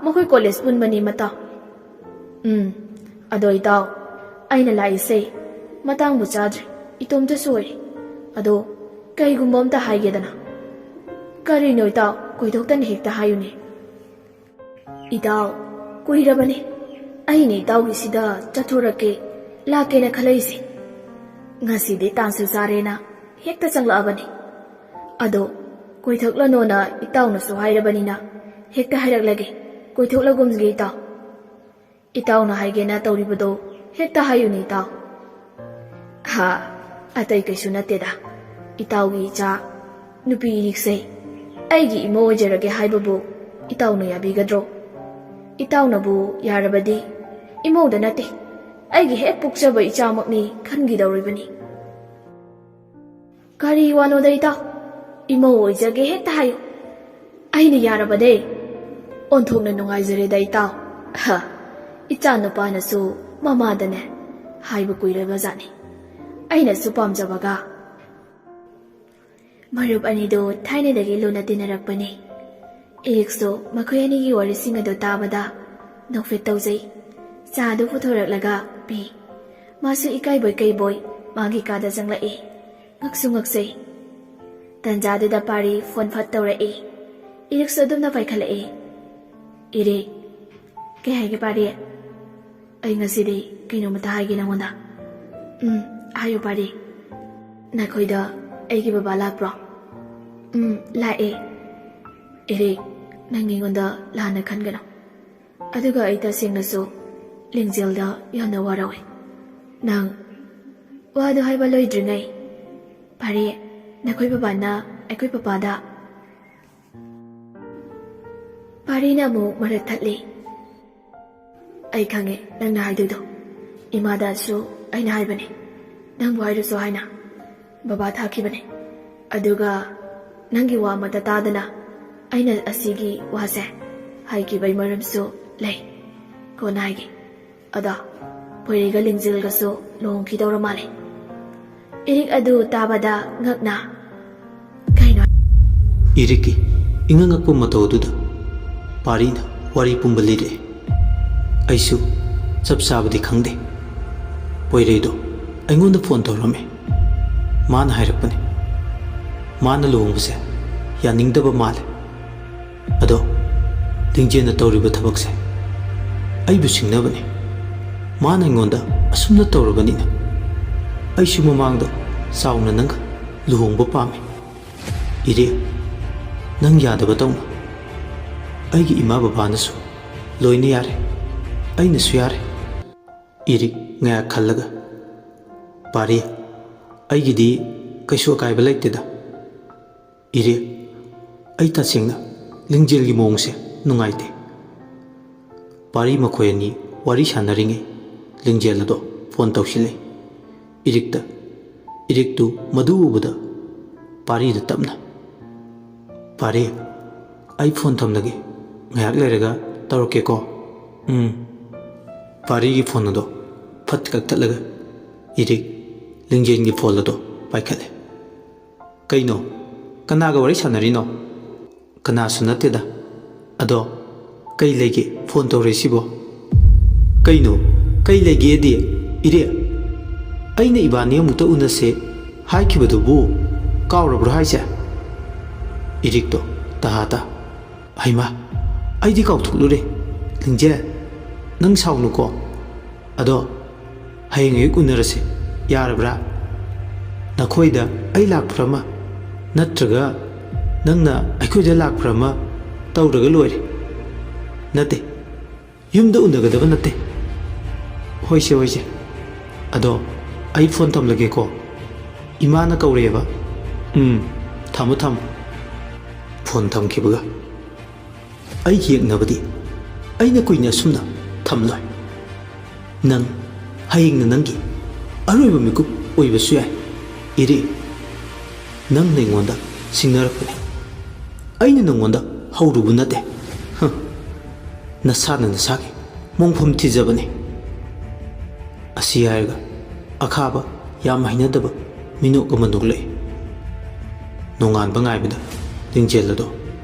[SPEAKER 2] makoi college punbani mata ado itaw aina laise matang bu chadre itomta soi ado kaigumba amta haigedana kari no itaw koidoktan hekta hayune itaw koirabane aine itaw gisida chathorake lakena khalaisi ngasi de tansu sarena hekta changlabani ado koithokla na itaw na so hairabani na hekta hairak koithokla gumsge itaw na haigena tawribado hekta hayune itaw atai kaisu nateda itawgi cha nupi rikse aigi imo ojerage haibabu itawno yabigadro itawnabu yarabadi imoda nate aigi hek pukjaba ichamakni khangidawribani kari wano da itaw imo ojage hekta hayo aina yarabade onthokna nungaijare da itaw icha nupana su mamadane haiba kuiraba jani aina su pamjabaga marup anido thainadagi lona tinarakpani irikso makhoi anigi warising ado tabada nokfet tawjai ꯆꯥꯗꯨ ꯄꯨꯊꯣꯔꯛꯂꯒ ꯄꯤ꯫ ꯃꯥꯁꯨ ꯏꯀꯥꯏꯕꯣꯏ ꯀꯩꯕꯣꯏ ꯃꯥꯒꯤ ꯀꯥꯗ ꯆꯪꯂꯛꯏ꯫ ꯉꯛꯁꯨ ꯉꯛꯆꯩ꯫ ꯇꯟꯖꯥꯗꯨꯗ ꯄꯥꯔꯤ phone ꯐꯠ ꯇꯧꯔꯛꯏ꯫ ꯏꯔꯤꯛꯁꯨ ꯑꯗꯨꯝꯅ ꯄꯥꯏꯈꯠꯂꯛꯏ꯫ ꯏꯔꯤꯛ, ꯀꯩ ꯍꯥꯏꯒꯦ ꯄꯥꯔꯤ? ꯑꯩ ꯉꯁꯤꯗꯤ ꯀꯩꯅꯣꯝꯇ ꯍꯥꯏꯒꯦ ꯅꯉꯣꯟꯗ꯫ ꯍꯥꯏꯌꯨ ꯄꯥꯔꯤ꯫ ꯅꯈꯣꯏꯗ ꯑꯩꯒꯤ ꯕꯕꯥ ꯂꯥꯛꯄ꯭ꯔꯣ? ꯂꯥꯛꯑꯦ꯫ ꯏꯔꯤꯛ, ꯅꯪ ꯑꯩꯉꯣꯟꯗ ꯂꯥꯟꯅ ꯈꯟꯒꯅꯨ꯫ ꯑꯗꯨꯒ ꯑꯩ ꯇꯁꯦꯡꯅꯁꯨ ꯂꯤꯡꯖꯦꯜꯗ ꯌꯥꯝꯅ ꯋꯥꯔꯧꯏ꯫ ꯅꯪ ꯋꯥꯗꯣ ꯍꯥꯏꯕ ꯂꯣꯏꯗ꯭ꯔꯤꯉꯩ ꯄꯥꯔꯤ, ꯅꯈꯣꯏ ꯕꯕꯥꯅ ꯑꯩꯈꯣꯏ ꯄꯄꯥꯗ ꯄꯥꯔꯤꯅ ꯑꯃꯨꯛ ꯃꯔꯛ ꯊꯠꯂꯤ꯫ ꯑꯩ ꯈꯪꯉꯦ ꯅꯪꯅ ꯍꯥꯏꯗꯣꯏꯗꯣ꯫ ꯏꯃꯥꯗꯁꯨ ꯑꯩꯅ ꯍꯥꯏꯕꯅꯦ ꯅꯪꯕꯨ ꯍꯥꯏꯔꯁꯨ ꯍꯥꯏꯅ ꯕꯕꯥ ꯊꯥꯈꯤꯕꯅꯦ꯫ ꯑꯗꯨꯒ ꯅꯪꯒꯤ ꯋꯥ ꯑꯃꯠꯇ ꯇꯥꯗꯅ ꯑꯩꯅ ꯑꯁꯤꯒꯤ ꯋꯥꯁꯦ ꯍꯥꯏꯈꯤꯕꯩ ꯃꯔꯝꯁꯨ ꯂꯩ꯫ ꯀꯣꯟꯅ ꯍꯥꯏꯒꯦ꯫ ꯑꯗꯣ ꯄꯣꯏꯔꯩꯒ ꯂꯤꯡꯖꯦꯜꯒꯁꯨ ꯂꯨꯍꯣꯡꯈꯤꯗꯧꯔ ꯃꯥꯜꯂꯦ꯫ ꯏꯔꯤꯛ ꯑꯗꯨ ꯇꯥꯕꯗ ꯉꯛꯅ ꯀꯩꯅꯣ?
[SPEAKER 1] ꯏꯔꯤꯛꯀꯤ ꯏꯉꯛꯉꯛꯄ ꯃꯇꯧ ꯑꯗꯨꯗ ꯄꯥꯔꯤꯅ ꯋꯥꯔꯤ ꯄꯨꯝꯕ ꯂꯤꯔꯛꯏ꯫ ꯑꯩꯁꯨ ꯆꯞ ꯆꯥꯕꯗꯤ ꯈꯪꯗꯦ꯫ ꯄꯣꯏꯔꯩꯗꯣ ꯑꯩꯉꯣꯟꯗ ꯐꯣꯟ ꯇꯧꯔꯝꯃꯦ꯫ ꯃꯥꯅ ꯍꯥꯏꯔꯛꯄꯅꯦ ꯃꯥꯅ ꯂꯨꯍꯣꯡꯕꯁꯦ ꯌꯥꯅꯤꯡꯗꯕ ꯃꯥꯜꯂꯦ꯫ ꯑꯗꯣ ꯂꯤꯡꯖꯦꯜꯅ ꯇꯧꯔꯤꯕ ꯊꯕꯛꯁꯦ ꯑꯩꯕꯨ ꯁꯤꯡꯅꯕꯅꯦ꯫ ꯃꯥꯅ ꯑꯩꯉꯣꯟꯗ ꯑꯁꯨꯝꯅ ꯇꯧꯔꯕꯅꯤꯅ ꯑꯩꯁꯨ ꯃꯃꯥꯡꯗ ꯆꯥꯎꯅ ꯅꯪꯒ ꯂꯨꯍꯣꯡꯕ ꯄꯥꯝꯃꯤ꯫ ꯏꯔꯦ, ꯅꯪ ꯌꯥꯗꯕ ꯇꯧꯅ꯫ ꯑꯩꯒꯤ ꯏꯃꯥ ꯕꯕꯥꯅꯁꯨ ꯂꯣꯏꯅ ꯌꯥꯔꯦ, ꯑꯩꯅꯁꯨ ꯌꯥꯔꯦ꯫ ꯏꯔꯤꯛ ꯉꯥꯏꯍꯥꯛ ꯈꯜꯂꯒ, ꯄꯥꯔꯤ, ꯑꯩꯒꯤꯗꯤ ꯀꯩꯁꯨ ꯑꯀꯥꯏꯕ ꯂꯩꯇꯦꯗ꯫ ꯏꯔꯦ, ꯑꯩ ꯇꯁꯦꯡꯅ ꯂꯤꯡꯖꯦꯜꯒꯤ ꯃꯑꯣꯡꯁꯦ ꯅꯨꯡꯉꯥꯏꯇꯦ꯫ ꯄꯥꯔꯤ ꯃꯈꯣꯏ ꯑꯅꯤ ꯋꯥꯔꯤ ꯁꯥꯟꯅꯔꯤꯉꯩ ꯂꯤꯡꯖꯦꯜ ꯑꯗꯣ ꯐꯣꯟ ꯇꯧꯁꯤꯜꯂꯛꯏ ꯏꯔꯤꯛꯇ꯫ ꯏꯔꯤꯛꯇꯨ ꯃꯗꯨ ꯎꯕꯗ ꯄꯥꯔꯤꯗ ꯇꯞꯅ, ꯄꯥꯔꯤ, ꯑꯩ ꯐꯣꯟ ꯊꯝꯂꯒꯦ, ꯉꯥꯏꯍꯥꯛ ꯂꯩꯔꯒ ꯇꯧꯔꯛꯀꯦꯀꯣ꯫ ꯄꯥꯔꯤꯒꯤ ꯐꯣꯟ ꯑꯗꯣ ꯐꯠ ꯀꯛꯊꯠꯂꯒ ꯏꯔꯤꯛ ꯂꯤꯡꯖꯦꯜꯒꯤ ꯐꯣꯟ ꯑꯗꯣ ꯄꯥꯏꯈꯠꯂꯦ꯫ ꯀꯩꯅꯣ? ꯀꯅꯥꯒ ꯋꯥꯔꯤ ꯁꯥꯟꯅꯔꯤꯅꯣ? ꯀꯅꯥꯁꯨ ꯅꯠꯇꯦꯗ꯫ ꯑꯗꯣ ꯀꯩ ꯂꯩꯒꯦ ꯐꯣꯟ ꯇꯧꯔꯛꯏꯁꯤꯕꯣ? ꯀꯩꯅꯣ ꯀꯩ ꯂꯩꯒꯦꯗꯤ? ꯏꯔꯦ, ꯑꯩꯅ ꯏꯕꯥꯅꯤ ꯑꯃꯨꯛꯇ ꯎꯅꯁꯦ ꯍꯥꯏꯈꯤꯕꯗꯨꯕꯨ ꯀꯥꯎꯔꯕ꯭ꯔꯣ ꯍꯥꯏꯁꯦ? ꯏꯔꯤꯛꯇꯣ ꯇꯍꯥ ꯍꯩꯃꯥ, ꯑꯩꯗꯤ ꯀꯥꯎꯊꯣꯛꯂꯨꯔꯦ꯫ ꯂꯤꯡꯖꯦꯜ, ꯅꯪ ꯁꯥꯎꯅꯨꯀꯣ꯫ ꯑꯗꯣ ꯍꯌꯦꯡ ꯑꯌꯨꯛ ꯎꯅꯔꯁꯦ ꯌꯥꯔꯕ꯭ꯔꯥ? ꯅꯈꯣꯏꯗ ꯑꯩ ꯂꯥꯛꯄ꯭ꯔ ꯑꯃ ꯅꯠꯇ꯭ꯔꯒ ꯅꯪꯅ ꯑꯩꯈꯣꯏꯗ ꯂꯥꯛꯄ꯭ꯔ ꯑꯃ ꯇꯧꯔꯒ ꯂꯣꯏꯔꯦ꯫ ꯅꯠꯇꯦ, ꯌꯨꯝꯗ ꯎꯅꯒꯗꯕ ꯅꯠꯇꯦ꯫ ꯍꯣꯏꯁꯦ ꯍꯣꯏꯁꯦ꯫ ꯑꯗꯣ ꯑꯩ ꯐꯣꯟ ꯊꯝꯂꯒꯦꯀꯣ, ꯏꯃꯥꯅ ꯀꯧꯔꯛꯑꯦꯕ꯫ ꯊꯝꯃꯣ ꯊꯝꯃꯣ꯫ ꯐꯣꯟ ꯊꯝꯈꯤꯕꯒ ꯑꯩ ꯌꯦꯛꯅꯕꯗꯤ ꯑꯩꯅ ꯀꯨꯏꯅ ꯑꯁꯨꯝꯅ ꯊꯝꯂꯣꯏ꯫ ꯅꯪ ꯍꯌꯦꯡꯅ ꯅꯪꯒꯤ ꯑꯔꯣꯏꯕ ꯃꯤꯀꯨꯞ ꯑꯣꯏꯕꯁꯨ ꯌꯥꯏ꯫ ꯏꯔꯦ, ꯅꯪꯅ ꯑꯩꯉꯣꯟꯗ ꯁꯤꯡꯅꯔꯛꯄꯅꯤ, ꯑꯩꯅ ꯅꯪꯉꯣꯟꯗ ꯍꯧꯔꯨꯕ ꯅꯠꯇꯦ꯫ ꯅꯁꯥꯅ ꯅꯁꯥꯒꯤ ꯃꯣꯡꯐꯝ ꯊꯤꯖꯕꯅꯤ꯫ ꯑꯁꯤ ꯍꯥꯏꯔꯒ ꯑꯈꯥꯕ ꯌꯥꯝ ꯍꯩꯅꯗꯕ ꯃꯤꯅꯣꯛ ꯑꯃ ꯅꯣꯛꯂꯛꯏ꯫ ꯅꯣꯡꯉꯥꯟꯕ ꯉꯥꯏꯕꯗ ꯂꯤꯡꯖꯦꯜ ꯑꯗꯣ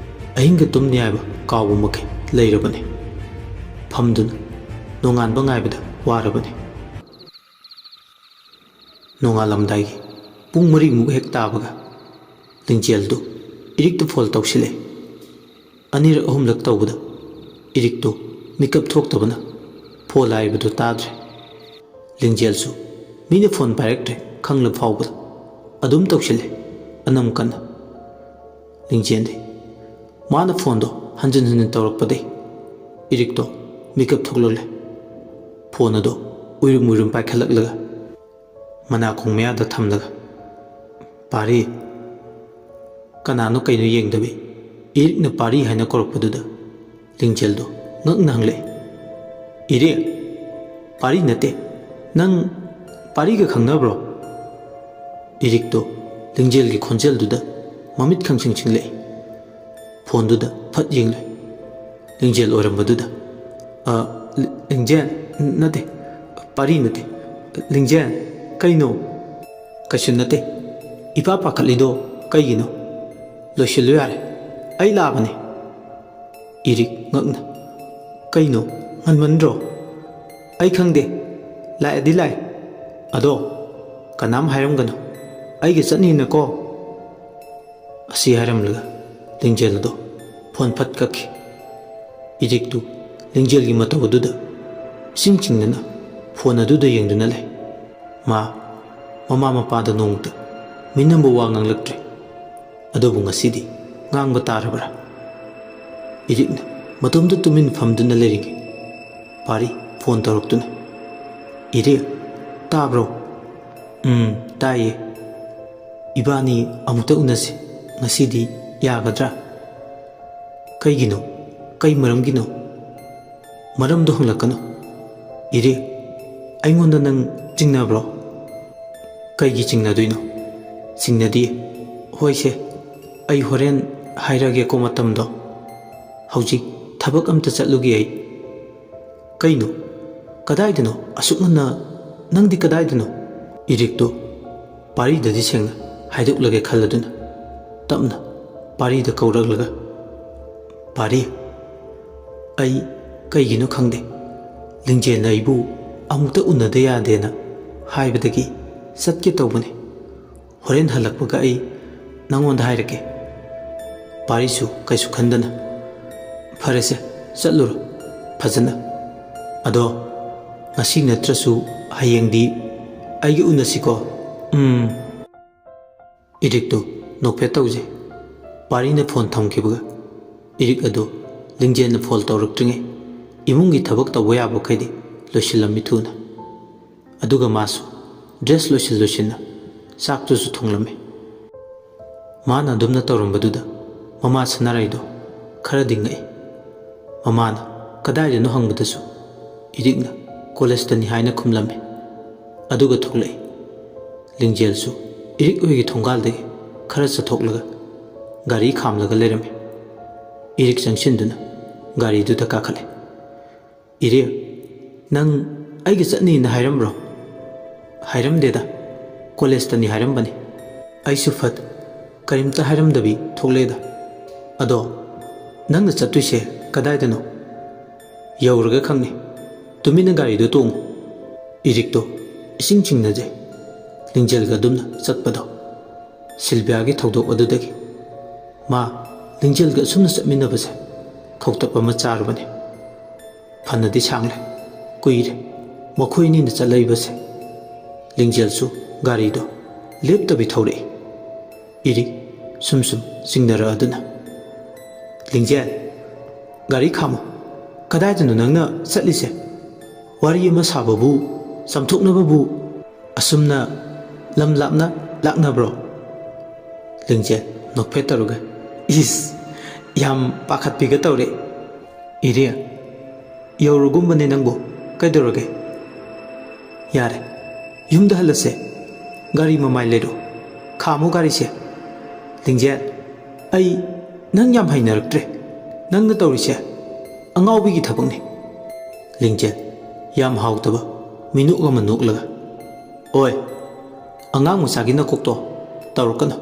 [SPEAKER 1] ꯑꯍꯤꯡꯒ ꯇꯨꯝꯅꯤ ꯍꯥꯏꯕ ꯀꯥꯎꯕ ꯃꯈꯩ ꯂꯩꯔꯕꯅꯤ꯫ ꯐꯝꯗꯨꯅ ꯅꯣꯡꯉꯥꯟꯕ ꯉꯥꯏꯕꯗ ꯋꯥꯔꯕꯅꯤ꯫ ꯅꯣꯡꯉꯥꯜꯂꯝꯗꯥꯏꯒꯤ ꯄꯨꯡ 4 ꯍꯦꯛ ꯇꯥꯕꯒ ꯂꯤꯡꯖꯦꯜꯗꯨ ꯏꯔꯤꯛꯇ ꯐꯣꯟ ꯇꯧꯁꯤꯜꯂꯛꯏ꯫ ꯑꯅꯤꯔꯛ ꯑꯍꯨꯝꯂꯛ ꯇꯧꯕꯗ ꯏꯔꯤꯛꯇꯨ ꯃꯤꯀꯞ ꯊꯣꯛꯇꯕꯅ ꯐꯣꯟ ꯂꯥꯛꯏꯕꯗꯨ ꯇꯥꯗ꯭ꯔꯦ꯫ ꯂꯤꯡꯖꯦꯜꯁꯨ ꯃꯤꯅ ꯐꯣꯟ ꯄꯥꯏꯔꯛꯇ꯭ꯔꯦ ꯈꯪꯂ ꯐꯥꯎꯕꯗ ꯑꯗꯨꯝ ꯇꯧꯁꯤꯜꯂꯦ ꯑꯅꯝ ꯀꯟꯅ꯫ ꯂꯤꯡꯖꯦꯜꯗꯤ ꯃꯥꯅ ꯐꯣꯟꯗꯣ ꯍꯟꯖꯤꯟ ꯍꯟꯖꯤꯟ ꯇꯧꯔꯛꯄꯗꯩ ꯏꯔꯤꯛꯇꯣ ꯃꯤꯀꯞ ꯊꯣꯛꯂꯛꯂꯦ꯫ ꯐꯣꯟ ꯑꯗꯣ ꯎꯏꯔꯨꯝ ꯎꯏꯔꯨꯝ ꯄꯥꯏꯈꯠꯂꯛꯂꯒ ꯃꯅꯥꯀꯣꯡ ꯃꯌꯥꯗ ꯊꯝꯂꯒ, ꯄꯥꯔꯤ, ꯀꯅꯥꯅꯣ ꯀꯩꯅꯣ ꯌꯦꯡꯗꯕꯤ ꯏꯔꯤꯛꯅ ꯄꯥꯔꯤ ꯍꯥꯏꯅ ꯀꯧꯔꯛꯄꯗꯨꯗ ꯂꯤꯡꯖꯦꯜꯗꯣ ꯉꯛꯅ ꯍꯪꯂꯛꯏ꯫ ꯏꯔꯦ, ꯄꯥꯔꯤ ꯅꯠꯇꯦ, ꯅꯪ ꯄꯥꯔꯤꯒ ꯈꯪꯅꯕ꯭ꯔꯣ? ꯏꯔꯤꯛꯇꯣ ꯂꯤꯡꯖꯦꯜꯒꯤ ꯈꯣꯟꯖꯦꯜꯗꯨꯗ ꯃꯃꯤꯠ ꯈꯪꯁꯤꯡ ꯁꯤꯡꯂꯛꯏ꯫ ꯐꯣꯟꯗꯨꯗ ꯐꯠ ꯌꯦꯡꯂꯨꯏ꯫ ꯂꯤꯡꯖꯦꯜ ꯑꯣꯏꯔꯝꯕꯗꯨꯗ, ꯂꯤꯡꯖꯦꯜ ꯅꯠꯇꯦ, ꯄꯥꯔꯤ ꯅꯠꯇꯦ, ꯂꯤꯡꯖꯦꯜ, ꯀꯩꯅꯣ? ꯀꯩꯁꯨ ꯅꯠꯇꯦ꯫ ꯏꯄꯥ ꯄꯥꯈꯠꯂꯤꯗꯣ ꯀꯩꯒꯤꯅꯣ? ꯂꯣꯏꯁꯤꯜꯂꯨ ꯌꯥꯔꯦ, ꯑꯩ ꯂꯥꯛꯑꯕꯅꯦ꯫ ꯏꯔꯤꯛ ꯉꯛꯅ, ꯀꯩꯅꯣ ꯉꯟꯃꯟꯗ꯭ꯔꯣ? ꯑꯩ ꯈꯪꯗꯦ ꯂꯥꯛꯑꯗꯤ ꯂꯥꯛꯑꯦ ꯑꯗꯣ ꯀꯅꯥꯝ ꯍꯥꯏꯔꯝꯒꯅꯨ ꯑꯩꯒ ꯆꯠꯅꯤꯅꯀꯣ ꯑꯁꯤ ꯍꯥꯏꯔꯝꯂꯒ ꯂꯤꯡꯖꯦꯜ ꯑꯗꯣ ꯐꯣꯟ ꯐꯠ ꯀꯛꯈꯤ ꯏꯔꯤꯛꯇꯨ ꯂꯤꯡꯖꯦꯜꯒꯤ ꯃꯇꯧ ꯑꯗꯨꯗ ꯏꯁꯤꯡ ꯆꯤꯡꯅꯅ ꯐꯣꯟ ꯑꯗꯨꯗ ꯌꯦꯡꯗꯨꯅ ꯂꯩ ꯃꯥ ꯃꯃꯥ ꯃꯄꯥꯗ ꯅꯣꯡꯃꯇ ꯃꯤꯅꯝꯕ ꯋꯥ ꯉꯥꯡꯂꯛꯇ꯭ꯔꯦ ꯑꯗꯨꯕꯨ ꯉꯁꯤꯗꯤ ꯉꯥꯡꯕ ꯇꯥꯔꯕ꯭ꯔꯥ ꯏꯔꯤꯛꯅ ꯃꯇꯣꯝꯗ ꯇꯨꯃꯤꯟ ꯐꯝꯗꯨꯅ ꯂꯩꯔꯤꯉꯩ ꯄꯥꯔꯤ ꯐꯣꯟ ꯇꯧꯔꯛꯇꯨꯅ ꯏꯔꯤꯛ ꯇꯥꯕ꯭ꯔꯣ ꯇꯥꯏꯌꯦ ꯏꯕꯥꯅꯤ ꯑꯃꯨꯛꯇ ꯎꯅꯁꯤ ꯉꯁꯤꯗꯤ ꯌꯥꯒꯗ꯭ꯔꯥ ꯀꯩꯒꯤꯅꯣ ꯀꯩ ꯃꯔꯝꯒꯤꯅꯣ ꯃꯔꯝꯗꯣ ꯍꯪꯂꯛꯀꯅꯨ ꯏꯔꯤꯛ ꯑꯩꯉꯣꯟꯗ ꯅꯪ ꯆꯤꯡꯅꯕ꯭ꯔꯣ ꯀꯩꯒꯤ ꯆꯤꯡꯅꯗꯣꯏꯅꯣ ꯆꯤꯡꯅꯗꯤꯌꯦ ꯍꯣꯏꯁꯦ ꯑꯩ ꯍꯣꯔꯦꯟ ꯍꯥꯏꯔꯒꯦꯀꯣ ꯃꯇꯝꯗꯣ ꯍꯧꯖꯤꯛ ꯊꯕꯛ ꯑꯝꯇ ꯆꯠꯂꯨꯒꯦ ꯑꯩ ꯀꯩꯅꯣ ꯀꯗꯥꯏꯗꯅꯣ ꯑꯁꯨꯛ ꯉꯟꯅ ꯅꯪꯗꯤ ꯀꯗꯥꯏꯗꯅꯣ ꯏꯔꯤꯛꯇꯣ ꯄꯥꯔꯤꯗꯗꯤ ꯁꯦꯡꯅ ꯍꯥꯏꯗꯣꯛꯂꯒꯦ ꯈꯜꯂꯗꯨꯅ ꯇꯞꯅ ꯄꯥꯔꯤꯗ ꯀꯧꯔꯛꯂꯒ ꯄꯥꯔꯤ ꯑꯩ ꯀꯩꯒꯤꯅꯣ ꯈꯪꯗꯦ ꯂꯤꯡꯖꯦꯜꯅ ꯑꯩꯕꯨ ꯑꯃꯨꯛꯇ ꯎꯅꯗ ꯌꯥꯗꯦꯅ ꯍꯥꯏꯕꯗꯒꯤ ꯆꯠꯀꯦ ꯇꯧꯕꯅꯤ ꯍꯣꯔꯦꯟ ꯍꯜꯂꯛꯄꯒ ꯑꯩ ꯅꯪꯉꯣꯟꯗ ꯍꯥꯏꯔꯛꯀꯦ ꯄꯥꯔꯤꯁꯨ ꯀꯩꯁꯨ ꯈꯟꯗꯅ ꯐꯔꯦꯁꯦ ꯆꯠꯂꯨꯔꯣ ꯐꯖꯅ ꯑꯗꯣ ꯉꯁꯤ ꯅꯠꯇ꯭ꯔꯁꯨ ꯍꯌꯦꯡꯗꯤ ꯑꯩꯒ ꯎꯅꯁꯤꯀꯣ ꯏꯔꯤꯛꯇꯣ ꯅꯣꯛꯐꯦꯠ ꯇꯧꯖꯩ ꯄꯥꯔꯤꯅ ꯐꯣꯟ ꯊꯝꯈꯤꯕꯒ ꯏꯔꯤꯛ ꯑꯗꯨ ꯂꯤꯡꯖꯦꯜꯅ ꯐꯣꯟ ꯇꯧꯔꯛꯇ꯭ꯔꯤꯉꯩ ꯏꯃꯨꯡꯒꯤ ꯊꯕꯛ ꯇꯧꯕ ꯌꯥꯕꯈꯩꯗꯤ ꯂꯣꯏꯁꯤꯜꯂꯝꯃꯤ ꯊꯨꯅ ꯑꯗꯨꯒ ꯃꯥꯁꯨ ꯗ꯭ꯔꯦꯁ ꯂꯣꯏꯁꯤꯟꯅ ꯆꯥꯛꯇꯨꯁꯨ ꯊꯣꯡꯂꯝꯃꯤ ꯃꯥꯅ ꯑꯗꯨꯝꯅ ꯇꯧꯔꯝꯕꯗꯨꯗ ꯃꯃꯥ ꯁꯅꯥꯔꯩꯗꯣ ꯈꯔꯗꯤ ꯉꯛꯏ ꯃꯃꯥꯅ ꯀꯗꯥꯏꯗꯅꯣ ꯍꯪꯕꯗꯁꯨ ꯏꯔꯤꯛꯅ ꯀꯣꯂꯦꯖꯇꯅꯤ ꯍꯥꯏꯅ ꯈꯨꯝꯂꯝꯃꯤ ꯑꯗꯨꯒ ꯊꯣꯛꯂꯛꯏ ꯂꯤꯡꯖꯦꯜꯁꯨ ꯏꯔꯤꯛ ꯍꯣꯏꯒꯤ ꯊꯣꯡꯒꯥꯜꯗꯒꯤ ꯈꯔ ꯆꯠꯊꯣꯛꯂꯒ ꯒꯥꯔꯤ ꯈꯥꯝꯂꯒ ꯂꯩꯔꯝꯃꯤ ꯏꯔꯤꯛ ꯆꯪꯁꯤꯟꯗꯨꯅ ꯒꯥꯔꯤꯗꯨꯗ ꯀꯥꯈꯠꯂꯦ ꯏꯔꯤꯛ ꯅꯪ ꯑꯩꯒ ꯆꯠꯅꯤꯅ ꯍꯥꯏꯔꯝꯕ꯭ꯔꯣ ꯍꯥꯏꯔꯝꯗꯦꯗ ꯀꯣꯂꯦꯖꯇꯅꯤ ꯍꯥꯏꯔꯝꯕꯅꯤ ꯑꯩꯁꯨ ꯐꯠ ꯀꯔꯤꯝꯇ ꯍꯥꯏꯔꯝꯗꯕꯤ ꯊꯣꯛꯂꯛꯑꯦꯗ ꯑꯗꯣ ꯅꯪꯅ ꯆꯠꯇꯣꯏꯁꯦ ꯀꯗꯥꯏꯗꯅꯣ ꯌꯧꯔꯒ ꯈꯪꯅꯤ ꯇꯨꯃꯤꯟꯅ ꯒꯥꯔꯤꯗꯣ ꯇꯣꯡꯉꯨ ꯏꯔꯤꯛꯇꯣ ꯏꯁꯤꯡ ꯆꯤꯡꯅꯖꯩ ꯂꯤꯡꯖꯦꯜꯒ ꯑꯗꯨꯝꯅ ꯆꯠꯄꯗꯣ ꯁꯤꯜꯚꯤꯌꯥꯒꯤ ꯊꯧꯗꯣꯛ ꯑꯗꯨꯗꯒꯤ ꯃꯥ ꯂꯤꯡꯖꯦꯜꯒ ꯑꯁꯨꯝꯅ ꯆꯠꯃꯤꯟꯅꯕꯁꯦ ꯈꯧꯇꯛ ꯑꯃ ꯆꯥꯔꯕꯅꯤ ꯐꯅꯗꯤ ꯁꯥꯡꯂꯦ ꯀꯨꯏꯔꯦ ꯃꯈꯣꯏꯅꯤꯅ ꯆꯠꯂꯛꯏꯕꯁꯦ ꯂꯤꯡꯖꯦꯜꯁꯨ ꯒꯥꯔꯤꯗꯣ ꯂꯦꯞꯇꯕꯤ ꯊꯧꯔꯛꯏ ꯏꯔꯤꯛ ꯁꯨꯝ ꯆꯤꯡꯅꯔꯛꯑꯗꯨꯅ ꯂꯤꯡꯖꯦꯜ ꯒꯥꯔꯤ ꯈꯥꯝꯃꯨ ꯀꯗꯥꯏꯗꯅꯣ ꯅꯪꯅ ꯆꯠꯂꯤꯁꯦ ꯋꯥꯔꯤ ꯑꯃ ꯁꯥꯕꯕꯨ ꯆꯥꯝꯊꯣꯛꯅꯕꯕꯨ ꯑꯁꯨꯝꯅ ꯂꯝ ꯂꯥꯞꯅ ꯂꯥꯛꯅꯕ꯭ꯔꯣ ꯂꯤꯡꯖꯦꯜ ꯅꯣꯛꯐꯦꯠ ꯇꯧꯔꯒ ꯏꯁ ꯌꯥꯝ ꯄꯥꯈꯠꯄꯤꯒ ꯇꯧꯔꯦ ꯏꯔꯤꯛ ꯌꯧꯔꯒꯨꯝꯕꯅꯦ ꯅꯪꯕꯨ ꯀꯩꯗꯧꯔꯒꯦ ꯌꯥꯔꯦ ꯌꯨꯝꯗ ꯍꯜꯂꯁꯦ ꯒꯥꯔꯤ ꯃꯃꯥꯏ ꯂꯩꯔꯣ ꯈꯥꯝꯃꯨ ꯒꯥꯔꯤꯁꯦ ꯂꯤꯡꯖꯦꯜ ꯑꯩ ꯅꯪ ꯌꯥꯝ ꯍꯩꯅꯔꯛꯇ꯭ꯔꯦ ꯅꯪꯅ ꯇꯧꯔꯤꯁꯦ ꯑꯉꯥꯎꯕꯤꯒꯤ ꯊꯕꯛꯅꯤ ꯂꯤꯡꯖꯦꯜ ꯌꯥꯝ ꯍꯥꯎꯇꯕ ꯃꯤꯅꯨꯛ ꯑꯃ ꯅꯣꯛꯂꯒ ꯑꯣꯏ ꯑꯉꯥꯡ ꯃꯆꯥꯒꯤ ꯅꯀꯣꯛꯇꯣ ꯇꯧꯔꯛꯀꯅꯨ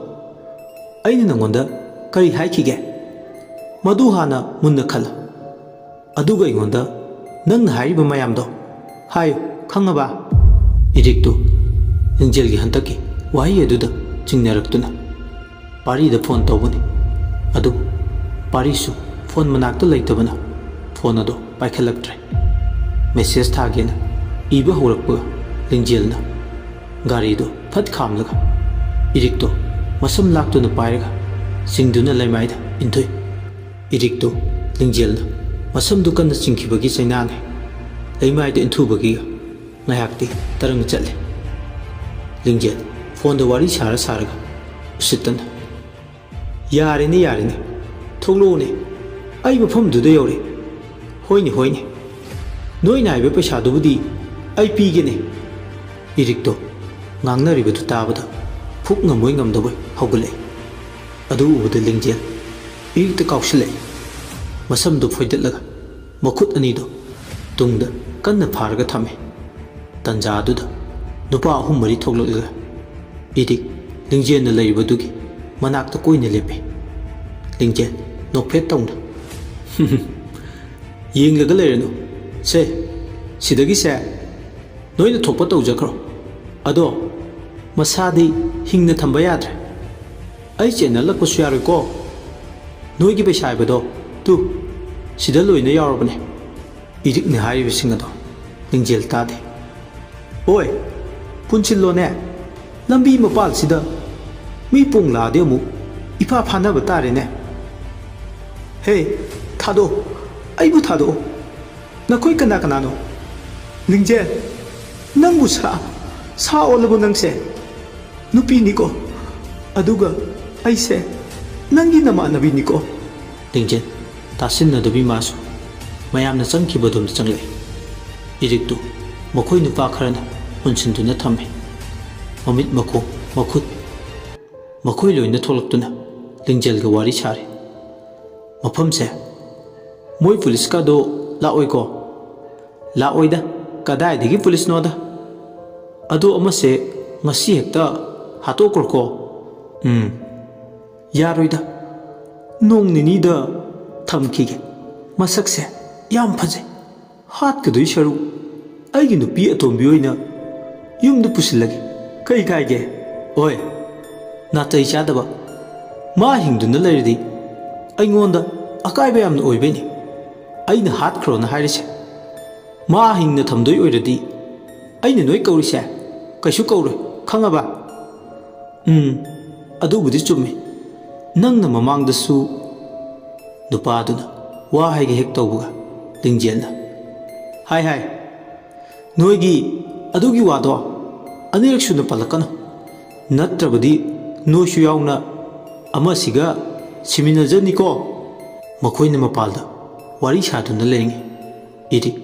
[SPEAKER 1] ꯑꯩꯅ ꯅꯪꯉꯣꯟꯗ ꯀꯔꯤ ꯍꯥꯏꯈꯤꯒꯦ ꯃꯗꯨ ꯍꯥꯟꯅ ꯃꯨꯟꯅ ꯈꯜꯂꯨ ꯑꯗꯨꯒ ꯑꯩꯉꯣꯟꯗ ꯅꯪꯅ ꯍꯥꯏꯔꯤꯕ ꯃꯌꯥꯝꯗꯣ ꯍꯥꯏꯌꯨ ꯈꯪꯉꯕ ꯏꯔꯤꯛꯇꯨ ꯂꯤꯡꯖꯦꯜꯒꯤ ꯍꯟꯗꯛꯀꯤ ꯋꯥꯍꯩ ꯑꯗꯨꯗ ꯆꯤꯡꯅꯔꯛꯇꯨꯅ ꯄꯥꯔꯤꯗ ꯐꯣꯟ ꯇꯧꯕꯅꯤ ꯑꯗꯨꯕꯨ ꯄꯥꯔꯤꯁꯨ ꯐꯣꯟ ꯃꯅꯥꯛꯇ ꯂꯩꯇꯕꯅ ꯐꯣꯟ ꯑꯗꯣ ꯄꯥꯏꯈꯠꯂꯛꯇ꯭ꯔꯦ ꯃꯦꯁꯦꯖ ꯊꯥꯒꯦꯅ ꯏꯕ ꯍꯧꯔꯛꯄꯒ ꯂꯤꯡꯖꯦꯜꯅ ꯒꯥꯔꯤꯗꯣ ꯐꯠ ꯈꯥꯝꯂꯒ ꯏꯔꯤꯛꯇꯣ ꯃꯁꯝ ꯂꯥꯛꯇꯨꯅ ꯄꯥꯏꯔꯒ ꯆꯤꯡꯗꯨꯅ ꯂꯩꯃꯥꯏꯗ ꯏꯟꯊꯨꯏ ꯏꯔꯤꯛꯇꯣ ꯂꯤꯡꯖꯦꯜꯅ ꯃꯁꯝꯗꯨ ꯀꯟꯅ ꯆꯤꯡꯈꯤꯕꯒꯤ ꯆꯩꯅꯥꯅꯤ ꯂꯩꯃꯥꯏꯗ ꯏꯟꯊꯨꯕꯒꯤꯒ ꯉꯥꯏꯍꯥꯛꯇꯤ ꯇꯔꯪ ꯆꯠꯂꯤ ꯂꯤꯡꯖꯦꯜ ꯐꯣꯟꯗ ꯋꯥꯔꯤ ꯁꯥꯔꯒ ꯎꯁꯤꯠꯇꯅ ꯌꯥꯔꯦꯅꯦ ꯊꯣꯛꯂꯛꯎꯅꯦ ꯑꯩ ꯃꯐꯝꯗꯨꯗ ꯌꯧꯔꯦ ꯍꯣꯏꯅꯦ ꯅꯣꯏꯅ ꯍꯥꯏꯕ ꯄꯩꯁꯥꯗꯨꯕꯨꯗꯤ ꯑꯩ ꯄꯤꯒꯦꯅꯦ ꯏꯔꯤꯛꯇꯣ ꯉꯥꯡꯅꯔꯤꯕꯗꯨ ꯇꯥꯕꯗ ꯐꯨꯛ ꯉꯝꯗꯕꯣꯏ ꯍꯧꯒꯠꯂꯛꯏ ꯑꯗꯨ ꯎꯕꯗ ꯂꯤꯡꯖꯦꯜ ꯏꯔꯤꯛꯇ ꯀꯥꯎꯁꯤꯜꯂꯛꯏ ꯃꯁꯝꯗꯨ ꯐꯣꯏꯗꯠꯂꯒ ꯃꯈꯨꯠ ꯑꯅꯤꯗꯣ ꯇꯨꯡꯗ ꯀꯟꯅ ꯐꯥꯔꯒ ꯊꯝꯃꯤ ꯇꯟꯖꯥ ꯑꯗꯨꯗ ꯅꯨꯄꯥ 3-4 ꯊꯣꯛꯂꯛꯂꯒ ꯏꯔꯤꯛ ꯂꯤꯡꯖꯦꯜꯅ ꯂꯩꯔꯤꯕꯗꯨꯒꯤ ꯃꯅꯥꯛꯇ ꯀꯣꯏꯅ ꯂꯦꯞꯄꯤ ꯂꯤꯡꯖꯦꯜ ꯅꯣꯛꯐꯦꯠ ꯇꯧꯅ ꯌꯦꯡꯂꯒ ꯂꯩꯔꯅꯨ ꯁꯦ ꯁꯤꯗꯒꯤꯁꯦ ꯅꯣꯏꯅ ꯊꯣꯛꯄ ꯇꯧꯖꯈ꯭ꯔꯣ ꯑꯗꯣ ꯃꯁꯥꯗꯤ ꯍꯤꯡꯅ ꯊꯝꯕ ꯌꯥꯗ꯭ꯔꯦ ꯑꯩ ꯆꯦꯟꯅꯜꯂꯛꯄꯁꯨ ꯌꯥꯔꯣꯏꯀꯣ ꯅꯣꯏꯒꯤ ꯄꯩꯁꯥ ꯍꯥꯏꯕꯗꯣ ꯇꯨ ꯁꯤꯗ ꯂꯣꯏꯅ ꯌꯥꯎꯔꯕꯅꯦ ꯏꯔꯤꯛꯅ ꯍꯥꯏꯔꯤꯕꯁꯤꯡ ꯑꯗꯣ ꯂꯤꯡꯖꯦꯜ ꯇꯥꯗꯦ ꯑꯣꯏ ꯄꯨꯟꯁꯤꯜꯂꯣꯅꯦ ꯂꯝꯕꯤ ꯃꯄꯥꯜꯁꯤꯗ ꯃꯤ ꯄꯣꯡ ꯂꯥꯛꯑꯗꯤ ꯑꯃꯨꯛ ꯏꯐꯥ ꯐꯥꯅꯕ ꯇꯥꯔꯦꯅꯦ ꯍꯦ ꯊꯥꯗꯣꯛꯑꯣ ꯑꯩꯕꯨ ꯊꯥꯗꯣꯛꯑꯣ ꯅꯈꯣꯏ ꯀꯅꯥ ꯀꯅꯥꯅꯣ ꯂꯤꯡꯖꯦꯜ ꯅꯪꯕꯨ ꯁꯥ ꯑꯣꯜꯂꯕꯣ ꯅꯪꯁꯦ ꯅꯨꯄꯤꯅꯤꯀꯣ ꯑꯗꯨꯒ ꯑꯩꯁꯦ ꯅꯪꯒꯤ ꯅꯃꯥꯟꯅꯕꯤꯅꯤꯀꯣ ꯂꯤꯡꯖꯦꯜ ꯇꯥꯁꯤꯟꯅꯗꯕꯤ ꯃꯥꯁꯨ ꯃꯌꯥꯝꯅ ꯆꯪꯈꯤꯕꯗꯣꯝꯗ ꯆꯪꯂꯛꯏ ꯏꯔꯤꯛꯇꯨ ꯃꯈꯣꯏ ꯅꯨꯄꯥ ꯈꯔꯅ ꯄꯨꯟꯁꯤꯟꯗꯨꯅ ꯊꯝꯃꯤ ꯃꯃꯤꯠ ꯃꯈꯣꯡ ꯃꯈꯨꯠ ꯃꯈꯣꯏ ꯂꯣꯏꯅ ꯊꯣꯛꯂꯛꯇꯨꯅ ꯂꯤꯡꯖꯦꯜꯒ ꯋꯥꯔꯤ ꯁꯥꯔꯤ ꯃꯐꯝꯁꯦ ꯃꯣꯏ ꯄꯨꯂꯤꯁꯀꯗꯣ ꯂꯥꯛꯑꯣꯏꯀꯣ ꯂꯥꯛꯑꯣꯏꯗ ꯀꯗꯥꯏꯗꯒꯤ ꯄꯨꯂꯤꯁꯅꯣꯗ ꯑꯗꯣ ꯑꯃꯁꯦ ꯉꯁꯤ ꯍꯦꯛꯇ ꯍꯥꯠꯇꯣꯛꯈ꯭ꯔꯣꯀꯣ ꯌꯥꯔꯣꯏꯗ ꯅꯣꯡ ꯅꯤꯅꯤꯗ ꯊꯝꯈꯤꯒꯦ ꯃꯁꯛꯁꯦ ꯌꯥꯝ ꯐꯖꯩ ꯍꯥꯠꯀꯗꯣꯏ ꯁꯔꯨꯛ ꯑꯩꯒꯤ ꯅꯨꯄꯤ ꯑꯇꯣꯝꯕꯤ ꯑꯣꯏꯅ ꯌꯨꯝꯗ ꯄꯨꯁꯤꯜꯂꯒꯦ ꯀꯩ ꯀꯥꯏꯒꯦ ꯍꯣꯏ ꯅꯥꯇꯩ ꯆꯥꯗꯕ ꯃꯥ ꯍꯤꯡꯗꯨꯅ ꯂꯩꯔꯗꯤ ꯑꯩꯉꯣꯟꯗ ꯑꯀꯥꯏꯕ ꯌꯥꯝꯅ ꯑꯣꯏꯕꯩꯅꯤ ꯑꯩꯅ ꯍꯥꯠꯈ꯭ꯔꯣꯅ ꯍꯥꯏꯔꯤꯁꯦ ꯃꯥ ꯍꯤꯡꯅ ꯊꯝꯗꯣꯏ ꯑꯣꯏꯔꯗꯤ ꯑꯩꯅ ꯅꯣꯏ ꯀꯧꯔꯤꯁꯦ ꯀꯩꯁꯨ ꯀꯧꯔꯣꯏ ꯈꯪꯉꯕ ꯑꯗꯨꯕꯨꯗꯤ ꯆꯨꯝꯃꯤ ꯅꯪꯅ ꯃꯃꯥꯡꯗꯁꯨ ꯅꯨꯄꯥꯗꯨꯅ ꯋꯥ ꯍꯥꯏꯒꯦ ꯍꯦꯛ ꯇꯧꯕꯒ ꯂꯤꯡꯖꯦꯜꯅ ꯍꯥꯏ ꯅꯣꯏꯒꯤ ꯑꯗꯨꯒꯤ ꯋꯥꯗꯣ ꯑꯅꯤꯔꯛ ꯁꯨꯅ ꯄꯜꯂꯛꯀꯅꯨ ꯅꯠꯇ꯭ꯔꯕꯗꯤ ꯅꯣꯏꯁꯨ ꯌꯥꯎꯅ ꯑꯃꯁꯤꯒ ꯁꯤꯃꯤꯟꯅꯖꯅꯤꯀꯣ ꯃꯈꯣꯏꯅ ꯃꯄꯥꯜꯗ ꯋꯥꯔꯤ ꯁꯥꯗꯨꯅ ꯂꯩꯔꯤꯉꯩ ꯏꯔꯤꯛ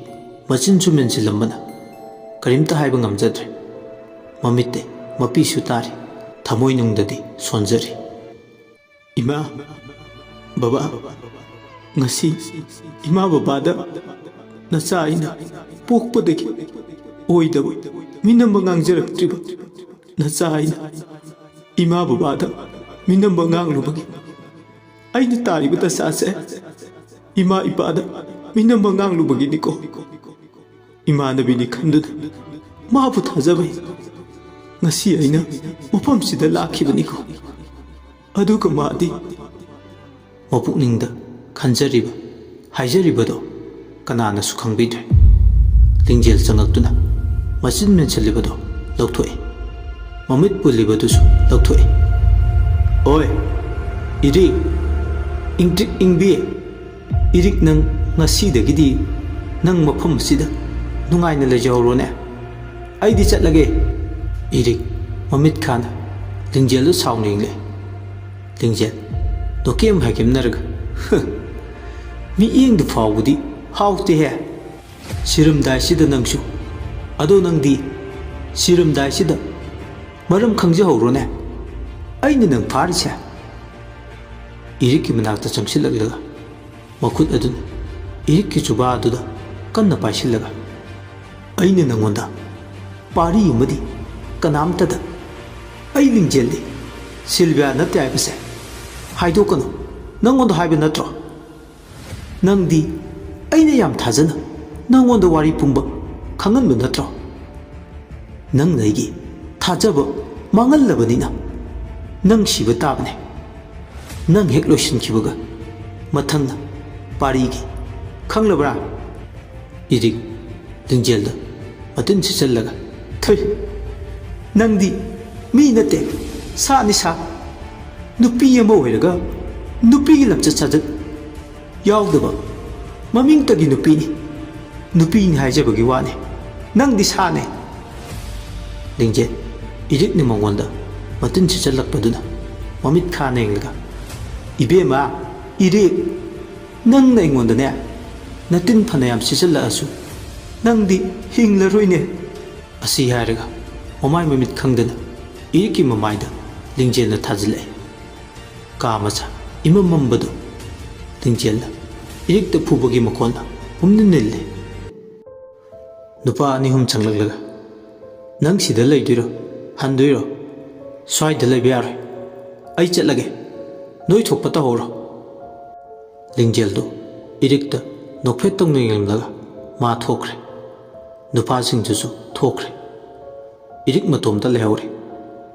[SPEAKER 1] ꯃꯆꯤꯟꯁꯨ ꯃꯦꯟꯁꯤꯜꯂꯝꯕꯅ ꯀꯔꯤꯝꯇ ꯍꯥꯏꯕ ꯉꯝꯖꯗ꯭ꯔꯦ ꯃꯃꯤꯠꯇꯩ ꯃꯄꯤꯁꯨ ꯇꯥꯔꯤ ꯊꯃꯣꯏꯅꯨꯡꯗꯗꯤ ꯁꯣꯟꯖꯔꯤ ꯏꯃꯥ ꯕꯕꯥ ꯉꯁꯤ ꯏꯃꯥ ꯕꯕꯥꯗ ꯅꯆꯥ ꯑꯩꯅ ꯄꯣꯛꯄꯗꯒꯤ ꯑꯣꯏꯗꯕ ꯃꯤꯅꯝꯕ ꯉꯥꯡꯖꯔꯛꯇ꯭ꯔꯤꯕ ꯅꯆꯥ ꯑꯩꯅ ꯏꯃꯥ ꯕꯕꯥꯗ ꯃꯤꯅꯝꯕ ꯉꯥꯡꯂꯨꯕꯒꯤ ꯑꯩꯅ ꯇꯥꯔꯤꯕ ꯗꯁꯥꯁꯦ ꯏꯃꯥ ꯏꯄꯥꯗ ꯃꯤꯅꯝꯕ ꯉꯥꯡꯂꯨꯕꯒꯤꯅꯤꯀꯣ ꯏꯃꯥꯟꯅꯕꯤꯅꯤ ꯈꯟꯗꯨꯅ ꯃꯥꯕꯨ ꯊꯥꯖꯕꯩ ꯉꯁꯤ ꯑꯩꯅ ꯃꯐꯝꯁꯤꯗ ꯂꯥꯛꯈꯤꯕꯅꯤꯀꯣ ꯑꯗꯨꯒ ꯃꯥꯗꯤ ꯃꯄꯨꯛꯅꯤꯡꯗ ꯈꯟꯖꯔꯤꯕ ꯍꯥꯏꯖꯔꯤꯕꯗꯣ ꯀꯅꯥꯅꯁꯨ ꯈꯪꯕꯤꯗ꯭ꯔꯦ ꯂꯤꯡꯖꯦꯜ ꯆꯪꯉꯛꯇꯨꯅ ꯃꯆꯤꯟ ꯃꯦꯟꯁꯤꯜꯂꯤꯕꯗꯣ ꯂꯧꯊꯣꯛꯏ ꯃꯃꯤꯠ ꯄꯨꯜꯂꯤꯕꯗꯨꯁꯨ ꯂꯧꯊꯣꯛꯏ ꯑꯣꯏ ꯏꯔꯤꯛ ꯏꯪꯇ꯭ꯔꯤꯛ ꯏꯪꯕꯤ ꯏꯔꯤꯛ ꯅꯪ ꯉꯁꯤꯗꯒꯤꯗꯤ ꯅꯪ ꯃꯐꯝ ꯑꯁꯤꯗ ꯅꯨꯡꯉꯥꯏꯅ ꯂꯩꯖꯍꯧꯔꯣꯅꯦ ꯑꯩꯗꯤ ꯆꯠꯂꯒꯦ ꯏꯔꯤꯛ ꯃꯃꯤꯠ ꯈꯥꯅ ꯂꯤꯡꯖꯦꯜꯗꯨ ꯁꯥꯎꯅ ꯌꯦꯡꯂꯛꯏ ꯂꯤꯡꯖꯦꯜ ꯅꯣꯀꯦꯝ ꯍꯥꯏꯒꯦꯝꯅꯔꯒ ꯃꯤꯠꯌꯦꯡꯗꯨ ꯐꯥꯎꯕꯗꯤ ꯍꯥꯎꯇꯦꯍꯦ ꯁꯤꯔꯝꯗꯥꯏꯁꯤꯗ ꯅꯪꯁꯨ ꯑꯗꯣ ꯅꯪꯗꯤ ꯁꯤꯔꯝꯗꯥꯏꯁꯤꯗ ꯃꯔꯝ ꯈꯪꯖꯍꯧꯔꯣꯅꯦ ꯑꯩꯅ ꯅꯪ ꯐꯥꯔꯤꯁꯦ ꯏꯔꯤꯛꯀꯤ ꯃꯅꯥꯛꯇ ꯆꯪꯁꯤꯜꯂꯛꯂꯒ ꯃꯈꯨꯠ ꯑꯗꯨꯅ ꯏꯔꯤꯛꯀꯤ ꯆꯨꯕꯥ ꯑꯗꯨꯗ ꯀꯟꯅ ꯄꯥꯏꯁꯤꯜꯂꯒ ꯑꯩꯅ ꯅꯪꯉꯣꯟꯗ ꯄꯥꯔꯤ ꯑꯃꯗꯤ ꯀꯅꯥꯝꯇꯗ ꯑꯩ ꯂꯤꯡꯖꯦꯜꯗꯤ ꯁꯤꯜꯚꯤꯌꯥ ꯅꯠꯇꯦ ꯍꯥꯏꯕꯁꯦ ꯍꯥꯏꯗꯣꯛꯀꯅꯨ ꯅꯪꯉꯣꯟꯗ ꯍꯥꯏꯕ ꯅꯠꯇ꯭ꯔꯣ ꯅꯪꯗꯤ ꯑꯩꯅ ꯌꯥꯝ ꯊꯥꯖꯅ ꯅꯪꯉꯣꯟꯗ ꯋꯥꯔꯤ ꯄꯨꯝꯕ ꯈꯪꯍꯟꯕ ꯅꯠꯇ꯭ꯔꯣ ꯅꯪꯅ ꯑꯩꯒꯤ ꯊꯥꯖꯕ ꯃꯥꯡꯍꯜꯂꯕꯅꯤꯅ ꯅꯪ ꯁꯤꯕ ꯇꯥꯕꯅꯦ ꯅꯪ ꯍꯦꯛ ꯂꯣꯏꯁꯤꯟꯈꯤꯕꯒ ꯃꯊꯪꯅ ꯄꯥꯔꯤꯒꯤ ꯈꯪꯂꯕ꯭ꯔꯥ ꯏꯔꯤꯛ ꯂꯤꯡꯖꯦꯜꯗ ꯃꯇꯤꯟ ꯁꯤꯠꯆꯜꯂꯒ ꯊꯨꯏ ꯅꯪꯗꯤ ꯃꯤ ꯅꯠꯇꯦ ꯁꯥꯅꯤ ꯁꯥ ꯅꯨꯄꯤ ꯑꯃ ꯑꯣꯏꯔꯒ ꯅꯨꯄꯤꯒꯤ ꯂꯝꯆꯠ ꯁꯥꯖꯠ ꯌꯥꯎꯗꯕ ꯃꯃꯤꯡꯇꯒꯤ ꯅꯨꯄꯤꯅꯤ ꯅꯨꯄꯤꯅꯤ ꯍꯥꯏꯖꯕꯒꯤ ꯋꯥꯅꯤ ꯅꯪꯗꯤ ꯁꯥꯅꯦ ꯂꯤꯡꯖꯦꯜ ꯏꯔꯤꯛꯅ ꯃꯉꯣꯟꯗ ꯃꯇꯤꯟ ꯁꯤꯠꯆꯜꯂꯛꯄꯗꯨꯅ ꯃꯃꯤꯠ ꯈꯥꯅ ꯌꯦꯡꯂꯒ 이베마 이리 ꯅꯪꯅ ꯑꯩꯉꯣꯟꯗꯅꯦ ꯅꯇꯤꯟ ꯐꯅꯌꯥꯝ ꯁꯤꯆꯜꯂꯛꯑꯁꯨ ꯅꯪꯗꯤ ꯍꯤꯡꯂꯔꯣꯏꯅꯦ ꯑꯁꯤ ꯍꯥꯏꯔꯒ ꯃꯃꯥꯏ ꯃꯃꯤꯠ ꯈꯪꯗꯅ ꯏꯔꯤꯛꯀꯤ ꯃꯃꯥꯏꯗ ꯂꯤꯡꯖꯦꯜꯅ ꯊꯥꯖꯤꯜꯂꯛꯏ ꯀꯥ ꯃꯆꯥ ꯏꯃꯝ ꯃꯝꯕꯗꯨ ꯂꯤꯡꯖꯦꯜꯅ ꯏꯔꯤꯛꯇ ꯐꯨꯕꯒꯤ ꯃꯈꯣꯟꯅ ꯄꯨꯝꯅ ꯅꯤꯜꯂꯤ ꯅꯨꯄꯥ ꯑꯅꯤ ꯑꯍꯨꯝ ꯆꯪꯂꯛꯂꯒ ꯅꯪ ꯁꯤꯗ ꯂꯩꯗꯣꯏꯔꯣ ꯍꯟꯗꯣꯏꯔꯣ ꯁ꯭ꯋꯥꯏꯗ ꯂꯩꯕ ꯌꯥꯔꯣꯏ ꯑꯩ ꯆꯠꯂꯒꯦ ꯅꯣꯏ ꯊꯣꯛꯄ ꯇꯧꯍꯧꯔꯣ ꯂꯤꯡꯖꯦꯜꯗꯨ ꯏꯔꯤꯛꯇ ꯅꯣꯛꯐꯦꯠ ꯇꯧꯅ ꯌꯦꯡꯂꯒ ꯃꯥ ꯊꯣꯛꯈ꯭ꯔꯦ नुपासिंदुसु थोखरे इरिक मतोमता लेहौरे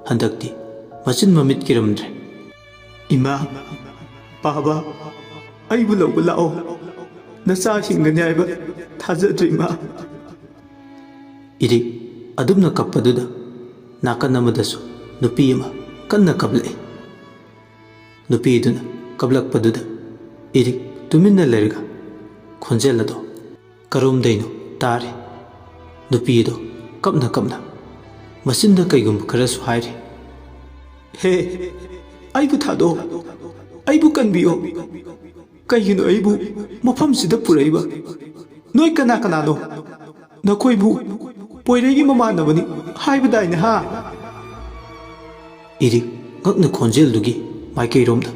[SPEAKER 1] हंदक्ति मचिन ममित किरमद्रे इमा पाबा आइबु लौबु लाओ नचा हिंगने आइबा थाजद्रे इमा इरिक अदुमना कप्पदुदा नाकन अमदसु नुपी अमा कन्ना कबले नुपीदुना कबलक्पदुदा इरिक तुमिन्ना लेरगा खोंजेलदो करोमदैनो तारे नुपीदो कपना कपना मसिंदा कईगुम खरसु हायरे हे आइबु थादो आइबु कनबियो कईगिनो आइबु मफमसिदा पुरैबा नोय कना कनानो नखोइबु पोइरेगी ममानबनी हाइबदाइने हा Eric ngakna khonjeldugi maikeiromda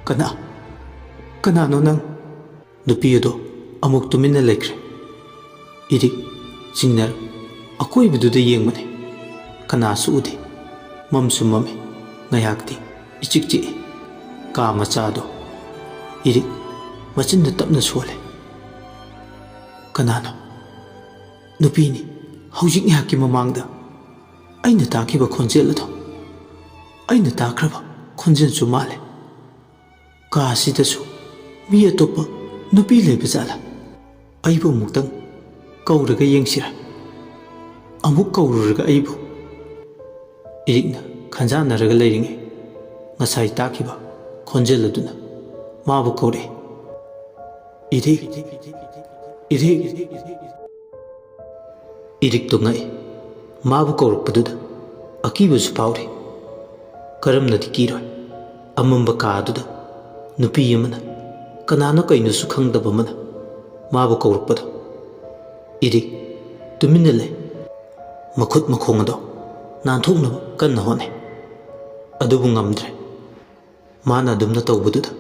[SPEAKER 1] kana kanano nang nupido amuk tuminna lekre irik jingnar akoi bidude yengmane kana su ude mamsu mame ngayakti ichikchi ka machado irik machinda tapna sole kanano nupini haujik nyaki mamangda aina takiba khonjelado aina takraba khonjel chu male ka sidasu mi atopa nupi lebajala aibu muktang kauraga yengsira amuk kaururaga aibu irikna khanjanaraga leiringe ngasai takiba khonjel aduna mabu kaure irik irik to ngai mabu kaurukpaduda akibasu paure karamnadi kiroi amamba kaaduda nupi yamana kanano kainusu khangdaba mana mabu kaurukpado irik tuminna le makhut makhongado nanthoknaba kanna hone adubu ngamdre mana adumna tawbaduda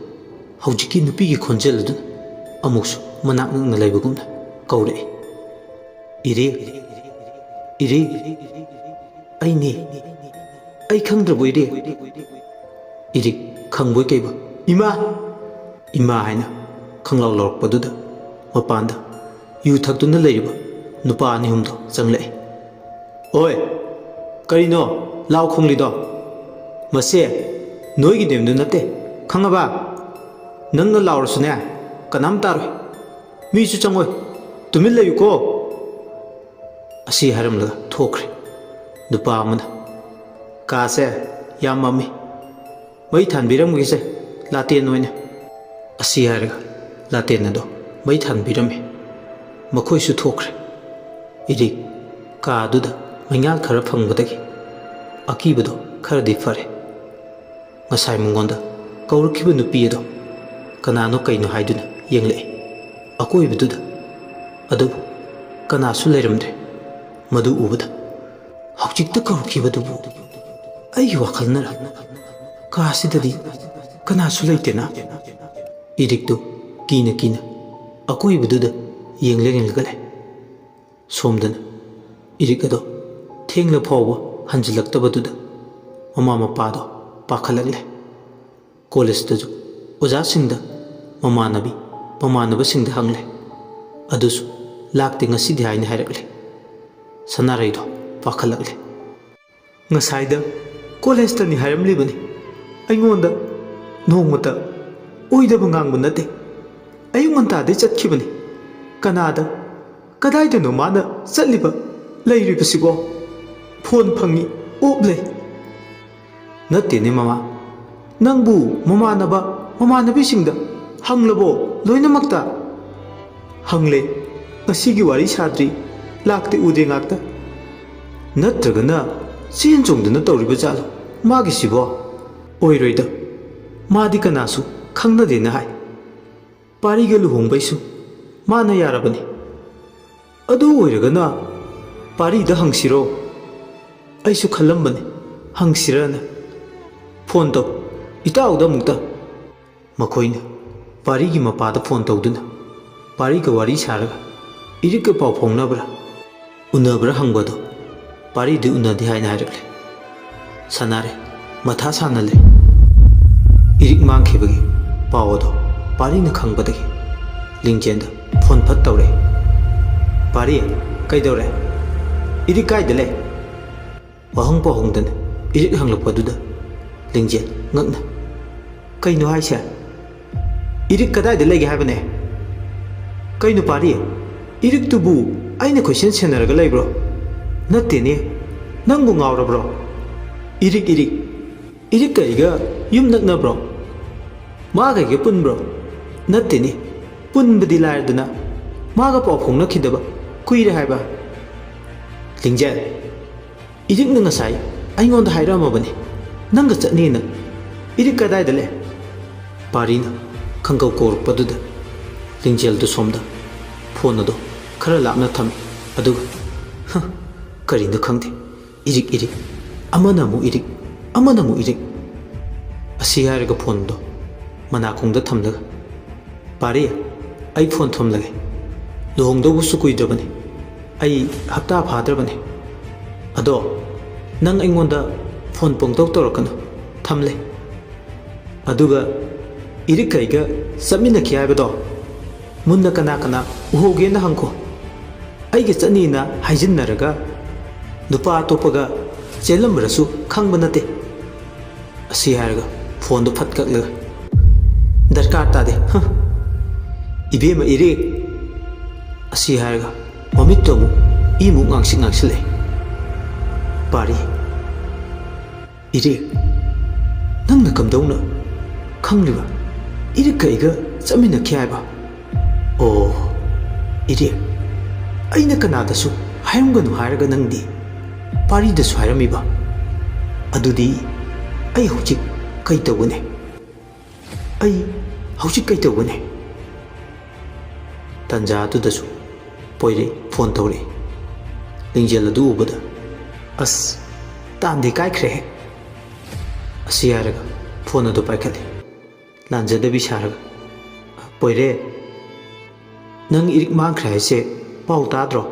[SPEAKER 1] haujiki nupigi khonjel aduna amuksu manak ngna leibagumna kaure irik aine ai khangdrabo irik khangboy kaiba ima haina khanglaw lorpaduda mapanda yu thakduna leiriba nupa ani humdo changle oi karino law khonglido mase noigi demdu nate khangaba nangna lawrsune kanam taroi mi chu changoi tumil layuko asi haramla thokre nupa amana kaase yam mami mai thanbiram gise laten noine asi harga laten ado mai thanbirame makhoi su thokre iri ka duda mangal khara phangbadagi akibado khara di fare ngasai mungonda kaurkiba nupi ado kanano kaino haiduna yengle akoi biduda adu kana su leiramde madu ubada hawjikta kaurkibadubu ai wakhalnara kasidadi kana su leitena irikto kina akoi biduda yenglengale somdana irikado thengla phawa hanjilaktabaduda mama mapado pakhalagle college taju oja singda mamanabi singda hangle adusu lakte ngasi dhyaine hairakle sanaraido pakhalagle ngasaida college tani hairamlibani aingonda nongmata oidaba ngangbu nate ayunganta de chatkibani kanada kadaidano mana chatliba leiribasibo phone phangi oble nate ni mama nangbu mamanabi singda hanglabo loinamakta hangle ngasigi wari sadri lakte ude ngakta natragana sin jongdana tawriba jalo magi sibo oiroida madi kanasu khangnade na hai pariga luhongbaisu mana yarabani adu oiragana pari da hangsiro aisu khalambani hangsirana phone to itauda mukta makoina pari gi mapada phone tawduna pari ga wari saraga irika paw phongnabra unabra hangbado pari de unadi haina harakle sanare matha sanale irik ꯄꯥꯔꯤ ꯀꯩꯗꯧꯔꯦ ꯏꯔꯤꯛ ꯀꯥꯏꯗ ꯂꯩ ꯋꯥꯍꯪ ꯄꯥꯎꯍꯪꯗꯅ ꯏꯔꯤꯛ ꯍꯪꯂꯛꯄꯗꯨꯗ ꯂꯤꯡꯖꯦꯜ ꯉꯛꯅ ꯀꯩꯅꯣ ꯍꯥꯏꯁꯦ ꯏꯔꯤꯛ ꯀꯗꯥꯏꯗ ꯂꯩꯒꯦ ꯍꯥꯏꯕꯅꯦ ꯀꯩꯅꯣ ꯄꯥꯔꯤ ꯏꯔꯤꯛꯇꯨꯕꯨ ꯑꯩꯅ ꯀꯣꯏꯁꯦꯟ ꯁꯦꯟꯅꯔꯒ ꯂꯩꯕ꯭ꯔꯣ ꯅꯠꯇꯦꯅꯦ ꯅꯪꯕꯨ ꯉꯥꯎꯔꯕ꯭ꯔꯣ ꯏꯔꯤꯛ ꯏꯔꯤꯛ ꯏꯔꯤꯛꯀ ꯑꯩꯒ ꯌꯨꯝ ꯅꯛꯅꯕ꯭ꯔꯣ ꯃꯥꯒ ꯑꯩꯒ ꯄꯨꯟꯕ꯭ꯔꯣ ꯅꯠꯇꯦꯅꯦ ꯄꯨꯟꯕꯗꯤ ꯂꯥꯏꯔꯗꯅ ꯃꯥꯒ ꯄꯥꯎ ꯐꯥꯎꯅꯈꯤꯗꯕ ꯀꯨꯏꯔꯦ ꯍꯥꯏꯕ ꯂꯤꯡꯖꯦꯜ ꯏꯔꯤꯛꯅ ꯉꯁꯥꯏ ꯑꯩꯉꯣꯟꯗ ꯍꯥꯏꯔꯝꯃꯕꯅꯤ ꯅꯪꯒ ꯆꯠꯅꯤꯅ ꯏꯔꯤꯛ ꯀꯗꯥꯏꯗ ꯂꯩ ꯄꯥꯔꯤꯅ ꯈꯪꯀꯧ ꯀꯧꯔꯛꯄꯗꯨꯗ ꯂꯤꯡꯖꯦꯜꯗꯨ ꯁꯣꯝꯗ ꯐꯣꯟ ꯑꯗꯣ ꯈꯔ ꯂꯥꯞꯅ ꯊꯝꯃꯤ ꯑꯗꯨꯒ ꯀꯔꯤꯅꯣ ꯈꯪꯗꯦ 이릭 이릭 아마나무 이릭 아마나무 이릭 ꯑꯁꯤ ꯍꯥꯏꯔꯒ ꯐꯣꯟꯗꯣ ꯃꯅꯥꯀꯣꯡꯗ ꯊꯝꯂꯒ ꯄꯥꯔꯤ ꯑꯩ ꯐꯣꯟ ꯊꯝꯂꯒꯦ ꯂꯨꯍꯣꯡꯗꯧꯕꯁꯨ ꯀꯨꯏꯗ꯭ꯔꯕꯅꯤ ꯑꯩ ꯍꯞꯇꯥ ꯐꯥꯗ꯭ꯔꯕꯅꯤ ꯑꯗꯣ ꯅꯪ ꯑꯩꯉꯣꯟꯗ ꯐꯣꯟ ꯄꯪꯇꯧ ꯇꯧꯔꯛꯀꯅꯨ ꯊꯝꯂꯦ ꯑꯗꯨꯒ 이릭 ꯑꯩꯒ ꯆꯠꯃꯤꯟꯅꯈꯤ ꯍꯥꯏꯕꯗꯣ ꯃꯨꯟꯅ ꯀꯅꯥ ꯀꯅꯥ ꯎꯍꯧꯒꯦꯅ ꯍꯪꯈꯣ ꯑꯩꯒ ꯆꯠꯅꯤꯅ ꯍꯥꯏꯖꯤꯟꯅꯔꯒ ꯅꯨꯄꯥ ꯑꯇꯣꯞꯄꯒ ꯆꯦꯜꯂꯝꯕꯔꯁꯨ ꯈꯪꯕ ꯅꯠꯇꯦ ꯑꯁꯤ ꯍꯥꯏꯔꯒ ꯐꯣꯟꯗꯣ ꯐꯠ ꯀꯛꯂꯒ ꯗꯔꯀꯥꯔ ꯇꯥꯗꯦ 이베마 이릭 ꯑꯁꯤ ꯍꯥꯏꯔꯒ ꯃꯃꯤꯠꯇꯣ ꯑꯃꯨꯛ 이ꯃꯨꯛ ꯉꯥꯡꯁꯤꯜꯂꯛꯑꯦ ꯄꯥꯔꯤ 이릭 ꯅꯪꯅ ꯀꯝꯗꯧꯅ ꯈꯪꯂꯤꯕ 이릭ꯀ ꯑꯩꯒ ꯆꯠꯃꯤꯟꯅꯈꯤ ꯍꯥꯏꯕ ꯑꯣ 이릭 ꯑꯩꯅ ꯀꯅꯥꯗꯁꯨ ꯍꯥꯏꯔꯝꯒꯅꯨ ꯍꯥꯏꯔꯒ ꯅꯪꯗꯤ ꯄꯥꯔꯤꯗꯁꯨ ꯍꯥꯏꯔꯝꯃꯤꯕ ꯑꯗꯨꯗꯤ ꯑꯩ ꯍꯧꯖꯤꯛ ꯀꯩ ꯇꯧꯒꯅꯤ ꯑꯩ ꯍꯧꯖꯤꯛ ꯀꯩ ꯇꯧꯒꯅꯤ ꯇꯟꯖꯥ ꯑꯗꯨꯗꯁꯨ ꯄꯣꯏꯔꯦ ꯐꯣꯟ ꯇꯧꯔꯛꯏ ꯂꯤꯡꯖꯦꯜ ꯑꯗꯨ ꯎꯕꯗ ꯑꯁ ꯇꯥꯟꯗꯤ ꯀꯥꯏꯈ꯭ꯔꯦꯍꯦ ꯑꯁꯤ ꯍꯥꯏꯔꯒ ꯐꯣꯟ ꯑꯗꯨ ꯄꯥꯏꯈꯠꯂꯤ ꯂꯥꯟꯖꯗꯕꯤ ꯁꯥꯔꯒ ꯄꯣꯏꯔꯦ ꯅꯪ 이릭 ꯃꯥꯡꯈ꯭ꯔꯦ ꯍꯥꯏꯁꯦ ꯄꯥꯎ ꯇꯥꯗ꯭ꯔꯣ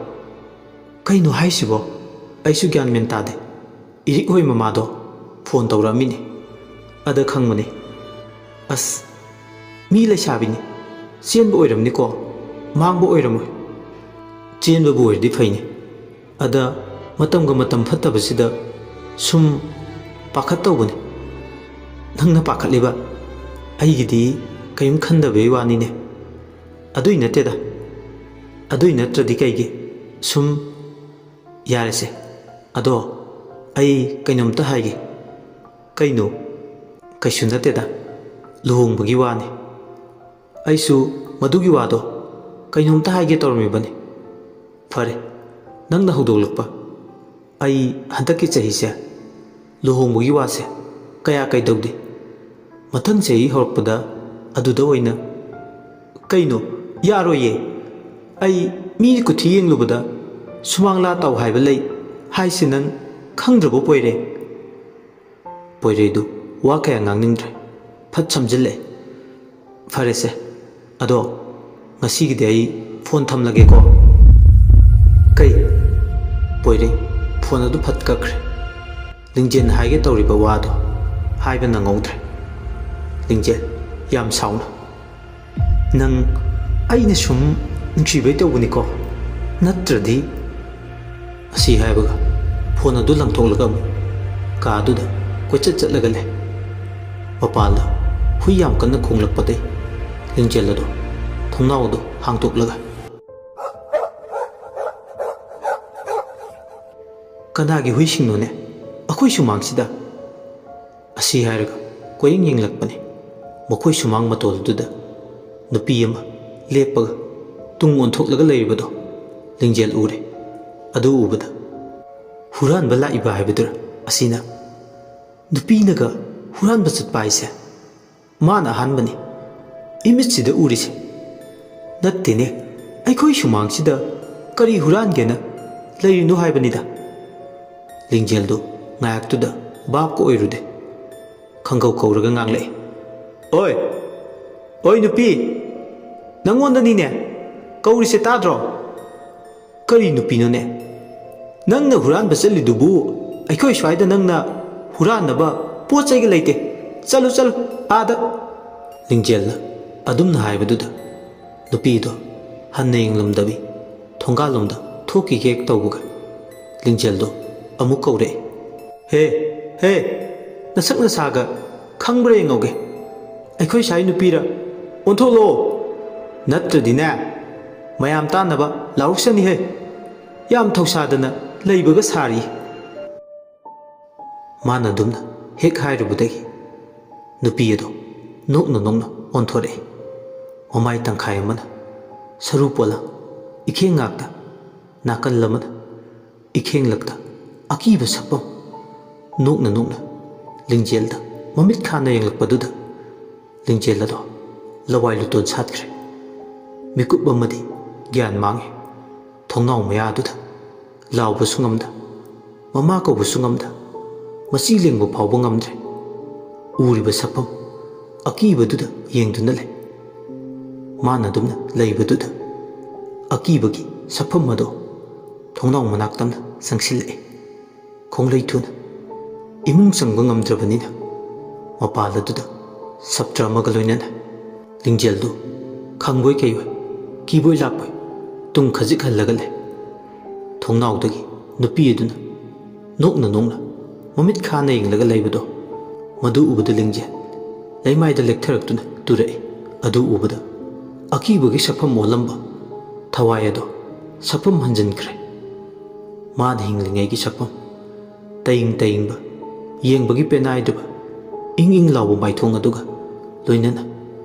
[SPEAKER 1] ꯀꯩꯅꯣ ꯍꯥꯏꯁꯤꯕꯣ ꯑꯩꯁꯨ ꯒ꯭ꯌꯥꯟ ꯃꯦꯟ ꯇꯥꯗꯦ 이릭 ꯍꯣꯏ ꯃꯃꯥꯗꯣ ꯐꯣꯟ ꯇꯧꯔꯛꯑꯝꯃꯤꯅꯤ ꯑꯗ ꯈꯪꯕꯅꯤ ꯑꯁ ꯃꯤ ꯂꯩꯁꯥꯕꯤꯅꯤ ꯆꯦꯟꯕ ꯑꯣꯏꯔꯝꯅꯤꯀꯣ ꯃꯥꯡꯕ ꯑꯣꯏꯔꯝꯃꯣꯏ ꯆꯦꯟꯕꯕꯨ ꯑꯣꯏꯔꯗꯤ ꯐꯩꯅꯤ ꯑꯗ ꯃꯇꯝꯒ ꯃꯇꯝ ꯐꯠꯇꯕꯁꯤꯗ ꯁꯨꯝ ꯄꯥꯈꯠꯇꯧꯕꯅꯤ ꯅꯪꯅ ꯄꯥꯈꯠꯂꯤꯕ ꯑꯩꯒꯤꯗꯤ ꯀꯔꯤꯝ ꯈꯟꯗꯕꯩ ꯋꯥꯅꯤꯅꯦ ꯑꯗꯨꯏ ꯅꯠꯇꯦꯗ ꯑꯗꯨꯏ ꯅꯠꯇ꯭ꯔꯗꯤ ꯀꯩꯒꯤ ꯁꯨꯝ ꯌꯥꯔꯁꯦ ꯑꯗꯣ ꯑꯩ ꯀꯩꯅꯣꯝꯇ ꯍꯥꯏꯒꯦ ꯀꯩꯅꯣ ꯀꯩꯁꯨ ꯅꯠꯇꯦꯗ ꯂꯨꯍꯣꯡꯕꯒꯤ ꯋꯥꯅꯤ ꯑꯩꯁꯨ ꯃꯗꯨꯒꯤ ꯋꯥꯗꯣ ꯀꯩꯅꯣꯝꯇ ꯍꯥꯏꯒꯦ ꯇꯧꯔꯝꯃꯤꯕꯅꯤ ꯐꯔꯦ ꯅꯪꯅ ꯍꯧꯗꯣꯛꯂꯛꯄ ꯑꯩ ꯍꯟꯗꯛꯀꯤ ꯆꯍꯤꯁꯦ ꯂꯨꯍꯣꯡꯕꯒꯤ ꯋꯥꯁꯦ ꯀꯌꯥ ꯀꯩꯗꯧꯗꯦ ꯃꯊꯪ ꯆꯍꯤ ꯍꯧꯔꯛꯄꯗ ꯑꯗꯨꯗ ꯑꯣꯏꯅ ꯀꯩꯅꯣ ꯌꯥꯔꯣꯏꯌꯦ ꯑꯩ ꯃꯤ ꯀꯨꯊꯤ ꯌꯦꯡꯂꯨꯕꯗ ꯁꯨꯃꯥꯡꯂꯥ ꯇꯥꯎ ꯍꯥꯏꯕ ꯂꯩ ꯍꯥꯏꯁꯤ ꯅꯪ ꯈꯪꯗ꯭ꯔꯕꯣ ꯄꯣꯏꯔꯦ ꯄꯣꯏꯔꯦꯗꯨ ꯋꯥ ꯀꯌꯥ ꯉꯥꯡꯅꯤꯡꯗ꯭ꯔꯦ ꯐꯠ ꯁꯝꯖꯤꯜꯂꯦ ꯐꯔꯦꯁꯦ ꯑꯗꯣ ꯉꯁꯤꯒꯤꯗꯤ ꯑꯩ ꯐꯣꯟ ꯊꯝꯂꯒꯦꯀꯣ ꯀꯩ ꯄꯣꯏꯔꯦ ꯐꯣꯟ ꯑꯗꯨ ꯐꯠ ꯀꯛꯈ꯭ꯔꯦ ꯂꯤꯡꯖꯦꯜ ꯍꯥꯏꯒꯦ ꯇꯧꯔꯤꯕ ꯋꯥꯗꯣ ꯍꯥꯏꯕ ꯅꯪꯍꯧꯗ꯭ꯔꯦ ꯂꯤꯡꯖꯦꯜ ꯌꯥꯝ ꯁꯥꯎꯅ ꯅꯪ ꯑꯩꯅ ꯁꯨꯝ ꯅꯨꯡꯁꯤꯕꯩ ꯇꯧꯕꯅꯤꯀꯣ ꯅꯠꯇ꯭ꯔꯗꯤ ꯑꯁꯤ ꯍꯥꯏꯕꯒ ꯐꯣꯟ ꯑꯗꯨ ꯂꯪꯊꯣꯛꯂꯒ ꯑꯃꯨꯛ ꯀꯥꯗꯨꯗ ꯀꯣꯏꯆꯠ ꯆꯠꯂꯒ ꯂꯩ ꯃꯄꯥꯟꯗ ꯍꯨꯏ ꯌꯥꯝ ꯀꯟꯅ ꯈꯣꯡꯂꯛꯄꯗꯩ ꯂꯤꯡꯖꯦꯜ ꯑꯗꯣ ꯊꯣꯡꯅꯥꯎ ꯑꯗꯣ ꯍꯥꯡꯇꯣꯛꯂꯒ ꯀꯅꯥꯒꯤ ꯍꯨꯏꯁꯤꯡꯅꯣꯅꯦ ꯑꯩꯈꯣꯏ ꯁꯨꯃꯥꯡꯁꯤꯗ ꯑꯁꯤ ꯍꯥꯏꯔꯒ ꯀꯣꯏꯌꯦꯡ ꯌꯦꯡꯂꯛꯄꯅꯤ ꯃꯈꯣꯏ ꯁꯨꯃꯥꯡ ꯃꯇꯣꯜꯗꯨꯗ ꯅꯨꯄꯤ ꯑꯃ ꯂꯦꯞꯄꯒ ꯇꯨꯡ ꯑꯣꯟꯊꯣꯛꯂꯒ ꯂꯩꯔꯤꯕꯗꯣ ꯂꯤꯡꯖꯦꯜ ꯎꯔꯦ ꯑꯗꯨ ꯎꯕꯗ ꯍꯨꯔꯥꯟꯕ ꯂꯥꯛꯏꯕ ꯍꯥꯏꯕꯗꯨꯔ ꯑꯁꯤꯅ ꯅꯨꯄꯤꯅꯒ ꯍꯨꯔꯥꯟꯕ ꯆꯠꯄ ꯍꯥꯏꯁꯦ ꯃꯥꯅ ꯑꯍꯥꯟꯕꯅꯤ ꯏꯃꯤꯠꯁꯤꯗ ꯎꯔꯤꯁꯦ ꯅꯠꯇꯦꯅꯦ ꯑꯩꯈꯣꯏ ꯁꯨꯃꯥꯡꯁꯤꯗ ꯀꯔꯤ ꯍꯨꯔꯥꯟꯒꯦꯅ ꯂꯩꯔꯤꯅꯣ ꯍꯥꯏꯕꯅꯤꯗ ꯂꯤꯡꯖꯦꯜꯗꯨ ꯉꯥꯏꯍꯥꯛꯇꯨꯗ ꯚꯥꯞꯀ ꯑꯣꯏꯔꯨꯗꯦ ꯈꯪꯒꯧ ꯀꯧꯔꯒ ꯉꯥꯡꯂꯛꯏ ꯑꯣꯏ ꯑꯣꯏ ꯅꯨꯄꯤ ꯅꯪꯉꯣꯟꯗꯅꯤꯅꯦ ꯀꯧꯔꯤꯁꯦ ꯇꯥꯗ꯭ꯔꯣ ꯀꯔꯤ ꯅꯨꯄꯤꯅꯣꯅꯦ ꯅꯪꯅ ꯍꯨꯔꯥꯟꯕ ꯆꯠꯂꯤꯗꯨꯕꯨ ꯑꯩꯈꯣꯏ ꯁ꯭ꯋꯥꯏꯗ ꯅꯪꯅ ꯍꯨꯔꯥꯟꯅꯕ ꯄꯣꯠ ꯆꯩꯒ ꯂꯩꯇꯦ ꯆꯠꯂꯨ ꯆꯠꯂꯨ ꯑꯥꯗ ꯂꯤꯡꯖꯦꯜꯅ ꯑꯗꯨꯝꯅ ꯍꯥꯏꯕꯗꯨꯗ ꯅꯨꯄꯤꯗꯣ ꯍꯟꯅ ꯌꯦꯡꯂꯝꯗꯕꯤ ꯊꯣꯡꯒꯥꯜꯂꯣꯝꯗ ꯊꯣꯛꯈꯤꯒꯦ ꯇꯧꯕꯒ ꯂꯤꯡꯖꯦꯜꯗꯣ ꯑꯃꯨꯛ ꯀꯧꯔꯛꯑꯦ꯫ ꯍꯦ ꯍꯦ, ꯅꯁꯛ ꯅꯁꯥꯒ ꯈꯪꯕ꯭ꯔꯥ ꯌꯦꯡꯍꯧꯒꯦ, ꯑꯩꯈꯣꯏ ꯁꯥꯏ ꯅꯨꯄꯤꯔ, ꯑꯣꯟꯊꯣꯛꯂꯛꯑꯣ, ꯅꯠꯇ꯭ꯔꯗꯤꯅꯦ ꯃꯌꯥꯝ ꯇꯥꯟꯅꯕ ꯂꯥꯎꯔꯛꯆꯅꯤꯍꯦ, ꯌꯥꯝ ꯊꯧꯁꯥꯗꯅ ꯂꯩꯕꯒ ꯁꯥꯔꯤ꯫ ꯃꯥꯅ ꯑꯗꯨꯝꯅ ꯍꯦꯛ ꯍꯥꯏꯔꯨꯕꯗꯒꯤ ꯅꯨꯄꯤ ꯑꯗꯣ ꯅꯣꯛꯅ ꯅꯣꯛꯅ ꯑꯣꯟꯊꯣꯔꯛꯑꯦ꯫ ꯃꯃꯥꯏ ꯇꯪꯈꯥꯏ ꯑꯃꯅ ꯁꯔꯨ ꯄꯣꯂꯥꯡ ꯏꯈꯦꯡ ꯉꯥꯛꯇ, ꯅꯥꯀꯜ ꯑꯃꯅ ꯏꯈꯦꯡꯂꯛꯇ ꯑꯀꯤꯕ ꯁꯛꯐꯝ, ꯅꯣꯛꯅ ꯅꯣꯛꯅ ꯂꯤꯡꯖꯦꯜꯗ ꯃꯃꯤꯠ ꯈꯥꯅ ꯌꯦꯡꯂꯛꯄꯗꯨꯗ ꯂꯤꯡꯖꯦꯜ ꯑꯗꯣ ꯂꯋꯥꯏ ꯂꯨꯇꯣꯟ ꯁꯥꯠꯈ꯭ꯔꯦ꯫ ꯃꯤꯀꯨꯞ ꯑꯃꯗꯤ ꯒ꯭ꯌꯥꯟ ꯃꯥꯡꯉꯦ꯫ ꯊꯣꯡꯅꯥꯎ ꯃꯌꯥꯗꯨꯗ ꯂꯥꯎꯕꯁꯨ ꯉꯝꯗ, ꯃꯃꯥ ꯀꯧꯕꯁꯨ ꯉꯝꯗ, ꯃꯆꯤ ꯂꯦꯡꯕ ꯐꯥꯎꯕ ꯉꯝꯗ꯭ꯔꯦ꯫ ꯎꯔꯤꯕ ꯁꯛꯐꯝ ꯑꯀꯤꯕꯗꯨꯗ ꯌꯦꯡꯗꯨꯅ ꯂꯩ꯫ ꯃꯥꯅ ꯑꯗꯨꯝꯅ ꯂꯩꯕꯗꯨꯗ ꯑꯀꯤꯕꯒꯤ ꯁꯛꯐꯝ ꯑꯗꯣ ꯊꯣꯡꯅꯥꯎ ꯃꯅꯥꯛꯇꯝꯅ ꯆꯪꯁꯤꯜꯂꯛꯑꯦ꯫ ꯈꯣꯡꯂꯩ ꯊꯨꯅ ꯏꯃꯨꯡ ꯆꯪꯕ ꯉꯝꯗ꯭ꯔꯕꯅꯤꯅ ꯃꯄꯥꯜ ꯑꯗꯨꯗ ꯁꯞꯇ꯭ꯔ ꯑꯃꯒ ꯂꯣꯏꯅꯅ ꯂꯤꯡꯖꯦꯜꯗꯨ ꯈꯪꯕꯣꯏ ꯀꯩꯕꯣꯏ ꯀꯤꯕꯣꯏ ꯂꯥꯛꯄꯣꯏ ꯇꯨꯡ ꯈꯖꯤꯛ ꯍꯜꯂꯒ ꯂꯩ꯫ ꯊꯣꯡꯅꯥꯎꯗꯒꯤ ꯅꯨꯄꯤ ꯑꯗꯨꯅ ꯅꯣꯛꯅ ꯅꯣꯛꯅ ꯃꯃꯤꯠ ꯈꯥꯅ ꯌꯦꯡꯂꯒ ꯂꯩꯕꯗꯣ, ꯃꯗꯨ ꯎꯕꯗ ꯂꯤꯡꯖꯦꯜ ꯂꯩꯃꯥꯏꯗ ꯂꯦꯛꯊꯔꯛꯇꯨꯅ ꯇꯨꯔꯛꯏ꯫ ꯑꯗꯨ ꯎꯕꯗ ꯑꯀꯤꯕꯒꯤ ꯁꯛꯐꯝ ꯑꯣꯜꯂꯝꯕ ꯊꯋꯥꯏ ꯑꯗꯣ ꯁꯛꯐꯝ ꯍꯟꯖꯤꯟꯈ꯭ꯔꯦ꯫ ꯃꯥꯅ ꯍꯤꯡꯂꯤꯉꯩꯒꯤ ꯁꯛꯐꯝ, ꯇꯌꯤꯡ ꯇꯌꯤꯡꯕ, ꯌꯦꯡꯕꯒꯤ ꯄꯦꯅꯥꯏꯗꯕ ꯏꯪ ꯏꯪ ꯂꯥꯎꯕ ꯃꯥꯏꯊꯣꯡ ꯑꯗꯨꯒ ꯂꯣꯏꯅꯅ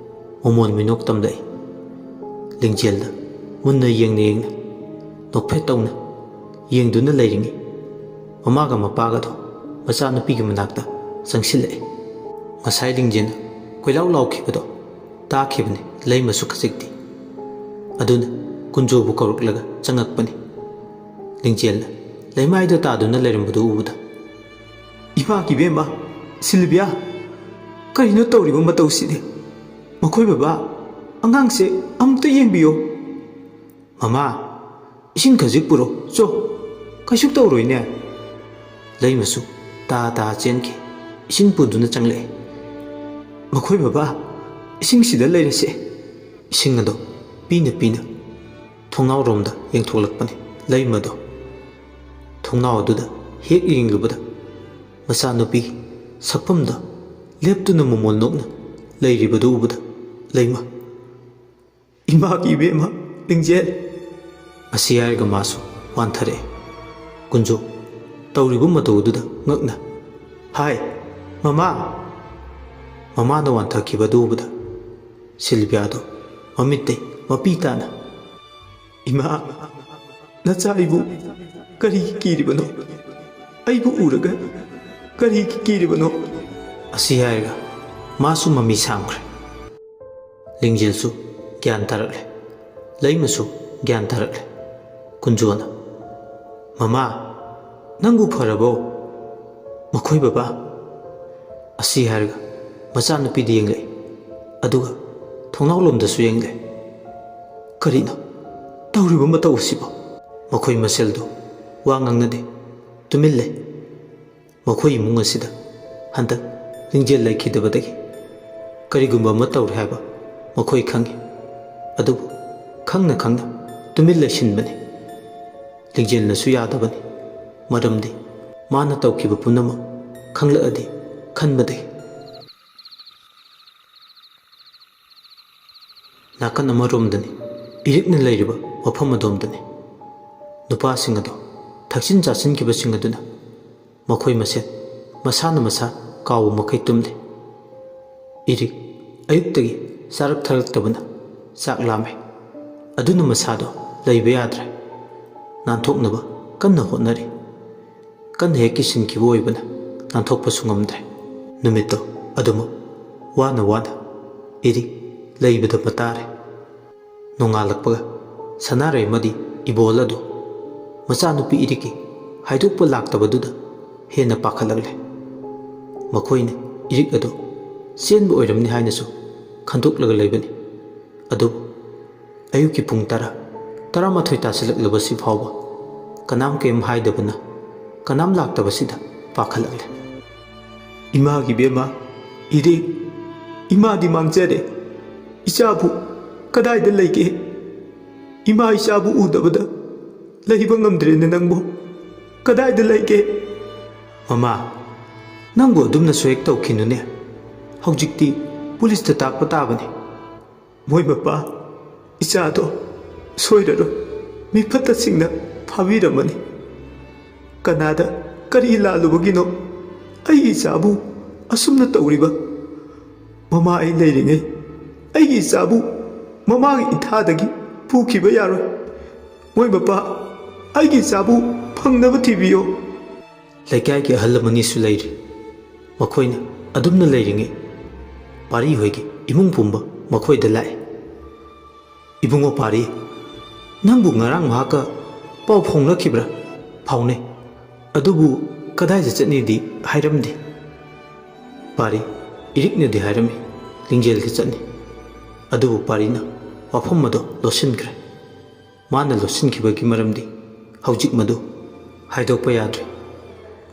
[SPEAKER 1] ꯃꯃꯣꯟ ꯃꯤꯅꯣꯛ ꯇꯝꯂꯛꯏ꯫ ꯂꯤꯡꯖꯦꯜꯗ ꯃꯨꯟꯅ ꯌꯦꯡꯅ ꯌꯦꯡꯅ ꯅꯣꯛꯐꯦꯠ ꯇꯧꯅ ꯌꯦꯡꯗꯨꯅ ꯂꯩꯔꯤꯉꯩ ꯃꯃꯥꯒ ꯃꯄꯥꯒꯗꯣ ꯃꯆꯥꯅꯨꯄꯤꯒꯤ ꯃꯅꯥꯛꯇ ꯆꯪꯁꯤꯜꯂꯛꯑꯦ꯫ ꯉꯁꯥꯏ ꯂꯤꯡꯖꯦꯜꯅ ꯀꯣꯏꯂꯥꯎ ꯂꯥꯎꯈꯤꯕꯗꯣ ꯇꯥꯈꯤꯕꯅꯤ ꯂꯩꯃꯁꯨ ꯈꯖꯤꯛꯇꯤ꯫ ꯑꯗꯨꯅ ꯀꯨꯟꯖꯣꯕꯨ ꯀꯧꯔꯛꯂꯒ ꯆꯪꯉꯛꯄꯅꯤ꯫ ꯂꯤꯡꯖꯦꯜꯅ ꯂꯩꯃꯥꯏꯗ ꯇꯥꯗꯨꯅ ꯂꯩꯔꯝꯕꯗꯨ ꯎꯕꯗ, ꯏꯃꯥꯒꯤ ꯏꯕꯦꯝꯃ ꯁꯤꯜꯚꯤꯌꯥ, ꯀꯔꯤꯅꯣ ꯇꯧꯔꯤꯕ ꯃꯇꯧꯁꯤꯗꯤ? ꯃꯈꯣꯏ ꯕꯕꯥ, ꯑꯉꯥꯡꯁꯦ ꯑꯃꯨꯛꯇ ꯌꯦꯡꯕꯤꯌꯣ꯫ ꯃꯃꯥ, ꯏꯁꯤꯡ ꯈꯖꯤꯛ ꯄꯨꯔꯣ ꯆꯣ, ꯀꯩꯁꯨ ꯇꯧꯔꯣꯏꯅꯦ꯫ ꯂꯩꯃꯁꯨ ꯇꯥ ꯇꯥ ꯆꯦꯟꯈꯤ, ꯏꯁꯤꯡ ꯄꯨꯗꯨꯅ ꯆꯪꯂꯛꯑꯦ꯫ ꯃꯈꯣꯏ ꯕꯕꯥ, ꯏꯁꯤꯡꯁꯤꯗ ꯂꯩꯔꯁꯦ꯫ ꯏꯁꯤꯡ ꯑꯗꯣ ꯄꯤꯅ ꯄꯤꯅ ꯊꯣꯡꯅꯥꯎꯔꯣꯝꯗ ꯌꯦꯡꯊꯣꯛꯂꯛꯄꯅꯤ ꯂꯩꯃꯗꯣ꯫ ꯊꯣꯡꯅꯥꯎ ꯑꯗꯨꯗ ꯍꯦꯛ ꯌꯦꯡꯂꯨꯕꯗ ꯃꯆꯥꯅꯨꯄꯤꯒꯤ ꯁꯛꯐꯝꯗ ꯂꯦꯞꯇꯨꯅ ꯃꯃꯣꯜ ꯅꯣꯛꯅ ꯂꯩꯔꯤꯕꯗꯨ ꯎꯕꯗ ꯂꯩꯃ, ꯏꯃꯥꯒꯤ ꯏꯕꯦꯝꯃ ꯂꯤꯡꯖꯦꯜ, ꯑꯁꯤ ꯍꯥꯏꯔꯒ ꯃꯥꯁꯨ ꯋꯥꯟꯊꯔꯛꯑꯦ꯫ ꯀꯨꯟꯖꯣ ꯇꯧꯔꯤꯕ ꯃꯇꯧ ꯑꯗꯨꯗ ꯉꯛꯅ, ꯍꯥꯏ ꯃꯃꯥ꯫ ꯃꯃꯥꯅ ꯋꯥꯟꯊꯈꯤꯕꯗꯨ ꯎꯕꯗ ꯁꯤꯜꯚꯤꯌꯥꯗꯣ ꯃꯃꯤꯠꯇꯩ ꯃꯄꯤ ꯇꯥꯅ, ꯏꯃꯥ, ꯅꯆꯥ ꯑꯩꯕꯨ ꯀꯔꯤꯒꯤ ꯀꯤꯔꯤꯕꯅꯣ? ꯑꯩꯕꯨ ꯎꯔꯒ ꯀꯔꯤꯒꯤ ꯀꯤꯔꯤꯕꯅꯣ? ꯑꯁꯤ ꯍꯥꯏꯔꯒ ꯃꯥꯁꯨ ꯃꯃꯤ ꯁꯥꯝꯈ꯭ꯔꯦ꯫ ꯂꯤꯡꯖꯦꯜꯁꯨ ꯒ꯭ꯌꯥꯟ ꯇꯥꯔꯛꯂꯦ, ꯂꯩꯃꯁꯨ ꯒ꯭ꯌꯥꯟ ꯇꯥꯔꯛꯂꯦ꯫ ꯀꯨꯟꯖꯣꯅ, ꯃꯃꯥ, ꯅꯪꯕꯨ ꯐꯔꯕꯣ? ꯃꯈꯣꯏ ꯕꯕꯥ? ꯑꯁꯤ ꯍꯥꯏꯔꯒ ꯃꯆꯥꯅꯨꯄꯤꯗ ꯌꯦꯡꯂꯛꯏ, ꯑꯗꯨꯒ ꯊꯣꯡꯅꯥꯎꯂꯣꯝꯗꯁꯨ ꯌꯦꯡꯂꯛꯏ꯫ ꯀꯔꯤꯅꯣ ꯇꯧꯔꯤꯕ ꯃꯇꯧ ꯑꯁꯤꯕꯣ? ꯃꯈꯣꯏ ꯃꯁꯦꯜꯗꯨ ꯋꯥ ꯉꯥꯡꯅꯗꯦ, ꯇꯨꯃꯤꯟ ꯂꯩ꯫ ꯃꯈꯣꯏ ꯏꯃꯨꯡ ꯑꯁꯤꯗ ꯍꯟꯗꯛ ꯂꯤꯡꯖꯦꯜ ꯂꯩꯈꯤꯗꯕꯗꯒꯤ ꯀꯔꯤꯒꯨꯝꯕ ꯑꯃ ꯇꯧꯔꯦ ꯍꯥꯏꯕ ꯃꯈꯣꯏ ꯈꯪꯉꯤ꯫ ꯑꯗꯨꯕꯨ ꯈꯪꯅ ꯈꯪꯅ ꯇꯨꯃꯤꯟ ꯂꯩꯁꯤꯟꯕꯅꯤ꯫ ꯂꯤꯡꯖꯦꯜꯅꯁꯨ ꯌꯥꯗꯕꯅꯤ, ꯃꯔꯝꯗꯤ ꯃꯥꯅ ꯇꯧꯈꯤꯕ ꯄꯨꯝꯅꯃꯛ ꯈꯪꯂꯛꯑꯗꯤ ꯈꯟꯕꯗꯒꯤ꯫ ꯅꯥꯀꯟ ꯑꯃꯔꯣꯝꯗꯅꯤ ꯏꯔꯤꯛꯅ ꯂꯩꯔꯤꯕ ꯃꯐꯝ ꯑꯗꯣꯝꯗꯅꯤ ꯅꯨꯄꯥꯁꯤꯡ ꯑꯗꯣ ꯊꯛꯆꯤꯟ ꯆꯥꯁꯤꯟꯈꯤꯕꯁꯤꯡ ꯑꯗꯨꯅ ꯃꯈꯣꯏ ꯃꯁꯦꯟ ꯃꯁꯥꯅ ꯃꯁꯥ ꯀꯥꯎꯕ ꯃꯈꯩ ꯇꯨꯝꯂꯤ꯫ ꯏꯔꯤꯛ ꯑꯌꯨꯛꯇꯒꯤ ꯆꯥꯔꯛ ꯊꯛꯂꯛꯇꯕꯅ ꯆꯥꯛ ꯂꯥꯝꯃꯦ, ꯑꯗꯨꯅ ꯃꯁꯥꯗꯣ ꯂꯩꯕ ꯌꯥꯗ꯭ꯔꯦ꯫ ꯅꯥꯟꯊꯣꯛꯅꯕ ꯀꯟꯅ ꯍꯣꯠꯅꯔꯤ, ꯀꯟꯅ ꯍꯦꯛ ꯀꯤꯁꯤꯟꯈꯤꯕ ꯑꯣꯏꯕꯅ ꯅꯥꯟꯊꯣꯛꯄꯁꯨ ꯉꯝꯗ꯭ꯔꯦ꯫ ꯅꯨꯃꯤꯠꯇꯣ ꯑꯗꯨꯃꯛ ꯋꯥꯅ ꯋꯥꯅ ꯏꯔꯤꯛ ꯂꯩꯕꯗ ꯃꯇꯥꯔꯦ꯫ ꯅꯣꯡꯉꯥꯜꯂꯛꯄꯒ ꯁꯅꯥꯔꯩ ꯑꯃꯗꯤ ꯏꯕꯣꯜ ꯑꯗꯨ ꯃꯆꯥꯅꯨꯄꯤ ꯏꯔꯤꯛꯀꯤ ꯍꯥꯏꯗꯣꯛꯄ ꯂꯥꯛꯇꯕꯗꯨꯗ ꯍꯦꯟꯅ ꯄꯥꯈꯠꯂꯛꯂꯦ꯫ ꯃꯈꯣꯏꯅ ꯏꯔꯤꯛ ꯑꯗꯨ ꯆꯦꯟꯕ ꯑꯣꯏꯔꯝꯅꯤ ꯍꯥꯏꯅꯁꯨ ꯈꯟꯗꯣꯛꯂꯒ ꯂꯩꯕꯅꯤ꯫ ꯑꯗꯨꯕꯨ ꯑꯌꯨꯛꯀꯤ ꯄꯨꯡ 10-11 ꯇꯥꯁꯤꯜꯂꯛꯂꯕꯁꯤ ꯐꯥꯎꯕ ꯀꯅꯥꯝ ꯀꯔꯤꯝ ꯍꯥꯏꯗꯕꯅ ꯀꯅꯥꯝ ꯂꯥꯛꯇꯕꯁꯤꯗ ꯄꯥꯈꯠꯂꯛꯂꯦ꯫ ꯏꯃꯥꯒꯤ ꯏꯕꯦꯝꯃ ꯏꯔꯤꯛ, ꯏꯃꯥꯗꯤ ꯃꯥꯡꯖꯔꯦ, ꯏꯆꯥꯕꯨ ꯀꯗꯥꯏꯗ ꯂꯩꯒꯦ? ꯏꯃꯥ ꯏꯆꯥꯕꯨ ꯎꯗꯕꯗ ꯂꯩꯕ ꯉꯝꯗ꯭ꯔꯦꯅꯦ ꯅꯪꯕꯨ ꯀꯗꯥꯏꯗ ꯂꯩꯒꯦ ꯃꯃꯥ ꯅꯪꯕꯨ ꯑꯗꯨꯝꯅꯁꯨ ꯍꯦꯛ ꯇꯧꯈꯤꯅꯨꯅꯦ ꯍꯧꯖꯤꯛꯇꯤ ꯄꯨꯂꯤꯁꯇ ꯇꯥꯛꯄ ꯇꯥꯕꯅꯤ ꯃꯣꯏ ꯃꯄꯥ ꯏꯆꯥꯗꯣ ꯁꯣꯏꯔꯔꯣꯏ ꯃꯤꯐꯠꯇꯁꯤꯡꯅ ꯐꯥꯕꯤꯔꯝꯃꯅꯤ ꯀꯅꯥꯗ ꯀꯔꯤ ꯂꯥꯜꯂꯨꯕꯒꯤꯅꯣ ꯑꯩꯒꯤ ꯏꯆꯥꯕꯨ ꯑꯁꯨꯝꯅ ꯇꯧꯔꯤꯕ ꯃꯃꯥ ꯑꯩ ꯂꯩꯔꯤꯉꯩ ꯑꯩꯒꯤ ꯏꯆꯥꯕꯨ ꯃꯃꯥꯒꯤ ꯏꯊꯥꯗꯒꯤ ꯄꯨꯈꯤꯕ ꯌꯥꯔꯣꯏ ꯃꯣꯏ ꯃꯄꯥ ꯑꯩꯒꯤ ꯏꯆꯥꯕꯨ ꯐꯪꯅꯕ ꯊꯤꯕꯤꯌꯣ ꯂꯩꯀꯥꯏꯒꯤ ꯑꯍꯜ ꯑꯃꯅꯤꯁꯨ ꯂꯩꯔꯤ ꯃꯈꯣꯏꯅ ꯑꯗꯨꯝꯅ ꯂꯩꯔꯤꯉꯩ ꯄꯥꯔꯤ ꯍꯣꯏꯒꯤ ꯏꯃꯨꯡ ꯄꯨꯝꯕ ꯃꯈꯣꯏꯗ ꯂꯥꯛꯑꯦ ꯏꯕꯨꯡꯉꯣ ꯄꯥꯔꯤ ꯅꯪꯕꯨ ꯉꯔꯥꯡ ꯃꯍꯥꯛꯀ ꯄꯥꯎ ꯐꯥꯎꯅꯈꯤꯕ꯭ꯔꯥ ꯐꯥꯎꯅꯩ ꯑꯗꯨꯕꯨ ꯀꯗꯥꯏꯗ ꯆꯠꯅꯤꯗꯤ ꯍꯥꯏꯔꯝꯗꯦ ꯄꯥꯔꯤ ꯏꯔꯤꯛꯅꯗꯤ ꯍꯥꯏꯔꯝꯃꯤ ꯂꯤꯡꯖꯦꯜꯗ ꯆꯠꯅꯤ ꯑꯗꯨꯕꯨ ꯄꯥꯔꯤꯅ ꯋꯥꯐꯝ ꯑꯗꯨ ꯂꯣꯠꯁꯤꯟꯈ꯭ꯔꯦ ꯃꯥꯅ ꯂꯣꯠꯁꯤꯟꯈꯤꯕꯒꯤ ꯃꯔꯝꯗꯤ ꯍꯧꯖꯤꯛ ꯃꯗꯨ ꯍꯥꯏꯗꯣꯛꯄ ꯌꯥꯗ꯭ꯔꯦ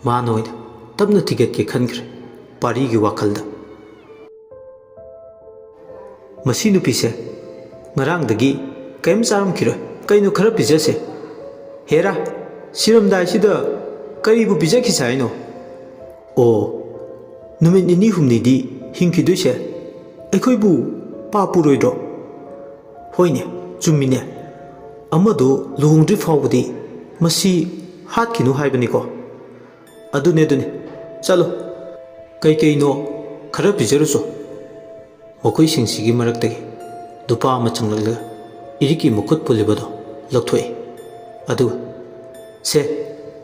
[SPEAKER 1] ꯃꯥꯅ ꯑꯣꯏꯅ ꯇꯞꯅ ꯊꯤꯒꯠꯀꯦ ꯈꯟꯈ꯭ꯔꯦ ꯄꯥꯔꯤꯒꯤ ꯋꯥꯈꯜꯗ ꯃꯁꯤ ꯅꯨꯄꯤꯁꯦ ꯉꯔꯥꯡꯗꯒꯤ ꯀꯔꯤꯝ ꯆꯥꯔꯝꯈꯤꯔꯣꯏ ꯀꯩꯅꯣ ꯈꯔ ꯄꯤꯖꯁꯦ ꯍꯦꯔꯥ ꯁꯤꯔꯝꯗꯥꯏꯁꯤꯗ ꯀꯔꯤꯕꯨ ꯄꯤꯖꯈꯤꯁꯦ ꯍꯥꯏꯅꯣ ꯑꯣ ꯅꯨꯃꯤꯠ ꯅꯤꯅꯤ ꯍꯨꯝꯅꯤꯗꯤ ꯍꯤꯡꯈꯤꯗꯣꯏꯁꯦ ꯑꯩꯈꯣꯏꯕꯨ ꯄꯥ ꯄꯨꯔꯣꯏꯗ꯭ꯔꯣ ꯍꯣꯏꯅꯦ ꯆꯨꯝꯃꯤꯅꯦ ꯑꯃꯗꯣ ꯂꯨꯍꯣꯡꯗ꯭ꯔꯤ ꯐꯥꯎꯕꯗꯤ ꯃꯁꯤ ꯍꯥꯠꯈꯤꯅꯨ ꯍꯥꯏꯕꯅꯤꯀꯣ ꯑꯗꯨꯅꯦ ꯆꯠꯂꯣ ꯀꯩꯀꯩꯅꯣ ꯈꯔ ꯄꯤꯖꯔꯨꯆꯣ ꯃꯈꯣꯏꯁꯤꯡꯁꯤꯒꯤ ꯃꯔꯛꯇꯒꯤ ꯅꯨꯄꯥ ꯑꯃ ꯆꯪꯂꯛꯂꯒ ꯏꯔꯤꯛꯀꯤ ꯃꯈꯨꯠ ꯄꯨꯜꯂꯤꯕꯗꯣ ꯂꯧꯊꯣꯛꯏ ꯑꯗꯨꯒ ꯁꯦ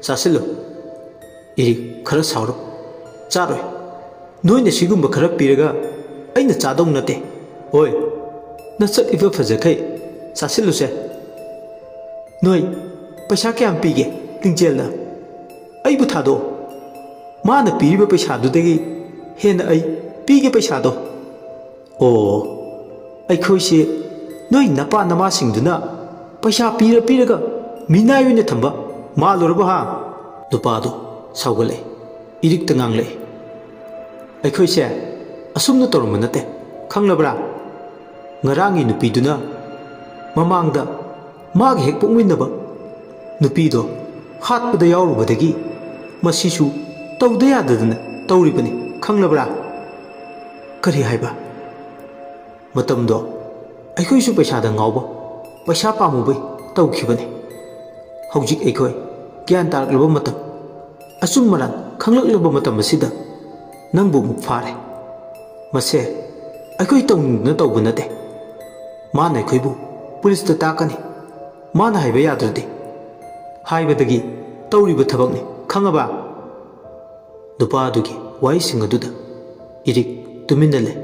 [SPEAKER 1] ꯆꯥꯁꯤꯜꯂꯨ ꯏꯔꯤꯛ ꯈꯔ ꯁꯥꯎꯔꯨ ꯆꯥꯔꯣꯏ ꯅꯣꯏꯅ ꯁꯤꯒꯨꯝꯕ ꯈꯔ ꯄꯤꯔꯒ ꯑꯩꯅ ꯆꯥꯗꯧ ꯅꯠꯇꯦ ꯍꯣꯏ ꯅꯁꯛ ꯐꯖꯈꯩ ꯆꯥꯁꯤꯜꯂꯨꯁꯦ ꯅꯣꯏ ꯄꯩꯁꯥ ꯀꯌꯥꯝ ꯄꯤꯒꯦ ꯂꯤꯡꯖꯦꯜꯅ ꯑꯩꯕꯨ ꯊꯥꯗꯣꯛꯑꯣ ꯃꯥꯅ ꯄꯤꯔꯤꯕ ꯄꯩꯁꯥꯗꯨꯗꯒꯤ ꯍꯦꯟꯅ ꯑꯩ ꯄꯤꯒꯦ ꯄꯩꯁꯥꯗꯣ ꯑꯣ ꯑꯩꯈꯣꯏꯁꯦ ꯅꯣꯏ ꯅꯄꯥ ꯅꯃꯥꯁꯤꯡꯗꯨꯅ ꯄꯩꯁꯥ ꯄꯤꯔꯒ ꯃꯤꯅꯥꯏ ꯑꯣꯏꯅ ꯊꯝꯕ ꯃꯥꯜꯂꯨꯔꯕ ꯍꯥ ꯅꯨꯄꯥꯗꯣ ꯁꯥꯎꯒꯠꯂꯛꯏ ꯏꯔꯤꯛꯇ ꯉꯥꯡꯂꯛꯏ ꯑꯩꯈꯣꯏꯁꯦ ꯑꯁꯨꯝꯅ ꯇꯧꯔꯝꯕ ꯅꯠꯇꯦ ꯈꯪꯂꯕ꯭ꯔꯥ ꯉꯔꯥꯡꯒꯤ ꯅꯨꯄꯤꯗꯨꯅ ꯃꯃꯥꯡꯗ ꯃꯥꯒ ꯍꯦꯛ ꯄꯣꯛꯃꯤꯟꯅꯕ ꯅꯨꯄꯤꯗꯣ ꯍꯥꯠꯄꯗ ꯌꯥꯎꯔꯨꯕꯗꯒꯤ ꯃꯁꯤꯁꯨ ꯇꯧꯗ ꯌꯥꯗꯗꯅ ꯇꯧꯔꯤꯕꯅꯤ ꯈꯪꯂꯕ꯭ꯔꯥ ꯀꯔꯤ ꯍꯥꯏꯕ ꯃꯇꯝꯗꯣ ꯑꯩꯈꯣꯏꯁꯨ ꯄꯩꯁꯥꯗ ꯉꯥꯎꯕ ꯄꯩꯁꯥ ꯄꯥꯝꯃꯨꯕꯩ ꯇꯧꯈꯤꯕꯅꯤ ꯍꯧꯖꯤꯛ ꯑꯩꯈꯣꯏ ꯒ꯭ꯌꯥꯟ ꯇꯥꯔꯛꯂꯕ ꯃꯇꯝ ꯑꯆꯨꯝ ꯃꯔꯥꯟ ꯈꯪꯂꯛꯂꯕ ꯃꯇꯝ ꯑꯁꯤꯗ ꯅꯪꯕꯨ ꯑꯃꯨꯛ ꯐꯥꯔꯦ ꯃꯁꯦ ꯑꯩꯈꯣꯏ ꯇꯧꯅꯤꯡꯗꯨꯅ ꯇꯧꯕ ꯅꯠꯇꯦ ꯃꯥꯅ ꯑꯩꯈꯣꯏꯕꯨ ꯄꯨꯂꯤꯁꯇ ꯇꯥꯛꯀꯅꯤ ꯃꯥꯅ ꯍꯥꯏꯕ ꯌꯥꯗ꯭ꯔꯗꯤ ꯍꯥꯏꯕꯗꯒꯤ ꯇꯧꯔꯤꯕ ꯊꯕꯛꯅꯤ ꯈꯪꯉꯕ ꯅꯨꯄꯥ ꯑꯗꯨꯒꯤ ꯋꯥꯍꯩꯁꯤꯡ ꯑꯗꯨꯗ ꯏꯔꯤꯛ ꯇꯨꯃꯤꯟꯅ ꯂꯩ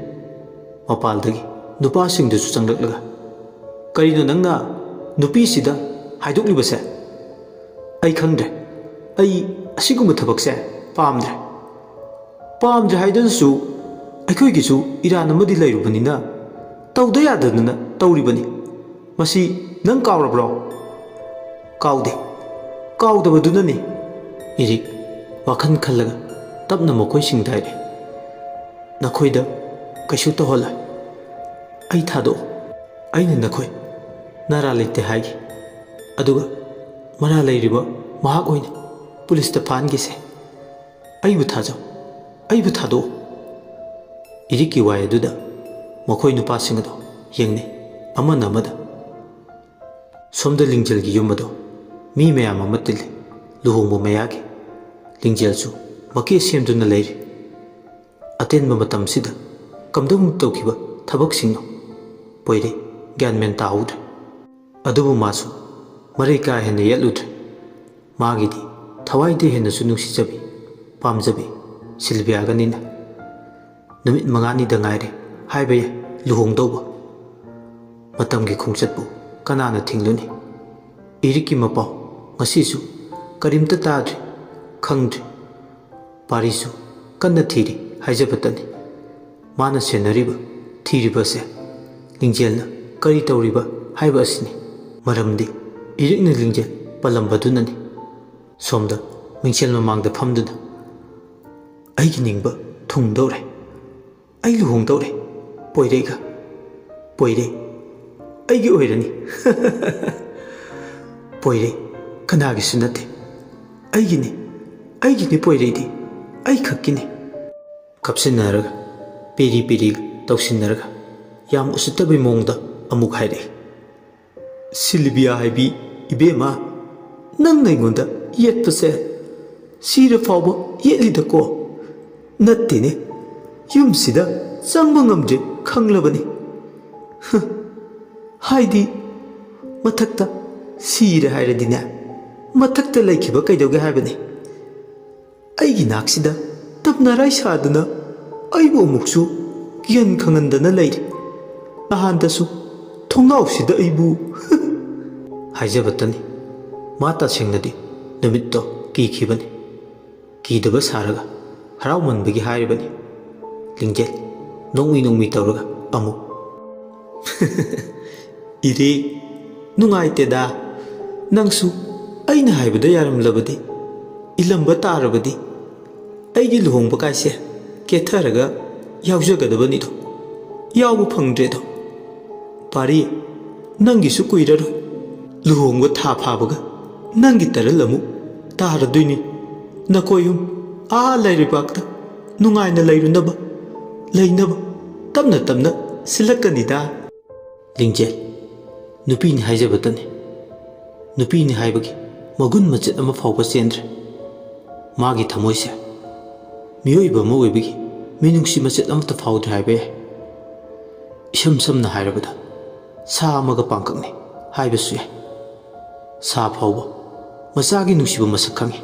[SPEAKER 1] ꯃꯄꯥꯜꯗꯒꯤ ꯅꯨꯄꯥꯁꯤꯡꯗꯨꯁꯨ ꯆꯪꯂꯛꯂꯒ ꯀꯔꯤꯅꯣ ꯅꯪꯅ ꯅꯨꯄꯤꯁꯤꯗ ꯍꯥꯏꯗꯣꯛꯂꯤꯕꯁꯦ ꯑꯩ ꯈꯪꯗ꯭ꯔꯦ ꯑꯩ ꯑꯁꯤꯒꯨꯝꯕ ꯊꯕꯛꯁꯦ ꯄꯥꯝꯗ꯭ꯔꯦ ꯍꯥꯏꯗꯨꯅꯁꯨ ꯑꯩꯈꯣꯏꯒꯤꯁꯨ ꯏꯔꯥꯟ ꯑꯃꯗꯤ ꯂꯩꯔꯨꯕꯅꯤꯅ ꯇꯧꯗ ꯌꯥꯗꯗꯅ ꯇꯧꯔꯤꯕꯅꯤ ꯃꯁꯤ ꯅꯪ ꯀꯥꯎꯔꯕ꯭ꯔꯣ ꯀꯥꯎꯗꯦ ꯀꯥꯎꯗꯕꯗꯨꯅꯅꯤ ꯏꯔꯤꯛ ꯋꯥꯈꯜ ꯈꯜꯂꯒ ꯇꯞꯅ ꯃꯈꯣꯏꯁꯤꯡꯗ ꯍꯥꯏꯔꯦ ꯅꯈꯣꯏꯗ ꯀꯩꯁꯨ ꯇꯧꯍꯜꯂꯣꯏ ꯑꯩ ꯊꯥꯗꯣꯛꯑꯣ ꯑꯩꯅ ꯅꯈꯣꯏ ꯅꯔꯥ ꯂꯩꯇꯦ ꯍꯥꯏꯒꯦ ꯑꯗꯨꯒ ꯃꯔꯥ ꯂꯩꯔꯤꯕ ꯃꯍꯥꯛ ꯑꯣꯏꯅ ꯄꯨꯂꯤꯁꯇ ꯐꯥꯍꯟꯈꯤꯁꯦ ꯑꯩꯕꯨ ꯊꯥꯖꯧ ꯑꯩꯕꯨ ꯊꯥꯗꯣꯛꯑꯣ ꯏꯔꯤꯛꯀꯤ ꯋꯥꯏ ꯑꯗꯨꯗ ꯃꯈꯣꯏ ꯅꯨꯄꯥꯁꯤꯡ ꯑꯗꯣ ꯌꯦꯡꯅꯩ ꯑꯃꯅ ꯑꯃꯗ ꯁꯣꯝꯗ ꯂꯤꯡꯖꯦꯜꯒꯤ ꯌꯨꯝ ꯑꯗꯣ ꯃꯤ ꯃꯌꯥꯝ ꯑꯃ ꯇꯤꯜꯂꯤ ꯂꯨꯍꯣꯡꯕ ꯃꯌꯥꯒꯤ ꯂꯤꯡꯖꯦꯜꯁꯨ ꯃꯀꯦ ꯁꯦꯝꯗꯨꯅ ꯂꯩꯔꯤ ꯑꯇꯦꯟꯕ ꯃꯇꯝꯁꯤꯗ ꯀꯝꯗꯧꯅ ꯇꯧꯈꯤꯕ ꯊꯕꯛꯁꯤꯡꯅꯣ ꯄꯣꯏꯔꯩ ꯒ꯭ꯌꯥꯟ ꯃꯦꯟ ꯇꯥꯍꯧꯗ꯭ꯔꯦ ꯑꯗꯨꯕꯨ ꯃꯥꯁꯨ ꯃꯔꯩ ꯀꯥ ꯍꯦꯟꯅ ꯌꯦꯠꯂꯨꯗ꯭ꯔꯦ ꯃꯥꯒꯤꯗꯤ ꯊꯋꯥꯏꯗ ꯍꯦꯟꯅꯁꯨ ꯅꯨꯡꯁꯤꯖꯕꯤ ꯄꯥꯝꯖꯕꯤ ꯁꯤꯜꯚꯤꯌꯥꯒꯅꯤꯅ ꯅꯨꯃꯤꯠ 5ꯅꯤꯗ ꯉꯥꯏꯔꯦ ꯍꯥꯏꯕ ꯌꯥꯏ ꯂꯨꯍꯣꯡꯗꯧꯕ ꯃꯇꯝꯒꯤ ꯈꯣꯡꯆꯠꯄꯨ ꯀꯅꯥꯅ ꯊꯤꯡꯂꯨꯅꯤ ꯏꯔꯤꯛꯀꯤ ꯃꯄꯥꯎ ꯉꯁꯤꯁꯨ ꯀꯔꯤꯝꯇ ꯇꯥꯗ꯭ꯔꯤ ꯈꯪꯗ꯭ꯔꯤ ꯄꯥꯔꯤꯁꯨ ꯀꯟꯅ ꯊꯤꯔꯤ ꯍꯥꯏꯖꯕꯇꯅꯤ ꯃꯥꯅ ꯁꯦꯟꯅꯔꯤꯕ ꯊꯤꯔꯤꯕꯁꯦ ꯂꯤꯡꯖꯦꯜꯅ ꯀꯔꯤ ꯇꯧꯔꯤꯕ ꯍꯥꯏꯕ ꯑꯁꯤꯅꯤ ꯃꯔꯝꯗꯤ ꯏꯔꯤꯛꯅ ꯂꯤꯡꯖꯦꯜ ꯄꯜꯂꯝꯕꯗꯨꯅꯅꯤ ꯁꯣꯝꯗ ꯃꯤꯡꯁꯦꯜ ꯃꯃꯥꯡꯗ ꯐꯝꯗꯨꯅ ꯑꯩꯒꯤ ꯅꯤꯡꯕ ꯊꯨꯡꯗꯧꯔꯦ ꯑꯩ ꯂꯨꯍꯣꯡꯗꯧꯔꯦ ꯄꯣꯏꯔꯩꯒ ꯄꯣꯏꯔꯩ ꯑꯩꯒꯤ ꯑꯣꯏꯔꯅꯤ ꯄꯣꯏꯔꯩ ꯀꯅꯥꯒꯤꯁꯨ ꯅꯠꯇꯦ ꯑꯩꯒꯤꯅꯤ ꯄꯣꯏꯔꯩꯗꯤ ꯑꯩ ꯈꯛꯀꯤꯅꯤ ꯀꯞꯁꯤꯟꯅꯔꯒ ꯄꯦꯔꯤ ꯄꯦꯔꯤ ꯇꯧꯁꯤꯟꯅꯔꯒ ꯌꯥꯝ ꯎꯁꯤꯠꯇꯕꯩ ꯃꯑꯣꯡꯗ ꯑꯃꯨꯛ ꯍꯥꯏꯔꯛꯏ ꯁꯤꯜꯕꯤꯌꯥ ꯍꯥꯏꯕꯤ ꯏꯕꯦꯝꯃ ꯅꯪꯅ ꯑꯩꯉꯣꯟꯗ ꯌꯦꯠꯄꯁꯦ ꯁꯤꯔ ꯐꯥꯎꯕ ꯌꯦꯠꯂꯤꯗꯀꯣ ꯅꯠꯇꯦꯅꯦ ꯌꯨꯝꯁꯤꯗ ꯆꯪꯕ ꯉꯝꯗ꯭ꯔꯦ ꯈꯪꯂꯕꯅꯤ ꯍꯥꯏꯗꯤ ꯃꯊꯛꯇ ꯁꯤꯔꯦ ꯍꯥꯏꯔꯗꯤꯅꯦ ꯃꯊꯛꯇ ꯂꯩꯈꯤꯕ ꯀꯩꯗꯧꯒꯦ ꯍꯥꯏꯕꯅꯤ ꯑꯩꯒꯤ ꯅꯥꯛꯁꯤꯗ ꯇꯞꯅꯔꯥꯏ ꯁꯥꯗꯨꯅ ꯑꯩꯕꯨ ꯑꯃꯨꯛꯁꯨ ꯀꯤꯍꯟ ꯈꯪꯍꯟꯗꯅ ꯂꯩꯔꯤ ꯅꯍꯥꯟꯗꯁꯨ ꯊꯣꯡꯅꯥꯎꯁꯤꯗ ꯑꯩꯕꯨ ꯍꯥꯏꯖꯕꯇꯅꯤ ꯃꯥ ꯇꯁꯦꯡꯅꯗꯤ ꯅꯨꯃꯤꯠꯇꯣ ꯀꯤꯈꯤꯕꯅꯤ ꯀꯤꯗꯕ ꯁꯥꯔꯒ ꯍꯔꯥꯎꯃꯟꯕꯒꯤ ꯍꯥꯏꯔꯤꯕꯅꯤ ꯂꯤꯡꯖꯦꯜ ꯅꯣꯡꯃꯤ ꯇꯧꯔꯒ ꯑꯃꯨꯛ ꯏꯔꯦ ꯅꯨꯡꯉꯥꯏꯇꯦꯗ ꯅꯪꯁꯨ ꯑꯩꯅ ꯍꯥꯏꯕꯗ ꯌꯥꯔꯝꯂꯕꯗꯤ इलंब तारबदी अैगी लुहोंग कायसे केथरगा यावजगदबनिदो यावबु फंगद्रेदो पारी नंगिसु कुइररो लुहोंग था फाबगा नंगी तरल अमु तारदुइनि नकोयुम आ लैरिबाक्ता नुंगाइना लैरुनबा लैनबा तमना तमना सिलकनिदा लिंजेल नुपीनि हाइजबतने नुपीनि हाइबगी मगुन मचत अमा फावबा चेंद्रे मागी थमोइसे मियोइबा अमा ओइबगी मिनुंगसी मचत अमता फावद्रे हाइबे इसम समना हाइरबदा सा अमगा पांककने हाइबसु याइ सा फावबा मचागी नुंसिबा मसक खंगे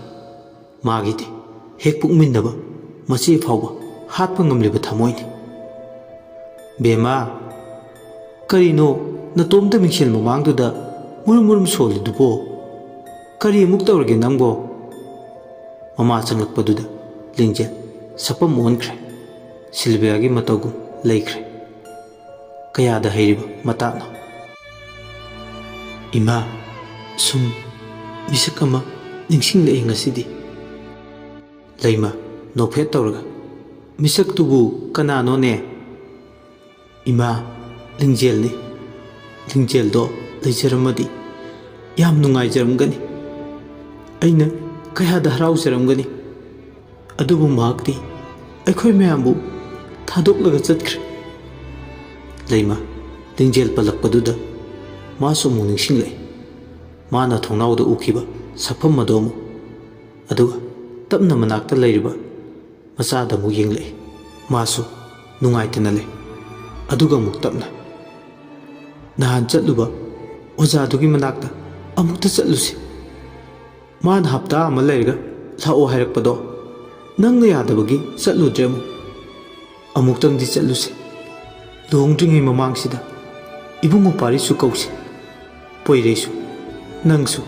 [SPEAKER 1] मागीदि हेक पुकमिन्नबा मचे फावबा हातपा ngamलिबा थमोइनि बेमा करिनो नतोमता मिंगसेल ममांगदुदा मुरुम सोलिदुबो करी अमुक तौरगे नंगबो ममा चंगलकपदुदा लिंजेल सपम ओनख्रे सिल्वियागी मतौगु लैख्रे कयादा हैरिबा मतानो इमा सुम मिसक अमा निंगसिंगलई ngasiदी लैमा नोफेट तौरगा मिसक तुबु कनानोने इमा लिंजेलनी लिंजेलदो लैजरमदी याम नुंगाइजरमगनी अइना कयादा हराउजरमगनी अदुबु मागदी अखोय मयामबु थादोकलगा चतख्रे लैमा लिंजेल पलकपदुदा मासु मु निंगसिंगलै माना थोंनाउदा उखिबा सफम मदोमु अदुगा तपना मनाक्ता लैरिबा मचादा मु येंगलै मासु नुंगाइतना लै अदुगा मुक तपना नहान चलुबा ओजादुगी मनाक्ता अमुक्ता चलुसे मान हप्ता अमा लैरगा लाओ हाइरकपदो नंगना यादबगी चलुद्रे अमुक्तंगदी चलुसे लुहोंद्रिङै ममांगसिदा इबुंगो पारिसु कौसे पोइरेसु नंगसु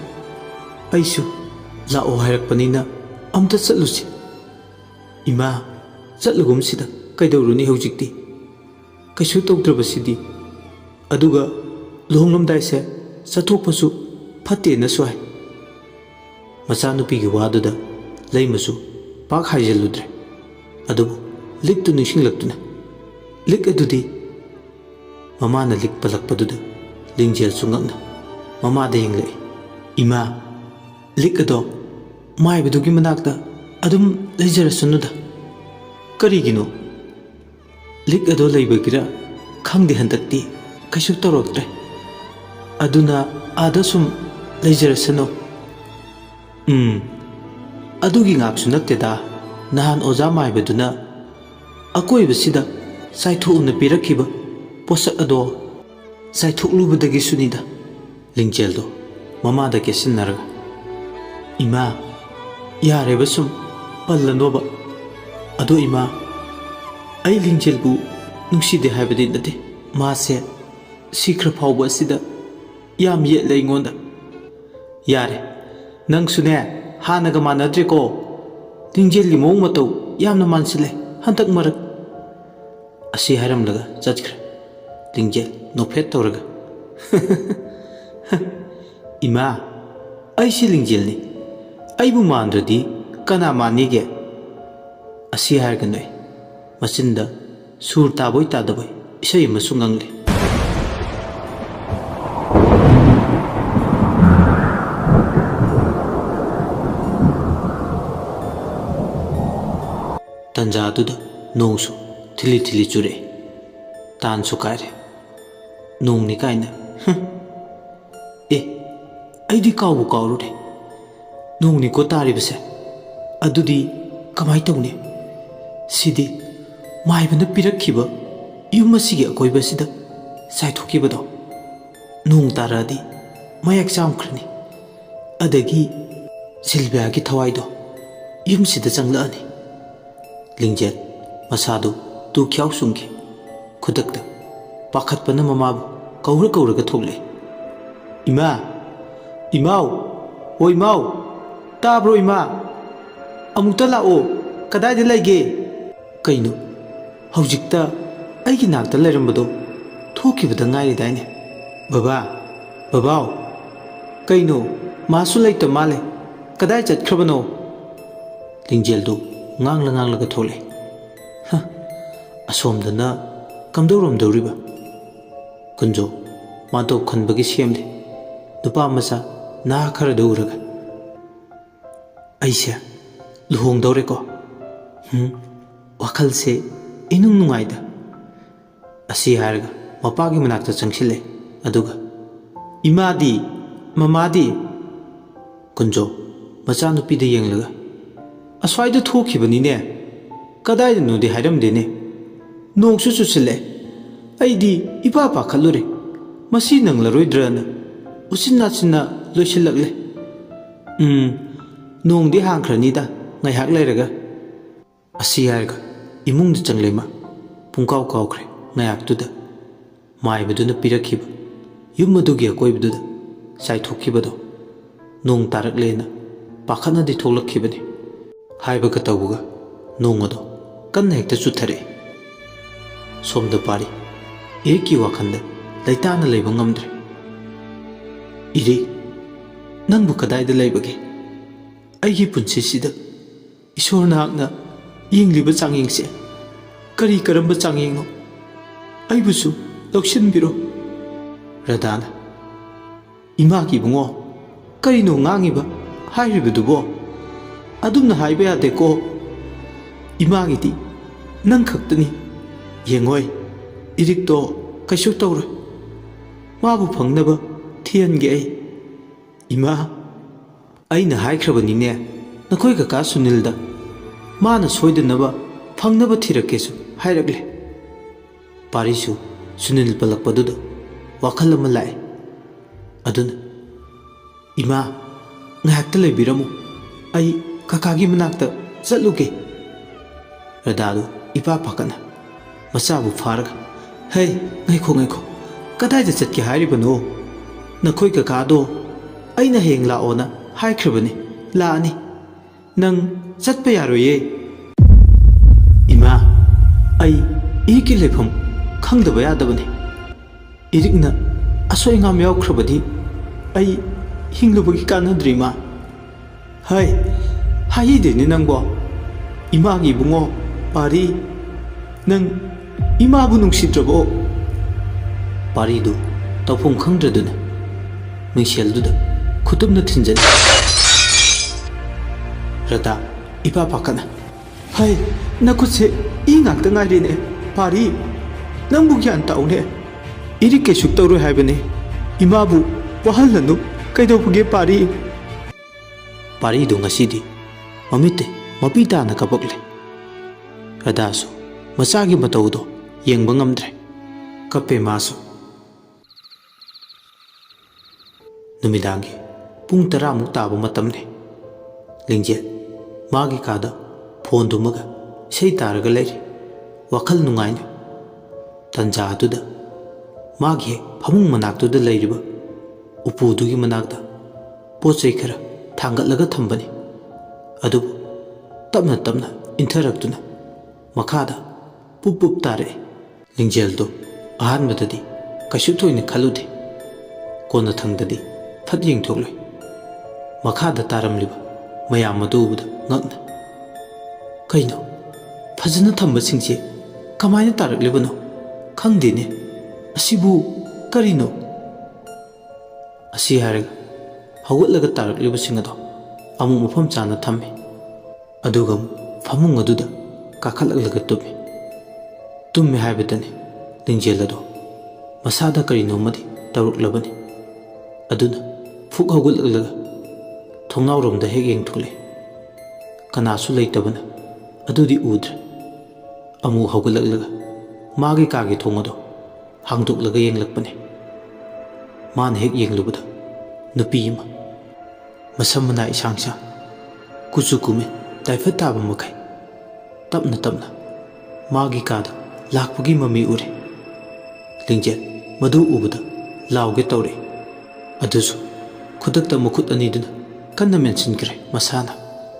[SPEAKER 1] अइसु लाओ हाइरकपनिना अमता चलुसे इमा चलगुमसिदा कैदौरुनी हौजिक्ति कैसु तौद्रबसिदी अदुगा लुहोंगलमदाइसे चथोकपसु फत्तेना सुहाय मचानुपीगी वादुदा लैमसु पाक हाइजलुद्रे अदुबु लिक्तु निंगसिंगलक्तुना लिक अदुदी ममाना लिक पलकपदुदा लिंजेल सुंगकना ममादा येंगलै इमा लिक अदो माइबदुगी मनाक्ता अदुम लैजरसनुदा करिगिनो लिक अदो लैबगिरा खंगदे हंदक्ति कैसु तौरक्त्रे अदुना आदा सुम लैजरसनो अदुगी ngaksu nakteda nahan oja maibaduna akoibasida saithokna pirakhiba posak ado saithoklubadagi sunida lingjeldo mamada kesinaraga ima yareba sum pallanoba ado ima ai lingjelbu nungside haibadi nate mase sikra phawba sida yam ye leingonda yare नंग सुने हानग मानद्रेको लिंजेलगी मौंग मतौ यामना मानसिले हंतक मरक असी हारमलगा चतख्रे लिंजेल नोफेट तौरगा इमा ऐसी लिंजेलनी ऐबु मानद्रदी कना मानिगे असी हारगनोय मचिंदा सुर ताबोय तादबोय इसै अमसु ngangle ꯇꯥꯟꯖꯥꯗꯨꯗ ꯅꯣꯡꯁꯨ ꯊꯤꯂꯤ ꯊꯤꯂꯤ ꯆꯨꯔꯛꯏ ꯇꯥꯟꯁꯨ ꯀꯥꯏꯔꯦ ꯅꯣꯡꯅꯤ ꯀꯥꯏꯅ ꯑꯦ ꯑꯩꯗꯤ ꯀꯥꯎꯕꯨ ꯀꯥꯎꯔꯨꯔꯦ ꯅꯣꯡꯅꯤꯀꯣ ꯇꯥꯔꯤꯕꯁꯦ ꯑꯗꯨꯗꯤ ꯀꯃꯥꯏ ꯇꯧꯅꯤ ꯁꯤꯗꯤ ꯃꯥꯏꯕꯅ ꯄꯤꯔꯛꯈꯤꯕ ꯌꯨꯝ ꯑꯁꯤꯒꯤ ꯑꯀꯣꯏꯕꯁꯤꯗ ꯆꯥꯏꯊꯣꯛꯈꯤꯕꯗꯣ ꯅꯣꯡ ꯇꯥꯔꯛꯑꯗꯤ ꯃꯌꯦꯛ ꯆꯥꯝꯈ꯭ꯔꯅꯤ ꯑꯗꯒꯤ ꯁꯤꯜꯚꯤꯌꯥꯒꯤ ꯊꯋꯥꯏꯗꯣ ꯌꯨꯝꯁꯤꯗ ꯆꯪꯂꯛꯑꯅꯤ ꯂꯤꯡꯖꯦꯜ ꯃꯁꯥꯗꯨ ꯇꯨ ꯈ꯭ꯌꯥꯎ ꯆꯨꯡꯈꯤ ꯈꯨꯗꯛꯇ ꯄꯥꯈꯠꯄꯅ ꯃꯃꯥꯕꯨ ꯀꯧꯔꯒ ꯊꯣꯛꯂꯛꯏ ꯏꯃꯥ ꯏꯃꯥꯎ ꯍꯣ ꯏꯃꯥꯎ ꯇꯥꯕ꯭ꯔꯣ ꯏꯃꯥ ꯑꯃꯨꯛꯇ ꯂꯥꯛꯑꯣ ꯀꯗꯥꯏꯗ ꯂꯩꯒꯦ ꯀꯩꯅꯣ ꯍꯧꯖꯤꯛꯇ ꯑꯩꯒꯤ ꯅꯥꯛꯇ ꯂꯩꯔꯝꯕꯗꯣ ꯊꯣꯛꯈꯤꯕꯗ ꯉꯥꯏꯔꯤꯗꯥꯏꯅꯦ ꯕꯕꯥꯎ ꯀꯩꯅꯣ ꯃꯥꯁꯨ ꯂꯩꯇ ꯃꯥꯜꯂꯦ ꯀꯗꯥꯏ ꯆꯠꯈ꯭ꯔꯕꯅꯣ ꯂꯤꯡꯖꯦꯜꯗꯨ ꯉꯥꯡꯂꯒ ꯊꯣꯛꯂꯛꯏ ꯑꯁꯣꯝꯗꯅ ꯀꯝꯗꯧꯔꯝꯗꯧꯔꯤꯕ ꯀꯨꯟꯖꯣ ꯃꯥꯟꯇꯣꯞ ꯈꯟꯕꯒꯤ ꯁꯦꯝꯂꯤ ꯅꯨꯄꯥ ꯃꯆꯥ ꯅꯍꯥ ꯈꯔꯗ ꯎꯔꯒ ꯑꯩꯁꯦ ꯂꯨꯍꯣꯡꯗꯧꯔꯦꯀꯣ ꯋꯥꯈꯜꯁꯦ ꯏꯅꯨꯡ ꯅꯨꯡꯉꯥꯏꯗ ꯑꯁꯤ ꯍꯥꯏꯔꯒ ꯃꯄꯥꯒꯤ ꯃꯅꯥꯛꯇ ꯆꯪꯁꯤꯜꯂꯦ ꯑꯗꯨꯒ ꯏꯃꯥꯗꯤ ꯃꯃꯥꯗꯤ ꯀꯨꯟꯖꯣ ꯃꯆꯥꯅꯨꯄꯤꯗ ꯌꯦꯡꯂꯒ ꯑꯁ꯭ꯋꯥꯏꯗ ꯊꯣꯛꯈꯤꯕꯅꯤꯅꯦ ꯀꯗꯥꯏꯗꯅꯣꯗꯤ ꯍꯥꯏꯔꯝꯗꯦꯅꯦ ꯅꯣꯡꯁꯨ ꯆꯨꯁꯤꯜꯂꯦ ꯑꯩꯗꯤ ꯏꯄꯥ ꯄꯥꯈꯠꯂꯨꯔꯦ ꯃꯁꯤ ꯅꯪꯂꯔꯣꯏꯗ꯭ꯔꯅ ꯎꯆꯤꯟ ꯅꯥꯆꯤꯟꯅ ꯂꯣꯏꯁꯤꯜꯂꯛꯂꯦ ꯅꯣꯡꯗꯤ ꯍꯥꯡꯈ꯭ꯔꯅꯤꯗ ꯉꯥꯏꯍꯥꯛ ꯂꯩꯔꯒ ꯑꯁꯤ ꯍꯥꯏꯔꯒ ꯏꯃꯨꯡꯗ ꯆꯪꯂꯦꯃ ꯄꯨꯡꯀꯥꯎ ꯀꯥꯎꯈ꯭ꯔꯦ ꯉꯥꯏꯍꯥꯛꯇꯨꯗ ꯃꯥꯏꯕꯗꯨꯅ ꯄꯤꯔꯛꯈꯤꯕ ꯌꯨꯝ ꯑꯗꯨꯒꯤ ꯑꯀꯣꯏꯕꯗꯨꯗ ꯆꯥꯏꯊꯣꯛꯈꯤꯕꯗꯣ ꯅꯣꯡ ꯇꯥꯔꯛꯂꯦꯅ ꯄꯥꯈꯠꯅꯗꯤ ꯊꯣꯛꯂꯛꯈꯤꯕꯅꯤ ꯍꯥꯏꯕꯒ ꯇꯧꯕꯒ ꯅꯣꯡ ꯑꯗꯣ ꯀꯟꯅ ꯍꯦꯛꯇ ꯆꯨꯊꯔꯛꯏ ꯁꯣꯝꯗ ꯄꯥꯔꯤ ꯏꯔꯤꯛꯀꯤ ꯋꯥꯈꯜꯗ ꯂꯩꯇꯥꯅ ꯂꯩꯕ ꯉꯝꯗ꯭ꯔꯦ ꯏꯔꯤꯛ ꯅꯪꯕꯨ ꯀꯗꯥꯏꯗ ꯂꯩꯕꯒꯦ ꯑꯩꯒꯤ ꯄꯨꯟꯁꯤꯁꯤꯗ ꯏꯁꯣꯔ ꯅꯍꯥꯛꯅ ꯌꯦꯡꯂꯤꯕ ꯆꯥꯡꯌꯦꯡꯁꯦ ꯀꯔꯝꯕ ꯆꯥꯡꯌꯦꯡꯅꯣ ꯑꯩꯕꯨꯁꯨ ꯂꯧꯁꯤꯟꯕꯤꯔꯣ ꯔꯙꯥꯅ ꯏꯃꯥꯒꯤ ꯏꯕꯨꯡꯉꯣ ꯀꯔꯤꯅꯣ ꯉꯥꯡꯉꯤꯕ ꯍꯥꯏꯔꯤꯕꯗꯨꯕꯣ ꯑꯗꯨꯝꯅ ꯍꯥꯏꯕ ꯌꯥꯗꯦꯀꯣ ꯏꯃꯥꯒꯤꯗꯤ ꯅꯪ ꯈꯛꯇꯅꯤ ꯌꯦꯡꯉꯣꯏ ꯏꯔꯤꯛꯇꯣ ꯀꯩꯁꯨ ꯇꯧꯔꯣꯏ ꯃꯥꯕꯨ ꯐꯪꯅꯕ ꯊꯤꯍꯟꯒꯦ ꯑꯩ ꯏꯃꯥ ꯑꯩꯅ ꯍꯥꯏꯈ꯭ꯔꯕꯅꯤꯅꯦ ꯅꯈꯣꯏ ꯀꯀꯥ ꯁꯨꯅꯤꯜꯗ ꯃꯥꯅ ꯁꯣꯏꯗꯅꯕ ꯐꯪꯅꯕ ꯊꯤꯔꯛꯀꯦꯁꯨ ꯍꯥꯏꯔꯛꯂꯦ ꯄꯥꯔꯤꯁꯨ ꯁꯨꯅꯤꯜ ꯄꯜꯂꯛꯄꯗꯨꯗ ꯋꯥꯈꯜ ꯑꯃ ꯂꯥꯛꯑꯦ ꯑꯗꯨꯅ ꯏꯃꯥ ꯉꯥꯏꯍꯥꯛꯇ ꯂꯩꯕꯤꯔꯝꯃꯨ ꯑꯩ ꯀꯀꯥꯒꯤ ꯃꯅꯥꯛꯇ ꯆꯠꯂꯨꯒꯦ ꯔꯙꯥꯗꯨ ꯏꯄꯥ ꯄꯥꯈꯠꯅ ꯃꯆꯥꯕꯨ ꯐꯥꯔꯒ ꯍꯦ ꯉꯥꯏꯈꯣ ꯀꯗꯥꯏꯗ ꯆꯠꯀꯦ ꯍꯥꯏꯔꯤꯕꯅꯣ ꯅꯈꯣꯏ ꯀꯀꯥꯗꯣ ꯑꯩꯅ ꯍꯌꯦꯡ ꯂꯥꯛꯑꯣꯅ ꯍꯥꯏꯈ꯭ꯔꯕꯅꯤ ꯂꯥꯛꯑꯅꯤ ꯅꯪ ꯆꯠꯄ ꯌꯥꯔꯣꯏꯌꯦ ꯏꯃꯥ ꯑꯩ ꯏꯔꯤꯛꯀꯤ ꯂꯩꯐꯝ ꯈꯪꯗꯕ ꯌꯥꯗꯕꯅꯤ ꯏꯔꯤꯛꯅ ꯑꯁꯣꯏ ꯑꯉꯥꯝ ꯌꯥꯎꯈ꯭ꯔꯕꯗꯤ ꯑꯩ ꯍꯤꯡꯂꯨꯕꯒꯤ ꯀꯥꯟꯅꯗ꯭ꯔꯤ ꯏꯃꯥ ꯍꯥꯏꯗꯦꯅꯦ ꯅꯪꯕꯣ ꯏꯃꯥꯒꯤ ꯏꯕꯨꯡꯉꯣ ꯄꯥꯔꯤ ꯅꯪ ꯏꯃꯥꯕꯨ ꯅꯨꯡꯁꯤꯗ꯭ꯔꯕꯣ ꯄꯥꯔꯤꯗꯨ ꯇꯧꯐꯝ ꯈꯪꯗ꯭ꯔꯗꯨꯅ ꯃꯤꯡꯁꯦꯜꯗꯨꯗ ꯈꯨꯇꯨꯝꯅ ꯊꯤꯟꯖꯟ ꯔꯙꯥ ꯏꯄꯥ ꯄꯥꯈꯠꯅ ꯅꯈꯨꯠꯁꯦ ꯏ ꯉꯥꯛꯇ ꯉꯥꯏꯔꯦꯅꯦ ꯄꯥꯔꯤ ꯅꯪꯕꯨ ꯒ꯭ꯌꯥꯟ ꯇꯥꯎꯅꯦ ꯏꯔꯤꯛ ꯀꯩꯁꯨ ꯇꯧꯔꯣꯏ ꯍꯥꯏꯕꯅꯦ ꯏꯃꯥꯕు ꯋꯥꯍꯜꯂꯅꯨ ꯀꯩꯗꯧꯕꯒꯦ ꯄꯥꯔꯤꯗꯨ ꯉꯁꯤꯗꯤ ꯃꯃꯤꯠꯇ ꯃꯄꯤ ꯇꯥꯅ ꯀꯞꯄꯛꯂꯦ ꯔꯙꯥꯁꯨ ꯃꯆꯥꯒꯤ ꯃꯇꯧꯗꯣ ꯌꯦꯡꯕ ꯉꯝꯗ꯭ꯔꯦ ꯀꯞꯄꯦ ꯃꯥꯁꯨ ꯅꯨꯃꯤꯗꯥꯡꯒꯤ ꯄꯨꯡ 10ꯃꯨꯛ ꯇꯥꯕ ꯃꯇꯝꯅꯤ ꯂꯤꯡꯖꯦꯜ ꯃꯥꯒꯤ ꯀꯥꯗ ꯐꯣꯟ ꯊꯨꯝꯃꯒ ꯏꯁꯩ ꯇꯥꯔꯒ ꯂꯩꯔꯤ ꯋꯥꯈꯜ ꯅꯨꯡꯉꯥꯏꯅ ꯇꯟꯖꯥ ꯑꯗꯨꯗ ꯃꯥꯒꯤ ꯍꯦꯛ ꯐꯃꯨꯡ ꯃꯅꯥꯛꯇꯨꯗ ꯂꯩꯔꯤꯕ ꯎꯄꯨꯗꯨꯒꯤ ꯃꯅꯥꯛꯇ ꯄꯣꯠ ꯆꯩ ꯈꯔ ꯊꯥꯡꯒꯠꯂꯒ ꯊꯝꯕꯅꯤ ꯑꯗꯨꯕꯨ ꯇꯞꯅ ꯏꯟꯊꯔꯛꯇꯨꯅ ꯃꯈꯥꯗ ꯄꯨꯞ ꯇꯥꯔꯛꯏ ꯂꯤꯡꯖꯦꯜꯗꯣ ꯑꯍꯥꯟꯕꯗꯗꯤ ꯀꯩꯁꯨ ꯊꯣꯏꯅ ꯈꯜꯂꯨꯗꯦ ꯀꯣꯟꯅ ꯊꯪꯗꯗꯤ ꯐꯠ ꯌꯦꯡꯊꯣꯛꯂꯣꯏ ꯃꯈꯥꯗ ꯇꯥꯔꯝꯂꯤꯕ ꯃꯌꯥꯝ ꯑꯗꯨ ꯎꯕꯗ ꯉꯛꯅ ꯀꯩꯅꯣ ꯐꯖꯅ ꯊꯝꯕꯁꯤꯡꯁꯦ ꯀꯃꯥꯏꯅ ꯇꯥꯔꯛꯂꯤꯕꯅꯣ ꯈꯪꯗꯦꯅꯦ ꯑꯁꯤꯕꯨ ꯀꯔꯤꯅꯣ ꯑꯁꯤ ꯍꯥꯏꯔꯒ ꯍꯧꯒꯠꯂꯒ ꯇꯥꯔꯛꯂꯤꯕꯁꯤꯡ ꯑꯗꯣ ꯑꯃꯨꯛ ꯃꯐꯝ ꯆꯥꯅ ꯊꯝꯃꯤ ꯑꯗꯨꯒ ꯐꯃꯨꯡ ꯑꯗꯨꯗ ꯀꯥꯈꯠꯂꯛꯂꯒ ꯇꯨꯝꯃꯦ ꯍꯥꯏꯕꯗꯅꯤ ꯂꯤꯡꯖꯦꯜ ꯑꯗꯣ ꯃꯁꯥꯗ ꯀꯔꯤꯅꯣꯃꯗꯤ ꯇꯧꯔꯛꯂꯕꯅꯤ꯫ ꯑꯗꯨꯅ ꯐꯨꯛ ꯍꯧꯒꯠꯂꯛꯂꯒ ꯊꯣꯡꯅꯥꯎꯔꯣꯝꯗ ꯍꯦꯛ ꯌꯦꯡꯊꯣꯛꯂꯦ꯫ ꯀꯅꯥꯁꯨ ꯂꯩꯇꯕꯅ ꯑꯗꯨꯗꯤ ꯎꯗ꯭ꯔꯦ꯫ ꯑꯃꯨꯛ ꯍꯧꯒꯠꯂꯛꯂꯒ ꯃꯥꯒꯤ ꯀꯥꯒꯤ ꯊꯣꯡ ꯑꯗꯣ ꯍꯥꯡꯗꯣꯛꯂꯒ ꯌꯦꯡꯂꯛꯄꯅꯤ꯫ ꯃꯥꯅ ꯍꯦꯛ ꯌꯦꯡꯂꯨꯕꯗ ꯅꯨꯄꯤ ꯑꯃ ꯃꯁꯝ ꯃꯅꯥ ꯏꯁꯥꯡ ꯁꯥꯡ ꯀꯨꯆꯨ ꯀꯨꯃꯦꯟ ꯇꯥꯏꯐꯠ ꯇꯥꯕ ꯃꯈꯩ ꯇꯞꯅ ꯇꯞꯅ ꯃꯥꯒꯤ ꯀꯥꯗ ꯂꯥꯛꯄꯒꯤ ꯃꯃꯤ ꯎꯔꯦ꯫ ꯂꯤꯡꯖꯦꯜ ꯃꯗꯨ ꯎꯕꯗ ꯂꯥꯎꯒꯦ ꯇꯧꯔꯦ꯫ ꯑꯗꯨꯁꯨ ꯈꯨꯗꯛꯇ ꯃꯈꯨꯠ ꯑꯅꯤꯗꯨꯅ ꯀꯟꯅ ꯃꯦꯟꯁꯤꯟꯈ꯭ꯔꯦ꯫ ꯃꯁꯥꯅ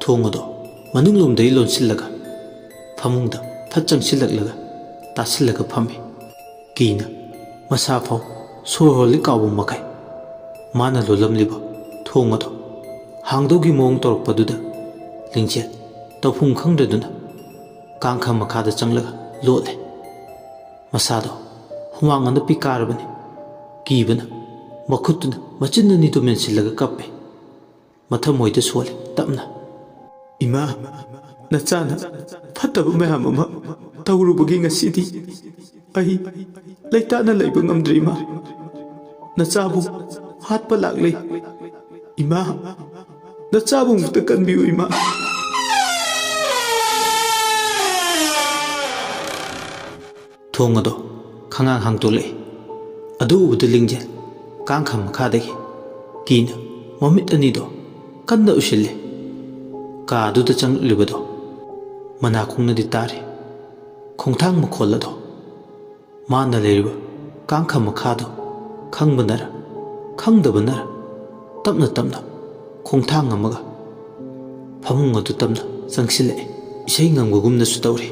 [SPEAKER 1] ꯊꯣꯡ ꯑꯗꯣ ꯃꯅꯨꯡꯂꯣꯝꯗꯒꯤ ꯂꯣꯟꯁꯤꯜꯂꯒ ꯐꯃꯨꯡꯗ ꯐꯠ ꯆꯪꯁꯤꯜꯂꯛꯂꯒ ꯇꯥꯁꯤꯜꯂꯒ ꯐꯝꯃꯤ꯫ ꯀꯤꯅ ꯃꯁꯥ ꯐꯥꯎ ꯁꯣꯔ ꯍꯣꯜꯂꯤ ꯀꯥꯎꯕ ꯃꯈꯩ ꯃꯥꯅ ꯂꯣꯜꯂꯝꯂꯤꯕ ꯊꯣꯡ ꯑꯗꯣ ꯍꯥꯡꯗꯧꯒꯤ ꯃꯑꯣꯡ ꯇꯧꯔꯛꯄꯗꯨꯗ ꯂꯤꯡꯖꯦꯜ ꯇꯧꯐꯝ ꯈꯪꯗꯗꯨꯅ ꯀꯥꯡꯈ ꯃꯈꯥꯗ ꯆꯪꯂꯒ ꯂꯣꯠꯂꯦ꯫ ꯃꯁꯥꯗꯣ ꯍꯨꯃꯥꯡ ꯑꯅꯞꯄꯤ ꯀꯥꯔꯕꯅꯤ꯫ ꯀꯤꯕꯅ ꯃꯈꯨꯠꯇꯨꯅ ꯃꯆꯤꯟ ꯑꯅꯤꯗꯨ ꯃꯦꯟꯁꯤꯜꯂꯒ ꯀꯞꯄꯦ꯫ ꯃꯊꯃꯣꯏꯗ ꯁꯣꯜꯂꯦ ꯇꯞꯅ, "ꯏꯃꯥ, ꯅꯆꯥꯅ ꯐꯠꯇꯕ ꯃꯌꯥꯝ ꯑꯃ ꯇꯧꯔꯨꯕꯒꯤ ꯉꯁꯤꯗꯤ ꯑꯩ ꯂꯩꯇꯥꯅ ꯂꯩꯕ ꯉꯝꯗ꯭ꯔꯦ ꯏꯃꯥ꯫ ꯅꯆꯥꯕꯨ ꯍꯥꯠꯄ ꯂꯥꯛꯂꯦ ꯏꯃꯥ, ꯅꯆꯥꯕꯨ ꯑꯃꯨꯛꯇ ꯀꯟꯕꯤꯌꯨ ꯏꯃꯥ"꯫ ꯊꯣꯡ ꯑꯗꯣ ꯈꯪꯍꯥꯡ ꯍꯥꯡꯗꯣꯛꯂꯛꯏ꯫ ꯑꯗꯨ ꯎꯕꯗ ꯂꯤꯡꯖꯦꯜ ꯀꯥꯡꯈ ꯃꯈꯥꯗꯒꯤ ꯀꯤꯅ ꯃꯃꯤꯠ ꯑꯅꯤꯗꯣ ꯀꯟꯅ ꯎꯏꯁꯤꯜꯂꯦ꯫ ꯀꯥ ꯑꯗꯨꯗ ꯆꯪꯂꯛꯂꯤꯕꯗꯣ ꯃꯅꯥꯀꯣꯡꯅꯗꯤ ꯇꯥꯔꯦ꯫ ꯈꯣꯡꯊꯥꯡ ꯃꯈꯣꯜ ꯑꯗꯣ ꯃꯥꯅ ꯂꯩꯔꯤꯕ ꯀꯥꯡꯈ ꯃꯈꯥꯗꯣ ꯈꯪꯕꯅꯔ ꯈꯪꯗꯕꯅꯔ ꯇꯞꯅ ꯇꯞꯅ ꯈꯣꯡꯊꯥꯡ ꯑꯃꯒ ꯐꯃꯨꯡ ꯑꯗꯨ ꯇꯞꯅ ꯆꯪꯁꯤꯜꯂꯛꯑꯦ꯫ ꯏꯁꯩ ꯉꯪꯕꯒꯨꯝꯅꯁꯨ ꯇꯧꯔꯦ꯫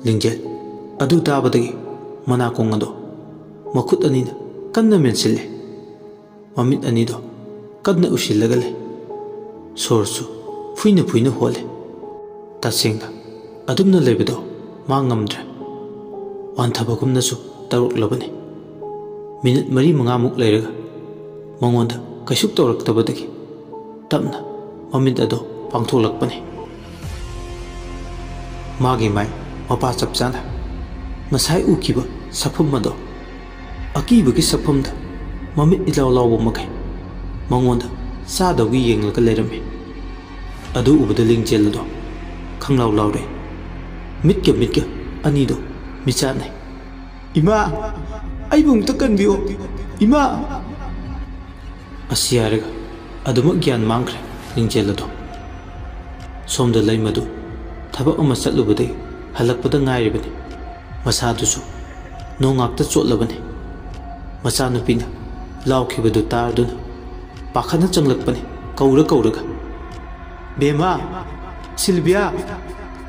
[SPEAKER 1] ꯂꯤꯡꯖꯦꯜ ꯑꯗꯨ ꯇꯥꯕꯗꯒꯤ ꯃꯅꯥꯀꯣꯡ ꯑꯗꯣ ꯃꯈꯨꯠ ꯑꯅꯤꯅ ꯀꯟꯅ ꯃꯦꯟꯁꯤꯜꯂꯦ꯫ ꯃꯃꯤꯠ ꯑꯅꯤꯗꯣ ꯀꯟꯅ ꯎꯏꯁꯤꯜꯂꯒ ꯂꯩ꯫ ꯁꯣꯔꯁꯨ ꯐꯨꯏꯅ ꯐꯨꯏꯅ ꯍꯣꯜꯂꯦ꯫ ꯇꯁꯦꯡꯅ ꯑꯗꯨꯝꯅ ꯂꯩꯕꯗꯣ ꯃꯥ ꯉꯝꯗ꯭ꯔꯦ꯫ ꯋꯥꯟꯊꯕꯒꯨꯝꯅꯁꯨ ꯇꯧꯔꯛꯂꯕꯅꯤ꯫ ꯃꯤꯅꯤꯠ 4-5ꯃꯨꯛ ꯂꯩꯔꯒ ꯃꯉꯣꯟꯗ ꯀꯩꯁꯨ ꯇꯧꯔꯛꯇꯕꯗꯒꯤ ꯇꯞꯅ ꯃꯃꯤꯠ ꯑꯗꯣ ꯄꯥꯡꯊꯣꯛꯂꯛꯄꯅꯤ꯫ ꯃꯥꯒꯤ ꯃꯥꯏ ꯃꯄꯥ ꯆꯞ ꯆꯥꯅ ꯉꯁꯥꯏ ꯎꯈꯤꯕ ꯁꯛꯐꯝ ꯑꯗꯣ ꯑꯀꯤꯕꯒꯤ ꯁꯛꯐꯝꯗ ꯃꯃꯤꯠ ꯏꯂꯥꯎ ꯂꯥꯎꯕ ꯃꯈꯩ ꯃꯉꯣꯟꯗ ꯆꯥꯗꯧꯒꯤ ꯌꯦꯡꯂꯒ ꯂꯩꯔꯝꯃꯤ꯫ ꯑꯗꯨ ꯎꯕꯗ ꯂꯤꯡꯖꯦꯜ ꯑꯗꯣ ꯈꯪꯂꯥꯎ ꯂꯥꯎꯔꯦ꯫ ꯃꯤꯠꯀ ꯑꯅꯤꯗꯣ ꯃꯤꯆꯥꯠꯅꯩ꯫ "ꯏꯃꯥ, ꯑꯩꯕꯨ ꯑꯃꯨꯛꯇ ꯀꯟꯕꯤꯌꯣ ꯏꯃꯥ"꯫ ꯑꯁꯤ ꯍꯥꯏꯔꯒ ꯑꯗꯨꯃꯛ ꯒ꯭ꯌꯥꯟ ꯃꯥꯡꯈ꯭ꯔꯦ ꯂꯤꯡꯖꯦꯜ ꯑꯗꯣ꯫ ꯁꯣꯝꯗ ꯂꯩꯃꯗꯨ ꯊꯕꯛ ꯑꯃ ꯆꯠꯂꯨꯕꯗꯒꯤ ꯍꯜꯂꯛꯄꯗ ꯉꯥꯏꯔꯤꯕꯅꯤ꯫ ꯃꯁꯥꯗꯨꯁꯨ ꯅꯣꯡꯉꯥꯛꯇ ꯆꯣꯠꯂꯕꯅꯤ꯫ ꯃꯆꯥꯅꯨꯄꯤꯅ ꯂꯥꯎꯈꯤꯕꯗꯨ ꯇꯥꯔꯗꯨꯅ ꯄꯥꯈꯠꯅ ꯆꯪꯂꯛꯄꯅꯤ ꯀꯧꯔꯒ, "ꯕꯦꯝꯃ, ꯁꯤꯜꯚꯤꯌꯥ,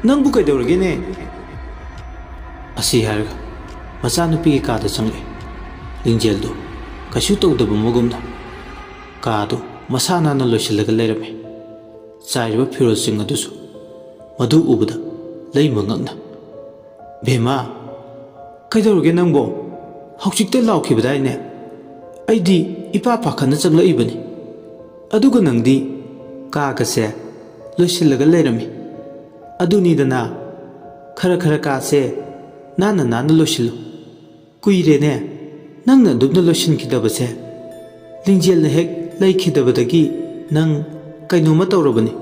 [SPEAKER 1] ꯅꯪꯕꯨ ꯀꯩꯗꯧꯔꯒꯦꯅꯦ"꯫ ꯑꯁꯤ ꯍꯥꯏꯔꯒ ꯃꯆꯥꯅꯨꯄꯤꯒꯤ ꯀꯥꯗ ꯆꯪꯂꯛꯏ꯫ ꯂꯤꯡꯖꯦꯜꯗꯣ ꯀꯩꯁꯨ ꯇꯧꯗꯕ ꯃꯒꯨꯝꯅ ꯀꯥꯗꯨ ꯃꯁꯥ ꯅꯥꯟꯅ ꯂꯣꯏꯁꯤꯜꯂꯒ ꯂꯩꯔꯝꯃꯤ꯫ ꯆꯥꯏꯔꯤꯕ ꯐꯤꯔꯣꯜꯁꯤꯡ ꯑꯗꯨꯁꯨ ꯃꯗꯨ ꯎꯕꯗ ꯂꯩꯃ ꯉꯛꯅ, "ꯕꯦꯝꯃ, ꯀꯩꯗꯧꯔꯒꯦ ꯅꯪꯕꯣ? ꯍꯧꯖꯤꯛꯇ ꯂꯥꯎꯈꯤꯕꯗꯥꯏꯅꯦ? ꯑꯩꯗꯤ ꯏꯄꯥ ꯄꯥꯈꯠꯅ ꯆꯪꯂꯛꯏꯕꯅꯤ꯫ ꯑꯗꯨꯒ ꯅꯪꯗꯤ ꯀꯥꯒꯁꯦ ꯂꯣꯏꯁꯤꯜꯂꯒ ꯂꯩꯔꯝꯃꯤ꯫ ꯑꯗꯨꯅꯤꯗꯅ, ꯈꯔ ꯀꯥꯁꯦ ꯅꯥꯟꯅ ꯂꯣꯏꯁꯤꯜꯂꯨ꯫ ꯀꯨꯏꯔꯦꯅꯦ ꯅꯪꯅ ꯑꯗꯨꯝꯅ ꯂꯣꯏꯁꯤꯟꯈꯤꯗꯕꯁꯦ꯫ ꯂꯤꯡꯖꯦꯜꯅ ꯍꯦꯛ ꯂꯩꯈꯤꯗꯕꯗꯒꯤ ꯅꯪ ꯀꯩꯅꯣꯝꯃ ꯇꯧꯔꯕꯅꯤ꯫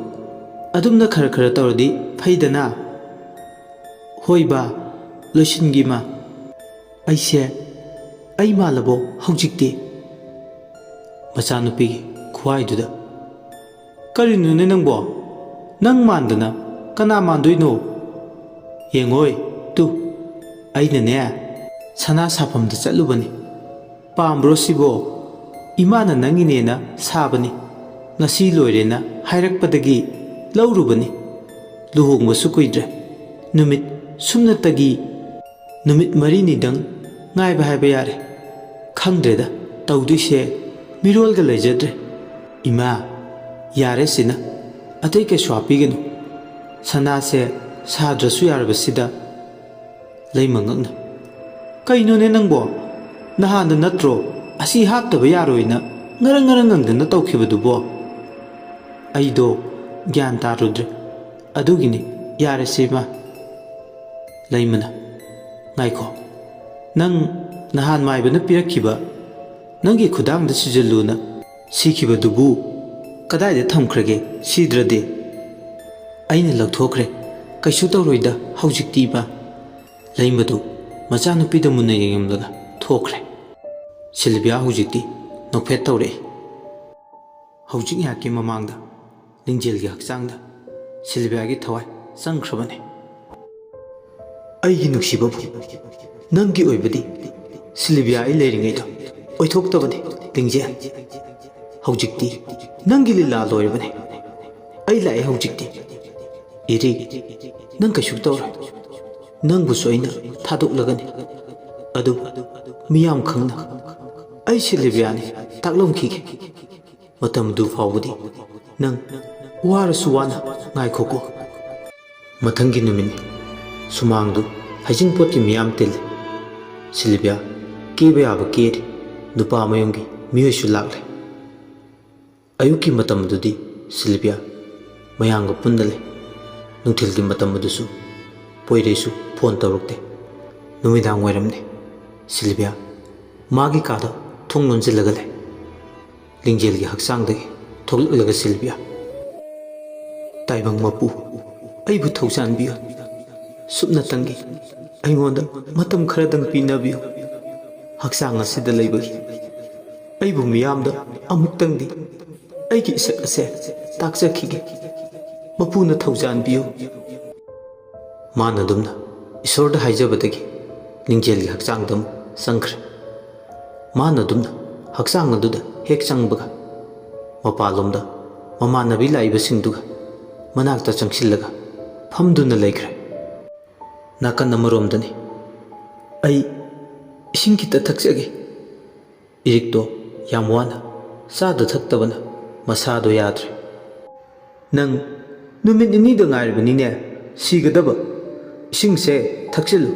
[SPEAKER 1] ꯑꯗꯨꯝꯅ ꯈꯔ ꯇꯧꯔꯗꯤ ꯐꯩꯗꯅ"꯫ "ꯍꯣꯏ ꯕꯥ, ꯂꯣꯏꯁꯤꯟꯒꯤꯃꯥ꯫ ꯑꯩ ꯃꯥꯜꯂꯕꯣ ꯍꯧꯖꯤꯛꯇꯤ"꯫ ꯃꯆꯥꯅꯨꯄꯤꯒꯤ ꯈꯨꯍꯥꯏꯗꯨꯗ, "ꯀꯔꯤꯅꯣꯅꯦ ꯅꯪꯕꯣ? ꯅꯪ ꯃꯥꯟꯗꯅ ꯀꯅꯥ ꯃꯥꯟꯗꯣꯏꯅꯣ? ꯌꯦꯡꯉꯣꯏ ꯇꯨ, ꯑꯩꯅꯅꯦ ꯁꯅꯥ ꯁꯥꯐꯝꯗ ꯆꯠꯂꯨꯕꯅꯤ꯫ ꯄꯥꯝꯕ꯭ꯔꯣ ꯁꯤꯕꯣ? ꯏꯃꯥꯅ ꯅꯪꯒꯤꯅꯦꯅ ꯁꯥꯕꯅꯤ꯫ ꯉꯁꯤ ꯂꯣꯏꯔꯦꯅ ꯍꯥꯏꯔꯛꯄꯗꯒꯤ ꯂꯧꯔꯨꯕꯅꯤ꯫ ꯂꯨꯍꯣꯡꯕꯁꯨ ꯀꯨꯏꯗ꯭ꯔꯦ꯫ ꯅꯨꯃꯤꯠ ꯁꯨꯞꯅꯇꯒꯤ ꯅꯨꯃꯤꯠ 4-5ꯗꯪ ꯉꯥꯏꯕ ꯍꯥꯏꯕ ꯌꯥꯔꯦ꯫ ꯈꯪꯗ꯭ꯔꯦꯗ ꯇꯧꯗꯣꯏꯁꯦ, ꯃꯤꯔꯣꯜꯒ ꯂꯩꯖꯗ꯭ꯔꯦ꯫ ꯏꯃꯥ, ꯌꯥꯔꯦ ꯁꯤꯅ, ꯑꯇꯩ ꯀꯩꯁꯨ ꯍꯥꯞꯄꯤꯒꯅꯨ꯫ ꯁꯅꯥꯁꯦ ꯁꯥꯗ꯭ꯔꯁꯨ ꯌꯥꯔꯕꯁꯤꯗ"꯫ ꯂꯩꯃ ꯉꯛꯅ, "ꯀꯩꯅꯣꯅꯦ ꯅꯪꯕꯣ? ꯅꯍꯥꯟꯗ ꯅꯠꯇ꯭ꯔꯣ ꯑꯁꯤ ꯍꯥꯞꯇꯕ ꯌꯥꯔꯣꯏꯅ ꯉꯔꯪ ꯉꯪꯗꯅ ꯇꯧꯈꯤꯕꯗꯨꯕꯣ? ꯑꯩꯗꯣ ꯒ꯭ꯌꯥꯟ ꯇꯥꯔꯨꯗ꯭ꯔꯦ, ꯑꯗꯨꯒꯤꯅꯤ꯫ ꯌꯥꯔꯦꯁꯦ ꯏꯃꯥ꯫ ꯂꯩꯃꯅ: ꯉꯥꯏꯈꯣ, ꯅꯪ ꯅꯍꯥꯟ ꯃꯥꯏꯕꯅ ꯄꯤꯔꯛꯈꯤꯕ ꯅꯪꯒꯤ ꯈꯨꯗꯥꯡꯗ ꯁꯤꯖꯤꯜꯂꯨꯅ ꯁꯤꯈꯤꯕꯗꯨꯕꯨ ꯀꯗꯥꯏꯗ ꯊꯝꯈ꯭ꯔꯒꯦ? ꯁꯤꯗ꯭ꯔꯗꯤ? ꯑꯩꯅ ꯂꯧꯊꯣꯛꯈ꯭ꯔꯦ, ꯀꯩꯁꯨ ꯇꯧꯔꯣꯏꯗ ꯍꯧꯖꯤꯛꯇꯤ ꯏꯃꯥ꯫ ꯂꯩꯃꯗꯨ ꯃꯆꯥꯅꯨꯄꯤꯗ ꯃꯨꯟꯅ ꯌꯦꯡꯂꯒ ꯊꯣꯛꯈ꯭ꯔꯦ꯫ ꯁꯤꯜꯚꯤꯌꯥ ꯍꯧꯖꯤꯛꯇꯤ ꯅꯣꯛꯐꯦꯠ ꯇꯧꯔꯛꯏ꯫ ꯍꯧꯖꯤꯛ ꯉꯥꯏꯍꯥꯛꯀꯤ ꯃꯃꯥꯡꯗ ꯂꯤꯡꯖꯦꯜꯒꯤ ꯍꯛꯆꯥꯡꯗ ꯁꯤꯜꯚꯤꯌꯥꯒꯤ ꯊꯋꯥꯏ ꯆꯪꯈ꯭ꯔꯕꯅꯤ꯫ ꯑꯩꯒꯤ ꯅꯨꯡꯁꯤꯕꯕꯨ, ꯅꯪꯒꯤ ꯑꯣꯏꯕꯗꯤ ꯁꯤꯜꯚꯤꯌꯥ ꯑꯩ ꯂꯩꯔꯤꯉꯩꯗ ꯑꯣꯏꯊꯣꯛꯇꯕꯅꯤ ꯂꯤꯡꯖꯦꯜ꯫ ꯍꯧꯖꯤꯛꯇꯤ ꯅꯪꯒꯤ ꯂꯤꯂꯥ ꯂꯣꯏꯔꯕꯅꯤ꯫ ꯑꯩ ꯂꯥꯛꯑꯦ ꯍꯧꯖꯤꯛꯇꯤ꯫ ꯏꯔꯤꯛ, ꯅꯪ ꯀꯩꯁꯨ ꯇꯧꯔꯣꯏ꯫ ꯅꯪꯕꯨꯁꯨ ꯑꯩꯅ ꯊꯥꯗꯣꯛꯂꯒꯅꯤ꯫ ꯑꯗꯨ ꯃꯤꯌꯥꯝ ꯈꯪꯅ ꯑꯩ ꯁꯤꯜꯚꯤꯌꯥꯅꯤ ꯇꯥꯛꯂꯝꯈꯤꯒꯦ꯫ ꯃꯇꯝꯗꯨ ꯐꯥꯎꯕꯗꯤ ꯅꯪ ꯋꯥꯔꯁꯨ ꯋꯥꯅ ꯉꯥꯏꯈꯣꯀꯣ꯫ ꯃꯊꯪꯒꯤ ꯅꯨꯃꯤꯠꯅꯤ꯫ ꯁꯨꯃꯥꯡꯗꯨ ꯍꯩꯖꯤꯡꯄꯣꯠꯀꯤ ꯃꯤꯌꯥꯝ ꯇꯤꯜꯂꯤ꯫ ꯁꯤꯜꯚꯤꯌꯥ ꯀꯦꯕ ꯌꯥꯕ ꯀꯦꯔꯤ꯫ ꯅꯨꯄꯥ ꯃꯌꯨꯝꯒꯤ ꯃꯤꯑꯣꯏꯁꯨ ꯂꯥꯛꯂꯦ꯫ ꯑꯌꯨꯛꯀꯤ ꯃꯇꯝꯗꯨꯗꯤ ꯁꯤꯜꯚꯤꯌꯥ ꯃꯌꯥꯝꯒ ꯄꯨꯟꯅ ꯂꯩ꯫ ꯅꯨꯡꯊꯤꯜꯒꯤ ꯃꯇꯝ ꯑꯗꯨꯁꯨ ꯄꯣꯏꯔꯩꯁꯨ ꯐꯣꯟ ꯇꯧꯔꯛꯇꯦ꯫ ꯅꯨꯃꯤꯗꯥꯡ ꯋꯥꯏꯔꯝꯅꯤ꯫ ꯁꯤꯜꯚꯤꯌꯥ ꯃꯥꯒꯤ ꯀꯥꯗ ꯊꯣꯡ ꯂꯣꯟꯁꯤꯜꯂꯒ ꯂꯩ꯫ ꯂꯤꯡꯖꯦꯜꯒꯤ ꯍꯛꯆꯥꯡꯗꯒꯤ ꯊꯣꯛꯂꯛꯂꯒ ꯁꯤꯜꯚꯤꯌꯥ: ꯇꯥꯏꯕꯪ ꯃꯄꯨ, ꯑꯩꯕꯨ ꯊꯧꯖꯥꯟꯕꯤꯌꯨ꯫ ꯁꯨꯞꯅꯇꯪꯒꯤ ꯑꯩꯉꯣꯟꯗ ꯃꯇꯝ ꯈꯔꯗꯪ ꯄꯤꯅꯕꯤꯌꯨ꯫ ꯍꯛꯆꯥꯡ ꯑꯁꯤꯗ ꯂꯩꯕꯒꯤ ꯑꯩꯕꯨ ꯃꯤꯌꯥꯝꯗ ꯑꯃꯨꯛꯇꯪꯗꯤ ꯑꯩꯒꯤ ꯏꯁꯛ ꯑꯁꯦ ꯇꯥꯛꯆꯈꯤꯒꯦ꯫ ꯃꯄꯨꯅ ꯊꯧꯖꯥꯟꯕꯤꯌꯨ꯫ ꯃꯥꯅ ꯑꯗꯨꯝꯅ ꯏꯁꯣꯔꯗ ꯍꯥꯏꯖꯕꯗꯒꯤ ꯂꯤꯡꯖꯦꯜꯒꯤ ꯍꯛꯆꯥꯡꯗ ꯑꯃꯨꯛ ꯆꯪꯈ꯭ꯔꯦ꯫ ꯃꯥꯅ ꯑꯗꯨꯝꯅ ꯍꯛꯆꯥꯡ ꯑꯗꯨꯗ ꯍꯦꯛ ꯆꯪꯕꯒ ꯃꯄꯥꯟꯂꯣꯝꯗ ꯃꯃꯥꯟꯅꯕꯤ ꯂꯥꯛꯏꯕꯁꯤꯡꯗꯨꯒ ꯃꯅꯥꯛꯇ ꯆꯪꯁꯤꯜꯂꯒ ꯐꯝꯗꯨꯅ ꯂꯩꯈ꯭ꯔꯦ꯫ ꯅꯥꯀꯟ ꯑꯃꯔꯣꯝꯗꯅꯤ꯫ ꯑꯩ ꯏꯁꯤꯡ ꯈꯤꯇ ꯊꯛꯆꯒꯦ꯫ ꯏꯔꯤꯛꯇꯣ ꯌꯥꯝ ꯋꯥꯅ ꯆꯥꯗ ꯊꯛꯇꯕꯅ ꯃꯁꯥꯗꯣ ꯌꯥꯗ꯭ꯔꯦ꯫ ꯅꯪ ꯅꯨꯃꯤꯠ ꯅꯤꯅꯤꯗ ꯉꯥꯏꯔꯕꯅꯤꯅꯦ ꯁꯤꯒꯗꯕ꯫ ꯏꯁꯤꯡꯁꯦ ꯊꯛꯆꯤꯜꯂꯨ꯫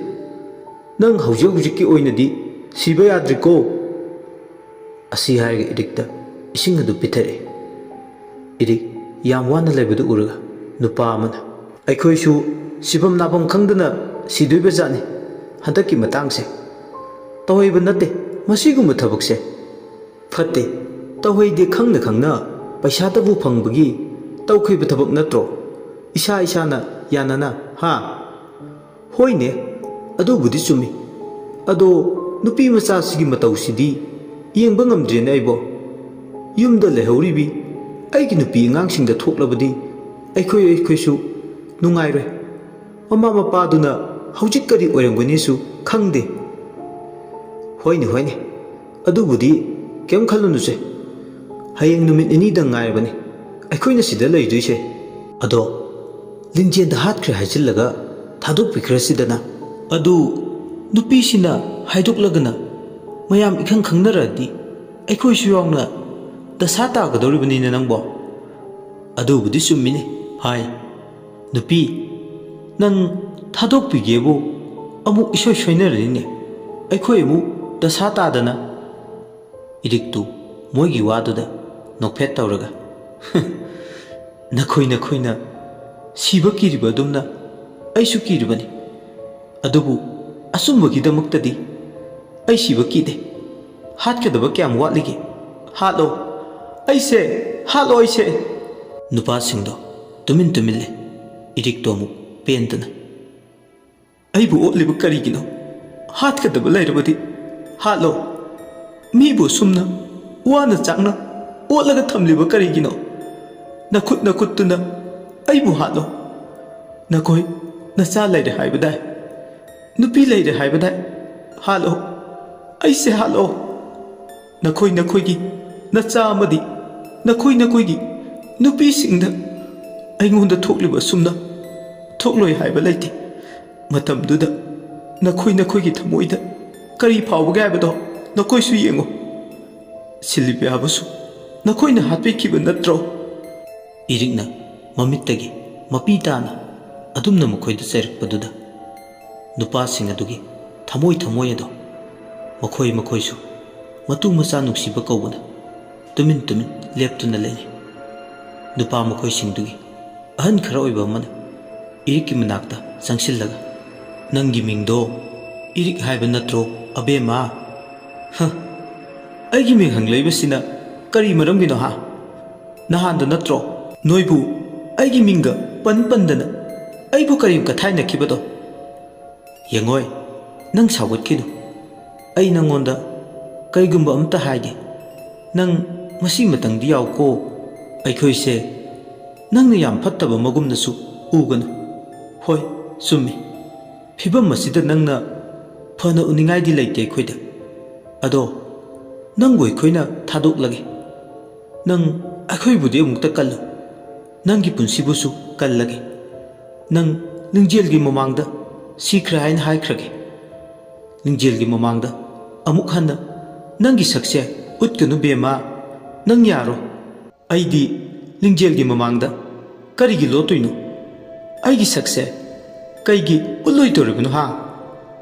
[SPEAKER 1] ꯅꯪ ꯍꯧꯖꯤꯛ ꯍꯧꯖꯤꯛꯀꯤ ꯑꯣꯏꯅꯗꯤ ꯁꯤꯕ ꯌꯥꯗ꯭ꯔꯤꯀꯣ꯫ ꯑꯁꯤ ꯍꯥꯏꯔꯒ ꯏꯔꯤꯛꯇ ꯏꯁꯤꯡ ꯑꯗꯨ ꯄꯤꯊꯔꯛꯏ꯫ ꯏꯔꯤꯛ ꯌꯥꯝ ꯋꯥꯅ ꯂꯩꯕꯗꯨ ꯎꯔꯒ ꯅꯨꯄꯥ ꯑꯃꯅ: ꯑꯩꯈꯣꯏꯁꯨ ꯁꯤꯐꯝ ꯅꯥꯐꯝ ꯈꯪꯗꯅ ꯁꯤꯗꯣꯏꯕ ꯖꯥꯠꯅꯤ ꯍꯟꯗꯛꯀꯤ ꯃꯇꯥꯡꯁꯦ꯫ ꯇꯧꯍꯩꯕ ꯅꯠꯇꯦ ꯃꯁꯤꯒꯨꯝꯕ ꯊꯕꯛꯁꯦ꯫ ꯐꯠꯇꯦ, ꯇꯧꯍꯩꯗꯦ ꯈꯪꯅ ꯈꯪꯅ ꯄꯩꯁꯥꯇꯕꯨ ꯐꯪꯕꯒꯤ ꯇꯧꯈꯤꯕ ꯊꯕꯛ ꯅꯠꯇ꯭ꯔꯣ? ꯏꯁꯥ ꯏꯁꯥꯅ ꯌꯥꯅꯅ, ꯍꯥ? ꯍꯣꯏꯅꯦ, ꯑꯗꯨꯕꯨꯗꯤ ꯆꯨꯝꯃꯤ꯫ ꯑꯗꯣ ꯅꯨꯄꯤ ꯃꯆꯥꯁꯤꯒꯤ ꯃꯇꯧꯁꯤꯗꯤ ꯌꯦꯡꯕ ꯉꯝꯗ꯭ꯔꯦꯅꯦ ꯑꯩꯕꯣ꯫ ꯌꯨꯝꯗ ꯂꯩꯍꯧꯔꯤꯕꯤ ꯑꯩꯒꯤ ꯅꯨꯄꯤ ꯑꯉꯥꯡꯁꯤꯡꯗ ꯊꯣꯛꯂꯕꯗꯤ ꯑꯩꯈꯣꯏꯁꯨ ꯅꯨꯡꯉꯥꯏꯔꯣꯏ꯫ ꯃꯃꯥ ꯃꯄꯥꯗꯨꯅ ꯍꯧꯖꯤꯛ ꯀꯔꯤ ꯑꯣꯏꯔꯝꯒꯅꯤꯁꯨ ꯈꯪꯗꯦ꯫ ꯍꯣꯏꯅꯦ ꯍꯣꯏꯅꯦ, ꯑꯗꯨꯕꯨꯗꯤ ꯀꯩꯝ ꯈꯜꯂꯨꯅꯨꯁꯦ꯫ ꯍꯌꯦꯡ ꯅꯨꯃꯤꯠ ꯅꯤꯅꯤꯗꯪ ꯉꯥꯏꯔꯕꯅꯤ ꯑꯩꯈꯣꯏꯅ ꯁꯤꯗ ꯂꯩꯗꯣꯏꯁꯦ꯫ ꯑꯗꯣ ꯂꯤꯡꯖꯦꯜꯗ ꯍꯥꯠꯈ꯭ꯔꯦ ꯍꯥꯏꯖꯤꯜꯂꯒ ꯊꯥꯗꯣꯛꯄꯤꯈ꯭ꯔꯁꯤꯗꯅ꯫ ꯑꯗꯨ ꯅꯨꯄꯤꯁꯤꯅ ꯍꯥꯏꯗꯣꯛꯂꯒꯅ ꯃꯌꯥꯝ ꯏꯈꯪ ꯈꯪꯅꯔꯛꯑꯗꯤ ꯑꯩꯈꯣꯏꯁꯨ ꯌꯥꯎꯅ ꯗꯁꯥ ꯇꯥꯒꯗꯧꯔꯤꯕꯅꯤꯅꯦ ꯅꯪꯕꯣ꯫ ꯑꯗꯨꯕꯨꯗꯤ ꯆꯨꯝꯃꯤꯅꯦ꯫ ꯍꯥꯏ ꯅꯨꯄꯤ, ꯅꯪ ꯊꯥꯗꯣꯛꯄꯤꯒꯦꯕꯨ ꯑꯃꯨꯛ ꯏꯁꯣꯏ ꯁꯣꯏꯅꯔꯅꯤꯅꯦ꯫ ꯑꯩꯈꯣꯏ ꯑꯃꯨꯛ ꯗꯁꯥ ꯇꯥꯗꯅ꯫ ꯏꯔꯤꯛꯇꯨ ꯃꯣꯏꯒꯤ ꯋꯥꯗꯨꯗ ꯅꯣꯛꯐꯦꯠ ꯇꯧꯔꯒ: ꯅꯈꯣꯏꯅ ꯁꯤꯕ ꯀꯤꯔꯤꯕ ꯑꯗꯨꯝꯅ ꯑꯩꯁꯨ ꯀꯤꯔꯤꯕꯅꯤ꯫ ꯑꯗꯨꯕꯨ ꯑꯆꯨꯝꯕꯒꯤꯗꯃꯛꯇꯗꯤ ꯑꯩ ꯁꯤꯕ ꯀꯤꯗꯦ꯫ ꯍꯥꯠꯀꯗꯕ ꯀꯌꯥꯝ ꯋꯥꯠꯂꯤꯒꯦ? ꯍꯥꯠꯂꯣ ꯑꯩꯁꯦ, ꯍꯥꯠꯂꯣ ꯑꯩꯁꯦ꯫ ꯅꯨꯄꯥꯁꯤꯡꯗꯣ ꯇꯨꯃꯤꯟ ꯂꯩ꯫ ꯏꯔꯤꯛꯇꯣ ꯑꯃꯨꯛ ꯄꯦꯟꯗꯅ: ꯑꯩꯕꯨ ꯑꯣꯠꯂꯤꯕ ꯀꯔꯤꯒꯤꯅꯣ? ꯍꯥꯠꯀꯗꯕ ꯂꯩꯔꯕꯗꯤ ꯍꯥꯠꯂꯣ꯫ ꯃꯤꯕꯨ ꯁꯨꯝꯅ ꯋꯥꯅ ꯆꯥꯛꯅ ꯑꯣꯠꯂꯒ ꯊꯝꯂꯤꯕ ꯀꯔꯤꯒꯤꯅꯣ? ꯅꯈꯨꯠꯇꯨꯅ ꯑꯩꯕꯨ ꯍꯥꯠꯂꯣ꯫ ꯅꯈꯣꯏ ꯅꯆꯥ ꯂꯩꯔꯦ ꯍꯥꯏꯕꯗꯥꯏ, ꯅꯨꯄꯤ ꯂꯩꯔꯦ ꯍꯥꯏꯕꯗꯥꯏ? ꯍꯥꯠꯂꯣ ꯑꯩꯁꯦ, ꯍꯥꯠꯂꯣ꯫ ꯅꯈꯣꯏꯒꯤ ꯅꯆꯥ ꯑꯃꯗꯤ ꯅꯈꯣꯏꯒꯤ ꯅꯨꯄꯤꯁꯤꯡꯗ ꯑꯩꯉꯣꯟꯗ ꯊꯣꯛꯂꯤꯕ ꯁꯨꯝꯅ ꯊꯣꯛꯂꯣꯏ ꯍꯥꯏꯕ ꯂꯩꯇꯦ꯫ ꯃꯇꯝꯗꯨꯗ ꯅꯈꯣꯏꯒꯤ ꯊꯃꯣꯏꯗ ꯀꯔꯤ ꯐꯥꯎꯕꯒꯦ ꯍꯥꯏꯕꯗꯣ ꯅꯈꯣꯏꯁꯨ ꯌꯦꯡꯉꯨ꯫ ꯁꯤꯜꯚꯤꯌꯥꯕꯨꯁꯨ ꯅꯈꯣꯏꯅ ꯍꯥꯠꯄꯤꯈꯤꯕ ꯅꯠꯇ꯭ꯔꯣ? ꯏꯔꯤꯛꯅ ꯃꯃꯤꯠꯇꯒꯤ ꯃꯄꯤ ꯇꯥꯅ ꯑꯗꯨꯝꯅ ꯃꯈꯣꯏꯗ ꯆꯩꯔꯛꯄꯗꯨꯗ ꯅꯨꯄꯥꯁꯤꯡ ꯑꯗꯨꯒꯤ ꯊꯃꯣꯏ ꯑꯗꯣ ꯃꯈꯣꯏꯁꯨ ꯃꯇꯨ ꯃꯆꯥ ꯅꯨꯡꯁꯤꯕ ꯀꯧꯕꯅ ꯇꯨꯃꯤꯟ ꯂꯦꯞꯇꯨꯅ ꯂꯩꯔꯤ꯫ ꯅꯨꯄꯥ ꯃꯈꯣꯏꯁꯤꯡꯗꯨꯒꯤ ꯑꯍꯟ ꯈꯔ ꯑꯣꯏꯕ ꯑꯃꯅ ꯏꯔꯤꯛꯀꯤ ꯃꯅꯥꯛꯇ ꯆꯪꯁꯤꯜꯂꯒ, "ꯅꯪꯒꯤ ꯃꯤꯡꯗꯣ ꯏꯔꯤꯛ ꯍꯥꯏꯕ ꯅꯠꯇ꯭ꯔꯣ ꯑꯕꯦꯝꯃ?" "ꯑꯩꯒꯤ ꯃꯤꯡ ꯍꯪꯂꯛꯏꯕꯁꯤꯅ ꯀꯔꯤ ꯃꯔꯝꯒꯤꯅꯣ ꯍꯥ? ꯅꯍꯥꯟꯗ ꯅꯠꯇ꯭ꯔꯣ ꯅꯣꯏꯕꯨ ꯑꯩꯒꯤ ꯃꯤꯡꯒ ꯄꯟꯗꯅ ꯑꯩꯕꯨ ꯀꯔꯤꯝ ꯀꯊꯥꯏꯅꯈꯤꯕꯗꯣ? ꯌꯦꯡꯉꯣꯏ, ꯅꯪ ꯁꯥꯎꯒꯠꯈꯤꯅꯨ꯫ ꯑꯩ ꯅꯪꯉꯣꯟꯗ ꯀꯔꯤꯒꯨꯝꯕ ꯑꯝꯇ ꯍꯥꯏꯒꯦ꯫ ꯅꯪ ꯃꯁꯤꯃꯇꯪꯗꯤ ꯌꯥꯎꯀꯣ, ꯑꯩꯈꯣꯏꯁꯦ ꯅꯪꯅ ꯌꯥꯝ ꯐꯠꯇꯕ ꯃꯒꯨꯝꯅꯁꯨ ꯎꯒꯅꯨ꯫ ꯍꯣꯏ, ꯆꯨꯝꯃꯤ, ꯐꯤꯕꯝ ꯑꯁꯤꯗ ꯅꯪꯅ ꯐꯅ ꯎꯅꯤꯡꯉꯥꯏꯗꯤ ꯂꯩꯇꯦ ꯑꯩꯈꯣꯏꯗ꯫ ꯑꯗꯣ ꯅꯪꯕꯨ ꯑꯩꯈꯣꯏꯅ ꯊꯥꯗꯣꯛꯂꯒꯦ꯫ ꯅꯪ ꯑꯩꯈꯣꯏꯕꯨꯗꯤ ꯑꯃꯨꯛꯇ ꯀꯜꯂꯨ, ꯅꯪꯒꯤ ꯄꯨꯟꯁꯤꯕꯨꯁꯨ ꯀꯜꯂꯒꯦ꯫ ꯅꯪ ꯂꯤꯡꯖꯦꯜꯒꯤ ꯃꯃꯥꯡꯗ ꯁꯤꯈ꯭ꯔꯦ ꯍꯥꯏꯅ ꯍꯥꯏꯈ꯭ꯔꯒꯦ꯫ ꯂꯤꯡꯖꯦꯜꯒꯤ ꯃꯃꯥꯡꯗ ꯑꯃꯨꯛ ꯍꯟꯅ ꯅꯪꯒꯤ ꯁꯛꯁꯦ ꯎꯠꯀꯅꯨ ꯕꯦꯝꯃ, ꯅꯪ ꯌꯥꯔꯣ꯫ ꯑꯩꯗꯤ ꯂꯤꯡꯖꯦꯜꯒꯤ ꯃꯃꯥꯡꯗ ꯀꯔꯤꯒꯤ ꯂꯣꯠꯇꯣꯏꯅꯣ? ꯑꯩꯒꯤ ꯁꯛꯁꯦ ꯀꯩꯒꯤ ꯎꯠꯂꯣꯏꯗꯧꯔꯤꯕꯅꯣ ꯍꯥ?"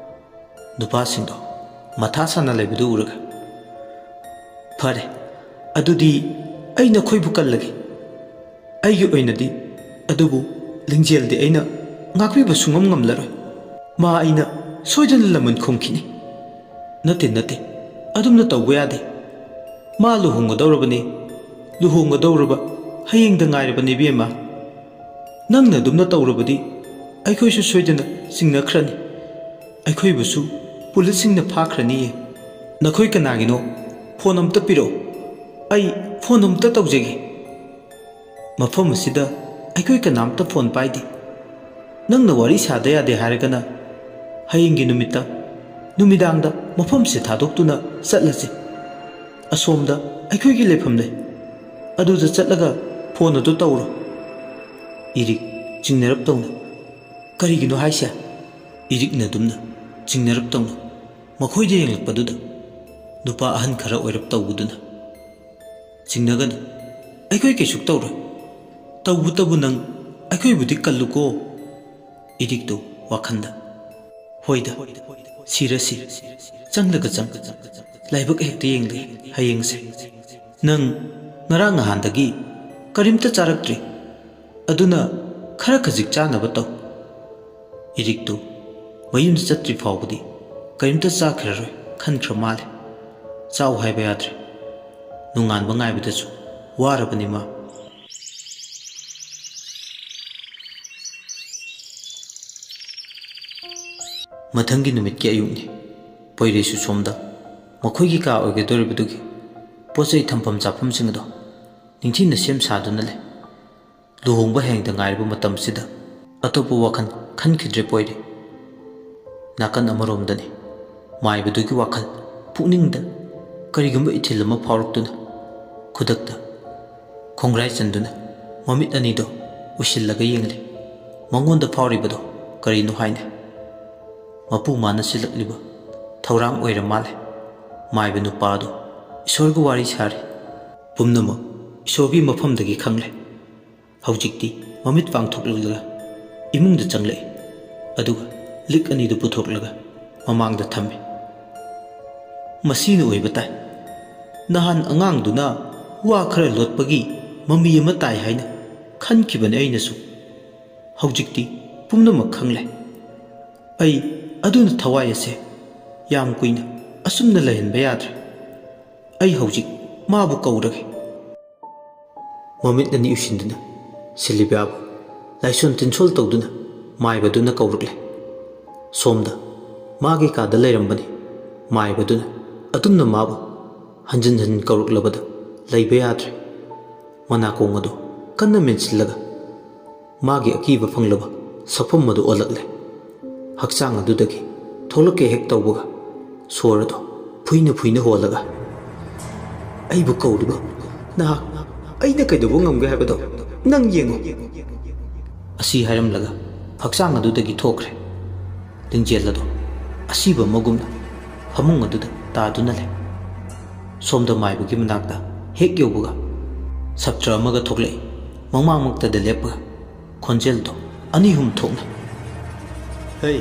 [SPEAKER 1] ꯅꯨꯄꯥꯁꯤꯡꯗꯣ ꯃꯊꯥ ꯁꯥꯅ ꯂꯩꯕꯗꯨ ꯎꯔꯒ, "ꯐꯔꯦ, ꯑꯗꯨꯗꯤ ꯑꯩ ꯅꯈꯣꯏꯕꯨ ꯀꯜꯂꯒꯦ ꯑꯩꯒꯤ ꯑꯣꯏꯅꯗꯤ꯫ ꯑꯗꯨꯕꯨ ꯂꯤꯡꯖꯦꯜꯗꯤ ꯑꯩꯅ ꯉꯥꯛꯄꯤꯕ ꯁꯨꯡꯉꯝ ꯉꯝꯂꯔꯣꯏ꯫ ꯃꯥ ꯑꯩꯅ ꯁꯣꯏꯗꯅ ꯂꯃꯟ ꯈꯨꯝꯈꯤꯅꯤ." "ꯅꯠꯇꯦ, ꯑꯗꯨꯝꯅ ꯇꯧꯕ ꯌꯥꯗꯦ꯫ ꯃꯥ ꯂꯨꯍꯣꯡꯒꯗꯧꯔꯕꯅꯤ, ꯂꯨꯍꯣꯡꯒꯗꯧꯔꯕ ꯍꯌꯦꯡꯗ ꯉꯥꯏꯔꯕꯅꯤ ꯏꯕꯦꯝꯃ꯫ ꯅꯪꯅ ꯑꯗꯨꯝꯅ ꯇꯧꯔꯕꯗꯤ ꯑꯩꯈꯣꯏꯁꯨ ꯁꯣꯏꯗꯅ ꯆꯤꯡꯅꯈ꯭ꯔꯅꯤ, ꯑꯩꯈꯣꯏꯕꯨꯁꯨ ꯄꯨꯂꯤꯁꯁꯤꯡꯅ ꯐꯥꯈ꯭ꯔꯅꯤꯌꯦ꯫ ꯅꯈꯣꯏ ꯀꯅꯥꯒꯤꯅꯣ? ꯐꯣꯟ ꯑꯝꯇ ꯄꯤꯔꯛꯑꯣ, ꯑꯩ ꯐꯣꯟ ꯑꯝꯇ ꯇꯧꯖꯒꯦ." "ꯃꯐꯝ ꯑꯁꯤꯗ ꯑꯩꯈꯣꯏ ꯀꯅꯥꯝꯇ ꯐꯣꯟ パイꯗꯦ꯫ ꯅꯪꯅ ꯋꯥꯔꯤ ꯁꯥꯗ ꯌꯥꯗꯦ ꯍꯥꯏꯔꯒꯅ ꯍꯌꯦꯡꯒꯤ ꯅꯨꯃꯤꯗꯥꯡꯗ ꯃꯐꯝꯁꯦ ꯊꯥꯗꯣꯛꯇꯨꯅ ꯆꯠꯂꯁꯤ꯫ ꯑꯁꯣꯝꯗ ꯑꯩꯈꯣꯏꯒꯤ ꯂꯩꯐꯝ ꯂꯩ, ꯑꯗꯨꯗ ꯆꯠꯂꯒ ꯐꯣꯟ ꯑꯗꯨ ꯇꯧꯔꯣ." ꯏꯔꯤꯛ ꯆꯤꯡꯅꯔꯞ ꯇꯧꯅ, "ꯀꯔꯤꯒꯤꯅꯣ ꯍꯥꯏꯁꯦ?" ꯏꯔꯤꯛꯅ ꯑꯗꯨꯝꯅ ꯆꯤꯡꯅꯔꯞ ꯇꯧꯅ ꯃꯈꯣꯏꯗ ꯌꯦꯡꯂꯛꯄꯗꯨꯗ ꯅꯨꯄꯥ ꯑꯍꯟ ꯈꯔ ꯑꯣꯏꯔꯞ ꯇꯧꯕꯗꯨꯅ, "ꯆꯤꯡꯅꯒꯅꯨ, ꯑꯩꯈꯣꯏ ꯀꯩꯁꯨ ꯇꯧꯔꯣꯏ꯫ ꯇꯧꯕꯇꯕꯨ ꯅꯪ ꯑꯩꯈꯣꯏꯕꯨꯗꯤ ꯀꯜꯂꯨꯀꯣ." ꯏꯔꯤꯛꯇꯨ ꯋꯥꯈꯟꯗ, "ꯍꯣꯏꯗ, ꯁꯤꯔꯁꯤ, ꯆꯪꯂꯒ ꯂꯥꯏꯕꯛ ꯍꯦꯛꯇ ꯌꯦꯡꯂꯒꯦ ꯍꯌꯦꯡꯁꯦ꯫ ꯅꯪ ꯉꯔꯥꯡ ꯅꯍꯥꯟꯗꯒꯤ ꯀꯔꯤꯝꯇ ꯆꯥꯔꯛꯇ꯭ꯔꯤ, ꯑꯗꯨꯅ ꯈꯔ ꯈꯖꯤꯛ ꯆꯥꯅꯕ ꯇꯧ." ꯏꯔꯤꯛꯇꯨ ꯃꯌꯨꯝꯗ ꯆꯠꯇ꯭ꯔꯤ ꯐꯥꯎꯕꯗꯤ ꯀꯔꯤꯝꯇ ꯆꯥꯈꯤꯔꯔꯣꯏ ꯈꯟꯈ꯭ꯔ ꯃꯥꯜꯂꯦ꯫ ꯆꯥꯎ ꯍꯥꯏꯕ ꯌꯥꯗ꯭ꯔꯦ, ꯅꯣꯡꯉꯥꯟꯕ ꯉꯥꯏꯕꯗꯁꯨ ꯋꯥꯔꯕꯅꯤ ꯃꯥ꯫ ꯃꯊꯪꯒꯤ ꯅꯨꯃꯤꯠꯀꯤ ꯑꯌꯨꯛꯅꯤ꯫ ꯄꯣꯏꯔꯩꯁꯨ ꯁꯣꯝꯗ ꯃꯈꯣꯏꯒꯤ ꯀꯥ ꯑꯣꯏꯒꯗꯧꯔꯤꯕꯗꯨꯒꯤ ꯄꯣꯠꯆꯩ ꯊꯝꯐꯝ ꯆꯥꯐꯝꯁꯤꯡ ꯑꯗꯣ ꯅꯤꯡꯊꯤꯅ ꯁꯦꯝ ꯁꯥꯗꯨꯅ ꯂꯩ꯫ ꯂꯨꯍꯣꯡꯕ ꯍꯌꯦꯡꯗ ꯉꯥꯏꯔꯤꯕ ꯃꯇꯝꯁꯤꯗ ꯑꯇꯣꯞꯄ ꯋꯥꯈꯜ ꯈꯟꯈꯤꯗ꯭ꯔꯦ ꯄꯣꯏꯔꯩ꯫ ꯅꯥꯀꯟ ꯑꯃꯔꯣꯝꯗꯅꯤ ꯃꯥꯏꯕꯗꯨꯒꯤ ꯋꯥꯈꯜ ꯄꯨꯛꯅꯤꯡꯗ ꯀꯔꯤꯒꯨꯝꯕ ꯏꯊꯤꯜ ꯑꯃ ꯐꯥꯎꯔꯛꯇꯨꯅ ꯈꯨꯗꯛꯇ ꯈꯣꯡꯒ꯭ꯔꯥꯏ ꯆꯟꯗꯨꯅ ꯃꯃꯤꯠ ꯑꯅꯤꯗꯣ ꯎꯏꯁꯤꯜꯂꯒ ꯌꯦꯡꯂꯤ꯫ ꯃꯉꯣꯟꯗ ꯐꯥꯎꯔꯤꯕꯗꯣ ꯀꯔꯤꯅꯣ ꯍꯥꯏꯅ ꯃꯄꯨ ꯃꯥꯅ ꯁꯤꯜꯂꯛꯂꯤꯕ ꯊꯧꯔꯥꯡ ꯑꯣꯏꯔ ꯃꯥꯜꯂꯦ꯫ ꯃꯥꯏꯕ ꯅꯨꯄꯥꯗꯣ ꯏꯁꯣꯔꯒ ꯋꯥꯔꯤ ꯁꯥꯔꯤ꯫ ꯄꯨꯝꯅꯃꯛ ꯏꯁꯣꯔꯒꯤ ꯃꯐꯝꯗꯒꯤ ꯈꯪꯂꯦ꯫ ꯍꯧꯖꯤꯛꯇꯤ ꯃꯃꯤꯠ ꯄꯥꯡꯊꯣꯛꯂꯒ ꯏꯃꯨꯡꯗ ꯆꯪꯂꯛꯏ, ꯑꯗꯨꯒ ꯂꯤꯛ ꯑꯅꯤꯗꯨ ꯄꯨꯊꯣꯛꯂꯒ ꯃꯃꯥꯡꯗ ꯊꯝꯃꯤ꯫ "ꯃꯁꯤꯅ ꯑꯣꯏꯕ ꯇꯥꯏ꯫ ꯅꯍꯥꯟ ꯑꯉꯥꯡꯗꯨꯅ ꯋꯥ ꯈꯔ ꯂꯣꯠꯄꯒꯤ ꯃꯃꯤ ꯑꯃ ꯇꯥꯏ ꯍꯥꯏꯅ ꯈꯟꯈꯤꯕꯅꯤ ꯑꯩꯅꯁꯨ꯫ ꯍꯧꯖꯤꯛꯇꯤ ꯄꯨꯝꯅꯃꯛ ꯈꯪꯂꯦ꯫ ꯑꯩ ꯑꯗꯨꯅ ꯊꯋꯥꯏ ꯑꯁꯦ ꯌꯥꯝ ꯀꯨꯏꯅ ꯑꯁꯨꯝꯅ ꯂꯩꯍꯟꯕ ꯌꯥꯗ꯭ꯔꯦ꯫ ꯑꯩ ꯍꯧꯖꯤꯛ ꯃꯥꯕꯨ ꯀꯧꯔꯒꯦ." ꯃꯃꯤꯠ ꯑꯅꯤ ꯎꯏꯁꯤꯟꯗꯨꯅ ꯁꯤꯜꯚꯤꯌꯥꯕꯨ ꯂꯥꯏꯁꯣꯟ ꯇꯤꯟꯁꯣꯜ ꯇꯧꯗꯨꯅ ꯃꯥꯏꯕꯗꯨꯅ ꯀꯧꯔꯛꯂꯦ꯫ ꯁꯣꯝꯗ ꯃꯥꯒꯤ ꯀꯥꯗ ꯂꯩꯔꯝꯕꯅꯤ ꯃꯥꯏꯕꯗꯨꯅ ꯑꯗꯨꯝꯅ ꯃꯥꯕꯨ ꯍꯟꯖꯤꯟ ꯍꯟꯖꯤꯟ ꯀꯧꯔꯛꯂꯕꯗ ꯂꯩꯕ ꯌꯥꯗ꯭ꯔꯦ꯫ ꯃꯅꯥꯀꯣꯡ ꯑꯗꯨ ꯀꯟꯅ ꯃꯦꯟꯁꯤꯜꯂꯒ ꯃꯥꯒꯤ ꯑꯀꯤꯕ ꯐꯪꯂꯕ ꯁꯛꯐꯝ ꯑꯗꯨ ꯑꯣꯜꯂꯛꯂꯦ꯫ ꯍꯛꯆꯥꯡ ꯑꯗꯨꯗꯒꯤ ꯊꯣꯛꯂꯛꯀꯦ ꯍꯦꯛ ꯇꯧꯕꯒ ꯁꯣꯔ ꯑꯗꯨ ꯐꯨꯏꯅ ꯍꯣꯜꯂꯒ, "ꯑꯩꯕꯨ ꯀꯧꯔꯤꯕ ꯅꯍꯥꯛ ꯑꯩꯅ ꯀꯩꯗꯧꯕ ꯉꯝꯒꯦ ꯍꯥꯏꯕꯗꯣ ꯅꯪ ꯌꯦꯡꯉꯨ." ꯑꯁꯤ ꯍꯥꯏꯔꯝꯂꯒ ꯍꯛꯆꯥꯡ ꯑꯗꯨꯗꯒꯤ ꯊꯣꯛꯈ꯭ꯔꯦ꯫ ꯂꯤꯡꯖꯦꯜ ꯑꯗꯣ ꯑꯁꯤꯕ ꯑꯃꯒꯨꯝꯅ ꯐꯃꯨꯡ ꯑꯗꯨꯗ ꯇꯥꯗꯨꯅ ꯂꯩ꯫ ꯁꯣꯝꯗ ꯃꯥꯏꯕꯒꯤ ꯃꯅꯥꯛꯇ ꯍꯦꯛ ꯌꯧꯕꯒ ꯁꯞꯇ꯭ꯔ ꯑꯃꯒ ꯊꯣꯛꯂꯛꯏ꯫ ꯃꯃꯥꯡꯃꯛꯇꯗ ꯂꯦꯞꯄꯒ ꯈꯣꯟꯖꯦꯜꯗꯣ ꯑꯅꯤ ꯑꯍꯨꯝ ꯊꯣꯛꯅ, Hey,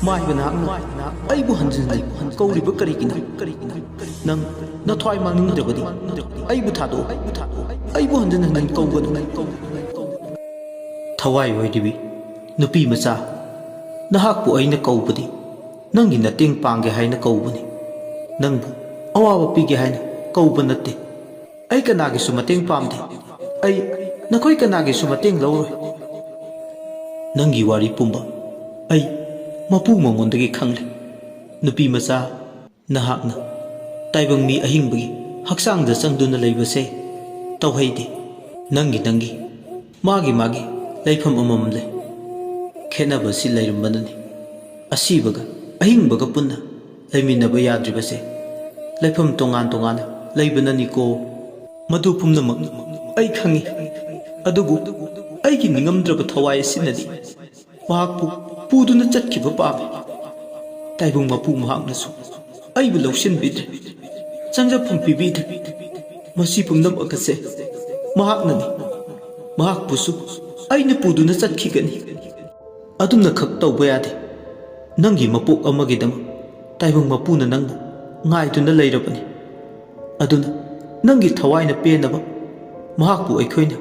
[SPEAKER 1] ꯃꯥꯏꯕ ꯅꯍꯥꯛꯅ ꯑꯩꯕꯨ ꯍꯟꯖꯤꯟꯅ ꯀꯧꯔꯤꯕ ꯀꯔꯤꯒꯤꯅꯣ? ꯅꯪ ꯅꯊ꯭ꯋꯥꯏ ꯃꯥꯡꯅꯤꯡꯗ꯭ꯔꯕꯗꯤ ꯑꯩꯕꯨ ꯊꯥꯗꯣꯛꯎ, ꯑꯩꯕꯨ ꯍꯟꯖꯤꯟ ꯍꯟꯖꯤꯟ ꯀꯧꯒꯅꯨ꯫ ꯊꯋꯥꯏ ꯑꯣꯏꯔꯤꯕꯤ ꯅꯨꯄꯤ ꯃꯆꯥ, ꯅꯍꯥꯛꯄꯨ ꯑꯩꯅ ꯀꯧꯕꯗꯤ ꯅꯪꯒꯤ ꯃꯇꯦꯡ ꯄꯥꯡꯒꯦ ꯍꯥꯏꯅ ꯀꯧꯕꯅꯤ, ꯅꯪꯕꯨ ꯑꯋꯥꯕ ꯄꯤꯒꯦ ꯍꯥꯏꯅ ꯀꯧꯕ ꯅꯠꯇꯦ꯫ ꯑꯩ ꯀꯅꯥꯒꯤꯁꯨ ꯃꯇꯦꯡ ꯄꯥꯝꯗꯦ, ꯑꯩ ꯅꯈꯣꯏ ꯀꯅꯥꯒꯤꯁꯨ ꯃꯇꯦꯡ ꯂꯧꯔꯣꯏ꯫ ꯅꯪꯒꯤ ꯋꯥꯔꯤ ꯄꯨꯝꯕ ꯑꯩ ꯃꯄꯨ ꯃꯉꯣꯟꯗꯒꯤ ꯈꯪꯂꯦ꯫ ꯅꯨꯄꯤ ꯃꯆꯥ, ꯅꯍꯥꯛꯅ ꯇꯥꯏꯕꯪ ꯃꯤ ꯑꯍꯤꯡꯕꯒꯤ ꯍꯛꯆꯥꯡꯗ ꯆꯪꯗꯨꯅ ꯂꯩꯕꯁꯦ ꯇꯧꯍꯩꯗꯦ꯫ ꯅꯪꯒꯤ ꯃꯥꯒꯤ ꯂꯩꯐꯝ ꯑꯃꯃꯝ ꯂꯩ꯫ ꯈꯦꯠꯅꯕꯁꯤ ꯂꯩꯔꯝꯕꯅꯅꯤ ꯑꯁꯤꯕꯒ ꯑꯍꯤꯡꯕꯒ ꯄꯨꯟꯅ ꯂꯩꯃꯤꯟꯅꯕ ꯌꯥꯗ꯭ꯔꯤꯕꯁꯦ ꯂꯩꯐꯝ ꯇꯣꯉꯥꯟ ꯇꯣꯉꯥꯟꯅ ꯂꯩꯕꯅꯅꯤꯀꯣ꯫ ꯃꯗꯨ ꯄꯨꯝꯅꯃꯛ ꯑꯩ ꯈꯪꯏ, ꯑꯗꯨꯕꯨ ꯑꯩꯒꯤ ꯅꯤꯡꯉꯝꯗ꯭ꯔꯕ ꯊꯋꯥꯏ ꯑꯁꯤꯅꯗꯤ ꯃꯍꯥꯛꯄꯨ ꯄꯨꯗꯨꯅ ꯆꯠꯈꯤꯕ ꯄꯥꯝꯃꯤ꯫ ꯇꯥꯏꯕꯪ ꯃꯄꯨ ꯃꯍꯥꯛꯅꯁꯨ ꯑꯩꯕꯨ ꯂꯧꯁꯤꯟꯕꯤꯗ꯭ꯔꯦ, ꯆꯪꯖꯐꯝ ꯄꯤꯕꯤꯗ꯭ꯔꯦ꯫ ꯃꯁꯤ ꯄꯨꯝꯅꯃꯛ ꯑꯁꯦ ꯃꯍꯥꯛꯅꯅꯤ, ꯃꯍꯥꯛꯄꯨꯁꯨ ꯑꯩꯅ ꯄꯨꯗꯨꯅ ꯆꯠꯈꯤꯒꯅꯤ꯫ ꯑꯗꯨꯝꯅ ꯈꯛ ꯇꯧꯕ ꯌꯥꯗꯦ꯫ ꯅꯪꯒꯤ ꯃꯄꯣꯛ ꯑꯃꯒꯤꯗꯃꯛ ꯇꯥꯏꯕꯪ ꯃꯄꯨꯅ ꯅꯪꯕꯨ ꯉꯥꯏꯗꯨꯅ ꯂꯩꯔꯕꯅꯤ꯫ ꯑꯗꯨꯅ ꯅꯪꯒꯤ ꯊꯋꯥꯏꯅ ꯄꯦꯟꯅꯕ ꯃꯍꯥꯛꯄꯨ ꯑꯩꯈꯣꯏꯅ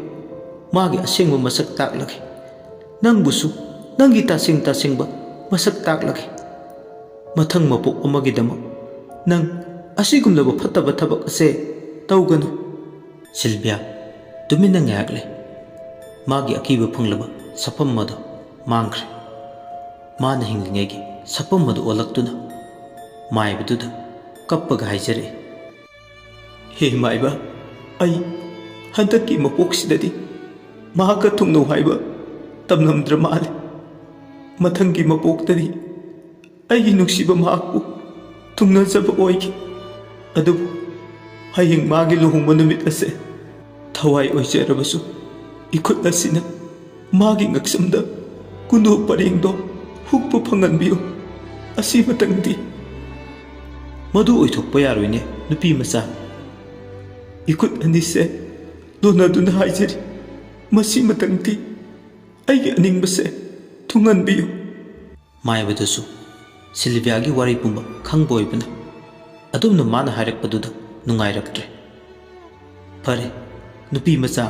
[SPEAKER 1] ꯃꯥꯒꯤ ꯑꯁꯦꯡꯕ ꯃꯁꯛ ꯇꯥꯛꯂꯒꯦ, ꯅꯪꯕꯨꯁꯨ ꯅꯪꯒꯤ ꯇꯁꯦꯡꯕ ꯃꯁꯛ ꯇꯥꯛꯂꯒꯦ꯫ ꯃꯊꯪ ꯃꯄꯣꯛ ꯑꯃꯒꯤꯗꯃꯛ ꯅꯪ ꯑꯁꯤꯒꯨꯝꯂꯕ ꯐꯠꯇꯕ ꯊꯕꯛ ꯑꯁꯦ ꯇꯧꯒꯅꯨ꯫ ꯁꯤꯜꯚꯤꯌꯥ ꯇꯨꯃꯤꯟꯅ ꯉꯥꯏꯍꯥꯛ ꯂꯩ꯫ ꯃꯥꯒꯤ ꯑꯀꯤꯕ ꯐꯪꯂꯕ ꯁꯛꯐꯝ ꯑꯗꯨ ꯃꯥꯡꯈ꯭ꯔꯦ꯫ ꯃꯥꯅ ꯍꯤꯡꯂꯤꯉꯩꯒꯤ ꯁꯛꯐꯝ ꯑꯗꯨ ꯑꯣꯜꯂꯛꯇꯨꯅ ꯃꯥꯏꯕꯗꯨꯗ ꯀꯞꯄꯒ ꯍꯥꯏꯖꯔꯛꯏ, ꯍꯦ ꯃꯥꯏꯕ, ꯑꯩ ꯍꯟꯗꯛꯀꯤ ꯃꯄꯣꯛꯁꯤꯗꯗꯤ ꯃꯍꯥꯛꯀ ꯊꯨꯡꯅꯧ ꯍꯥꯏꯕ ꯇꯝꯂꯝꯗ꯭ꯔ ꯃꯥꯜꯂꯦ꯫ ꯃꯊꯪꯒꯤ ꯃꯄꯣꯛꯇꯗꯤ ꯑꯩꯒꯤ ꯅꯨꯡꯁꯤꯕ ꯃꯍꯥꯛꯄꯨ ꯊꯨꯡꯅꯖꯕ ꯑꯣꯏꯈꯤ꯫ ꯑꯗꯨꯕꯨ ꯍꯌꯦꯡ ꯃꯥꯒꯤ ꯂꯨꯍꯣꯡꯕ ꯅꯨꯃꯤꯠ ꯑꯁꯦ ꯊꯋꯥꯏ ꯑꯣꯏꯖꯔꯕꯁꯨ ꯏꯈꯨꯠ ꯑꯁꯤꯅ ꯃꯥꯒꯤ ꯉꯛꯁꯝꯗ ꯀꯨꯟꯗꯣ ꯄꯔꯦꯡꯗꯣ ꯍꯨꯛꯄ ꯐꯪꯍꯟꯕꯤꯌꯨ, ꯑꯁꯤꯃꯇꯪꯗꯤ꯫ ꯃꯗꯨ ꯑꯣꯏꯊꯣꯛꯄ ꯌꯥꯔꯣꯏꯅꯦ ꯅꯨꯄꯤ ꯃꯆꯥ, इकुत अनिसे लोनादुना हाइजरी मसी मतंगती अैगे अनिंगबसे थुंगनबियु मायबदसु सिल्वियागी वारी पुंबा खंगबोइबना अदुमना माना हाइरकपदुदा नुंगाइरक्त्रे फरे नुपी मचा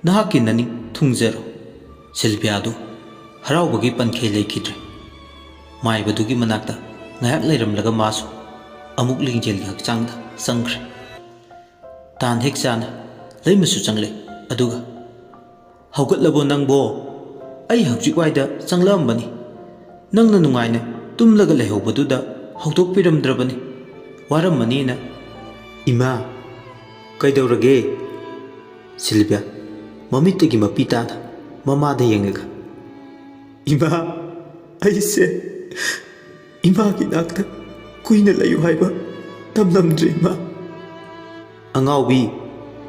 [SPEAKER 1] नहाकी ननी थुंगजरो सिल्वियादु हराउबगी पनखे लेखिद्रे मायबदुगी मनाक्ता ngayak leirमलगा मासु अमुक लिंगजेलगी हक्चांगदा संग्रे तान हेक चाना लेमसु चंगले अदुगा हौगतलबो नंगबो अई हौजिकवाइदा चंगलमबनी नंगना नुंगाइना तुमलगा लेहौबदुदा हौदोकपिरमद्रबनी वारमनीना इमा कैदौरगे सिल्विया ममितगी मपीताना ममादा येंगगा इमा अइसे इमा की नाकता कुइना लयु हाइबा तमलमद्रे इमा अंगाउबी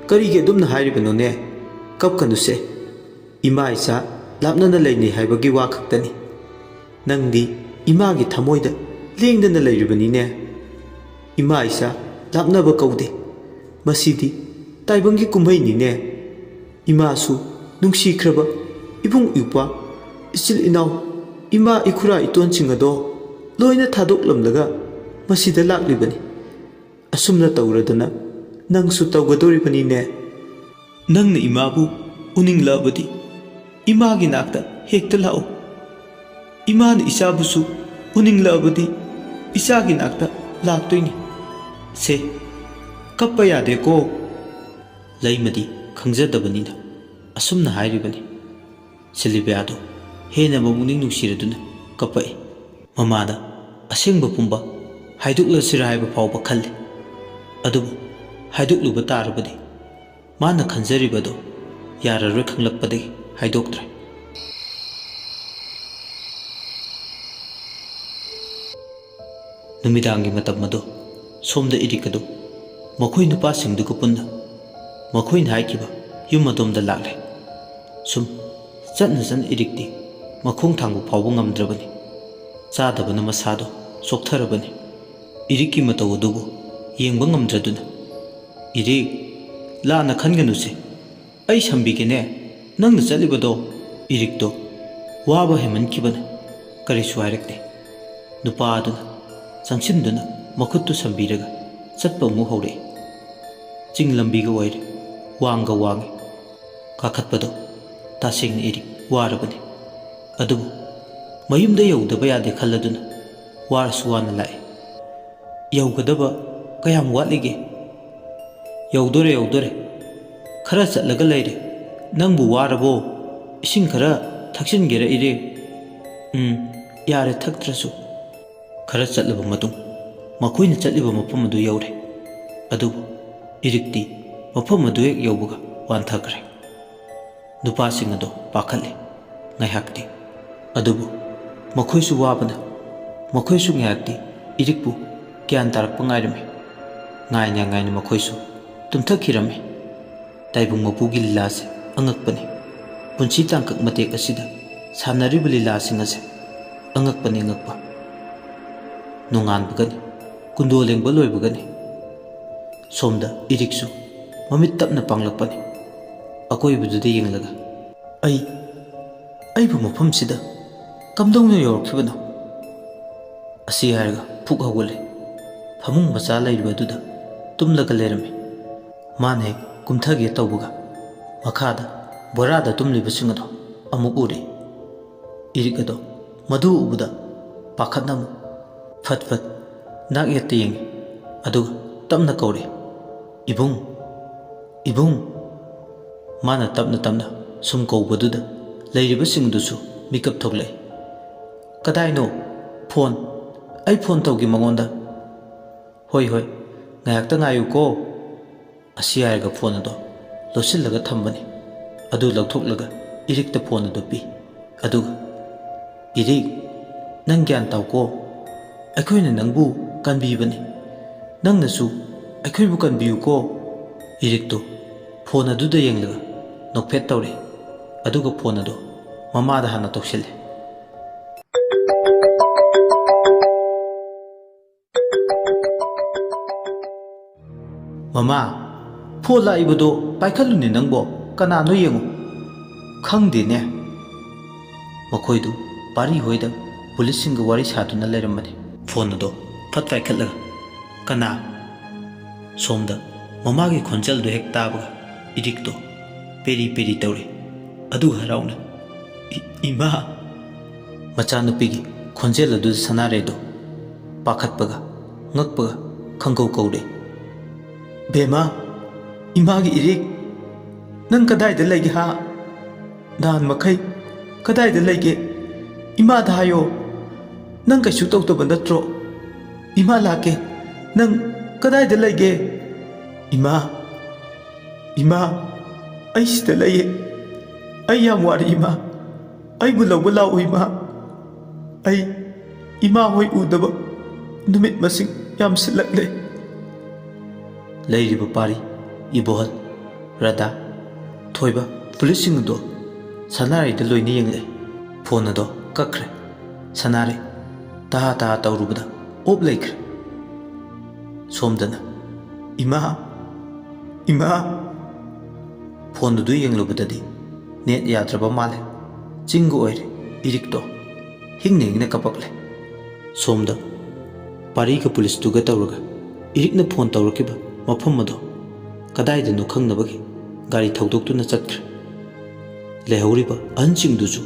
[SPEAKER 1] करीगे दुमना हाइरिबनोने कपकनुसे इमा इसा लापनना लेने हाइबगी वा खक्तनी नंगदी इमागी थमोइदा लेंगदना लेरिबनीने इमा इसा लापनबा कौदे मसीदी ताइबंगी कुमैनीने इमासु नुंसीख्रबा इबुंग युपा इचिल इनाउ इमा इखुरा इतोनसिंगदो लोइना थादोकलमलगा मसीदा लाक्लिबनी असुमना तौरदना नंगसु तौगदोरिबनीने नंगना इमाबु उनिंगलाबदी इमागी नाक्ता हेक्ता लाओ इमाना इसाबुसु उनिंगलाबदी इसागी नाक्ता लाक्तोइनी से कप्पा यादेको लैमदी खंगजदबनीना असुमना हाइरिबनी सिल्वियादो हेना ममुनिंग नुसिरदुना कप्पाई ममादा असेंगबा पुंबा हाइदुकलसिरा हाइबा फावबा खल्ले अदुबु हाइदुकलुबा तारबदी माना खंजरिबदो याररोय खंगलकपदगी हाइदोक्त्रे नुमिदांगी मतमदो सोमदा इरिकदो मखोय नुपासिंगदुगु पुन्ना मखोयना हाइकिबा युम अदोमदा लाक्ले सुम चन इरिक्ति मखोंग थांगु फावबा ngamद्रबनी चादबना मसादो सोक्थरबनी इरिक्की मतौ अदुबु येंबा ngamद्रदुना इरिक लाना खनगनुसे ऐ संबिगेने नंगना चलिबदो इरिक्तो वाबा हेमनकिबना ꯀꯔꯤꯁꯨ ꯍꯥꯏꯔꯛꯇꯦ꯫ ꯅꯨꯄꯥ ꯑꯗꯨꯅ ꯆꯪꯁꯤꯟꯗꯨꯅ ꯃꯈꯨꯠꯇꯨ ꯁꯝꯕꯤꯔꯒ ꯆꯠꯄ ꯑꯃꯨꯛ ꯍꯧꯔꯛꯏ꯫ ꯆꯤꯡ ꯂꯝꯕꯤꯒ ꯑꯣꯏꯔꯦ, ꯋꯥꯡꯒ ꯋꯥꯡꯉꯤ꯫ ꯀꯥꯈꯠꯄꯗꯣ ꯇꯁꯦꯡꯅ ꯏꯔꯤꯛ ꯋꯥꯔꯕꯅꯤ꯫ ꯑꯗꯨꯕꯨ ꯃꯌꯨꯝꯗ ꯌꯧꯗꯕ ꯌꯥꯗꯦ ꯈꯜꯂꯗꯨꯅ ꯋꯥꯔꯁꯨ ꯋꯥꯅ ꯂꯥꯛꯏ꯫ ꯌꯧꯒꯗꯕ ꯀꯌꯥꯝ ꯋꯥꯠꯂꯤꯒꯦ? ꯌꯧꯗꯣꯔꯦ ꯌꯧꯗꯣꯔꯦ, ꯈꯔ ꯆꯠꯂꯒ ꯂꯩꯔꯦ꯫ ꯅꯪꯕꯨ ꯋꯥꯔꯕꯣ? ꯏꯁꯤꯡ ꯈꯔ ꯊꯛꯆꯤꯟꯒꯦꯔꯥ ꯏꯔꯤꯛ? ꯌꯥꯔꯦ ꯊꯛꯇ꯭ꯔꯁꯨ꯫ ꯈꯔ ꯆꯠꯂꯕ ꯃꯇꯨꯡ ꯃꯈꯣꯏꯅ ꯆꯠꯂꯤꯕ ꯃꯐꯝ ꯑꯗꯨ ꯌꯧꯔꯦ꯫ ꯑꯗꯨꯕꯨ ꯏꯔꯤꯛꯇꯤ ꯃꯐꯝ ꯑꯗꯨ ꯍꯦꯛ ꯌꯧꯕꯒ ꯋꯥꯟꯊꯈ꯭ꯔꯦ꯫ ꯅꯨꯄꯥꯁꯤꯡ ꯑꯗꯣ ꯄꯥꯈꯠꯂꯦ ꯉꯥꯏꯍꯥꯛꯇꯤ꯫ ꯑꯗꯨꯕꯨ ꯃꯈꯣꯏꯁꯨ ꯋꯥꯕꯅ ꯃꯈꯣꯏꯁꯨ ꯉꯥꯏꯍꯥꯛꯇꯤ ꯏꯔꯤꯛꯄꯨ ꯒ꯭ꯌꯥꯟ ꯇꯥꯔꯛꯄ ꯉꯥꯏꯔꯝꯃꯤ꯫ ꯉꯥꯏꯅ ꯉꯥꯏꯅ ꯃꯈꯣꯏꯁꯨ ꯇꯨꯝꯊꯈꯤꯔꯝꯃꯤ꯫ ꯇꯥꯏꯕꯪ ꯃꯄꯨꯒꯤ ꯂꯤꯂꯥꯁꯦ ꯑꯉꯛꯄꯅꯤ꯫ ꯄꯨꯟꯁꯤ ꯇꯥꯡꯀꯛ ꯃꯇꯦꯛ ꯑꯁꯤꯗ ꯁꯥꯟꯅꯔꯤꯕ ꯂꯤꯂꯥꯁꯤꯡ ꯑꯁꯦ ꯑꯉꯛꯄꯅꯤ ꯑꯉꯛꯄ꯫ ꯅꯣꯡꯉꯥꯟꯕꯒꯅꯤ, ꯀꯨꯟꯗꯣ ꯂꯦꯡꯕ ꯂꯣꯏꯕꯒꯅꯤ꯫ ꯁꯣꯝꯗ ꯏꯔꯤꯛꯁꯨ ꯃꯃꯤꯠ ꯇꯞꯅ ꯄꯥꯡꯂꯛꯄꯅꯤ꯫ ꯑꯀꯣꯏꯕꯗꯨꯗ ꯌꯦꯡꯂꯒ ꯑꯩꯕꯨ ꯃꯐꯝꯁꯤꯗ ꯀꯝꯗꯧꯅ ꯌꯧꯔꯛꯈꯤꯕꯅꯣ? ꯑꯁꯤ ꯍꯥꯏꯔꯒ ꯐꯨꯛ ꯍꯧꯒꯠꯂꯦ꯫ ꯐꯃꯨꯡ ꯃꯆꯥ ꯂꯩꯔꯤꯕ ꯑꯗꯨꯗ ꯇꯨꯝꯂꯒ ꯂꯩꯔꯝꯃꯤ꯫ ꯃꯥꯅ ꯍꯦꯛ ꯀꯨꯝꯊꯒꯦ ꯇꯧꯕꯒ ꯃꯈꯥꯗ ꯕꯣꯔꯥꯗ ꯇꯨꯝꯂꯤꯕꯁꯤꯡ ꯑꯗꯣ ꯑꯃꯨꯛ ꯎꯔꯦ꯫ ꯏꯔꯤꯛ ꯑꯗꯣ ꯃꯗꯨ ꯎꯕꯗ ꯄꯥꯈꯠꯅ ꯑꯃꯨꯛ ꯐꯠ ꯐꯠ ꯅꯥꯛ ꯌꯦꯠꯇ ꯌꯦꯡꯉꯤ꯫ ꯑꯗꯨꯒ ꯇꯞꯅ ꯀꯧꯔꯦ, "ꯏꯕꯨꯡ, ꯏꯕꯨꯡ!" ꯃꯥꯅ ꯇꯞꯅ ꯇꯞꯅ ꯁꯨꯝ ꯀꯧꯕꯗꯨꯗ ꯂꯩꯔꯤꯕꯁꯤꯡꯗꯨꯁꯨ ꯃꯤꯀꯞ ꯊꯣꯛꯂꯛꯏ꯫ "ꯀꯗꯥꯏꯅꯣ? ꯐꯣꯟ, ꯑꯩ ꯐꯣꯟ ꯇꯧꯒꯦ ꯃꯉꯣꯟꯗ." "ꯍꯣꯏ ꯍꯣꯏ, ꯉꯥꯏꯍꯥꯛꯇ ꯉꯥꯏꯌꯨꯀꯣ." ꯑꯁꯤ ꯍꯥꯏꯔꯒ ꯐꯣꯟ ꯑꯗꯣ ꯂꯣꯠꯁꯤꯜꯂꯒ ꯊꯝꯕꯅꯤ꯫ ꯑꯗꯨ ꯂꯧꯊꯣꯛꯂꯒ ꯏꯔꯤꯛꯇ ꯐꯣꯟ ꯑꯗꯨ ꯄꯤ꯫ ꯑꯗꯨꯒ, "ꯏꯔꯤꯛ, ꯅꯪ ꯒ꯭ꯌꯥꯟ ꯇꯥꯎꯀꯣ꯫ ꯑꯩꯈꯣꯏꯅ ꯅꯪꯕꯨ ꯀꯟꯕꯤꯕꯅꯤ, ꯅꯪꯅꯁꯨ ꯑꯩꯈꯣꯏꯕꯨ ꯀꯟꯕꯤꯌꯨꯀꯣ." ꯏꯔꯤꯛꯇꯨ ꯐꯣꯟ ꯑꯗꯨꯗ ꯌꯦꯡꯂꯒ ꯅꯣꯛꯐꯦꯠ ꯇꯧꯔꯦ꯫ ꯑꯗꯨꯒ ꯐꯣꯟ ꯑꯗꯣ ꯃꯃꯥꯗ ꯍꯥꯟꯅ ꯇꯧꯁꯤꯜꯂꯦ꯫ "ꯃꯃꯥ, ꯐꯣꯟ ꯂꯥꯛꯏꯕꯗꯣ ꯄꯥꯏꯈꯠꯂꯨꯅꯦ ꯅꯪꯕꯣ, ꯀꯅꯥꯅꯣ ꯌꯦꯡꯉꯨ." "ꯈꯪꯗꯦꯅꯦ." ꯃꯈꯣꯏꯗꯨ ꯄꯥꯔꯤ ꯍꯣꯏꯗ ꯄꯨꯂꯤꯁꯁꯤꯡꯒ ꯋꯥꯔꯤ ꯁꯥꯗꯨꯅ ꯂꯩꯔꯝꯕꯅꯤ꯫ ꯐꯣꯟ ꯑꯗꯣ ꯐꯠ ꯄꯥꯏꯈꯠꯂꯒ, "ꯀꯅꯥ?" ꯁꯣꯝꯗ ꯃꯃꯥꯒꯤ ꯈꯣꯟꯖꯦꯜꯗꯨ ꯍꯦꯛ ꯇꯥꯕꯒ ꯏꯔꯤꯛꯇꯣ ꯄꯦꯔꯤ ꯄꯦꯔꯤ ꯇꯧꯔꯦ꯫ ꯑꯗꯨꯒ ꯍꯔꯥꯎꯅ, "ꯏꯃꯥ!" ꯃꯆꯥꯅꯨꯄꯤꯒꯤ ꯈꯣꯟꯖꯦꯜ ꯑꯗꯨꯗ ꯁꯅꯥꯔꯩꯗꯣ ꯄꯥꯈꯠꯄꯒ ꯉꯛꯄꯒ ꯈꯪꯀꯧ ꯀꯧꯔꯦ꯫ "ꯕꯦꯝꯃ, ꯏꯃꯥꯒꯤ ꯏꯔꯤꯛ, ꯅꯪ ꯀꯗꯥꯏꯗ ꯂꯩꯒꯦ ꯍꯥ? ꯅꯍꯥꯟ ꯃꯈꯩ ꯀꯗꯥꯏꯗ ꯂꯩꯒꯦ? ꯏꯃꯥꯗ ꯍꯥꯏꯌꯣ, ꯅꯪ ꯀꯩꯁꯨ ꯇꯧꯗꯕ ꯅꯠꯇ꯭ꯔꯣ? ꯏꯃꯥ ꯂꯥꯛꯀꯦ, ꯅꯪ ꯀꯗꯥꯏꯗ ꯂꯩꯒꯦ? ꯏꯃꯥ, ꯏꯃꯥ, ꯑꯩ ꯁꯤꯗ ꯂꯩꯌꯦ. ꯑꯩ ꯌꯥꯝ ꯋꯥꯔꯦ ꯏꯃꯥ. ꯑꯩꯕꯨ ꯂꯧꯕ ꯂꯥꯛꯎ ꯏꯃꯥ. ꯑꯩ ꯏꯃꯥ ꯍꯣꯏ ꯎꯗꯕ ꯅꯨꯃꯤꯠ ꯃꯁꯤꯡ ꯌꯥꯝꯁꯤꯜꯂꯛꯂꯦ." ꯂꯩꯔꯤꯕ ꯄꯥꯔꯤ, ꯏꯕꯣꯍꯜ, ꯔꯥꯙꯥ, ꯊꯣꯏꯕ, ꯄꯨꯂꯤꯁꯁꯤꯡ ꯑꯗꯣ ꯁꯅꯥꯔꯩꯗ ꯂꯣꯏꯅ ꯌꯦꯡꯂꯛꯏ꯫ ꯐꯣꯟ ꯑꯗꯣ ꯀꯛꯈ꯭ꯔꯦ꯫ ꯁꯅꯥꯔꯩ ꯇꯍꯥ ꯇꯍꯥ ꯇꯧꯔꯨꯕꯗ ꯑꯣꯞ ꯂꯩꯈ꯭ꯔꯦ꯫ ꯁꯣꯝꯗꯅ, "ꯏꯃꯥ, ꯏꯃꯥ!" ꯐꯣꯟꯗꯨ ꯌꯦꯡꯂꯨꯕꯗꯗꯤ ꯅꯦꯠ ꯌꯥꯗ꯭ꯔꯕ ꯃꯥꯜꯂꯦ꯫ ꯆꯤꯡꯒ ꯑꯣꯏꯔꯦ꯫ ꯏꯔꯤꯛꯇꯣ ꯍꯤꯡꯅ ꯍꯤꯡꯅ ꯀꯞꯄꯛꯂꯦ꯫ ꯁꯣꯝꯗ ꯄꯥꯔꯤꯒ ꯄꯨꯂꯤꯁꯇꯨꯒ ꯇꯧꯔꯒ ꯏꯔꯤꯛꯅ ꯐꯣꯟ ꯇꯧꯔꯛꯈꯤꯕ ꯃꯐꯝ ꯑꯗꯣ ꯀꯗꯥꯏꯗꯅꯣ ꯈꯪꯅꯕꯒꯤ ꯒꯥꯔꯤ ꯊꯧꯗꯣꯛꯇꯨꯅ ꯆꯠꯈ꯭ꯔꯦ꯫ ꯂꯩꯍꯧꯔꯤꯕ ꯑꯍꯟꯁꯤꯡꯗꯨꯁꯨ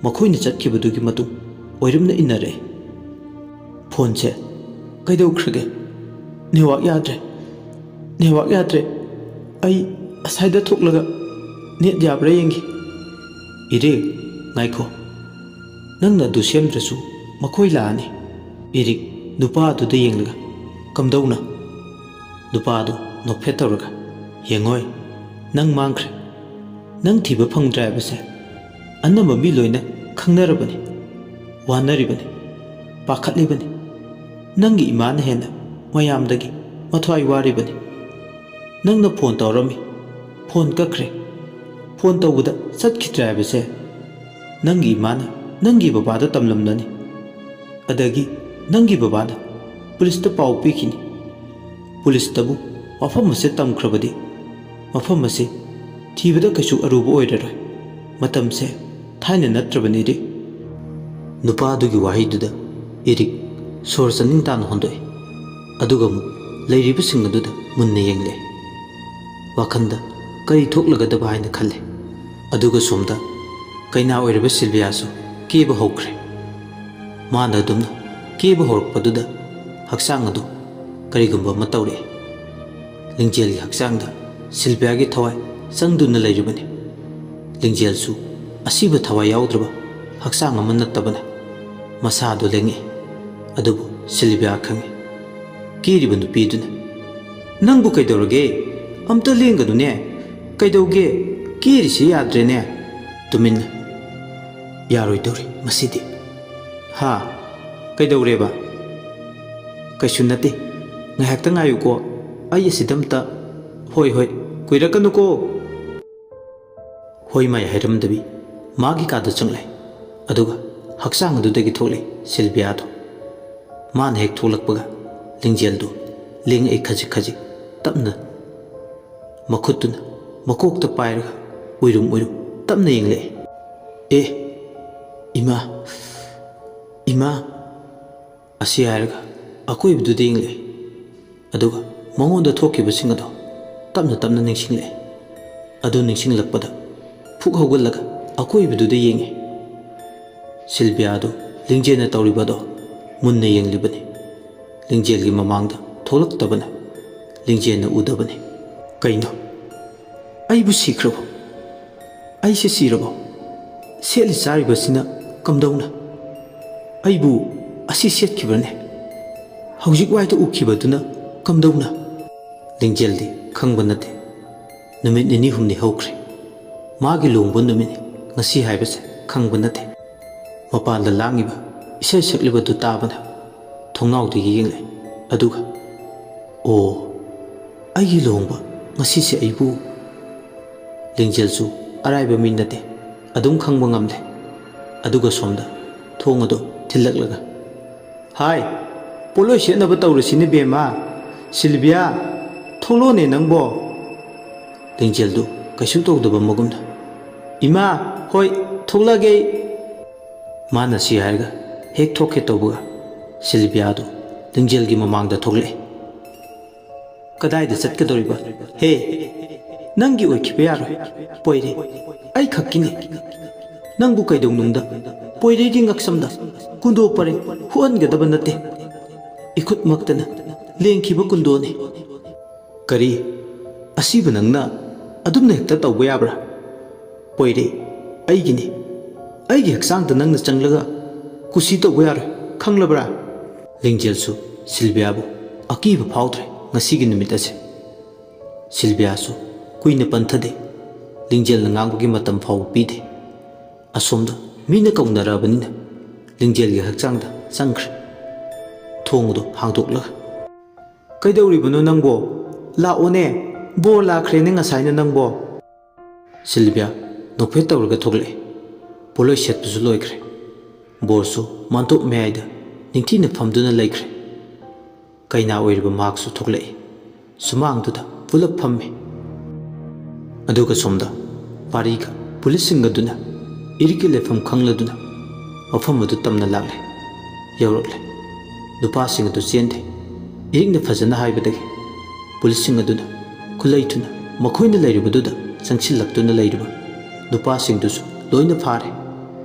[SPEAKER 1] ꯃꯈꯣꯏꯅ ꯆꯠꯈꯤꯕꯗꯨꯒꯤ ꯃꯇꯨꯡ ꯑꯣꯏꯔꯝꯅ ꯏꯟꯅꯔꯛꯏ꯫ "ꯐꯣꯟꯁꯦ ꯀꯩꯗꯧꯈ꯭ꯔꯒꯦ? ꯅꯦꯠꯋꯥꯛ ꯌꯥꯗ꯭ꯔꯦ, ꯅꯦꯠꯋꯥꯛ ꯌꯥꯗ꯭ꯔꯦ. ꯑꯩ ꯑꯁꯥꯏꯗ ꯊꯣꯛꯂꯒ ꯅꯦꯠ ꯌꯥꯕ꯭ꯔꯥ ꯌꯦꯡꯒꯦ." "ꯏꯔꯤꯛ, ꯉꯥꯏꯈꯣ. ꯅꯪꯅ ꯑꯗꯨ ꯁꯦꯝꯗ꯭ꯔꯁꯨ ꯃꯈꯣꯏ ꯂꯥꯛꯑꯅꯤ." ꯏꯔꯤꯛ ꯅꯨꯄꯥ ꯑꯗꯨꯗ ꯌꯦꯡꯂꯒ, "ꯀꯝꯗꯧꯅ?" ꯅꯨꯄꯥ ꯑꯗꯨ ꯅꯣꯛꯐꯦꯠ ꯇꯧꯔꯒ, "ꯌꯦꯡꯉꯣꯏ, ꯅꯪ ꯃꯥꯡꯈ꯭ꯔꯦ. ꯅꯪ ꯊꯤꯕ ꯐꯪꯗ꯭ꯔꯦ ꯍꯥꯏꯕꯁꯦ ꯑꯅꯝꯕ ꯃꯤ ꯂꯣꯏꯅ ꯈꯪꯅꯔꯕꯅꯤ. ꯋꯥꯅꯔꯤꯕꯅꯤ, ꯄꯥꯈꯠꯂꯤꯕꯅꯤ. ꯅꯪꯒꯤ ꯏꯃꯥꯅ ꯍꯦꯟꯅ ꯃꯌꯥꯝꯗꯒꯤ ꯃꯊ꯭ꯋꯥꯏ ꯋꯥꯔꯤꯕꯅꯤ. ꯅꯪꯅ ꯐꯣꯟ ꯇꯧꯔꯝꯃꯤ, ꯐꯣन कक्रे फोन तौबदा चटखिद्रे हाइबसे नंगी इमाना नंगी बाबादा तमलमदनी अदगी नंगी बाबादा पुलिस पाव पीखिनी पुलिस तबु मफम असे तमख्रबदी मफम असे थीबदा कछु अरुब ओइररोय मतमसे थाइना नत्रबनीदि नुपादुगी वाहिदुदा इरिक सोर चनिंग तान होंदोई अदुगा मु लेरिबसिंग अदुदा मुन्ने येंगले वाखंदा कई थोकलगदबा हाइना खल्ले अदुगा सोमदा कईना ओइरबा सिल्वियासु केबा हौख्रे माना दुमना केबा हौरकपदुदा हक्सांग अदु करिगुंबा अमा तौरे लिंजेलगी हक्सांगदा सिल्वियागी थवाई चंगदुना लेरिबने लिंजेलसु असीबा थवाई याउद्रबा हक्सांग अमा नत्तबने मसादो लेंगे अदुबु सिल्विया खंगे कीरिबा नुपीदुना नंगबु कैदौरगे अम्ता लेंगदुने कैदौगे कीरिसि याद्रेने तुमिन्ना यारोइदौरि मसिदि हा कैदौरेबा कैसु नते ngahakta ngayu ko ai asidamta hoi hoi kuirakanu ko hoi mai hairam dabi magi ka da changlai aduga haksang adu dagi thole silbia do man hek tholak paga lingjel do ling ai khaji khaji tapna makhutuna makok ta paira uirum tapna yingle ima ima asiarga akoi bidu dingle अदुगा मंगोंदा थोकिबसिंग अदो तमना तमना निंगसिंगले अदु निंगसिंगलकपदा फुक हौगलगा अकोइबदुदा येंगे Sylvia दो लिंजेना तौरिबदो मुन्ना येंगलिबने लिंजेलगी ममांगदा थोलक्तबना लिंजेना उदबने कइनो आइबु सिख्रबो आइसे सिरबो सेलि चारिबसिना कमदौना आइबु असि सेटखिबने हौजिक वाइदा उखिबदुना कमदौना लिंजेलदी खंगबा नते नुमित निनी हुमनि हौख्रे मागी लोंगबो नुमित ngasi haibase खंगबा नते मपान लांगिबा इसै सकलिबदु ताबना थोंनाउदि येंगले अदुगा ओ आइगी लोंगबा ngasi से आइबु लिंजेलसु अराइबा मि नते अदुम खंगबा ngamle अदुगा सोमदा थोंगदो थिलक्लगा हाय पोलो सेनबा तौरसिने बेमा सिल्विया थोलोने नंबो लिंजेलदु कैसु तौदबा मगुमना इमा होय थोलगे माना सि हायगा हेक थोके तौबगा सिल्वियादु लिंजेलगी ममांगदा थोगले कदाइदा चटकदोरिबा हे नंगी ओइखिबे यारोय पोइरे आई खक्किने नंगबु कैदौनुंगदा पोइरेगी ngaksamda कुंदो परे हुअनगदबा नते इखुत मक्तना लेंखिबा कुंदोने करी असीब नंगना अदुमने हेक्ता तौबा याब्रा पोइरे आइगिने आइगी हक्सांग द नंगना चंगलगा कुसी तौबा यारोय खंगलबरा लिंजेलसु सिल्वियाबु अकीबा फाउद्रे ngasiगी नुमित असे सिल्वियासु कुइना पंथदे लिंजेल ngangbगी मतम फाउ पीदे असोमदा मीना कौनराबनिना लिंजेलगी हक्सांगदा चंग्रे थोंगदो हांदोक्लगा कैदौरिबनो नंगबो लाओने बोर लाख्रेने ngसाइना नंगबो सिल्विया नोफे तौरगा थोगले पोलोय सेटपुसु लोइख्रे बोरसु मांतोक मेयाइदा निंथीना फमदुना लेख्रे कैना ओइरिबा मार्क्सु थोगले सुमांगदुदा पुलप फम्मे अदुगा सोमदा पारीगा पुलिससिंगदुना इरिके लेफम खंगलदुना मफम अदु तमना लाले यौरकले नुपासिंग अदु चेंदे इरिकना फजना हाइबदगी पुलिससिंग अदुना खुलैथुना मखोइना लेरिबदुदा चंगसिलक्तुना लेरिबा नुपासिंगदुसु लोइना फारे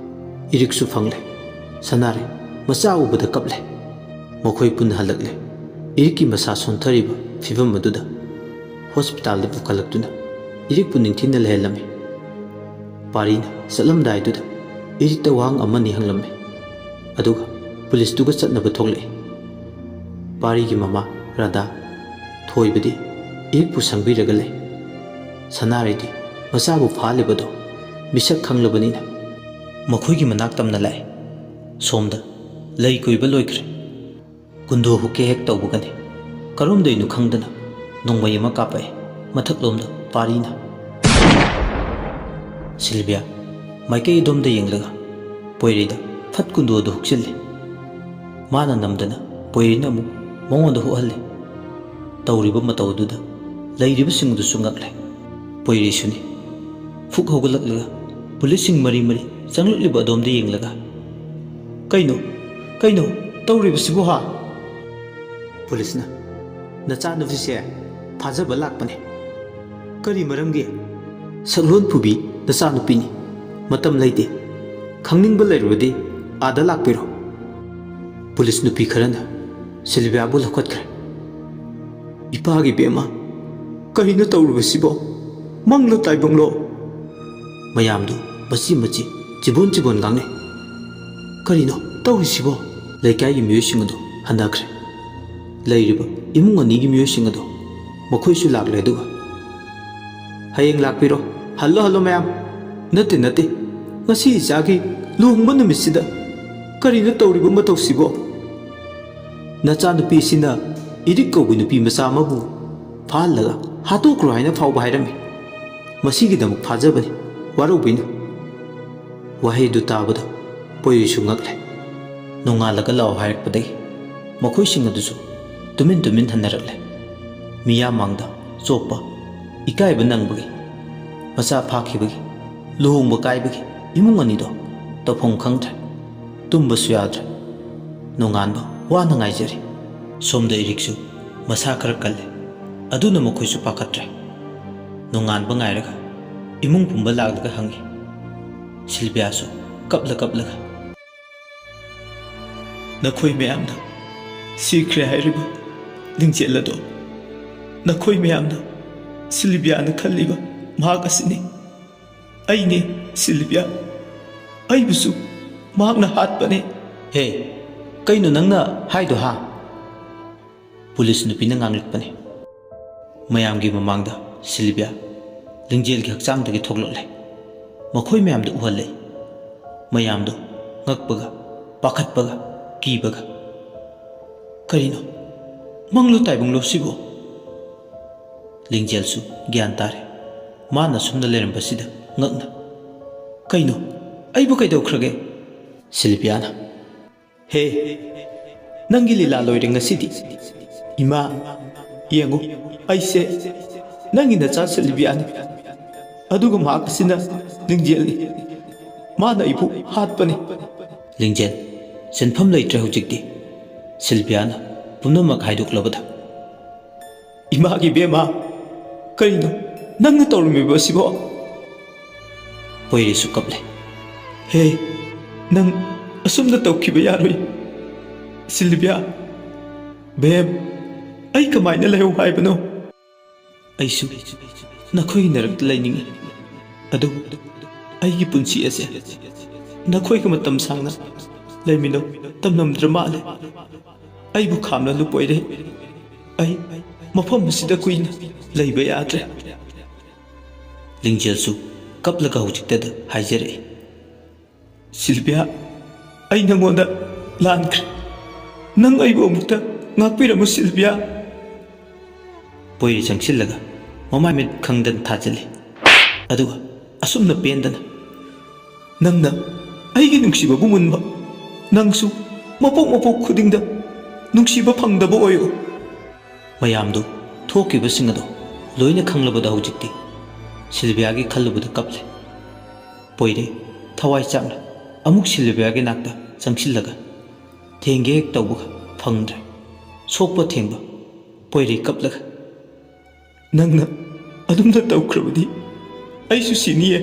[SPEAKER 1] इरिकसु फंगले सनारे मचा उबदा कपले मखोइ पुन हलकले इरिकी मसा सोंथरिबा फिबम अदुदा हॉस्पिटल दा पुखलक्तुना इरिक पुनिंगथिना लेहलमे पारीना चलमदाइदुदा इरिकता वांग अमनि हंगलमे अदुगा पुलिस दुगा चटनबा थोगले पारीगी ममा राधा थोइबदी इरिकपु संगबिरगा ले सनारेदी मचाबु फालिबदो मिसक खंगलबनिना मखोइगी मनाक तमना लाए सोमदा लई कुइबा लोइख्रे कुंदो हुके हेक तौबगने करोमदैनु खंगदना नोंमय अमा कापाए मथकलोमदा पारीना सिल्विया माइकई दोमदा येंगलगा पोइरेदा फट कुंदोदो हुक्सिल्ले माना नमदना पोइरेना मु मङोंदा हुहल्ले तौरिबा मतौदुदा लैरिबसिंगदुसु ngakle पोइरेसुनि फुक हौगलकलगा पुलिसिंग मरी मरी चंगलुलिबा दोमदा येंगलगा ꯀꯩꯅꯣ ꯇꯧꯔꯤꯕꯁꯤꯕꯨ ꯍꯥ? ꯄꯨꯂꯤꯁꯅ ꯅꯆꯥꯅꯨꯄꯤꯁꯦ ꯐꯥꯖꯕ ꯂꯥꯛꯄꯅꯦ. ꯀꯔꯤ ꯃꯔꯝꯒꯤ? ꯁꯛꯂꯣꯟ ꯄꯨꯕꯤ ꯅꯆꯥꯅꯨꯄꯤꯅꯤ. ꯃꯇꯝ ꯂꯩꯇꯦ. ꯈꯪꯅꯤꯡꯕ ꯂꯩꯔꯕꯗꯤ ꯑꯥꯗ ꯂꯥꯛꯄꯤꯔꯣ. ꯄꯨꯂꯤꯁ ꯅꯨꯄꯤ ꯈꯔꯅ ꯁꯤꯜꯚꯤꯌꯥꯕꯨ ꯂꯧꯈꯠꯈ꯭ꯔꯦ. ꯏꯄꯥꯒꯤ ꯕꯦꯝꯃ, ꯀꯔꯤꯅꯣ ꯇꯧꯔꯤꯕꯁꯤꯕꯣ? ꯃꯪꯂꯣ ꯇꯥꯏꯕꯪꯂꯣ? ꯃꯌꯥꯝꯗꯨ ꯃꯆꯤ ꯆꯤꯕꯣꯟ ꯉꯥꯡꯅꯩ. ꯀꯔꯤꯅꯣ ꯇꯧꯔꯤꯁꯤꯕꯣ? ꯂꯩꯀꯥꯏꯒꯤ ꯃꯤꯑꯣꯏꯁꯤꯡ ꯑꯗꯨ ꯍꯟꯅꯈ꯭ꯔꯦ. ꯂꯩꯔꯤꯕ ꯏꯃꯨꯡ ꯑꯅꯤꯒꯤ ꯃꯤꯑꯣꯏꯁꯤꯡ ꯑꯗꯨ ꯃꯈꯣꯏꯁꯨ ꯂꯥꯛꯂꯦ. ꯑꯗꯨꯒ ꯍꯌꯦꯡ ꯂꯥꯛꯄꯤꯔꯣ. ꯍꯜꯂꯣ ꯃꯌꯥꯝ. ꯅꯠꯇꯦ ꯉꯁꯤ ꯏꯆꯥꯒꯤ ꯂꯨꯍꯣꯡꯕ ꯅꯨꯃꯤꯠꯁꯤꯗ ꯀꯔꯤꯅꯣ ꯇꯧꯔꯤꯕ ꯃꯇꯧꯁꯤꯕꯣ? ꯅꯆꯥꯅꯨꯄꯤꯁꯤꯅ ꯏꯔꯤꯛ ꯀꯧꯕ ꯅꯨꯄꯤ ꯃꯆꯥ ꯑꯃꯕꯨ ꯐꯥꯍꯜꯂꯒ ꯍꯥꯠꯇꯣꯛꯈ꯭ꯔꯣ ꯍꯥꯏꯅ ꯐꯥꯎꯕ ꯍꯥꯏꯔꯝꯃꯤ. ꯃꯁꯤꯒꯤꯗꯃꯛ ꯐꯥꯖꯕꯅꯤ, ꯋꯥꯔꯧꯕꯤꯅꯨ. ꯋꯥꯍꯩꯗꯨ ꯇꯥꯕꯗ ꯄꯣꯏꯔꯩꯁꯨ ꯉꯛꯂꯦ. ꯅꯣꯡꯉꯥꯜꯂꯒ ꯂꯥꯛꯑꯣ ꯍꯥꯏꯔꯛꯄꯗꯒꯤ ꯃꯈꯣꯏꯁꯤꯡ ꯑꯗꯨꯁꯨ ꯇꯨꯃꯤꯟ ꯍꯟꯅꯔꯛꯂꯦ. ꯃꯤꯌꯥꯝ ꯃꯥꯡꯗ ꯆꯣꯞꯄ, ꯏꯀꯥꯏꯕ ꯅꯪꯕꯒꯤ, ꯃꯆꯥ ꯐꯥꯈꯤꯕꯒꯤ, ꯂꯨꯍꯣꯡꯕ ꯀꯥꯏꯕꯒꯤ ꯏꯃꯨꯡ ꯑꯅꯤꯗꯣ ꯇꯧꯐꯝ ꯈꯪꯗ꯭ꯔꯦ. ꯇꯨꯝꯕꯁꯨ ꯌꯥꯗ꯭ꯔꯦ. ꯅꯣꯡꯉꯥꯟꯕ ꯋꯥꯅ ꯉꯥꯏꯖꯔꯤ. ꯁꯣꯝꯗ ꯏꯔꯤꯛꯁꯨ ꯃꯁꯥ ꯈꯔ ꯀꯜꯂꯦ. ꯑꯗꯨꯅ ꯃꯈꯣꯏꯁꯨ ꯄꯥꯈꯠꯇ꯭ꯔꯦ. ꯅꯣꯡꯉꯥꯟꯕ ꯉꯥꯏꯔꯒ ꯏꯃꯨꯡ ꯄꯨꯝꯕ ꯂꯥꯛꯂꯒ ꯍꯪꯉꯤ. ꯁꯤꯜꯚꯤꯌꯥꯁꯨ ꯀꯞꯂꯒ ꯅꯈꯣꯏ ꯃꯌꯥꯝꯅ ꯁꯤꯈ꯭ꯔꯦ ꯍꯥꯏꯔꯤꯕ ꯂꯤꯡꯖꯦꯜ ꯑꯗꯣ, ꯅꯈꯣꯏ ꯃꯌꯥꯝꯅ ꯁꯤꯜꯚꯤꯌꯥꯅ ꯈꯜꯂꯤꯕ ꯃꯍꯥꯛ ꯑꯁꯤꯅꯤ. ꯑꯩꯅꯦ ꯁꯤꯜꯚꯤꯌꯥ. ꯑꯩꯕꯨꯁꯨ ꯃꯍꯥꯛꯅ ꯍꯥꯠꯄꯅꯦ. ꯍꯦ, ꯀꯩꯅꯣ ꯅꯪꯅ ꯍꯥꯏꯗꯣ ꯍꯥ? ꯄꯨꯂꯤꯁ ꯅꯨꯄꯤꯅ ꯉꯥꯡꯂꯛꯄꯅꯤ. ꯃꯌꯥꯝꯒꯤ ꯃꯃꯥꯡꯗ ꯁꯤꯜꯚꯤꯌꯥ ꯂꯤꯡꯖꯦꯜꯒꯤ ꯍꯛꯆꯥꯡꯗꯒꯤ ꯊꯣꯛꯂꯛꯂꯦ. ꯃꯈꯣꯏ ꯃꯌꯥꯝꯗ ꯎꯍꯜꯂꯦ. ꯃꯌꯥꯝꯗꯣ ꯉꯛꯄꯒ, ꯄꯥꯈꯠꯄꯒ, ꯀꯤꯕꯒ. ꯀꯔꯤꯅꯣ? ꯃꯪꯂꯣ ꯇꯥꯏꯕꯪꯂꯣ ꯁꯤꯕꯣ? ꯂꯤꯡꯖꯦꯜꯁꯨ ꯒ꯭ꯌꯥꯟ ꯇꯥꯔꯦ. ꯃꯥꯅ ꯁꯨꯝꯅ ꯂꯩꯔꯝꯕꯁꯤꯗ ꯉꯛꯅ. ꯀꯩꯅꯣ? ꯑꯩꯕꯨ ꯀꯩꯗꯧꯈ꯭ꯔꯒꯦ? ꯁꯤꯜꯚꯤꯌꯥꯅ, ꯍꯦ, ꯅꯪꯒꯤ ꯂꯤꯂꯥ ꯂꯣꯏꯔꯦ ꯉꯁꯤꯗꯤ. ꯏꯃꯥ, ꯌꯦꯡꯉꯨ, ꯑꯩꯁꯦ ꯅꯪꯒꯤ ꯅꯆꯥ ꯁꯤꯜꯚꯤꯌꯥꯅꯤ. ꯑꯗꯨꯒ ꯃꯍꯥꯛ ꯑꯁꯤꯅ ꯂꯤꯡꯖꯦꯜꯅꯤ. ꯃꯥꯅ ꯑꯩꯕꯨ ꯍꯥꯠꯄꯅꯤ. ꯂꯤꯡꯖꯦꯜ ꯁꯤꯟꯐꯝ ꯂꯩꯇ꯭ꯔꯦ ꯍꯧꯖꯤꯛꯇꯤ. ꯁꯤꯜꯚꯤꯌꯥꯅ ꯄꯨꯝꯅꯃꯛ ꯍꯥꯏꯗꯣꯛꯂꯕꯗ, ꯏꯃꯥꯒꯤ ꯕꯦꯝꯃ, ꯀꯔꯤꯅꯣ ꯅꯪꯅ ꯇꯧꯔꯝꯃꯤꯕꯁꯤꯕꯣ? ꯄꯣꯏꯔꯩꯁꯨ ꯀꯞꯂꯦ. ꯍꯦ, ꯅꯪ ꯑꯁꯨꯝꯅ ꯇꯧꯈꯤꯕ ꯌꯥꯔꯣꯏ. ꯁꯤꯜꯚꯤꯌꯥ, ꯕꯦꯝ, ꯑꯩ ꯀꯃꯥꯏꯅ ꯂꯩꯍꯧ ꯍꯥꯏꯕꯅꯣ? ꯑꯩꯁꯨ ꯅꯈꯣꯏꯒꯤ ꯅꯔꯛꯇ ꯂꯩꯅꯤꯡꯉꯤ. ꯑꯗꯨꯕꯨ ꯑꯩꯒꯤ ꯄꯨꯟꯁꯤ ꯑꯁꯦ ꯅꯈꯣꯏꯒ ꯃꯇꯝ ꯁꯥꯡꯅ ꯂꯩꯃꯤꯟꯅꯧ ꯇꯝꯂꯝꯗ꯭ꯔ ꯃꯥꯜꯂꯦ. ꯑꯩꯕꯨ ꯈꯥꯝꯅ ꯄꯣꯏꯔꯩ. ꯑꯩ ꯃꯐꯝ ꯑꯁꯤꯗ ꯀꯨꯏꯅ ꯂꯩꯕ ꯌꯥꯗ꯭ꯔꯦ. ꯂꯤꯡꯖꯦꯜꯁꯨ ꯀꯞꯂꯒ ꯍꯧꯖꯤꯛꯇꯗ ꯍꯥꯏꯖꯔꯛꯏ. ꯁꯤꯜꯚꯤꯌꯥ, ꯑꯩ ꯅꯉꯣꯟꯗ ꯂꯥꯟꯈ꯭ꯔꯦ. ꯅꯪ ꯑꯩꯕꯨ ꯑꯃꯨꯛꯇ ꯉꯥꯛꯄꯤꯔꯝꯃꯨ ꯁꯤꯜꯚꯤꯌꯥ. ꯄꯣꯏꯔꯩ ꯆꯪꯁꯤꯜꯂꯒ ꯃꯃꯥꯏ ꯃꯤꯠ ꯈꯪꯗꯅ ꯊꯥꯖꯤꯜꯂꯤ. ꯑꯗꯨꯒ ꯑꯁꯨꯝꯅ ꯄꯦꯟꯗꯅ, ꯅꯪꯅ ꯑꯩꯒꯤ ꯅꯨꯡꯁꯤꯕꯕꯨ ꯃꯨꯟꯕ, ꯅꯪꯁꯨ ꯃꯄꯣꯛ ꯈꯨꯗꯤꯡꯗ ꯅꯨꯡꯁꯤꯕ ꯐꯪꯗꯕ ꯑꯣꯏꯌꯨ. ꯃꯌꯥꯝꯗꯨ ꯊꯣꯛꯈꯤꯕꯁꯤꯡ ꯑꯗꯣ ꯂꯣꯏꯅ ꯈꯪꯂꯕꯗ ꯍꯧꯖꯤꯛꯇꯤ ꯁꯤꯜꯚꯤꯌꯥꯒꯤ ꯈꯜꯂꯨꯕꯗ ꯀꯞꯂꯦ. ꯄꯣꯏꯔꯩ ꯊꯋꯥꯏ ꯆꯥꯛꯅ ꯑꯃꯨꯛ ꯁꯤꯜꯚꯤꯌꯥꯒꯤ ꯅꯥꯛꯇ ꯆꯪꯁꯤꯜꯂꯒ ꯊꯦꯡꯒꯦ ꯍꯦꯛ ꯇꯧꯕꯒ ꯐꯪꯗ꯭ꯔꯦ. ꯁꯣꯛꯄ ꯊꯦꯡꯕ ꯄꯣꯏꯔꯩ ꯀꯞꯂꯒ, ꯅꯪꯅ ꯑꯗꯨꯝꯅ ꯇꯧꯈ꯭ꯔꯕꯗꯤ ꯑꯩꯁꯨ ꯁꯤꯅꯤꯌꯦ.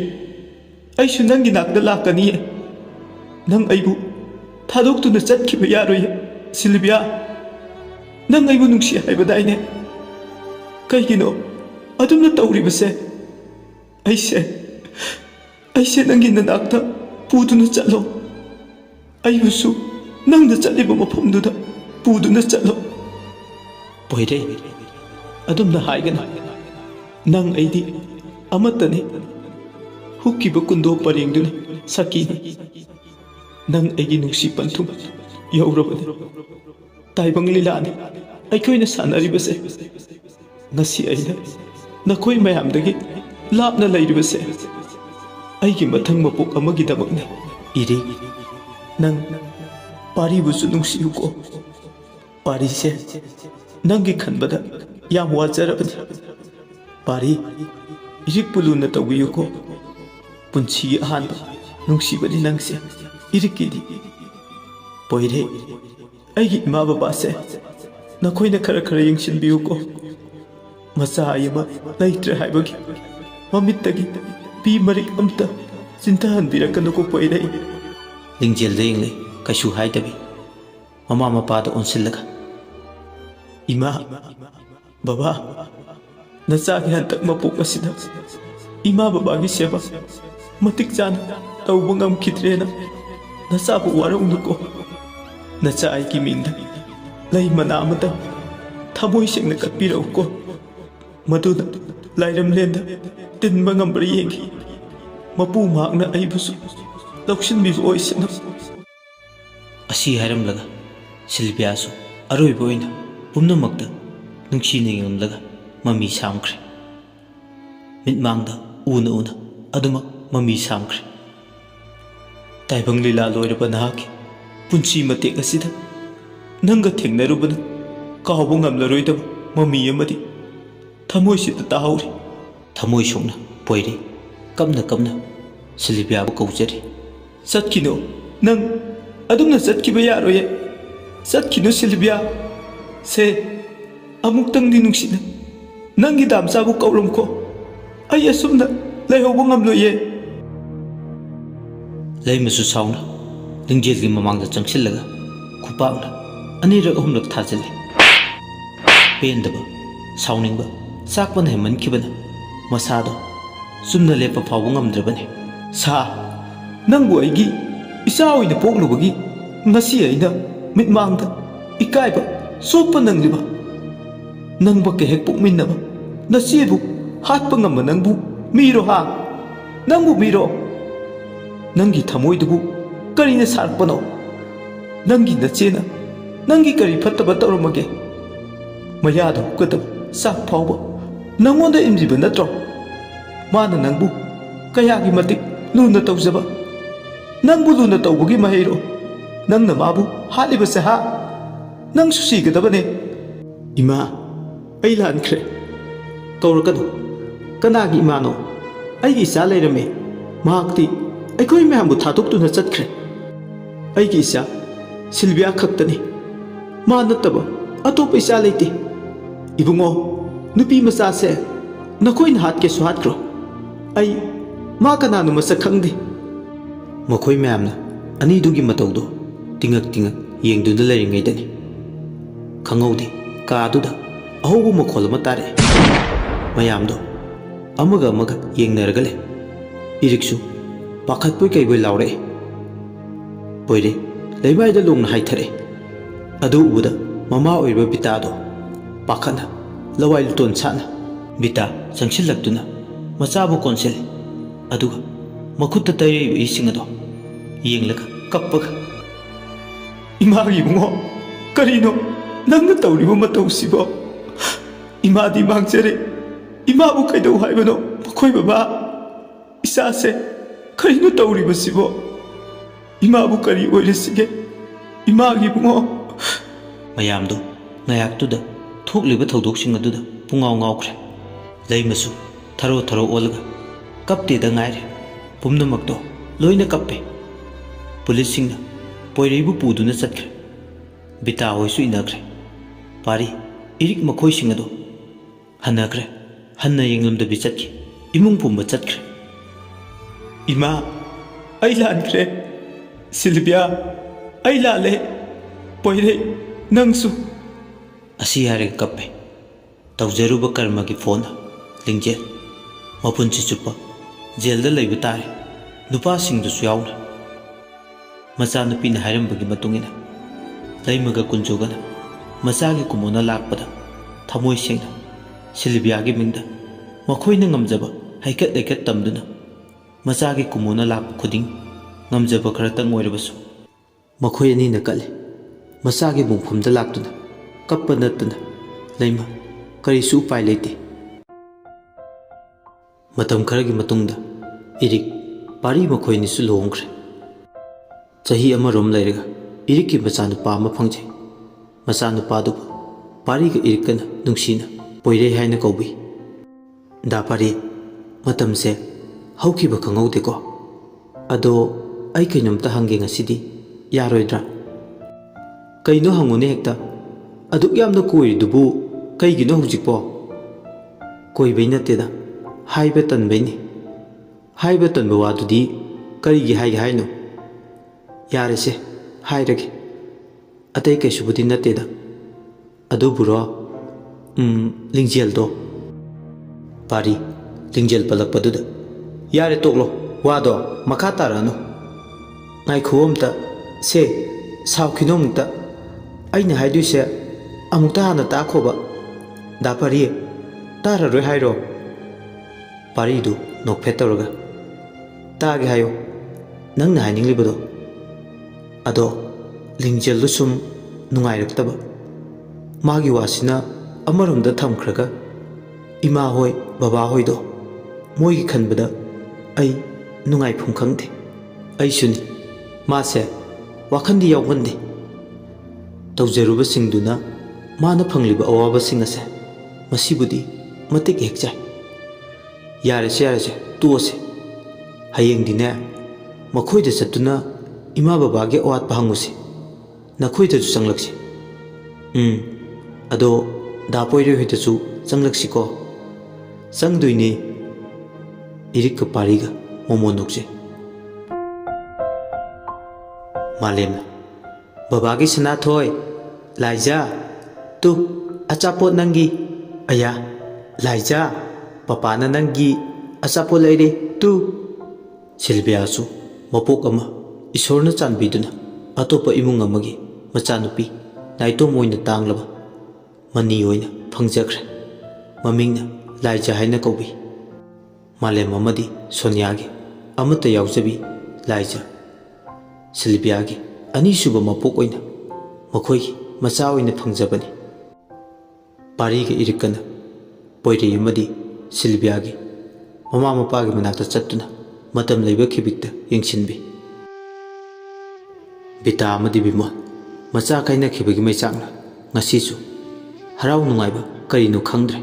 [SPEAKER 1] ꯑꯩꯁꯨ ꯅꯪꯒꯤ ꯅꯥꯛꯇ ꯂꯥꯛꯀꯅꯤꯌꯦ. ꯅꯪ ꯑꯩꯕు ꯊꯥꯗꯣꯛꯇꯨꯅ ꯆꯠꯈꯤꯕ ꯌꯥꯔꯣꯏꯌꯦ ꯁꯤꯜꯚꯤꯌꯥ. ꯅꯪ ꯑꯩꯕꯨ ꯅꯨꯡꯁꯤ ꯍꯥꯏꯕꯗꯥꯏꯅꯦ? ꯀꯩꯒꯤꯅꯣ ꯑꯗꯨꯝꯅ ꯇꯧꯔꯤꯕꯁꯦ? ꯑꯩꯁꯦ ꯅꯪꯒꯤ ꯅꯅꯥꯛꯇ ꯄꯨꯗꯨꯅ ꯆꯠꯂꯣ. ꯑꯩꯕꯨꯁꯨ ꯅꯪꯅ ꯆꯠꯂꯤꯕ ꯃꯐꯝꯗꯨꯗ ꯄꯨꯗꯨꯅ ꯆꯠꯂꯣ. ꯄꯣꯏꯔꯩ, ꯑꯗꯨꯝꯅ ꯍꯥꯏꯒꯅꯨ. ꯅꯪ ꯑꯩꯗꯤ ꯑꯃꯠꯇꯅꯤ. ꯍꯨꯛꯈꯤꯕ ꯀꯨꯟꯗꯣ ꯄꯔꯦꯡꯗꯨꯅꯤ ꯁꯈꯤꯅꯤ. ꯅꯪ ꯑꯩꯒꯤ ꯅꯨꯡꯁꯤ ꯄꯟꯊꯨꯡ ꯌꯧꯔꯕꯅꯤ. ꯇꯥꯏꯕꯪ ꯂꯤꯂꯥꯅꯤ ꯑꯩꯈꯣꯏꯅ ꯁꯥꯟꯅꯔꯤꯕꯁꯦ. ꯉꯁꯤ ꯑꯩꯅ ꯅꯈꯣꯏ ꯃꯌꯥꯝꯗꯒꯤ ꯂꯥꯞꯅ ꯂꯩꯔꯤꯕꯁꯦ ꯑꯩꯒꯤ ꯃꯊꯪ ꯃꯄꯣꯛ ꯑꯃꯒꯤꯗꯃꯛꯅꯤ. ꯏꯔꯤꯛ, ꯅꯪ ꯄꯥꯔꯤꯕꯨꯁꯨ ꯅꯨꯡꯁꯤꯌꯨꯀꯣ. ꯄꯥꯔꯤꯁꯦ ꯅꯪꯒꯤ ꯈꯟꯕꯗ ꯌꯥꯝ ꯋꯥꯖꯔꯕꯅꯤ. ꯄꯥꯔꯤ, ꯏꯔꯤꯛꯄꯨ ꯂꯨꯅ ꯄꯣꯏꯔꯩ ꯑꯩꯒꯤ ꯏꯃꯥ ꯕꯕꯥꯁꯦ ꯅꯈꯣꯏꯅ ꯈꯔ ꯌꯦꯡꯁꯤꯟꯕꯤꯌꯨꯀꯣ ꯃꯆꯥ ꯑꯃ ꯂꯩꯇ꯭ꯔꯦ ꯍꯥꯏꯕꯒꯤ ꯃꯃꯤꯠꯇꯒꯤ ꯄꯤ ꯃꯔꯤꯛ ꯑꯝꯇ ꯆꯤꯟꯊꯍꯟꯕꯤꯔꯛꯀꯅꯨꯀꯣ ꯄꯣꯏꯔꯩ ꯂꯤꯡꯖꯦꯜꯗ ꯌꯦꯡꯂꯩ ꯀꯩꯁꯨ ꯍꯥꯏꯗꯕꯤ ꯃꯃꯥ ꯃꯄꯥꯗ ꯑꯣꯟꯁꯤꯜꯂꯒ ꯏꯃꯥ ꯕꯕꯥ ꯅꯆꯥꯒꯤ ꯍꯟꯇꯛ ꯃꯄꯣꯛ ꯑꯁꯤꯗ ꯏꯃꯥ ꯕꯕꯥꯒꯤ ꯁꯦꯕꯥ ꯃꯇꯤꯛ ꯆꯥꯅ ꯇꯧꯕ ꯉꯝꯈꯤꯗ꯭ꯔꯦꯅ ꯅꯆꯥꯕꯨ ꯋꯥꯔꯧꯅꯨꯀꯣ ꯅꯆꯥ ꯑꯩꯒꯤ ꯃꯤꯡꯗ ꯂꯩ ꯃꯅꯥ ꯑꯃꯗ ꯊꯃꯣꯏ ꯁꯦꯡꯅ ꯀꯠꯄꯤꯔꯛꯎꯀꯣ ꯃꯗꯨꯅ ꯂꯥꯏꯔꯦꯝꯂꯦꯟꯗ ꯇꯤꯟꯕ ꯉꯝꯕ꯭ꯔꯥ ꯌꯦꯡꯈꯤ ꯃꯄꯨ ꯃꯍꯥꯛꯅ ꯑꯩꯕꯨꯁꯨ ꯂꯧꯁꯤꯟꯕꯤꯕ ꯑꯣꯏꯁꯅꯨ ꯑꯁꯤ ꯍꯥꯏꯔꯝꯂꯒ ꯁꯤꯜꯚꯤꯌꯥꯁꯨ ꯑꯔꯣꯏꯕ ꯑꯣꯏꯅ ꯄꯨꯝꯅꯃꯛꯇ ꯅꯨꯡꯁꯤꯅ ꯌꯦꯡꯂꯒ ꯃꯃꯤ ꯁꯥꯝꯈ꯭ꯔꯦ ꯃꯤꯠꯃꯥꯡꯗ ꯎꯅ ꯑꯗꯨꯃꯛ ꯃꯃꯤ ꯁꯥꯝꯈ꯭ꯔꯦ ꯇꯥꯏꯕꯪ ꯂꯤꯂꯥ ꯂꯣꯏꯔꯕ ꯅꯍꯥꯛꯀꯤ ꯄꯨꯟꯁꯤ ꯃꯇꯦꯛ ꯑꯁꯤꯗ ꯅꯪꯒ ꯊꯦꯡꯅꯔꯨꯕꯅ ꯀꯥꯎꯕ ꯉꯝꯂꯔꯣꯏꯗꯕ ꯃꯃꯤ ꯑꯃꯗꯤ ꯊꯃꯣꯏꯁꯤꯗ ꯇꯥꯍꯧꯔꯤ ꯊꯃꯣꯏ ꯁꯣꯛꯅ ꯄꯣꯏꯔꯩ ꯀꯞꯅ ꯁꯤꯜꯚꯤꯌꯥꯕꯨ ꯀꯧꯖꯔꯤ ꯆꯠꯈꯤꯅꯨ ꯅꯪ ꯑꯗꯨꯝꯅ ꯆꯠꯈꯤꯕ ꯌꯥꯔꯣꯏꯌꯦ ꯆꯠꯈꯤꯅꯨ ꯁꯤꯜꯚꯤꯌꯥ ꯁꯦ ꯑꯃꯨꯛꯇꯪꯗꯤ ꯅꯨꯡꯁꯤꯅ ꯅꯪꯒꯤ ꯗꯥꯝꯆꯥꯕꯨ ꯀꯧꯔꯝꯈꯣ ꯑꯩ ꯑꯁꯨꯝꯅ ꯂꯩꯍꯧꯕ ꯉꯝꯂꯣꯏꯌꯦ ꯂꯩꯃꯁꯨ ꯁꯥꯎꯅ ꯂꯤꯡꯖꯦꯜꯒꯤ ꯃꯃꯥꯡꯗ ꯆꯪꯁꯤꯜꯂꯒ ꯈꯨꯄꯥꯛꯅ ꯑꯅꯤꯔꯛ ꯑꯍꯨꯝꯂꯛ ꯊꯥꯖꯤꯜꯂꯤ ꯄꯦꯟꯗꯕ ꯁꯥꯎꯅꯤꯡꯕ ꯆꯥꯛꯄꯅ ꯍꯦꯟꯃꯟꯈꯤꯕꯅ ꯃꯁꯥꯗꯣ ꯆꯨꯝꯅ ꯂꯦꯞꯄ ꯐꯥꯎꯕ ꯉꯝꯗ꯭ꯔꯕꯅꯤ ꯁꯥ ꯅꯪꯕꯨ ꯑꯩꯒꯤ ꯏꯆꯥ ꯑꯣꯏꯅ ꯄꯣꯛꯂꯨꯕꯒꯤ ꯉꯁꯤ ꯑꯩꯅ ꯃꯤꯠꯃꯥꯡꯗ ꯏꯀꯥꯏꯕ ꯆꯣꯞꯄ ꯅꯪꯂꯤꯕ ꯅꯪꯕꯛꯀ ꯍꯦꯛ ꯄꯣꯛꯃꯤꯟꯅꯕ ꯅꯆꯦꯕꯨ ꯍꯥꯠꯄ ꯉꯝꯕ ꯅꯪꯕꯨ ꯃꯤꯔꯣ ꯍꯥ ꯅꯪꯕꯨ ꯃꯤꯔꯣ ꯅꯪꯒꯤ ꯊꯃꯣꯏꯗꯨꯕꯨ ꯀꯔꯤꯅ ꯁꯥꯔꯛꯄꯅꯣ ꯅꯪꯒꯤ ꯅꯆꯦꯅ ꯅꯪꯒꯤ ꯀꯔꯤ ꯐꯠꯇꯕ ꯇꯧꯔꯝꯃꯒꯦ ꯃꯌꯥꯗ ꯍꯨꯛꯀꯗꯕ ꯆꯥꯛ ꯐꯥꯎꯕ ꯅꯪꯉꯣꯟꯗ ꯏꯟꯕꯤꯕ ꯅꯠꯇ꯭ꯔꯣ ꯃꯥꯅ ꯅꯪꯕꯨ ꯀꯌꯥꯒꯤ ꯃꯇꯤꯛ ꯂꯨꯅ ꯇꯧꯖꯕ ꯅꯪꯕꯨ ꯂꯨꯅ ꯇꯧꯕꯒꯤ ꯃꯍꯩꯔꯣ ꯅꯪꯅ ꯃꯥꯕꯨ ꯍꯥꯠꯂꯤꯕꯁꯦ ꯍꯥ ꯅꯪꯁꯨ ꯁꯤꯒꯗꯕꯅꯦ ꯏꯃꯥ ꯑꯩ ꯂꯥꯟꯈ꯭ꯔꯦ ꯀꯧꯔꯛꯀꯅꯨ ꯀꯅꯥꯒꯤ ꯏꯃꯥꯅꯣ ꯑꯩꯒꯤ ꯏꯆꯥ ꯂꯩꯔꯝꯃꯦ ꯃꯍꯥꯛꯇꯤ ꯑꯩꯈꯣꯏ ꯃꯌꯥꯝꯕꯨ ꯊꯥꯗꯣꯛꯇꯨꯅ ꯆꯠꯈ꯭ꯔꯦ ꯑꯩꯒꯤ ꯏꯆꯥ ꯁꯤꯜꯚꯤꯌꯥ ꯈꯛꯇꯅꯤ ꯃꯥ ꯅꯠꯇꯕ ꯑꯇꯣꯞꯄ ꯏꯆꯥ ꯂꯩꯇꯦ ꯏꯕꯨꯡꯉꯣ ꯅꯨꯄꯤ ꯃꯆꯥꯁꯦ ꯅꯈꯣꯏꯅ ꯍꯥꯠꯀꯦꯁꯨ ꯍꯥꯠꯈ꯭ꯔꯣ ꯑꯩ ꯃꯥ ꯀꯅꯥꯅꯣ ꯃꯁꯛ ꯈꯪꯗꯦ ꯃꯈꯣꯏ ꯃꯌꯥꯝꯅ ꯑꯅꯤꯗꯨꯒꯤ ꯃꯇꯧꯗꯣ ꯇꯤꯡꯉꯛ ꯌꯦꯡꯗꯨꯅ ꯂꯩꯔꯤꯉꯩꯗꯅꯤ ꯈꯪꯍꯧꯗꯦ ꯀꯥꯗꯨꯗ ꯑꯍꯧꯕ ꯃꯈꯣꯜ ꯑꯃ ꯇꯥꯔꯛꯑꯦ ꯃꯌꯥꯝꯗꯣ ꯑꯃꯒ ꯌꯦꯡꯅꯔꯒ ꯂꯩ ꯏꯔꯤꯛꯁꯨ ꯄꯥꯈꯠꯄꯣꯏ ꯀꯩꯕꯣꯏ ꯂꯥꯎꯔꯛꯑꯦ ꯄꯣꯏꯔꯩ ꯂꯩꯃꯥꯏꯗ ꯂꯣꯡꯅ ꯍꯥꯏꯊꯔꯛꯑꯦ ꯑꯗꯨ ꯎꯕꯗ ꯃꯃꯥ ꯑꯣꯏꯔꯤꯕ ꯕꯤꯇꯥꯗꯣ ꯄꯥꯈꯠꯅ ꯂꯋꯥꯏ ꯂꯨꯇꯣꯟ ꯁꯥꯠꯅ ꯕꯤꯇꯥ ꯆꯪꯁꯤꯜꯂꯛꯇꯨꯅ ꯃꯆꯥꯕꯨ ꯀꯣꯟꯁꯤꯜꯂꯤ ꯑꯗꯨꯒ ꯃꯈꯨꯠꯇ ꯇꯩꯔꯛꯏꯕ ꯏꯁꯤꯡ ꯑꯗꯣ ꯌꯦꯡꯂꯒ ꯀꯞꯄꯒ ꯏꯃꯥꯒꯤ ꯏꯕꯨꯡꯉꯣ ꯀꯔꯤꯅꯣ ꯅꯪꯅ ꯇꯧꯔꯤꯕ ꯃꯇꯧꯁꯤꯕꯣ ꯏꯃꯥꯗꯤ ꯃꯥꯡꯖꯔꯦ ꯏꯃꯥꯕꯨ ꯀꯩꯗꯧ ꯍꯥꯏꯕꯅꯣ ꯃꯈꯣꯏ ꯕꯕꯥ ꯏꯆꯥꯁꯦ ꯀꯔꯤꯅꯣ ꯇꯧꯔꯤꯕꯁꯤꯕꯣ ꯏꯃꯥꯕꯨ ꯀꯔꯤ ꯑꯣꯏꯔꯁꯤꯒꯦ ꯏꯃꯥꯒꯤ ꯏꯕꯨꯡꯉꯣ ꯃꯌꯥꯝꯗꯣ ꯉꯥꯌꯥꯛꯇꯨꯗ ꯊꯣꯛꯂꯤꯕ ꯊꯧꯗꯣꯛꯁꯤꯡ ꯑꯗꯨꯗ ꯄꯨꯡꯉꯥꯎ ꯉꯥꯎꯈ꯭ꯔꯦ ꯂꯩꯃꯁꯨ ꯊꯔꯣ ꯑꯣꯜꯂꯒ ꯀꯞꯇꯦꯗ ꯉꯥꯏꯔꯦ ꯄꯨꯝꯅꯃꯛꯇꯣ ꯂꯣꯏꯅ ꯀꯞꯄꯦ ꯄꯨꯂꯤꯁꯁꯤꯡꯅ ꯄꯣꯏꯔꯩꯕꯨ ꯄꯨꯗꯨꯅ ꯆꯠꯈ꯭ꯔꯦ ꯕꯤꯇꯥ ꯍꯣꯏꯁꯨ ꯏꯟꯅꯈ꯭ꯔꯦ ꯄꯥꯔꯤ ꯏꯔꯤꯛ ꯃꯈꯣꯏꯁꯤꯡ ꯑꯗꯣ ꯍꯟꯅꯈ꯭ꯔꯦ ꯍꯟꯅ ꯌꯦꯡꯂꯝꯗꯕꯤ ꯆꯠꯈꯤ ꯏꯃꯨꯡ ꯄꯨꯝꯕ ꯆꯠꯈ꯭ꯔꯦ ꯏꯃꯥ ꯑꯩ ꯂꯥꯟꯈ꯭ꯔꯦ ꯁꯤꯜꯚꯤꯌꯥ ꯑꯩ ꯂꯥꯜꯂꯦ ꯄꯣꯏꯔꯩ ꯅꯪꯁꯨ ꯑꯁꯤ ꯍꯥꯏꯔꯒ ꯀꯞꯄꯦ ꯇꯧꯖꯔꯨꯕ ꯀꯔꯃꯒꯤ ꯐꯣꯟ ꯂꯤꯡꯖꯦꯜ ꯃꯄꯨꯟꯁꯤ ꯆꯨꯞꯄ ꯖꯦꯜꯗ ꯂꯩꯕ ꯇꯥꯔꯦ ꯅꯨꯄꯥꯁꯤꯡꯗꯨꯁꯨ ꯌꯥꯎꯅ ꯃꯆꯥꯅꯨꯄꯤꯅ ꯍꯥꯏꯔꯝꯕꯒꯤ ꯃꯇꯨꯡꯏꯟꯅ ꯂꯩꯃꯒ ꯀꯨꯟꯖꯣꯒꯅ ꯃꯆꯥꯒꯤ ꯀꯨꯝꯑꯣꯟꯅ ꯂꯥꯛꯄꯗ ꯊꯃꯣꯏ ꯁꯦꯡꯅ ꯁꯤꯜꯚꯤꯌꯥꯒꯤ ꯃꯤꯡꯗ ꯃꯈꯣꯏꯅ ꯉꯝꯖꯕ ꯍꯩꯀꯠ ꯇꯝꯗꯨꯅ ꯃꯆꯥꯒꯤ ꯀꯨꯝꯑꯣꯟꯅ ꯂꯥꯛꯄ ꯈꯨꯗꯤꯡ ꯉꯝꯖꯕ ꯈꯔꯇꯪ ꯑꯣꯏꯔꯕꯁꯨ ꯃꯈꯣꯏ ꯑꯅꯤꯅ ꯀꯠꯂꯤ ꯃꯆꯥꯒꯤ ꯃꯣꯡꯐꯝꯗ ꯂꯥꯛꯇꯨꯅ ꯀꯞꯄ ꯅꯠꯇꯅ ꯂꯩꯃ ꯀꯔꯤꯁꯨ ꯎꯄꯥꯏ ꯂꯩꯇꯦ ꯃꯇꯝ ꯈꯔꯒꯤ ꯃꯇꯨꯡꯗ ꯏꯔꯤꯛ ꯄꯥꯔꯤ ꯃꯈꯣꯏ ꯑꯅꯤꯁꯨ ꯂꯨꯍꯣꯡꯈ꯭ꯔꯦ ꯆꯍꯤ ꯑꯃꯔꯣꯝ ꯂꯩꯔꯒ ꯏꯔꯤꯛꯀꯤ ꯃꯆꯥꯅꯨꯄꯥ ꯑꯃ ꯐꯪꯖꯩ ꯃꯆꯥꯅꯨꯄꯥꯗꯨꯕꯨ ꯄꯥꯔꯤꯒ ꯏꯔꯤꯛꯀꯅ ꯅꯨꯡꯁꯤꯅ ꯄꯣꯏꯔꯩ ꯍꯥꯏꯅ ꯀꯧꯕꯤ ꯗꯥ ꯄꯥꯔꯤ ꯃꯇꯝꯁꯦ ꯍꯧꯈꯤꯕ ꯈꯪꯍꯧꯗꯦꯀꯣ ꯑꯗꯣ ꯑꯩ ꯀꯩꯅꯣꯝꯇ ꯍꯪꯒꯦ ꯉꯁꯤꯗꯤ ꯌꯥꯔꯣꯏꯗ꯭ꯔꯥ Kayno hangune hekta aduk yamna koiridubu kaygino hujikpo koibai nateda haiba tanbaini haiba tanba wadudi karigi haige haino yarese hairage atai kaisubudi nateda aduburo lingjeldo pari lingjel palakpaduda yare toklo wado makha tarano ngai khuomta se saukhinomta aina haiduse amukta hana takhoba da pari tara roi hairo pari du nokphet tawraga tage hayo nangna haninglibado ado lingjel lu sum nungairaktaba magi wasina amarumda thamkhraga ima hoi baba hoi do moi gi khanbada ai nungai phum khangde ai suni mase wakhandi yawgandi tawjeruba singduna mana phangliba awaba singase masibudi matik hekjai yarese tuose hayeng dine makhoida satuna ima baba ge awat phangusi nakhoida ju changlaksi ado dapoire hoida chu changlaksi ko changduine irik ka pariga momonokje malemna babagi sana thoi laija tu achapot nangi aya laija papa na nangi achapot leire tu silbia su mapok ama isorna chanbiduna atopa imung amagi machanupi naito moina tanglaba mani oina phangjakre mamingna laija haina kobi malem amadi soniagi amata yawjabi laija silbiagi ani suba mapok oina makhoi macha oina phangjabani pariga irikana poire amadi silbiagi mama mapagi manakta chattuna matam leiba khibikta yengsinbi bita amadi bimol macha kaina khibagi mai changna ngasisu harau nungaiba karino khangdre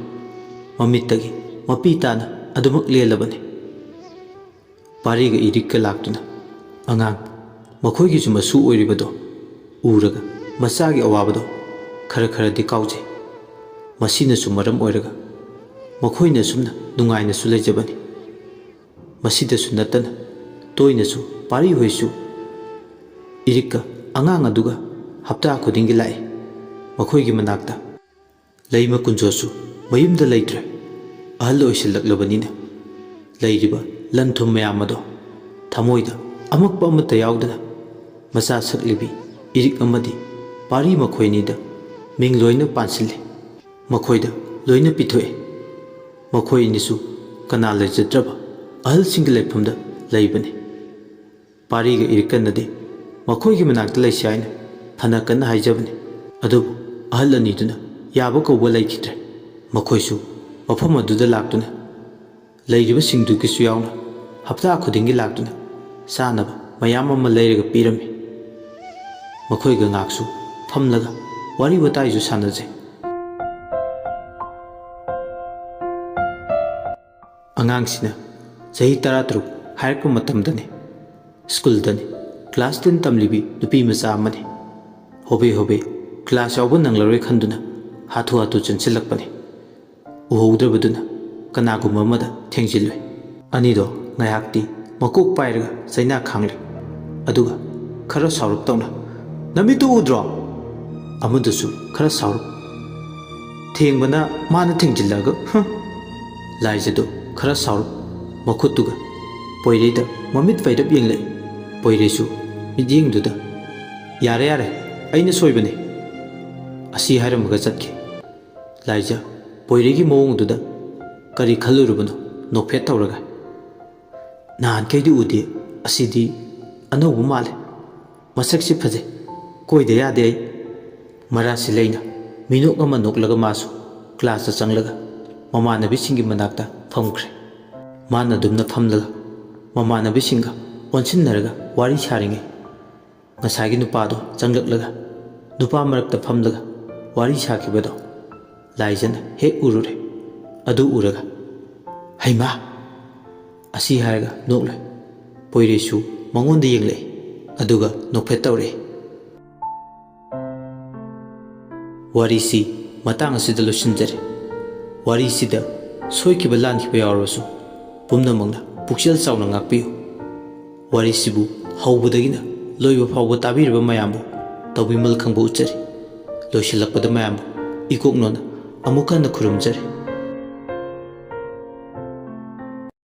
[SPEAKER 1] mamittagi mapi tana adumak lelabane pariga irikka laktuna angang makhoi gi masu oiribado uraga masagi awabado khara di kauje masina sumaram oiraga makhoina sumna nungaina su lejabani masida sunatana toina su pari hoisu irikka angang aduga hapta khudingi lai makhoi gi manakta leima kunjosu mayumda leitre ahal oisilaklobanina leiriba lanthum mayamado thamoida amakpa amata yaudana macha saklibi irik amadi pari makhoinida ming loina pansile makhoida loina pithoe makhoi nisu kana lejadraba ahal single lephumda leibane pari ga irkanade makhoi gi manakta leisaina phana kana haijabane adubu ahal aniduna yaba kawba leikitre makhoisu mafam aduda laktuna leiriba singdu kisu yauna hapta khudingi laktuna sanaba mayam ama leiraga pirami makhoi ga ngaksu famlaga wari watai ju sanaje angangsina sahi taratruk hairku matamdani school dani class 10 tamlibi nupi macha amani hobe class yabu nanglaroi khanduna hatu chanchilakpani uhoudrabaduna kanaguma amada thengsiloi anido ngayakti makok pairaga saina khangli aduga khara saurup tawna namitu udro amudusu khara saurup thengbana mana thengjillaga laijadu khara saurup makhutuga poireida mamit pairap yenglai poiresu midyengduda yare aina soibane asi hairamaga chatke laija poiregi mawongduda kari khalurubano nokphet tawraga nahan kaidi udi asidi anaubu male masaksi phaje koide yade ai marasi leina minok ama noklaga masu class ta changlaga mamanabi singi manakta phamkre mana dumna phamlaga mamanabi singa onsinnaraga wari saringe ngasagi nupado changlaklaga nupa marakta phamlaga wari sakibado laijana hek urure adu uraga haima asi haraga nokle poiresu mangonda yengle aduga nokphet tawre ꯋꯥꯔꯤꯁꯤ ꯃꯇꯥꯡ ꯑꯁꯤꯗ ꯂꯣꯏꯁꯤꯟꯖꯔꯦ ꯋꯥꯔꯤꯁꯤꯗ ꯁꯣꯏꯈꯤꯕ ꯂꯥꯟꯈꯤꯕ ꯌꯥꯎꯔꯕꯁꯨ ꯄꯨꯝꯅꯃꯛꯅ ꯄꯨꯛꯆꯦꯜ ꯆꯥꯎꯅ ꯉꯥꯛꯄꯤꯌꯨ ꯋꯥꯔꯤꯁꯤꯕꯨ ꯍꯧꯕꯗꯒꯤꯅ ꯂꯣꯏꯕ ꯐꯥꯎꯕ ꯇꯥꯕꯤꯔꯤꯕ ꯃꯌꯥꯝꯕꯨ ꯇꯧꯕꯤꯃꯜ ꯈꯪꯕ ꯎꯠꯆꯔꯤ ꯂꯣꯏꯁꯤꯜꯂꯛꯄꯗ ꯃꯌꯥꯝꯕꯨ ꯏꯀꯣꯛꯅꯣꯅ ꯑꯃꯨꯛ ꯍꯟꯅ ꯈꯨꯔꯨꯝꯖꯔꯤ